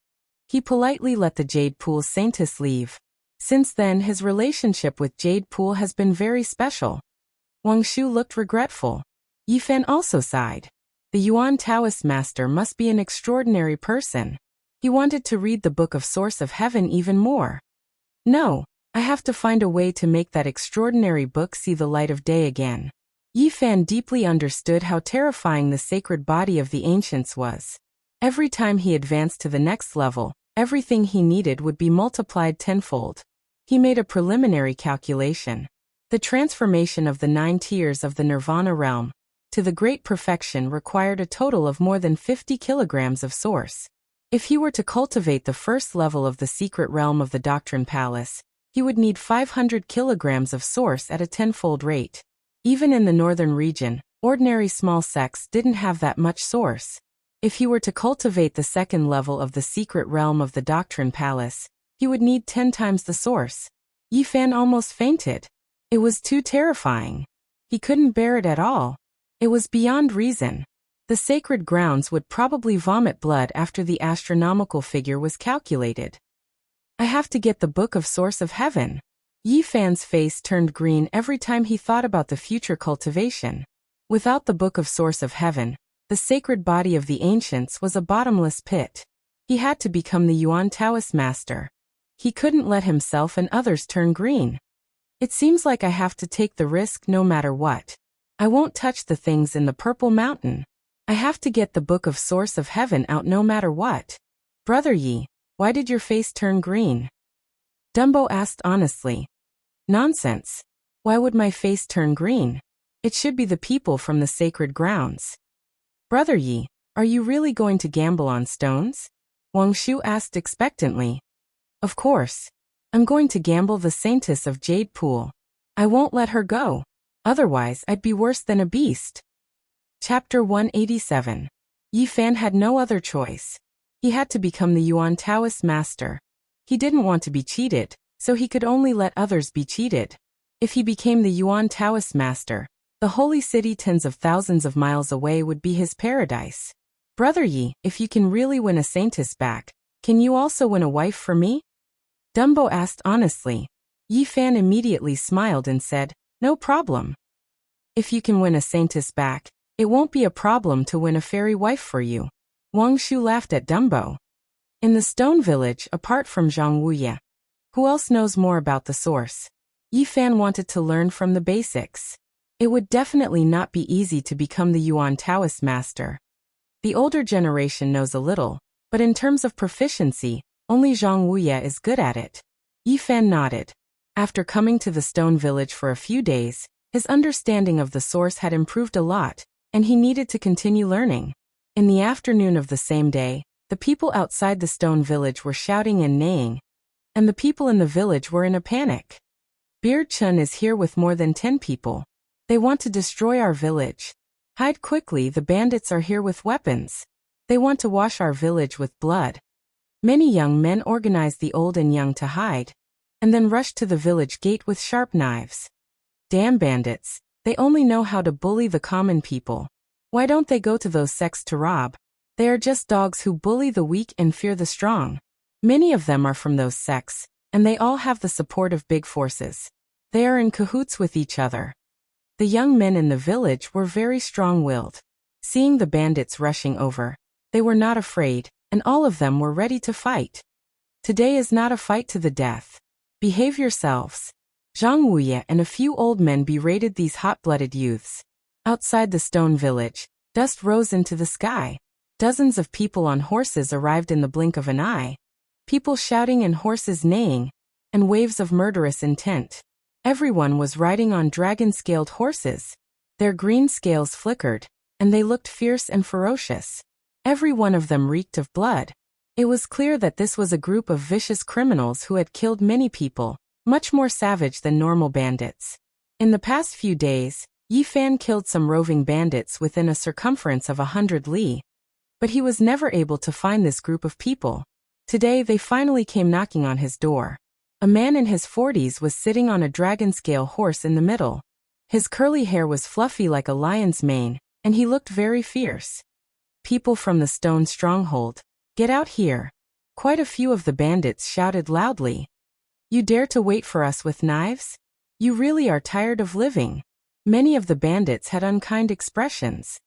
He politely let the Jade Pool's saintess leave. Since then, his relationship with Jade Pool has been very special. Wang Shu looked regretful. Yi Fan also sighed. The Yuan Taoist master must be an extraordinary person. He wanted to read the Book of Source of Heaven even more. No, I have to find a way to make that extraordinary book see the light of day again. Yi Fan deeply understood how terrifying the sacred body of the ancients was. Every time he advanced to the next level, everything he needed would be multiplied tenfold. He made a preliminary calculation. The transformation of the 9 tiers of the Nirvana realm to the Great Perfection required a total of more than 50 kilograms of source. If he were to cultivate the first level of the secret realm of the Doctrine Palace, he would need 500 kilograms of source at a tenfold rate. Even in the northern region, ordinary small sects didn't have that much source. If he were to cultivate the second level of the secret realm of the Doctrine Palace, he would need 10 times the source. Yi Fan almost fainted. It was too terrifying. He couldn't bear it at all. It was beyond reason. The sacred grounds would probably vomit blood after the astronomical figure was calculated. I have to get the Book of Source of Heaven. Yi Fan's face turned green every time he thought about the future cultivation. Without the Book of Source of Heaven, the sacred body of the ancients was a bottomless pit. He had to become the Yuan Taoist master. He couldn't let himself and others turn green. It seems like I have to take the risk no matter what. I won't touch the things in the Purple Mountain. I have to get the Book of Source of Heaven out no matter what. Brother Yi, why did your face turn green? Dumbo asked honestly. Nonsense. Why would my face turn green? It should be the people from the sacred grounds. Brother Yi, are you really going to gamble on stones? Wang Shu asked expectantly. Of course. I'm going to gamble the saintess of Jade Pool. I won't let her go. Otherwise, I'd be worse than a beast. Chapter 187. Yi Fan had no other choice. He had to become the Yuan Taoist master. He didn't want to be cheated, so he could only let others be cheated. If he became the Yuan Taoist master, the holy city tens of thousands of miles away would be his paradise. Brother Yi, if you can really win a saintess back, can you also win a wife for me? Dumbo asked honestly. Yi Fan immediately smiled and said, no problem. If you can win a saintess back, it won't be a problem to win a fairy wife for you. Wang Shu laughed at Dumbo. In the stone village, apart from Zhang Wuya, who else knows more about the source? Yi Fan wanted to learn from the basics. It would definitely not be easy to become the Yuan Taoist master. The older generation knows a little, but in terms of proficiency, only Zhang Wuya is good at it. Yi Fan nodded. After coming to the stone village for a few days, his understanding of the source had improved a lot, and he needed to continue learning. In the afternoon of the same day, the people outside the stone village were shouting and neighing, and the people in the village were in a panic. Beard Chun is here with more than 10 people. They want to destroy our village. Hide quickly, the bandits are here with weapons. They want to wash our village with blood. Many young men organized the old and young to hide, and then rushed to the village gate with sharp knives. Damn bandits, they only know how to bully the common people. Why don't they go to those sects to rob? They are just dogs who bully the weak and fear the strong. Many of them are from those sects, and they all have the support of big forces. They are in cahoots with each other. The young men in the village were very strong-willed. Seeing the bandits rushing over, they were not afraid, and all of them were ready to fight. Today is not a fight to the death. Behave yourselves. Zhang Wuye and a few old men berated these hot-blooded youths. Outside the stone village, dust rose into the sky. Dozens of people on horses arrived in the blink of an eye. People shouting and horses neighing, and waves of murderous intent. Everyone was riding on dragon-scaled horses. Their green scales flickered, and they looked fierce and ferocious. Every one of them reeked of blood. It was clear that this was a group of vicious criminals who had killed many people, much more savage than normal bandits. In the past few days, Yi Fan killed some roving bandits within a circumference of 100 li. But he was never able to find this group of people. Today they finally came knocking on his door. A man in his 40s was sitting on a dragon-scale horse in the middle. His curly hair was fluffy like a lion's mane, and he looked very fierce. People from the stone stronghold, get out here. Quite a few of the bandits shouted loudly. You dare to wait for us with knives? You really are tired of living. Many of the bandits had unkind expressions.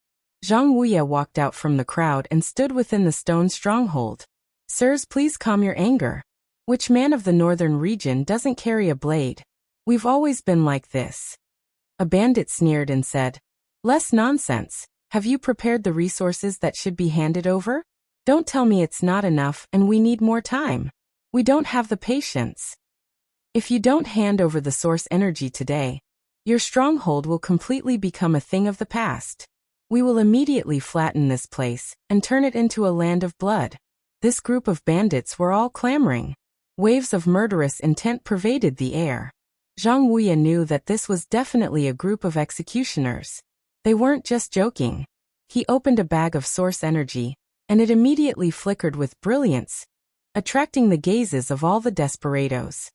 Zhang Wuye walked out from the crowd and stood within the stone stronghold. Sirs, please calm your anger. Which man of the northern region doesn't carry a blade? We've always been like this. A bandit sneered and said, Less nonsense. Have you prepared the resources that should be handed over? Don't tell me it's not enough and we need more time. We don't have the patience. If you don't hand over the source energy today, your stronghold will completely become a thing of the past. We will immediately flatten this place and turn it into a land of blood. This group of bandits were all clamoring. Waves of murderous intent pervaded the air. Zhang Wuye knew that this was definitely a group of executioners. They weren't just joking. He opened a bag of source energy, and it immediately flickered with brilliance, attracting the gazes of all the desperados.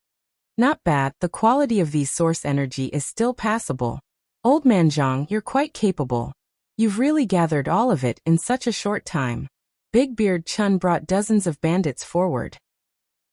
Not bad, the quality of these source energy is still passable. Old man Zhang, you're quite capable. You've really gathered all of it in such a short time. Big Beard Chun brought dozens of bandits forward.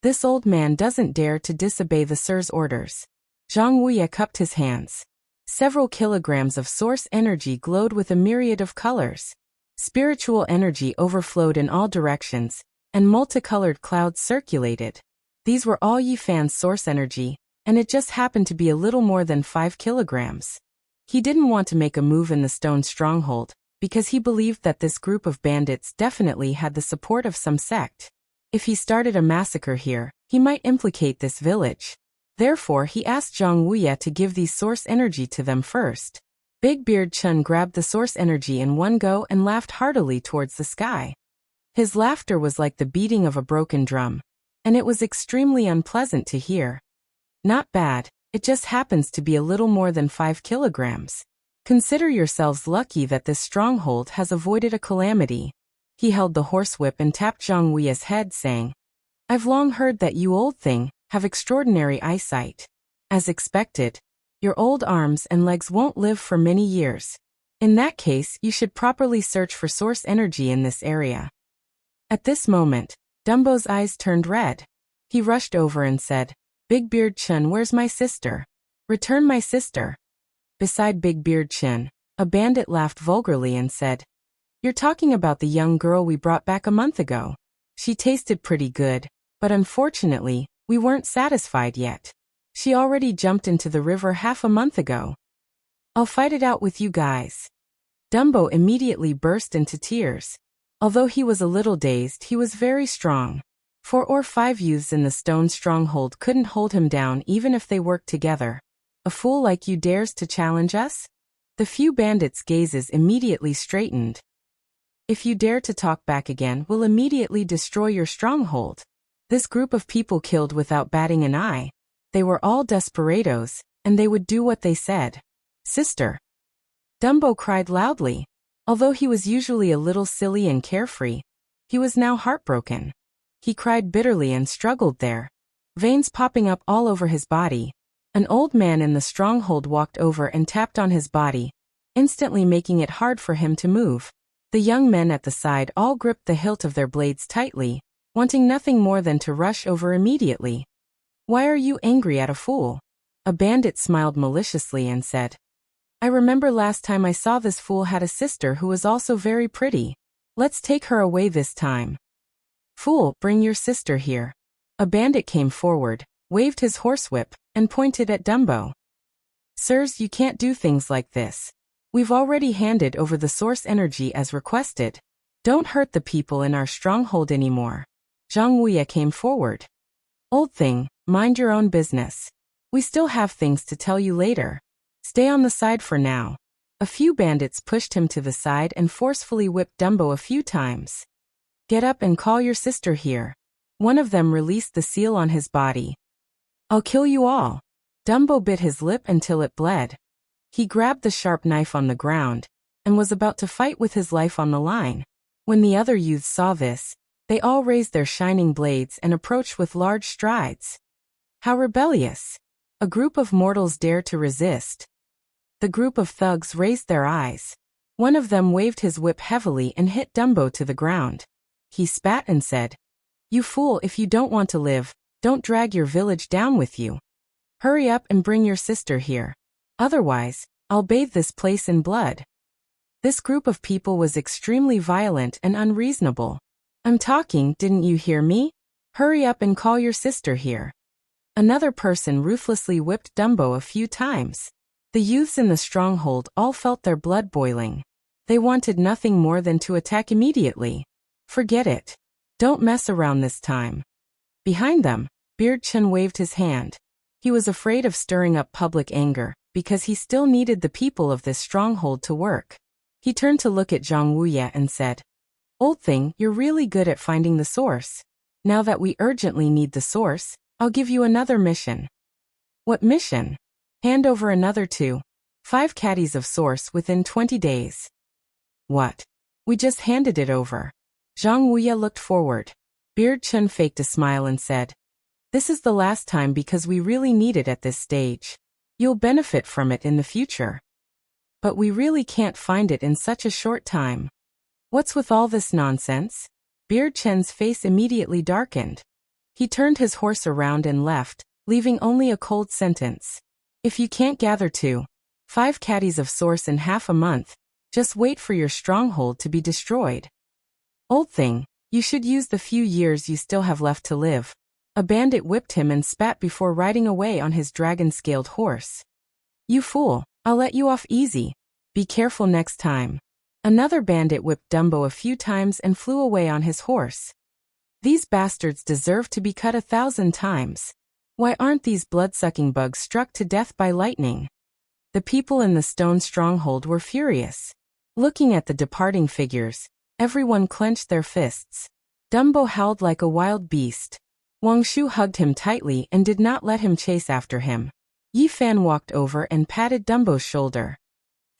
This old man doesn't dare to disobey the sir's orders. Zhang Wuye cupped his hands. Several kilograms of source energy glowed with a myriad of colors. Spiritual energy overflowed in all directions, and multicolored clouds circulated. These were all Yi Fan's source energy, and it just happened to be a little more than 5 kilograms. He didn't want to make a move in the stone stronghold, because he believed that this group of bandits definitely had the support of some sect. If he started a massacre here, he might implicate this village. Therefore, he asked Zhang Wuye to give the source energy to them first. Big Beard Chun grabbed the source energy in one go and laughed heartily towards the sky. His laughter was like the beating of a broken drum, and it was extremely unpleasant to hear. Not bad, it just happens to be a little more than 5 kilograms. Consider yourselves lucky that this stronghold has avoided a calamity. He held the horsewhip and tapped Zhang Wuye's head, saying, I've long heard that you old thing have extraordinary eyesight. As expected, your old arms and legs won't live for many years. In that case, you should properly search for source energy in this area. At this moment, Dumbo's eyes turned red. He rushed over and said, Big Beard Chun, where's my sister? Return my sister. Beside Big Beard Chun, a bandit laughed vulgarly and said, You're talking about the young girl we brought back a month ago. She tasted pretty good, but unfortunately, we weren't satisfied yet. She already jumped into the river half a month ago. I'll fight it out with you guys. Dumbo immediately burst into tears. Although he was a little dazed, he was very strong. 4 or 5 youths in the stone stronghold couldn't hold him down even if they worked together. A fool like you dares to challenge us? The few bandits' gazes immediately straightened. If you dare to talk back again, we'll immediately destroy your stronghold. This group of people killed without batting an eye. They were all desperados, and they would do what they said. Sister! Dumbo cried loudly. Although he was usually a little silly and carefree, he was now heartbroken. He cried bitterly and struggled there, veins popping up all over his body. An old man in the stronghold walked over and tapped on his body, instantly making it hard for him to move. The young men at the side all gripped the hilt of their blades tightly, wanting nothing more than to rush over immediately. Why are you angry at a fool? A bandit smiled maliciously and said, I remember last time I saw this fool had a sister who was also very pretty. Let's take her away this time. Fool, bring your sister here. A bandit came forward, waved his horsewhip, and pointed at Dumbo. Sirs, you can't do things like this. We've already handed over the source energy as requested. Don't hurt the people in our stronghold anymore. Zhang Wuya came forward. Old thing, mind your own business. We still have things to tell you later. Stay on the side for now. A few bandits pushed him to the side and forcefully whipped Dumbo a few times. Get up and call your sister here. One of them released the seal on his body. I'll kill you all. Dumbo bit his lip until it bled. He grabbed the sharp knife on the ground and was about to fight with his life on the line. When the other youths saw this, they all raised their shining blades and approached with large strides. How rebellious! A group of mortals dared to resist. The group of thugs raised their eyes. One of them waved his whip heavily and hit Dumbo to the ground. He spat and said, "You fool, if you don't want to live, don't drag your village down with you. Hurry up and bring your sister here. Otherwise, I'll bathe this place in blood." This group of people was extremely violent and unreasonable. I'm talking, didn't you hear me? Hurry up and call your sister here. Another person ruthlessly whipped Dumbo a few times. The youths in the stronghold all felt their blood boiling. They wanted nothing more than to attack immediately. Forget it. Don't mess around this time. Behind them, Beard Chen waved his hand. He was afraid of stirring up public anger, because he still needed the people of this stronghold to work. He turned to look at Zhang Wuya and said, Old thing, you're really good at finding the source. Now that we urgently need the source, I'll give you another mission. What mission? Hand over another 5 caddies of source within 20 days. What? We just handed it over. Zhang Wuya looked forward. Beard Chen faked a smile and said, This is the last time because we really need it at this stage. You'll benefit from it in the future. But we really can't find it in such a short time. What's with all this nonsense? Beard Chen's face immediately darkened. He turned his horse around and left, leaving only a cold sentence. If you can't gather 5 caddies of source in half a month, just wait for your stronghold to be destroyed. Old thing, you should use the few years you still have left to live. A bandit whipped him and spat before riding away on his dragon-scaled horse. You fool, I'll let you off easy. Be careful next time. Another bandit whipped Dumbo a few times and flew away on his horse. These bastards deserve to be cut 1,000 times. Why aren't these blood-sucking bugs struck to death by lightning? The people in the stone stronghold were furious. Looking at the departing figures, everyone clenched their fists. Dumbo howled like a wild beast. Wang Shu hugged him tightly and did not let him chase after him. Yi Fan walked over and patted Dumbo's shoulder.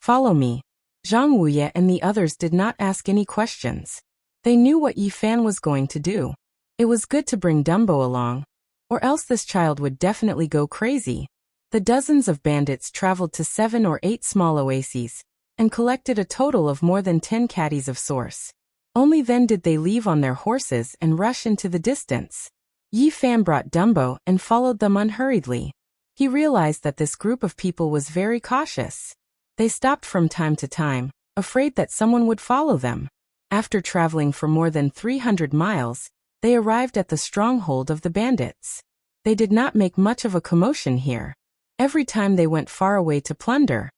Follow me. Zhang Wuya and the others did not ask any questions. They knew what Yi Fan was going to do. It was good to bring Dumbo along, or else this child would definitely go crazy. The dozens of bandits traveled to 7 or 8 small oases, and collected a total of more than 10 caddies of source. Only then did they leave on their horses and rush into the distance. Yi Fan brought Dumbo and followed them unhurriedly. He realized that this group of people was very cautious. They stopped from time to time, afraid that someone would follow them. After traveling for more than 300 miles, they arrived at the stronghold of the bandits. They did not make much of a commotion here. Every time they went far away to plunder.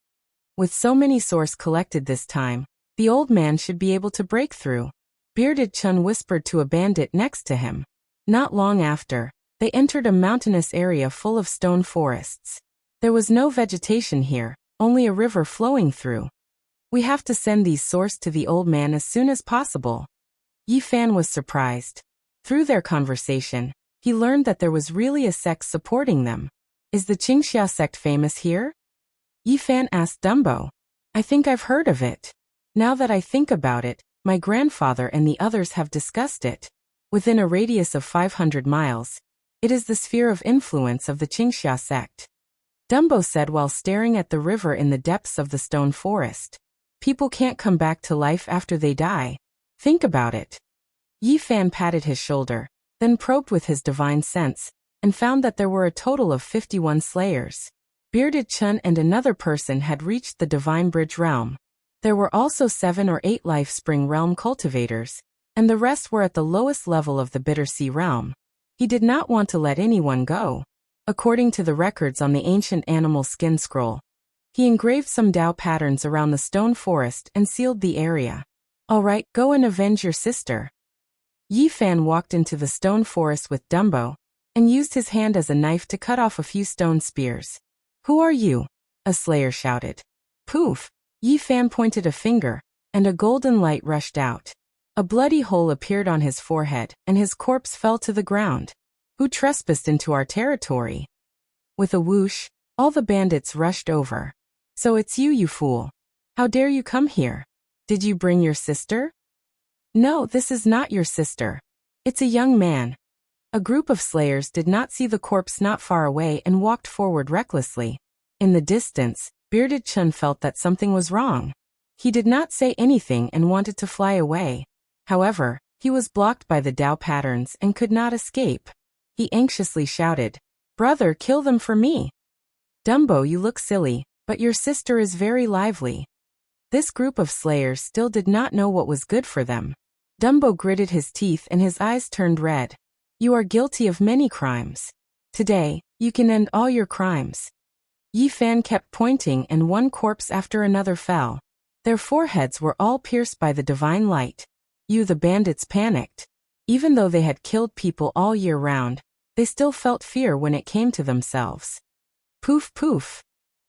With so many source collected this time, the old man should be able to break through. Bearded Chun whispered to a bandit next to him. Not long after, they entered a mountainous area full of stone forests. There was no vegetation here, only a river flowing through. We have to send these source to the old man as soon as possible. Yi Fan was surprised. Through their conversation, he learned that there was really a sect supporting them. Is the Qingxia sect famous here? Yi Fan asked Dumbo. I think I've heard of it. Now that I think about it, my grandfather and the others have discussed it. Within a radius of 500 miles, it is the sphere of influence of the Qingxia sect. Dumbo said while staring at the river in the depths of the stone forest. People can't come back to life after they die. Think about it. Yi Fan patted his shoulder, then probed with his divine sense, and found that there were a total of 51 slayers. Bearded Chun and another person had reached the Divine Bridge realm. There were also 7 or 8 Life Spring realm cultivators, and the rest were at the lowest level of the Bitter Sea realm. He did not want to let anyone go. According to the records on the ancient animal skin scroll, he engraved some Dao patterns around the stone forest and sealed the area. All right, go and avenge your sister. Yi Fan walked into the stone forest with Dumbo, and used his hand as a knife to cut off a few stone spears. Who are you? A slayer shouted. Poof! Yi Fan pointed a finger, and a golden light rushed out. A bloody hole appeared on his forehead, and his corpse fell to the ground. Who trespassed into our territory? With a whoosh, all the bandits rushed over. So it's you, you fool. How dare you come here? Did you bring your sister? No, this is not your sister. It's a young man. A group of slayers did not see the corpse not far away and walked forward recklessly. In the distance, Bearded Chun felt that something was wrong. He did not say anything and wanted to fly away. However, he was blocked by the Dao patterns and could not escape. He anxiously shouted, "Brother, kill them for me." Dumbo, you look silly, but your sister is very lively. This group of slayers still did not know what was good for them. Dumbo gritted his teeth and his eyes turned red. You are guilty of many crimes. Today, you can end all your crimes. Yi Fan kept pointing and one corpse after another fell. Their foreheads were all pierced by the divine light. The bandits panicked. Even though they had killed people all year round, they still felt fear when it came to themselves. Poof poof.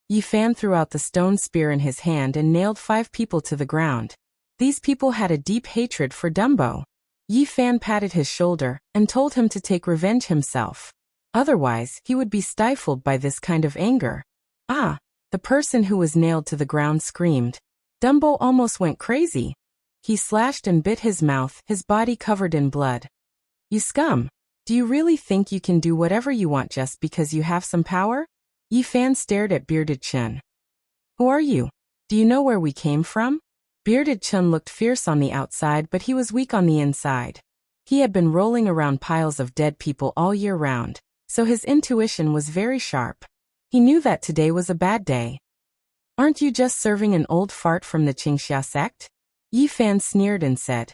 Yi Fan threw out the stone spear in his hand and nailed 5 people to the ground. These people had a deep hatred for Dumbo. Yi Fan patted his shoulder and told him to take revenge himself. Otherwise, he would be stifled by this kind of anger. Ah! The person who was nailed to the ground screamed. Dumbo almost went crazy. He slashed and bit his mouth, his body covered in blood. You scum! Do you really think you can do whatever you want just because you have some power? Yi Fan stared at Bearded Chun. Who are you? Do you know where we came from? Bearded Chun looked fierce on the outside, but he was weak on the inside. He had been rolling around piles of dead people all year round, so his intuition was very sharp. He knew that today was a bad day. Aren't you just serving an old fart from the Qingxia sect? Yi Fan sneered and said,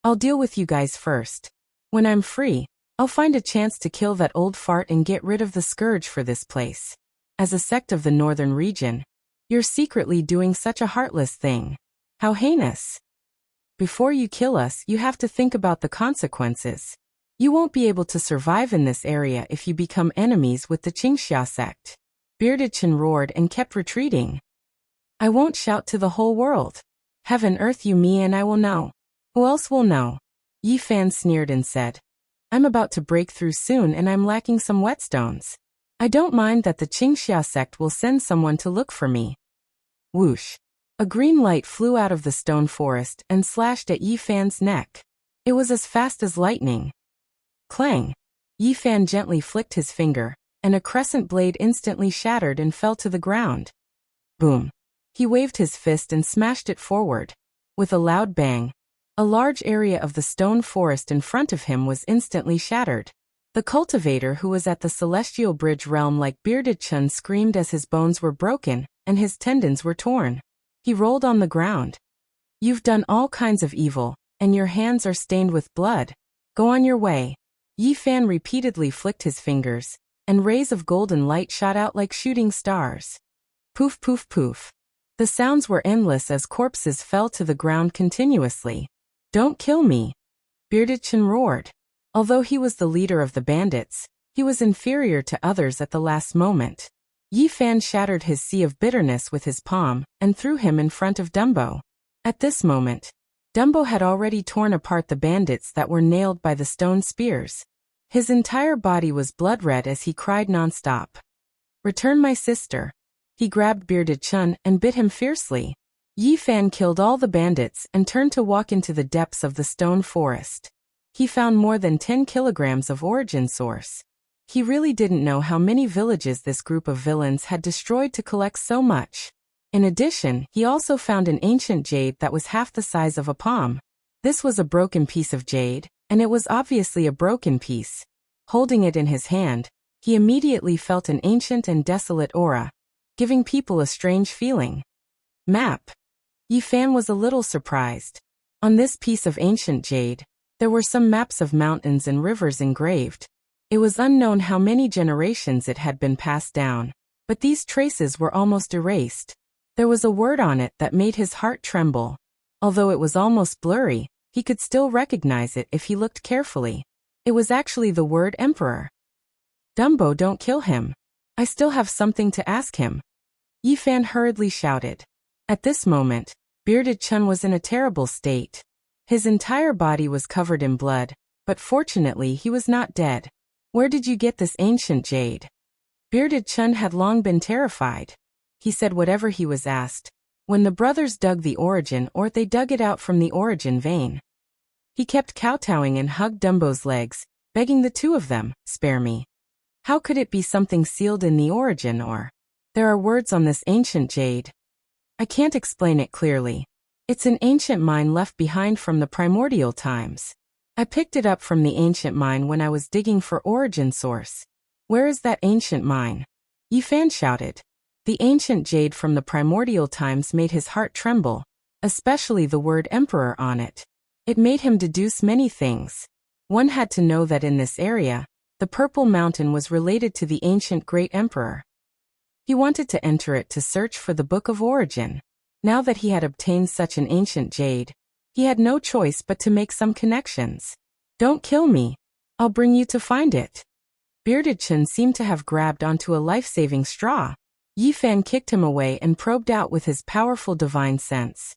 I'll deal with you guys first. When I'm free, I'll find a chance to kill that old fart and get rid of the scourge for this place. As a sect of the northern region, you're secretly doing such a heartless thing. How heinous. Before you kill us, you have to think about the consequences. You won't be able to survive in this area if you become enemies with the Qingxia sect. Bearded Chun roared and kept retreating. I won't shout to the whole world. Heaven earth you me and I will know. Who else will know? Yi Fan sneered and said, I'm about to break through soon and I'm lacking some whetstones. I don't mind that the Qingxia sect will send someone to look for me. Whoosh. A green light flew out of the stone forest and slashed at Yi Fan's neck. It was as fast as lightning. Clang! Yi Fan gently flicked his finger, and a crescent blade instantly shattered and fell to the ground. Boom! He waved his fist and smashed it forward. With a loud bang, a large area of the stone forest in front of him was instantly shattered. The cultivator who was at the celestial bridge realm like Bearded Chun screamed as his bones were broken, and his tendons were torn. He rolled on the ground. You've done all kinds of evil, and your hands are stained with blood. Go on your way. Yi Fan repeatedly flicked his fingers, and rays of golden light shot out like shooting stars. Poof poof poof. The sounds were endless as corpses fell to the ground continuously. Don't kill me. Bearded Chun roared. Although he was the leader of the bandits, he was inferior to others at the last moment. Yi Fan shattered his sea of bitterness with his palm and threw him in front of Dumbo. At this moment, Dumbo had already torn apart the bandits that were nailed by the stone spears. His entire body was blood red as he cried nonstop. Return my sister. He grabbed Bearded Chun and bit him fiercely. Yi Fan killed all the bandits and turned to walk into the depths of the stone forest. He found more than 10 kilograms of origin source. He really didn't know how many villages this group of villains had destroyed to collect so much. In addition, he also found an ancient jade that was half the size of a palm. This was a broken piece of jade, and it was obviously a broken piece. Holding it in his hand, he immediately felt an ancient and desolate aura. giving people a strange feeling. Map. Yi Fan was a little surprised. On this piece of ancient jade, there were some maps of mountains and rivers engraved. It was unknown how many generations it had been passed down, but these traces were almost erased. There was a word on it that made his heart tremble. Although it was almost blurry, he could still recognize it if he looked carefully. It was actually the word Emperor. Dumbo, don't kill him. I still have something to ask him. Yi Fan hurriedly shouted. At this moment, Bearded Chun was in a terrible state. His entire body was covered in blood, but fortunately he was not dead. Where did you get this ancient jade? Bearded Chun had long been terrified. He said whatever he was asked, when the brothers dug the origin or they dug it out from the origin vein. He kept kowtowing and hugged Dumbo's legs, begging the two of them, spare me. How could it be something sealed in the origin or? There are words on this ancient jade. I can't explain it clearly. It's an ancient mine left behind from the primordial times. I picked it up from the ancient mine when I was digging for origin source. Where is that ancient mine? Yi Fan shouted. The ancient jade from the primordial times made his heart tremble, especially the word Emperor on it. It made him deduce many things. One had to know that in this area, the Purple Mountain was related to the ancient Great Emperor. He wanted to enter it to search for the Book of Origin. Now that he had obtained such an ancient jade, he had no choice but to make some connections. Don't kill me. I'll bring you to find it. Bearded Chun seemed to have grabbed onto a life-saving straw. Yi Fan kicked him away and probed out with his powerful divine sense.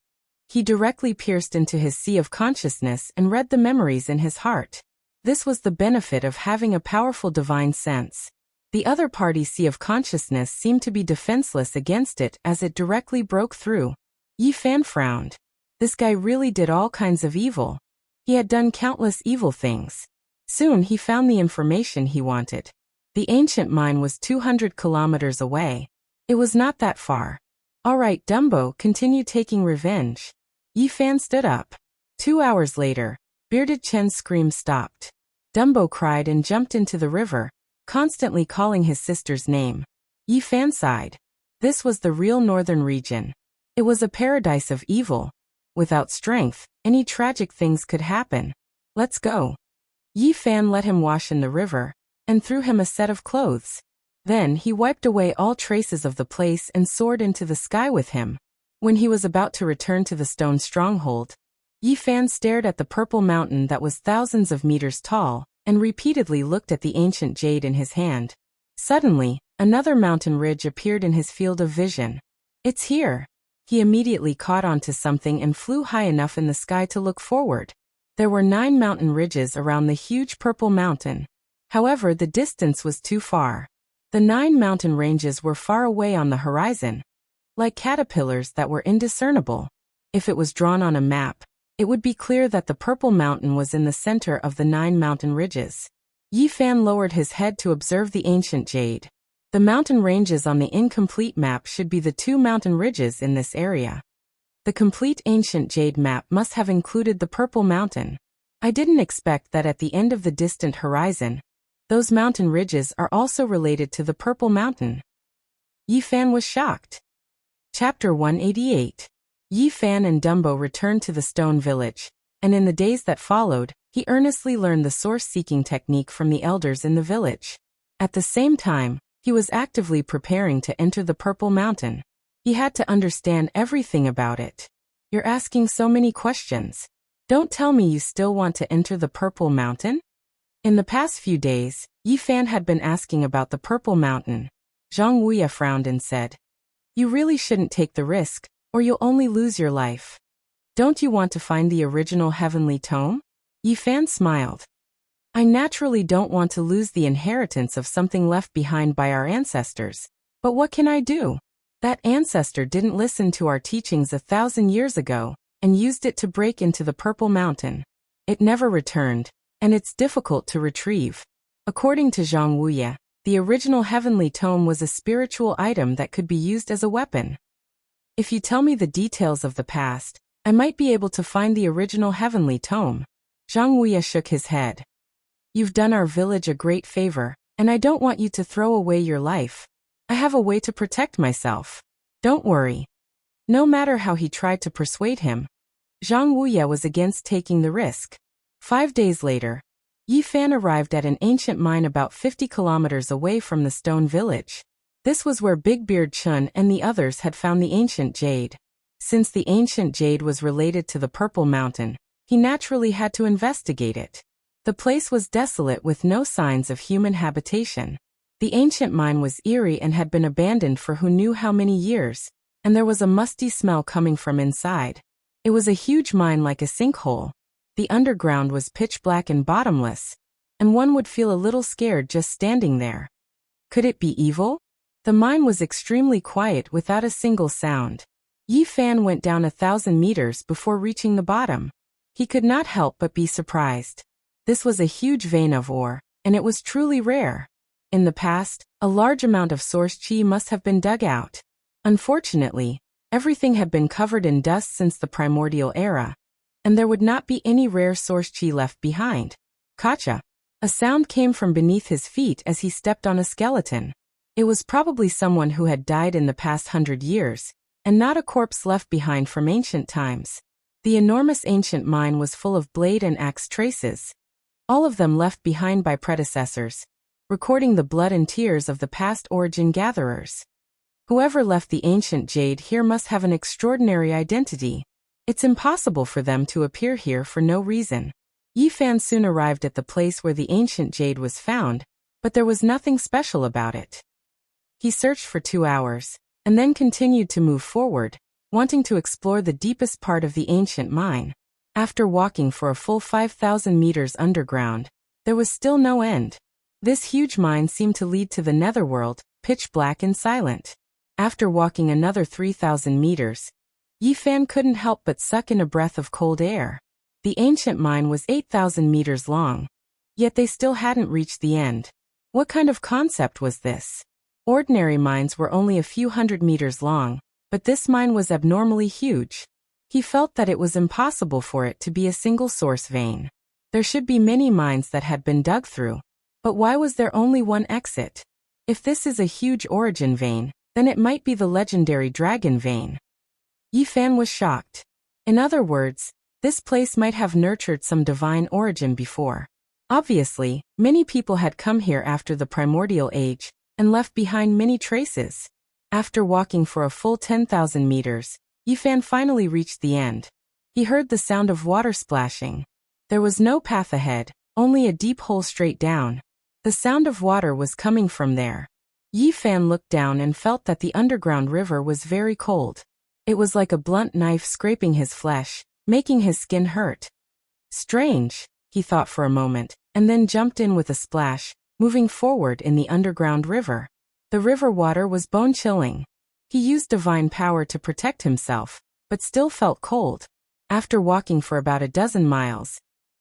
He directly pierced into his sea of consciousness and read the memories in his heart. This was the benefit of having a powerful divine sense. The other party's sea of consciousness seemed to be defenseless against it as it directly broke through. Yi Fan frowned. This guy really did all kinds of evil. He had done countless evil things. Soon he found the information he wanted. The ancient mine was 200 kilometers away. It was not that far. All right, Dumbo, continue taking revenge. Yi Fan stood up. 2 hours later, Bearded Chen's scream stopped. Dumbo cried and jumped into the river, constantly calling his sister's name. Yi Fan sighed. This was the real northern region. It was a paradise of evil. Without strength, any tragic things could happen. Let's go. Yi Fan let him wash in the river, and threw him a set of clothes. Then he wiped away all traces of the place and soared into the sky with him. When he was about to return to the stone stronghold, Yi Fan stared at the purple mountain that was thousands of meters tall, and repeatedly looked at the ancient jade in his hand. Suddenly, another mountain ridge appeared in his field of vision. It's here. He immediately caught on to something and flew high enough in the sky to look forward. There were 9 mountain ridges around the huge purple mountain. However, the distance was too far. The 9 mountain ranges were far away on the horizon, like caterpillars that were indiscernible. If it was drawn on a map, it would be clear that the purple mountain was in the center of the 9 mountain ridges. Yi Fan lowered his head to observe the ancient jade. The mountain ranges on the incomplete map should be the 2 mountain ridges in this area. The complete ancient jade map must have included the purple mountain. I didn't expect that at the end of the distant horizon, those mountain ridges are also related to the purple mountain. Yi Fan was shocked. Chapter 188. Yi Fan and Dumbo returned to the stone village, and in the days that followed, he earnestly learned the source-seeking technique from the elders in the village. At the same time, he was actively preparing to enter the Purple Mountain. He had to understand everything about it. You're asking so many questions. Don't tell me you still want to enter the Purple Mountain? In the past few days, Yi Fan had been asking about the Purple Mountain. Wuxia frowned and said, "You really shouldn't take the risk, or you'll only lose your life. Don't you want to find the original heavenly tome?" Yi Fan smiled. "I naturally don't want to lose the inheritance of something left behind by our ancestors. But what can I do? That ancestor didn't listen to our teachings 1,000 years ago, and used it to break into the Purple Mountain. It never returned, and it's difficult to retrieve." According to Wuxia, the original heavenly tome was a spiritual item that could be used as a weapon. If you tell me the details of the past, I might be able to find the original heavenly tome. Wuxia shook his head. You've done our village a great favor, and I don't want you to throw away your life. I have a way to protect myself. Don't worry. No matter how he tried to persuade him, Zhang Wuye was against taking the risk. 5 days later, Yi Fan arrived at an ancient mine about 50 kilometers away from the stone village. This was where Big Beard Chun and the others had found the ancient jade. Since the ancient jade was related to the Purple Mountain, he naturally had to investigate it. The place was desolate with no signs of human habitation. The ancient mine was eerie and had been abandoned for who knew how many years, and there was a musty smell coming from inside. It was a huge mine like a sinkhole. The underground was pitch black and bottomless, and one would feel a little scared just standing there. Could it be evil? The mine was extremely quiet without a single sound. Yi Fan went down 1,000 meters before reaching the bottom. He could not help but be surprised. This was a huge vein of ore, and it was truly rare. In the past, a large amount of source qi must have been dug out. Unfortunately, everything had been covered in dust since the primordial era, and there would not be any rare source qi left behind. Kacha! A sound came from beneath his feet as he stepped on a skeleton. It was probably someone who had died in the past 100 years, and not a corpse left behind from ancient times. The enormous ancient mine was full of blade and axe traces, all of them left behind by predecessors, recording the blood and tears of the past origin gatherers. Whoever left the ancient jade here must have an extraordinary identity. It's impossible for them to appear here for no reason. Yi Fan soon arrived at the place where the ancient jade was found, but there was nothing special about it. He searched for 2 hours, and then continued to move forward, wanting to explore the deepest part of the ancient mine. After walking for a full 5,000 meters underground, there was still no end. This huge mine seemed to lead to the netherworld, pitch black and silent. After walking another 3,000 meters, Yi Fan couldn't help but suck in a breath of cold air. The ancient mine was 8,000 meters long, yet they still hadn't reached the end. What kind of concept was this? Ordinary mines were only a few hundred meters long, but this mine was abnormally huge. He felt that it was impossible for it to be a single source vein. There should be many mines that had been dug through, but why was there only one exit? If this is a huge origin vein, then it might be the legendary dragon vein. Yi Fan was shocked. In other words, this place might have nurtured some divine origin before. Obviously, many people had come here after the primordial age, and left behind many traces. After walking for a full 10,000 meters, Yi Fan finally reached the end. He heard the sound of water splashing. There was no path ahead, only a deep hole straight down. The sound of water was coming from there. Yi Fan looked down and felt that the underground river was very cold. It was like a blunt knife scraping his flesh, making his skin hurt. Strange, he thought for a moment, and then jumped in with a splash, moving forward in the underground river. The river water was bone-chilling. He used divine power to protect himself, but still felt cold. After walking for about a dozen miles,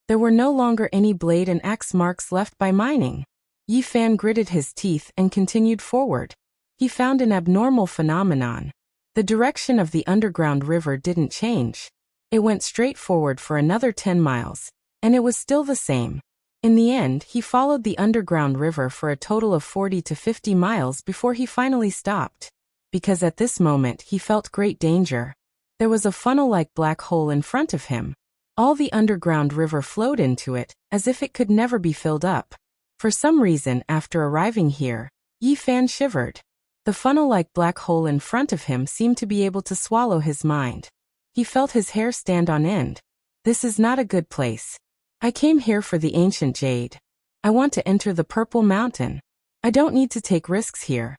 there were no longer any blade and axe marks left by mining. Yi Fan gritted his teeth and continued forward. He found an abnormal phenomenon. The direction of the underground river didn't change. It went straight forward for another 10 miles, and it was still the same. In the end, he followed the underground river for a total of 40 to 50 miles before he finally stopped. Because at this moment he felt great danger. There was a funnel-like black hole in front of him. All the underground river flowed into it, as if it could never be filled up. For some reason, after arriving here, Yi Fan shivered. The funnel-like black hole in front of him seemed to be able to swallow his mind. He felt his hair stand on end. This is not a good place. I came here for the ancient jade. I want to enter the Purple Mountain. I don't need to take risks here.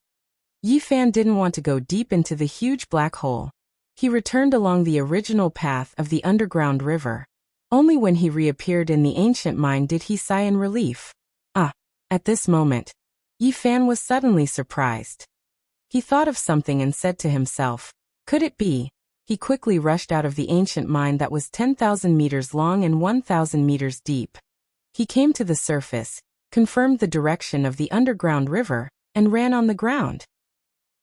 Yi Fan didn't want to go deep into the huge black hole. He returned along the original path of the underground river. Only when he reappeared in the ancient mine did he sigh in relief. At this moment, Yi Fan was suddenly surprised. He thought of something and said to himself, could it be? He quickly rushed out of the ancient mine that was 10,000 meters long and 1,000 meters deep. He came to the surface, confirmed the direction of the underground river, and ran on the ground.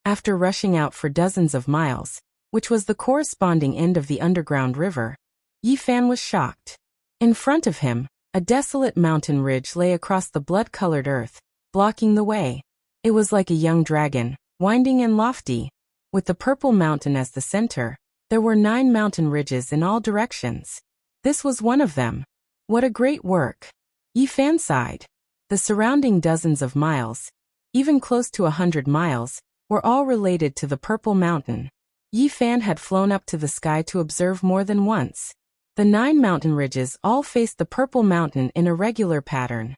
After rushing out for dozens of miles, which was the corresponding end of the underground river, Yi Fan was shocked. In front of him, a desolate mountain ridge lay across the blood-colored earth, blocking the way. It was like a young dragon, winding and lofty. With the Purple Mountain as the center, there were 9 mountain ridges in all directions. This was one of them. What a great work! Yi Fan sighed. The surrounding dozens of miles, even close to 100 miles, were all related to the Purple Mountain. Yi Fan had flown up to the sky to observe more than once. The 9 mountain ridges all faced the Purple Mountain in a regular pattern.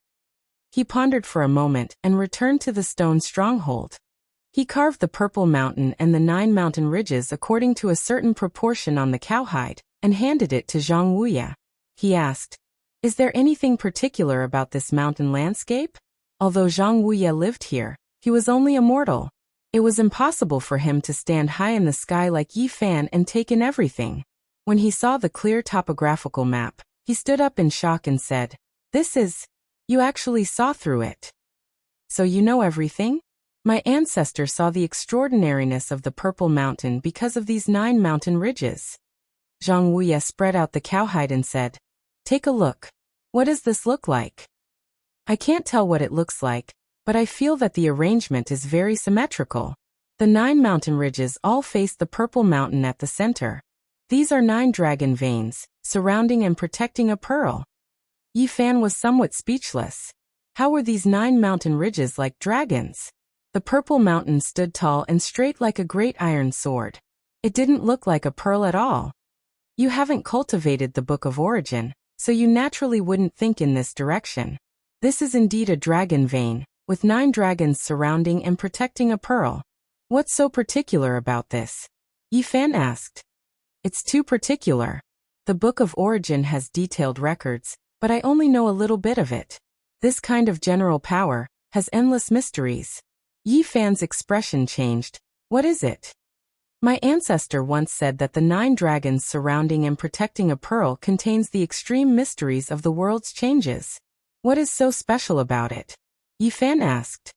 He pondered for a moment and returned to the stone stronghold. He carved the Purple Mountain and the 9 mountain ridges according to a certain proportion on the cowhide, and handed it to Zhang Wuya. He asked, "Is there anything particular about this mountain landscape?" Although Zhang Wuya lived here, he was only a mortal. It was impossible for him to stand high in the sky like Yi Fan and take in everything. When he saw the clear topographical map, he stood up in shock and said, "This is... You actually saw through it. So you know everything?" "My ancestor saw the extraordinariness of the Purple Mountain because of these 9 mountain ridges." Zhang Wuya spread out the cowhide and said, "Take a look. What does this look like?" "I can't tell what it looks like, but I feel that the arrangement is very symmetrical. The 9 mountain ridges all face the Purple Mountain at the center. These are 9 dragon veins, surrounding and protecting a pearl." Yi Fan was somewhat speechless. How were these 9 mountain ridges like dragons? The Purple Mountain stood tall and straight like a great iron sword. It didn't look like a pearl at all. "You haven't cultivated the Book of Origin, so you naturally wouldn't think in this direction. This is indeed a dragon vein, with 9 dragons surrounding and protecting a pearl. What's so particular about this?" Yi Fan asked. "It's too particular. The Book of Origin has detailed records, but I only know a little bit of it. This kind of general power has endless mysteries." Yi Fan's expression changed. "What is it?" "My ancestor once said that the 9 dragons surrounding and protecting a pearl contains the extreme mysteries of the world's changes." "What is so special about it?" Yi Fan asked.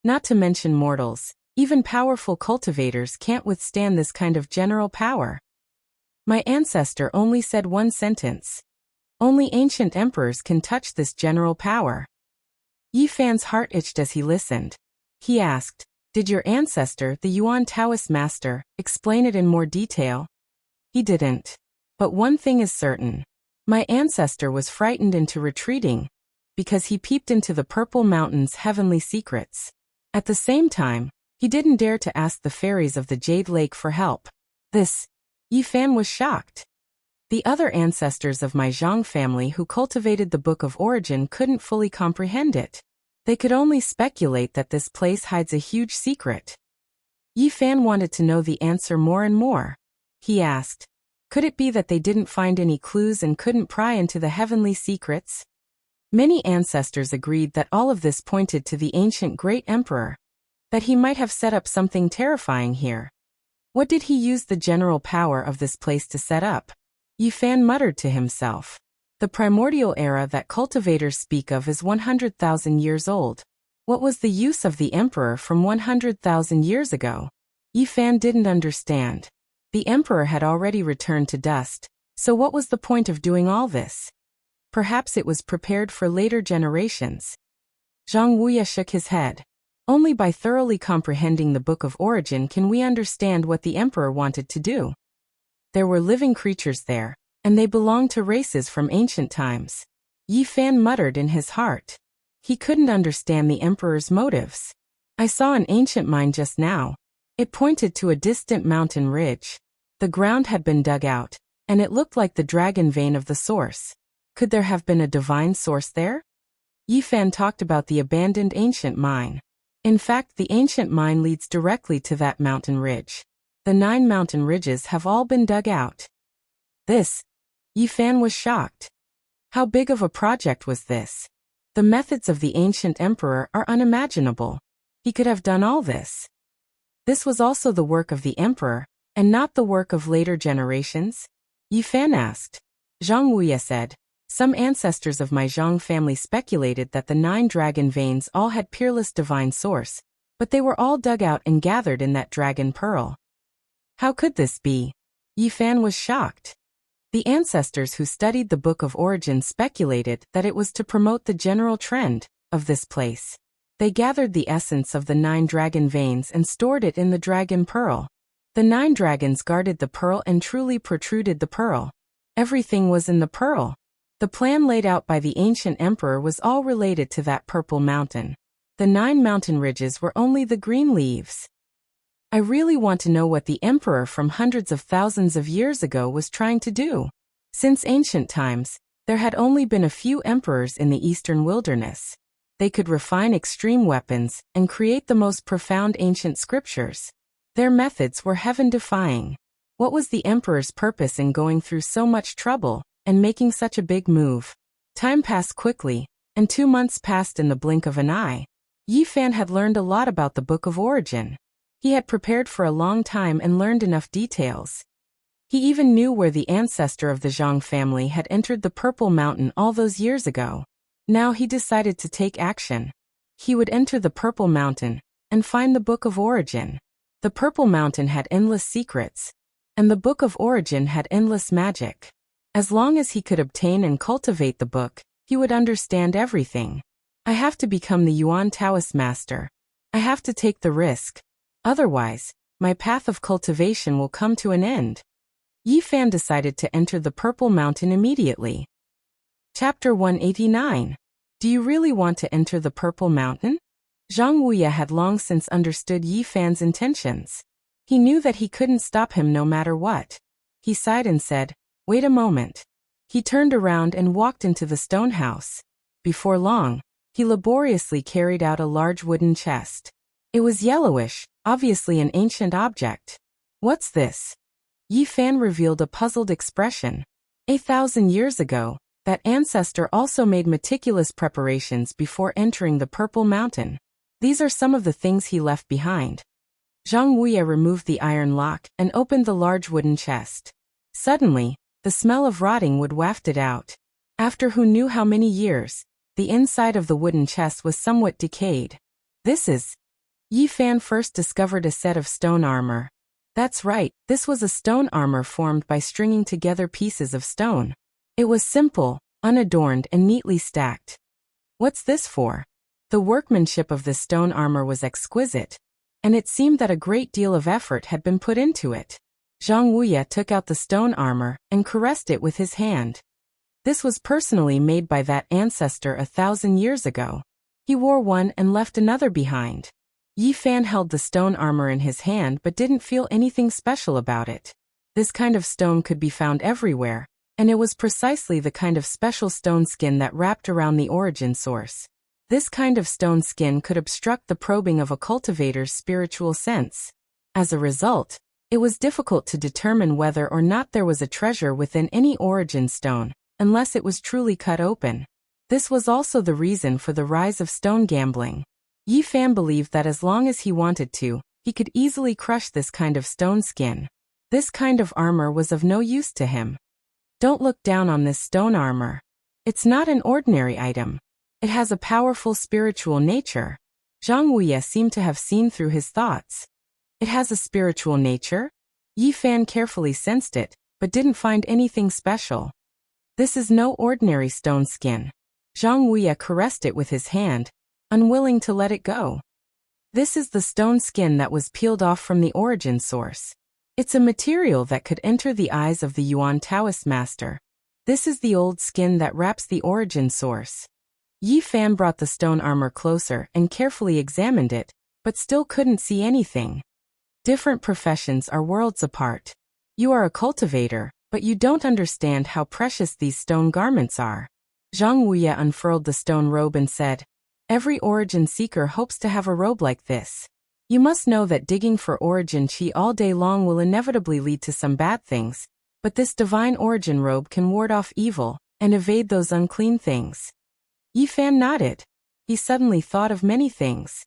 "Not to mention mortals, even powerful cultivators can't withstand this kind of general power." "My ancestor only said one sentence. Only ancient emperors can touch this general power." Yi Fan's heart itched as he listened. He asked, "Did your ancestor, the Yuan Taoist master, explain it in more detail?" "He didn't. But one thing is certain. My ancestor was frightened into retreating, because he peeped into the Purple Mountain's heavenly secrets. At the same time, he didn't dare to ask the fairies of the Jade Lake for help." Yi Fan was shocked. The other ancestors of my Zhang family who cultivated the Book of Origin couldn't fully comprehend it. They could only speculate that this place hides a huge secret. Yi Fan wanted to know the answer more and more. He asked, "Could it be that they didn't find any clues and couldn't pry into the heavenly secrets?" Many ancestors agreed that all of this pointed to the ancient great emperor, that he might have set up something terrifying here. What did he use the general power of this place to set up? Yi Fan muttered to himself. The primordial era that cultivators speak of is 100,000 years old. What was the use of the emperor from 100,000 years ago? Yi Fan didn't understand. The emperor had already returned to dust, so what was the point of doing all this? Perhaps it was prepared for later generations. Zhang Wuya shook his head. Only by thoroughly comprehending the Book of Origin can we understand what the emperor wanted to do. There were living creatures there, and they belonged to races from ancient times. Yi Fan muttered in his heart. He couldn't understand the emperor's motives. "I saw an ancient mine just now." It pointed to a distant mountain ridge. The ground had been dug out, and it looked like the dragon vein of the source. Could there have been a divine source there? Yi Fan talked about the abandoned ancient mine. In fact, the ancient mine leads directly to that mountain ridge. The 9 mountain ridges have all been dug out. Yi Fan was shocked. How big of a project was this? The methods of the ancient emperor are unimaginable. He could have done all this. This was also the work of the emperor, and not the work of later generations? Yi Fan asked. Zhang Wuya said, "Some ancestors of my Zhang family speculated that the 9 dragon veins all had peerless divine source, but they were all dug out and gathered in that dragon pearl." How could this be? Yi Fan was shocked. The ancestors who studied the Book of Origin speculated that it was to promote the general trend of this place. They gathered the essence of the 9 dragon veins and stored it in the dragon pearl. The 9 dragons guarded the pearl and truly protruded the pearl. Everything was in the pearl. The plan laid out by the ancient emperor was all related to that purple mountain. The 9 mountain ridges were only the green leaves. I really want to know what the emperor from hundreds of thousands of years ago was trying to do. Since ancient times, there had only been a few emperors in the eastern wilderness. They could refine extreme weapons and create the most profound ancient scriptures. Their methods were heaven-defying. What was the emperor's purpose in going through so much trouble and making such a big move? Time passed quickly, and 2 months passed in the blink of an eye. Yi Fan had learned a lot about the Book of Origin. He had prepared for a long time and learned enough details. He even knew where the ancestor of the Zhang family had entered the Purple Mountain all those years ago. Now he decided to take action. He would enter the Purple Mountain and find the Book of Origin. The Purple Mountain had endless secrets, and the Book of Origin had endless magic. As long as he could obtain and cultivate the book, he would understand everything. I have to become the Yuan Taoist master. I have to take the risk. Otherwise, my path of cultivation will come to an end. Yi Fan decided to enter the Purple Mountain immediately. Chapter 189. Do you really want to enter the Purple Mountain? Zhang Wuya had long since understood Yi Fan's intentions. He knew that he couldn't stop him no matter what. He sighed and said, "Wait a moment." He turned around and walked into the stone house. Before long, he laboriously carried out a large wooden chest. It was yellowish, obviously an ancient object. "What's this?" Yi Fan revealed a puzzled expression. 1,000 years ago, that ancestor also made meticulous preparations before entering the Purple Mountain. These are some of the things he left behind. Zhang Wuya removed the iron lock and opened the large wooden chest. Suddenly, the smell of rotting wood wafted out. After who knew how many years, the inside of the wooden chest was somewhat decayed. This is... Yi Fan first discovered a set of stone armor. That's right, this was a stone armor formed by stringing together pieces of stone. It was simple, unadorned and neatly stacked. What's this for? The workmanship of this stone armor was exquisite, and it seemed that a great deal of effort had been put into it. Zhang Wuya took out the stone armor and caressed it with his hand. This was personally made by that ancestor 1,000 years ago. He wore one and left another behind. Yi Fan held the stone armor in his hand but didn't feel anything special about it. This kind of stone could be found everywhere, and it was precisely the kind of special stone skin that wrapped around the origin source. This kind of stone skin could obstruct the probing of a cultivator's spiritual sense. As a result, it was difficult to determine whether or not there was a treasure within any origin stone, unless it was truly cut open. This was also the reason for the rise of stone gambling. Yi Fan believed that as long as he wanted to, he could easily crush this kind of stone skin. This kind of armor was of no use to him. Don't look down on this stone armor. It's not an ordinary item. It has a powerful spiritual nature. Zhang Wuya seemed to have seen through his thoughts. It has a spiritual nature? Yi Fan carefully sensed it, but didn't find anything special. This is no ordinary stone skin. Zhang Wuya caressed it with his hand, unwilling to let it go. This is the stone skin that was peeled off from the origin source. It's a material that could enter the eyes of the Yuan Taoist master. This is the old skin that wraps the origin source. Yi Fan brought the stone armor closer and carefully examined it, but still couldn't see anything. Different professions are worlds apart. You are a cultivator, but you don't understand how precious these stone garments are. Zhang Wuya unfurled the stone robe and said, "Every origin seeker hopes to have a robe like this. You must know that digging for origin chi all day long will inevitably lead to some bad things, but this divine origin robe can ward off evil and evade those unclean things." Yi Fan nodded. He suddenly thought of many things.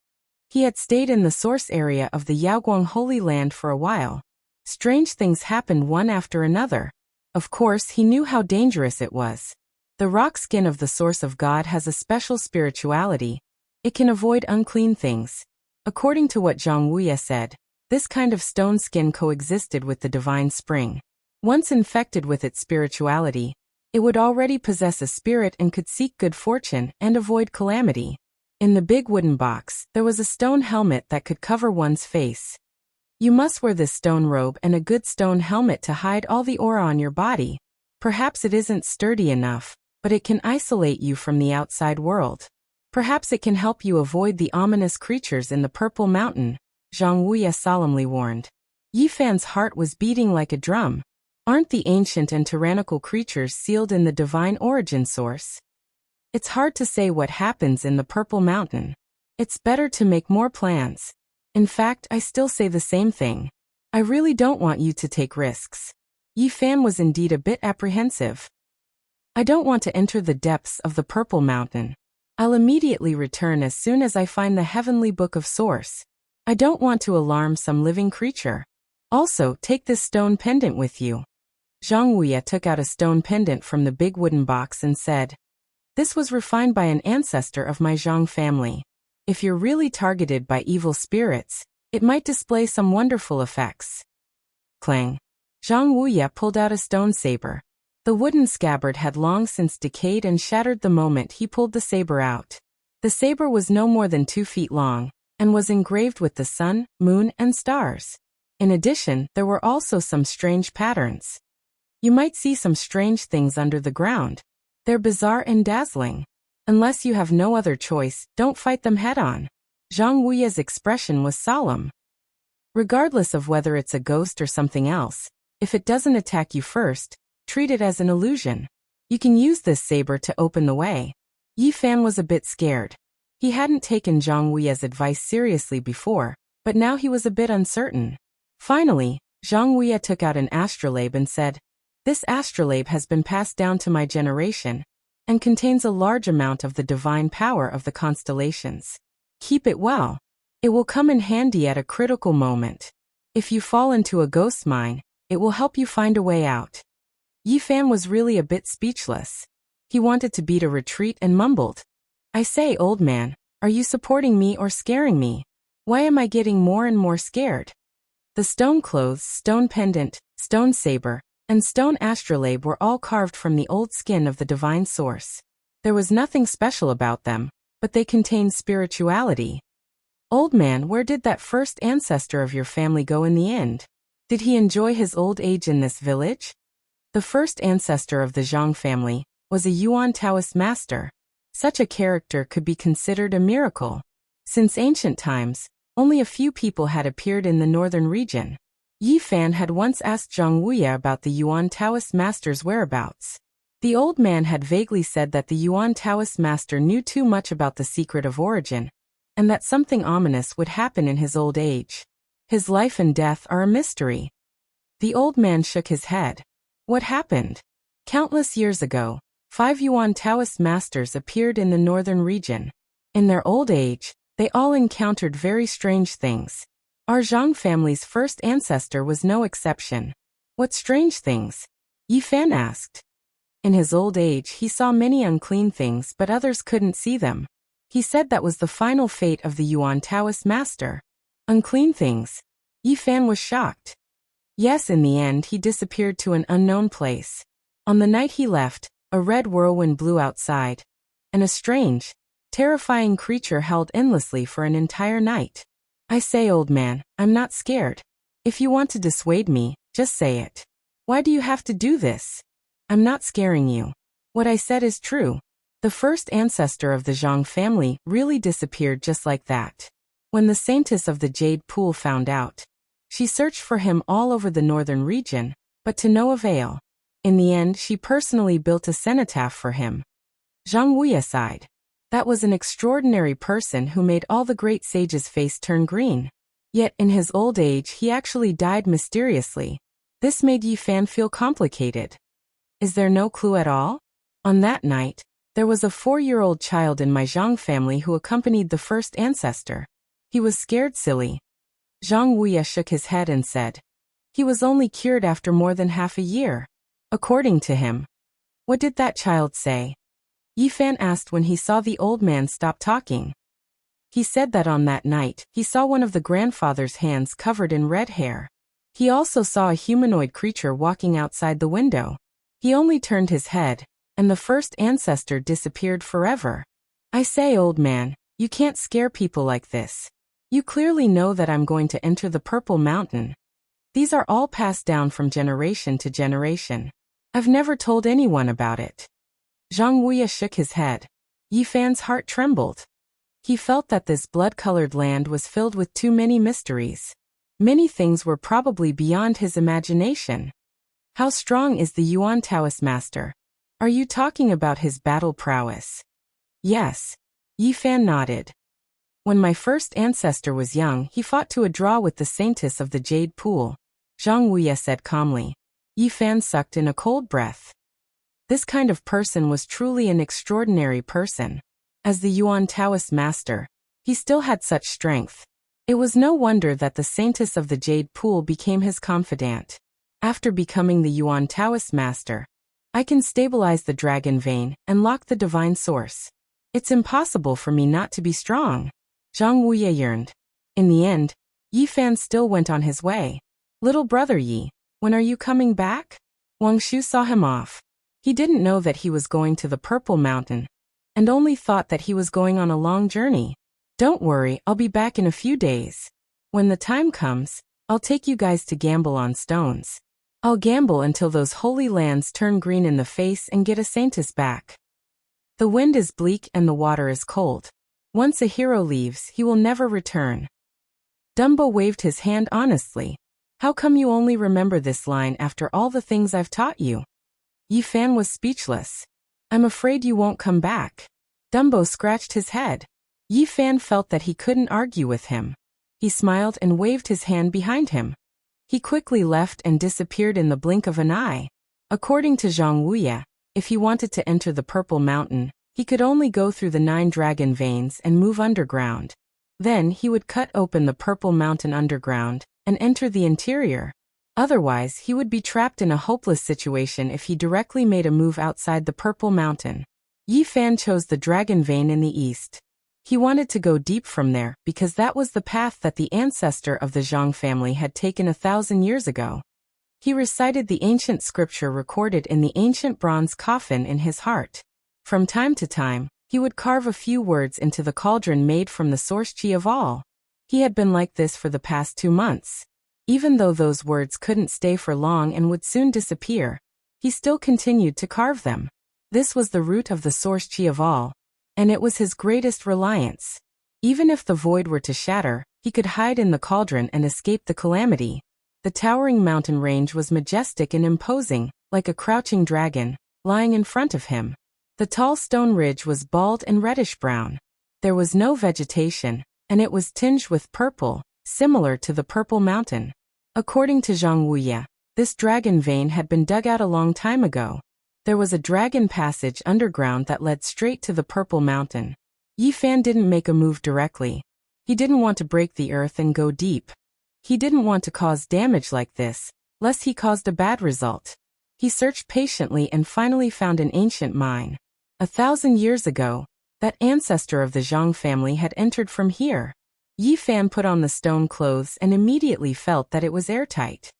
He had stayed in the source area of the Yaoguang Holy Land for a while. Strange things happened one after another. Of course, he knew how dangerous it was. The rock skin of the source of God has a special spirituality. It can avoid unclean things. According to what Zhang Wuya said, this kind of stone skin coexisted with the divine spring. Once infected with its spirituality, it would already possess a spirit and could seek good fortune and avoid calamity. In the big wooden box, there was a stone helmet that could cover one's face. You must wear this stone robe and a good stone helmet to hide all the aura on your body. Perhaps it isn't sturdy enough, but it can isolate you from the outside world. Perhaps it can help you avoid the ominous creatures in the Purple Mountain, Zhang Wuya solemnly warned. Yi Fan's heart was beating like a drum. Aren't the ancient and tyrannical creatures sealed in the divine origin source? It's hard to say what happens in the Purple Mountain. It's better to make more plans. In fact, I still say the same thing. I really don't want you to take risks. Yi Fan was indeed a bit apprehensive. I don't want to enter the depths of the Purple Mountain. I'll immediately return as soon as I find the Heavenly Book of Source. I don't want to alarm some living creature. Also, take this stone pendant with you. Zhang Wuya took out a stone pendant from the big wooden box and said, "This was refined by an ancestor of my Zhang family. If you're really targeted by evil spirits, it might display some wonderful effects." Clang. Zhang Wuya pulled out a stone saber. The wooden scabbard had long since decayed and shattered the moment he pulled the saber out. The saber was no more than 2 feet long, and was engraved with the sun, moon, and stars. In addition, there were also some strange patterns. You might see some strange things under the ground. They're bizarre and dazzling. Unless you have no other choice, don't fight them head-on. Zhang Wuya's expression was solemn. Regardless of whether it's a ghost or something else, if it doesn't attack you first, treat it as an illusion. You can use this saber to open the way. Yi Fan was a bit scared. He hadn't taken Zhang Wuya's advice seriously before, but now he was a bit uncertain. Finally, Zhang Wuya took out an astrolabe and said, "This astrolabe has been passed down to my generation, and contains a large amount of the divine power of the constellations. Keep it well. It will come in handy at a critical moment. If you fall into a ghost mine, it will help you find a way out." Yi Fan was really a bit speechless. He wanted to beat a retreat and mumbled, "I say, old man, are you supporting me or scaring me? Why am I getting more and more scared?" The stone clothes, stone pendant, stone saber, and stone astrolabe were all carved from the old skin of the divine source. There was nothing special about them, but they contained spirituality. "Old man, where did that first ancestor of your family go in the end? Did he enjoy his old age in this village?" The first ancestor of the Zhang family was a Yuan Taoist master. Such a character could be considered a miracle. Since ancient times, only a few people had appeared in the northern region. Yi Fan had once asked Zhang Wuya about the Yuan Taoist master's whereabouts. The old man had vaguely said that the Yuan Taoist master knew too much about the secret of origin, and that something ominous would happen in his old age. His life and death are a mystery. The old man shook his head. What happened? Countless years ago, 5 Yuan Taoist masters appeared in the northern region. In their old age, they all encountered very strange things. Our Zhang family's first ancestor was no exception. What strange things? Yi Fan asked. In his old age, he saw many unclean things, but others couldn't see them. He said that was the final fate of the Yuan Taoist master. Unclean things? Yi Fan was shocked. Yes, in the end, he disappeared to an unknown place. On the night he left, a red whirlwind blew outside, and a strange, terrifying creature held endlessly for an entire night. I say, old man, I'm not scared. If you want to dissuade me, just say it. Why do you have to do this? I'm not scaring you. What I said is true. The first ancestor of the Zhang family really disappeared just like that. When the saintess of the Jade Pool found out, she searched for him all over the northern region, but to no avail. In the end, she personally built a cenotaph for him. Zhang Wuya sighed. That was an extraordinary person who made all the great sages' face turn green. Yet in his old age he actually died mysteriously. This made Yi Fan feel complicated. Is there no clue at all? On that night, there was a 4-year-old child in my Zhang family who accompanied the first ancestor. He was scared silly. Zhang Wuya shook his head and said, he was only cured after more than half a year. According to him. What did that child say? Yi Fan asked when he saw the old man stop talking. He said that on that night, he saw one of the grandfather's hands covered in red hair. He also saw a humanoid creature walking outside the window. He only turned his head, and the first ancestor disappeared forever. I say, old man, You can't scare people like this. You clearly know that I'm going to enter the Purple Mountain. These are all passed down from generation to generation. I've never told anyone about it." Zhang Wuya shook his head. Yi Fan's heart trembled. He felt that this blood-colored land was filled with too many mysteries. Many things were probably beyond his imagination. "How strong is the Yuan Taoist master? Are you talking about his battle prowess?" "Yes." Yi Fan nodded. "When my first ancestor was young, he fought to a draw with the Saintess of the Jade Pool," Zhang Wuya said calmly. Yi Fan sucked in a cold breath. This kind of person was truly an extraordinary person. As the Yuan Taoist master, he still had such strength. It was no wonder that the Saintess of the Jade Pool became his confidant. "After becoming the Yuan Taoist master, I can stabilize the dragon vein and lock the divine source. It's impossible for me not to be strong," Zhang Wuya yearned. In the end, Yi Fan still went on his way. "Little brother Yi, when are you coming back?" Wang Shu saw him off. He didn't know that he was going to the Purple Mountain, and only thought that he was going on a long journey. "Don't worry, I'll be back in a few days. When the time comes, I'll take you guys to gamble on stones. I'll gamble until those holy lands turn green in the face and get a saintess back. The wind is bleak and the water is cold. Once a hero leaves, he will never return." Dumbo waved his hand honestly. "How come you only remember this line after all the things I've taught you?" Yi Fan was speechless. "I'm afraid you won't come back." Dumbo scratched his head. Yi Fan felt that he couldn't argue with him. He smiled and waved his hand behind him. He quickly left and disappeared in the blink of an eye. According to Zhang Wuya, if he wanted to enter the Purple Mountain, he could only go through the 9 dragon veins and move underground. Then he would cut open the Purple Mountain underground and enter the interior. Otherwise, he would be trapped in a hopeless situation if he directly made a move outside the Purple Mountain. Yi Fan chose the dragon vein in the east. He wanted to go deep from there because that was the path that the ancestor of the Zhang family had taken 1,000 years ago. He recited the ancient scripture recorded in the ancient bronze coffin in his heart. From time to time, he would carve a few words into the cauldron made from the source chi of all. He had been like this for the past 2 months. Even though those words couldn't stay for long and would soon disappear, he still continued to carve them. This was the root of the source chi of all, and it was his greatest reliance. Even if the void were to shatter, he could hide in the cauldron and escape the calamity. The towering mountain range was majestic and imposing, like a crouching dragon, lying in front of him. The tall stone ridge was bald and reddish-brown. There was no vegetation, and it was tinged with purple, similar to the Purple Mountain. According to Zhang Wuya, this dragon vein had been dug out a long time ago. There was a dragon passage underground that led straight to the Purple Mountain. Yi Fan didn't make a move directly. He didn't want to break the earth and go deep. He didn't want to cause damage like this, lest he caused a bad result. He searched patiently and finally found an ancient mine. 1,000 years ago, that ancestor of the Zhang family had entered from here. Yi Fan put on the stone clothes and immediately felt that it was airtight.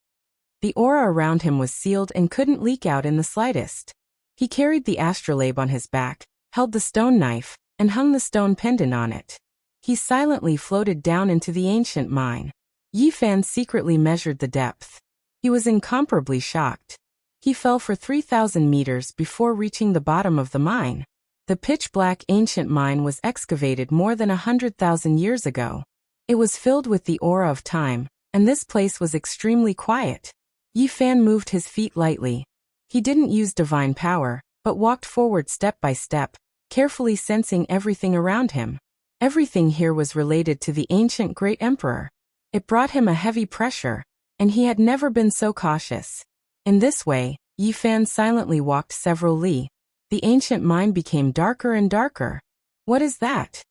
The aura around him was sealed and couldn't leak out in the slightest. He carried the astrolabe on his back, held the stone knife, and hung the stone pendant on it. He silently floated down into the ancient mine. Yi Fan secretly measured the depth. He was incomparably shocked. He fell for 3,000 meters before reaching the bottom of the mine. The pitch-black ancient mine was excavated more than 100,000 years ago. It was filled with the aura of time, and this place was extremely quiet. Yi Fan moved his feet lightly. He didn't use divine power, but walked forward step by step, carefully sensing everything around him. Everything here was related to the ancient great emperor. It brought him a heavy pressure, and he had never been so cautious. In this way, Yi Fan silently walked several li. The ancient mine became darker and darker. What is that?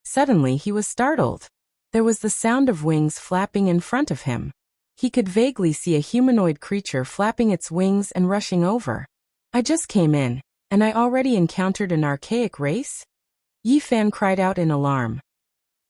Suddenly he was startled. There was the sound of wings flapping in front of him. He could vaguely see a humanoid creature flapping its wings and rushing over. I just came in, and I already encountered an archaic race? Yi Fan cried out in alarm.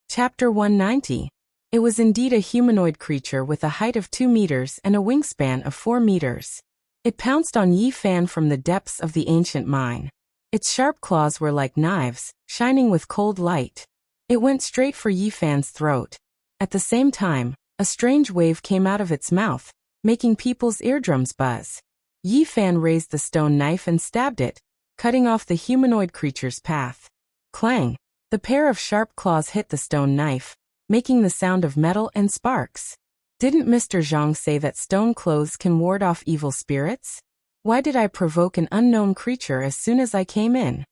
Chapter 190. It was indeed a humanoid creature with a height of 2 meters and a wingspan of 4 meters. It pounced on Yi Fan from the depths of the ancient mine. Its sharp claws were like knives, shining with cold light. It went straight for Yi Fan's throat. At the same time, a strange wave came out of its mouth, making people's eardrums buzz. Yi Fan raised the stone knife and stabbed it, cutting off the humanoid creature's path. Clang! The pair of sharp claws hit the stone knife, making the sound of metal and sparks. Didn't Mr. Zhang say that stone clothes can ward off evil spirits? Why did I provoke an unknown creature as soon as I came in?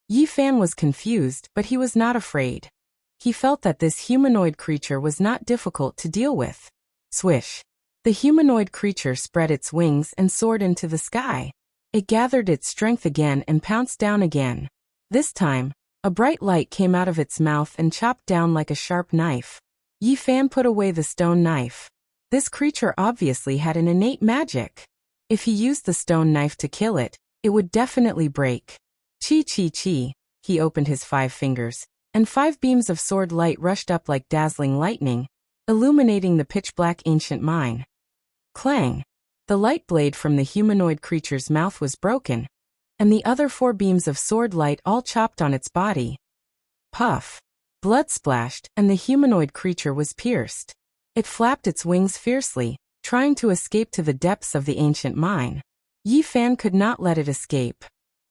Yi Fan was confused, but he was not afraid. He felt that this humanoid creature was not difficult to deal with. Swish! The humanoid creature spread its wings and soared into the sky. It gathered its strength again and pounced down again. This time, a bright light came out of its mouth and chopped down like a sharp knife. Yi Fan put away the stone knife. This creature obviously had an innate magic. If he used the stone knife to kill it, it would definitely break. Chi chi chi, he opened his 5 fingers, and 5 beams of sword light rushed up like dazzling lightning, illuminating the pitch-black ancient mine. Clang! The light blade from the humanoid creature's mouth was broken, and the other 4 beams of sword light all chopped on its body. Puff! Blood splashed, and the humanoid creature was pierced. It flapped its wings fiercely, trying to escape to the depths of the ancient mine. Yi Fan could not let it escape.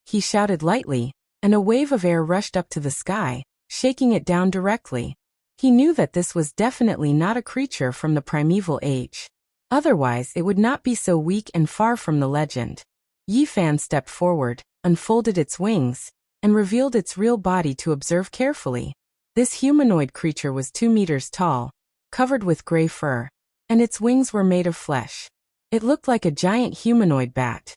He shouted lightly, and a wave of air rushed up to the sky, shaking it down directly. He knew that this was definitely not a creature from the primeval age. Otherwise, it would not be so weak and far from the legend. Yi Fan stepped forward, unfolded its wings, and revealed its real body to observe carefully. This humanoid creature was 2 meters tall, covered with gray fur, and its wings were made of flesh. It looked like a giant humanoid bat.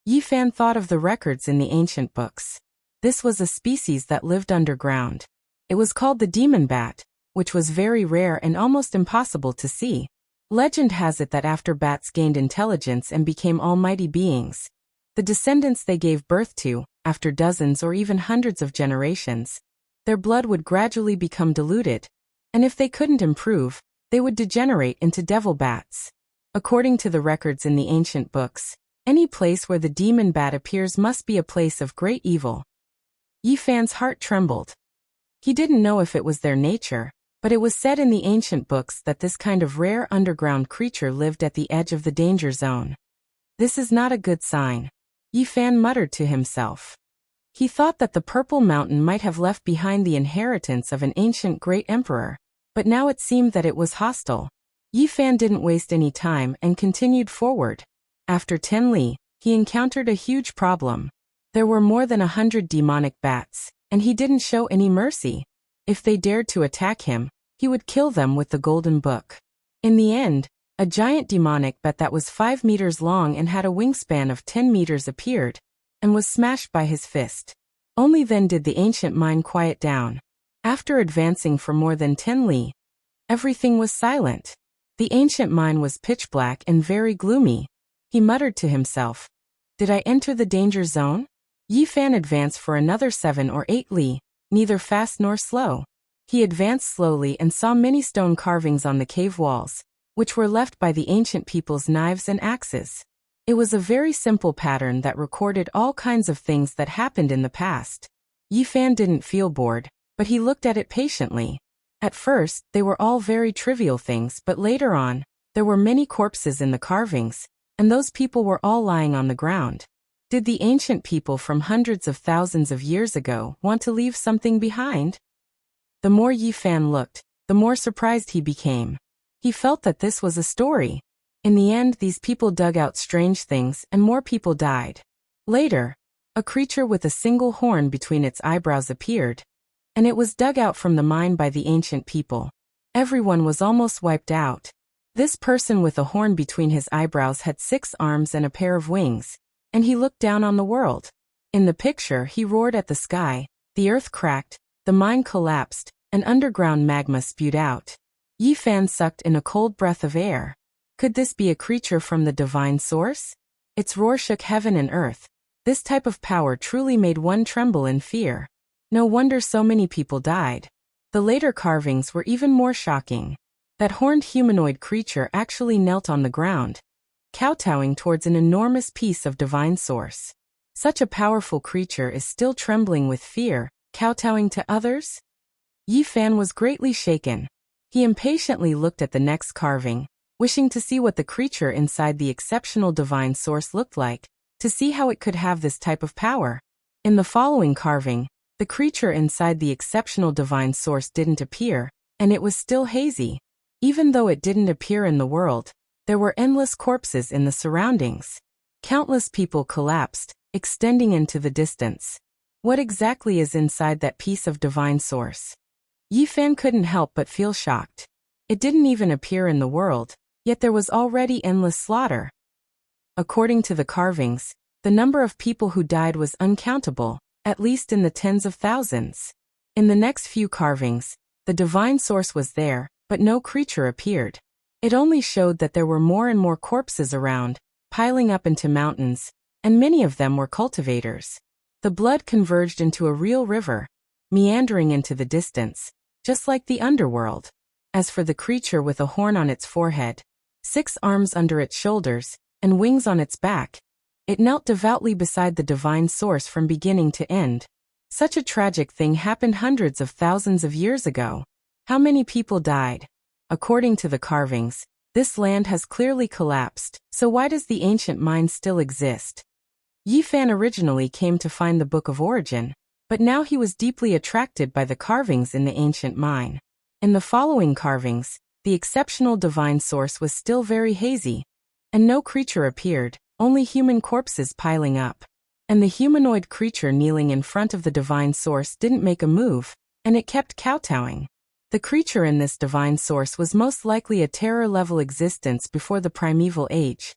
Yi Fan thought of the records in the ancient books. This was a species that lived underground. It was called the demon bat, which was very rare and almost impossible to see. Legend has it that after bats gained intelligence and became almighty beings, the descendants they gave birth to, after dozens or even hundreds of generations, their blood would gradually become diluted, and if they couldn't improve, they would degenerate into devil bats. According to the records in the ancient books, any place where the demon bat appears must be a place of great evil. Yi Fan's heart trembled. He didn't know if it was their nature, but it was said in the ancient books that this kind of rare underground creature lived at the edge of the danger zone. This is not a good sign, Yi Fan muttered to himself. He thought that the Purple Mountain might have left behind the inheritance of an ancient great emperor, but now it seemed that it was hostile. Yi Fan didn't waste any time and continued forward. After 10 li, he encountered a huge problem. There were more than 100 demonic bats, and he didn't show any mercy. If they dared to attack him, he would kill them with the golden book. In the end, a giant demonic bat that was 5 meters long and had a wingspan of 10 meters appeared, and was smashed by his fist. Only then did the ancient mine quiet down. After advancing for more than 10 li, everything was silent. The ancient mine was pitch black and very gloomy. He muttered to himself, "Did I enter the danger zone?" Yi Fan advanced for another 7 or 8 li, neither fast nor slow. He advanced slowly and saw many stone carvings on the cave walls, which were left by the ancient people's knives and axes. It was a very simple pattern that recorded all kinds of things that happened in the past. Yi Fan didn't feel bored, but he looked at it patiently. At first, they were all very trivial things, but later on, there were many corpses in the carvings, and those people were all lying on the ground. Did the ancient people from hundreds of thousands of years ago want to leave something behind? The more Yi Fan looked, the more surprised he became. He felt that this was a story. In the end, these people dug out strange things and more people died. Later, a creature with a single horn between its eyebrows appeared, and it was dug out from the mine by the ancient people. Everyone was almost wiped out. This person with a horn between his eyebrows had 6 arms and a pair of wings, and he looked down on the world. In the picture, he roared at the sky, the earth cracked, the mine collapsed, and underground magma spewed out. Yi Fan sucked in a cold breath of air. Could this be a creature from the divine source? Its roar shook heaven and earth. This type of power truly made one tremble in fear. No wonder so many people died. The later carvings were even more shocking. That horned humanoid creature actually knelt on the ground, kowtowing towards an enormous piece of divine source. Such a powerful creature is still trembling with fear, Kowtowing to others? Yi Fan was greatly shaken. He impatiently looked at the next carving, wishing to see what the creature inside the exceptional divine source looked like, to see how it could have this type of power. In the following carving, the creature inside the exceptional divine source didn't appear, and it was still hazy. Even though it didn't appear in the world, there were endless corpses in the surroundings. Countless people collapsed, extending into the distance. What exactly is inside that piece of divine source? Yi Fan couldn't help but feel shocked. It didn't even appear in the world, yet there was already endless slaughter. According to the carvings, the number of people who died was uncountable, at least in the tens of thousands. In the next few carvings, the divine source was there, but no creature appeared. It only showed that there were more and more corpses around, piling up into mountains, and many of them were cultivators. The blood converged into a real river, meandering into the distance, just like the underworld. As for the creature with a horn on its forehead, 6 arms under its shoulders, and wings on its back, it knelt devoutly beside the divine source from beginning to end. Such a tragic thing happened hundreds of thousands of years ago. How many people died? According to the carvings, this land has clearly collapsed, so why does the ancient mine still exist? Yi Fan originally came to find the Book of Origin, but now he was deeply attracted by the carvings in the ancient mine. In the following carvings, the exceptional divine source was still very hazy, and no creature appeared, only human corpses piling up. And the humanoid creature kneeling in front of the divine source didn't make a move, and it kept kowtowing. The creature in this divine source was most likely a terror-level existence before the primeval age.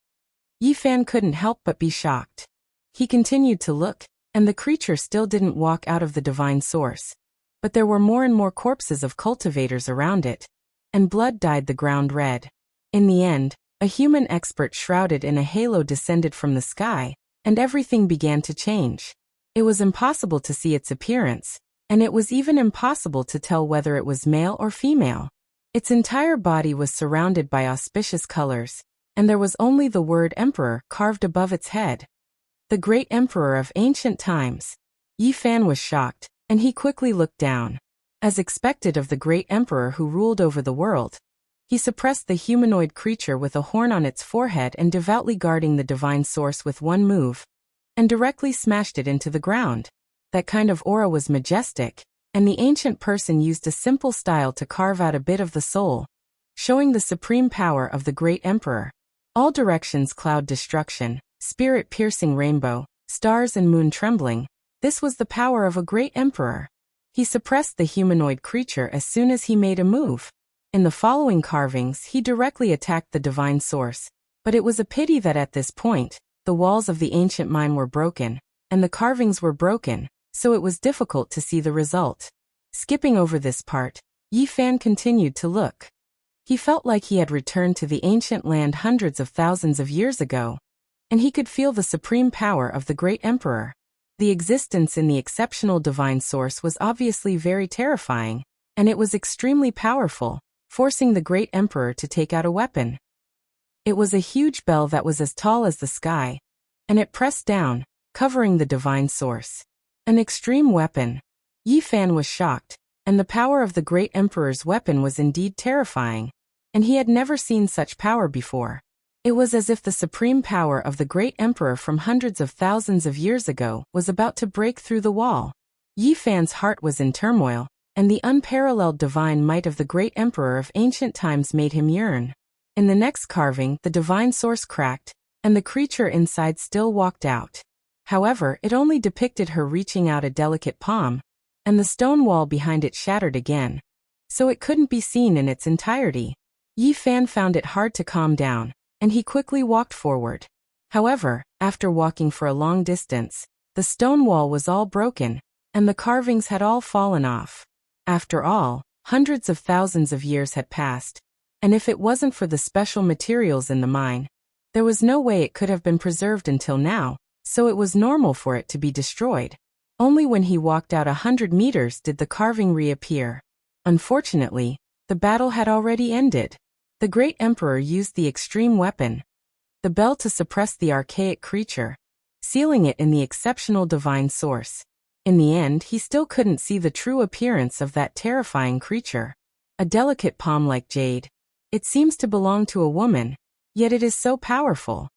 Yi Fan couldn't help but be shocked. He continued to look, and the creature still didn't walk out of the divine source. But there were more and more corpses of cultivators around it, and blood dyed the ground red. In the end, a human expert shrouded in a halo descended from the sky, and everything began to change. It was impossible to see its appearance, and it was even impossible to tell whether it was male or female. Its entire body was surrounded by auspicious colors, and there was only the word Emperor carved above its head. The great emperor of ancient times. Yi Fan was shocked, and he quickly looked down. As expected of the great emperor who ruled over the world, he suppressed the humanoid creature with a horn on its forehead and devoutly guarding the divine source with one move, and directly smashed it into the ground. That kind of aura was majestic, and the ancient person used a simple style to carve out a bit of the soul, showing the supreme power of the great emperor. All directions cloud destruction, spirit-piercing rainbow, stars and moon trembling. This was the power of a great emperor. He suppressed the humanoid creature as soon as he made a move. In the following carvings, he directly attacked the divine source, but it was a pity that at this point, the walls of the ancient mine were broken, and the carvings were broken, so it was difficult to see the result. Skipping over this part, Yi Fan continued to look. He felt like he had returned to the ancient land hundreds of thousands of years ago, and he could feel the supreme power of the great emperor. The existence in the exceptional divine source was obviously very terrifying, and it was extremely powerful, forcing the great emperor to take out a weapon. It was a huge bell that was as tall as the sky, and it pressed down, covering the divine source. An extreme weapon. Yi Fan was shocked, and the power of the great emperor's weapon was indeed terrifying, and he had never seen such power before. It was as if the supreme power of the great emperor from hundreds of thousands of years ago was about to break through the wall. Yi Fan's heart was in turmoil, and the unparalleled divine might of the great emperor of ancient times made him yearn. In the next carving, the divine source cracked, and the creature inside still walked out. However, it only depicted her reaching out a delicate palm, and the stone wall behind it shattered again, so it couldn't be seen in its entirety. Yi Fan found it hard to calm down, and he quickly walked forward. However, after walking for a long distance, the stone wall was all broken, and the carvings had all fallen off. After all, hundreds of thousands of years had passed, and if it wasn't for the special materials in the mine, there was no way it could have been preserved until now, so it was normal for it to be destroyed. Only when he walked out 100 meters did the carving reappear. Unfortunately, the battle had already ended. The great emperor used the extreme weapon, the bell, to suppress the archaic creature, sealing it in the exceptional divine source. In the end, he still couldn't see the true appearance of that terrifying creature. A delicate palm like jade. It seems to belong to a woman, yet it is so powerful.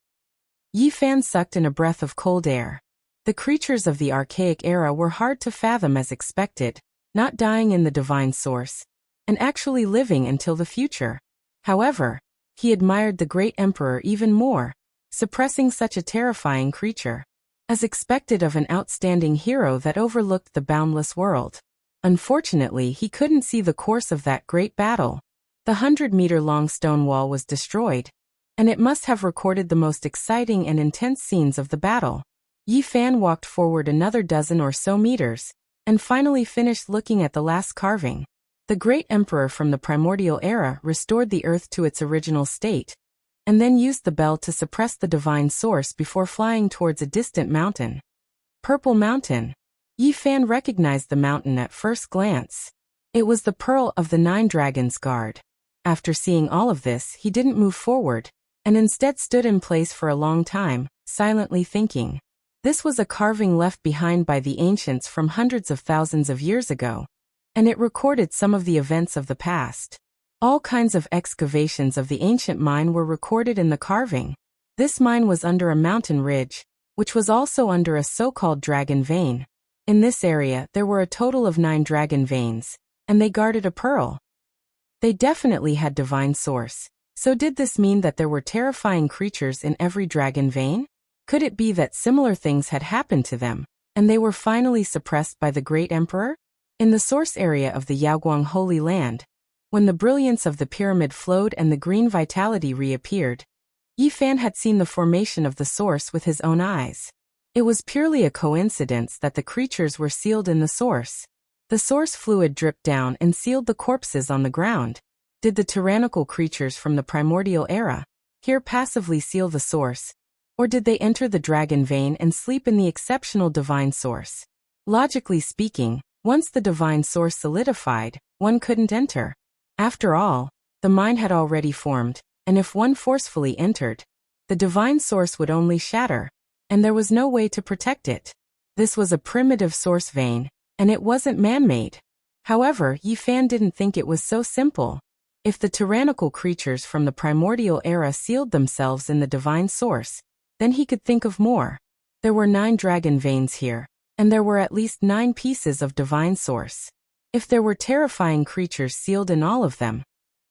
Yi Fan sucked in a breath of cold air. The creatures of the archaic era were hard to fathom as expected, not dying in the divine source, and actually living until the future. However, he admired the great emperor even more, suppressing such a terrifying creature, as expected of an outstanding hero that overlooked the boundless world. Unfortunately, he couldn't see the course of that great battle. The 100-meter-long stone wall was destroyed, and it must have recorded the most exciting and intense scenes of the battle. Yi Fan walked forward another dozen or so meters, and finally finished looking at the last carving. The great emperor from the primordial era restored the earth to its original state, and then used the bell to suppress the divine source before flying towards a distant mountain. Purple Mountain. Yi Fan recognized the mountain at first glance. It was the Pearl of the Nine Dragons Guard. After seeing all of this, he didn't move forward, and instead stood in place for a long time, silently thinking. This was a carving left behind by the ancients from hundreds of thousands of years ago, and it recorded some of the events of the past. All kinds of excavations of the ancient mine were recorded in the carving. This mine was under a mountain ridge, which was also under a so-called dragon vein. In this area, there were a total of 9 dragon veins, and they guarded a pearl. They definitely had divine source. So did this mean that there were terrifying creatures in every dragon vein? Could it be that similar things had happened to them, and they were finally suppressed by the great emperor? In the source area of the Yaoguang Holy Land, when the brilliance of the pyramid flowed and the green vitality reappeared, Yi Fan had seen the formation of the source with his own eyes. It was purely a coincidence that the creatures were sealed in the source. The source fluid dripped down and sealed the corpses on the ground. Did the tyrannical creatures from the primordial era here passively seal the source, or did they enter the dragon vein and sleep in the exceptional divine source? Logically speaking, once the divine source solidified, one couldn't enter. After all, the mine had already formed, and if one forcefully entered, the divine source would only shatter, and there was no way to protect it. This was a primitive source vein, and it wasn't man-made. However, Yi Fan didn't think it was so simple. If the tyrannical creatures from the primordial era sealed themselves in the divine source, then he could think of more. There were 9 dragon veins here, and there were at least 9 pieces of divine source. If there were terrifying creatures sealed in all of them,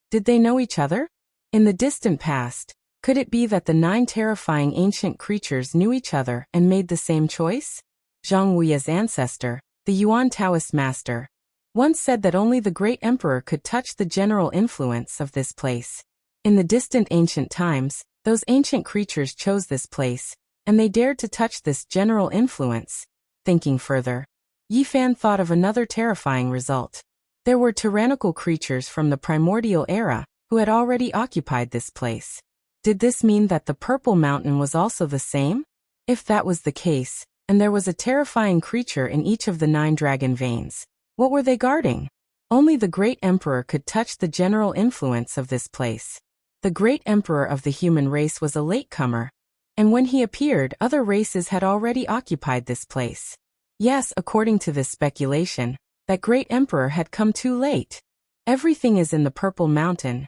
did they know each other? In the distant past, could it be that the 9 terrifying ancient creatures knew each other and made the same choice? Zhang Wuya's ancestor, the Yuan Taoist master, once said that only the great emperor could touch the general influence of this place. In the distant ancient times, those ancient creatures chose this place, and they dared to touch this general influence. Thinking further, Yi Fan thought of another terrifying result. There were tyrannical creatures from the primordial era who had already occupied this place. Did this mean that the Purple Mountain was also the same? If that was the case, and there was a terrifying creature in each of the 9 dragon veins, what were they guarding? Only the great emperor could touch the general influence of this place. The great emperor of the human race was a latecomer, and when he appeared, other races had already occupied this place. Yes, according to this speculation, that great emperor had come too late. Everything is in the Purple Mountain.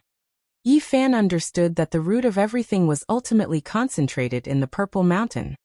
Yi Fan understood that the root of everything was ultimately concentrated in the Purple Mountain.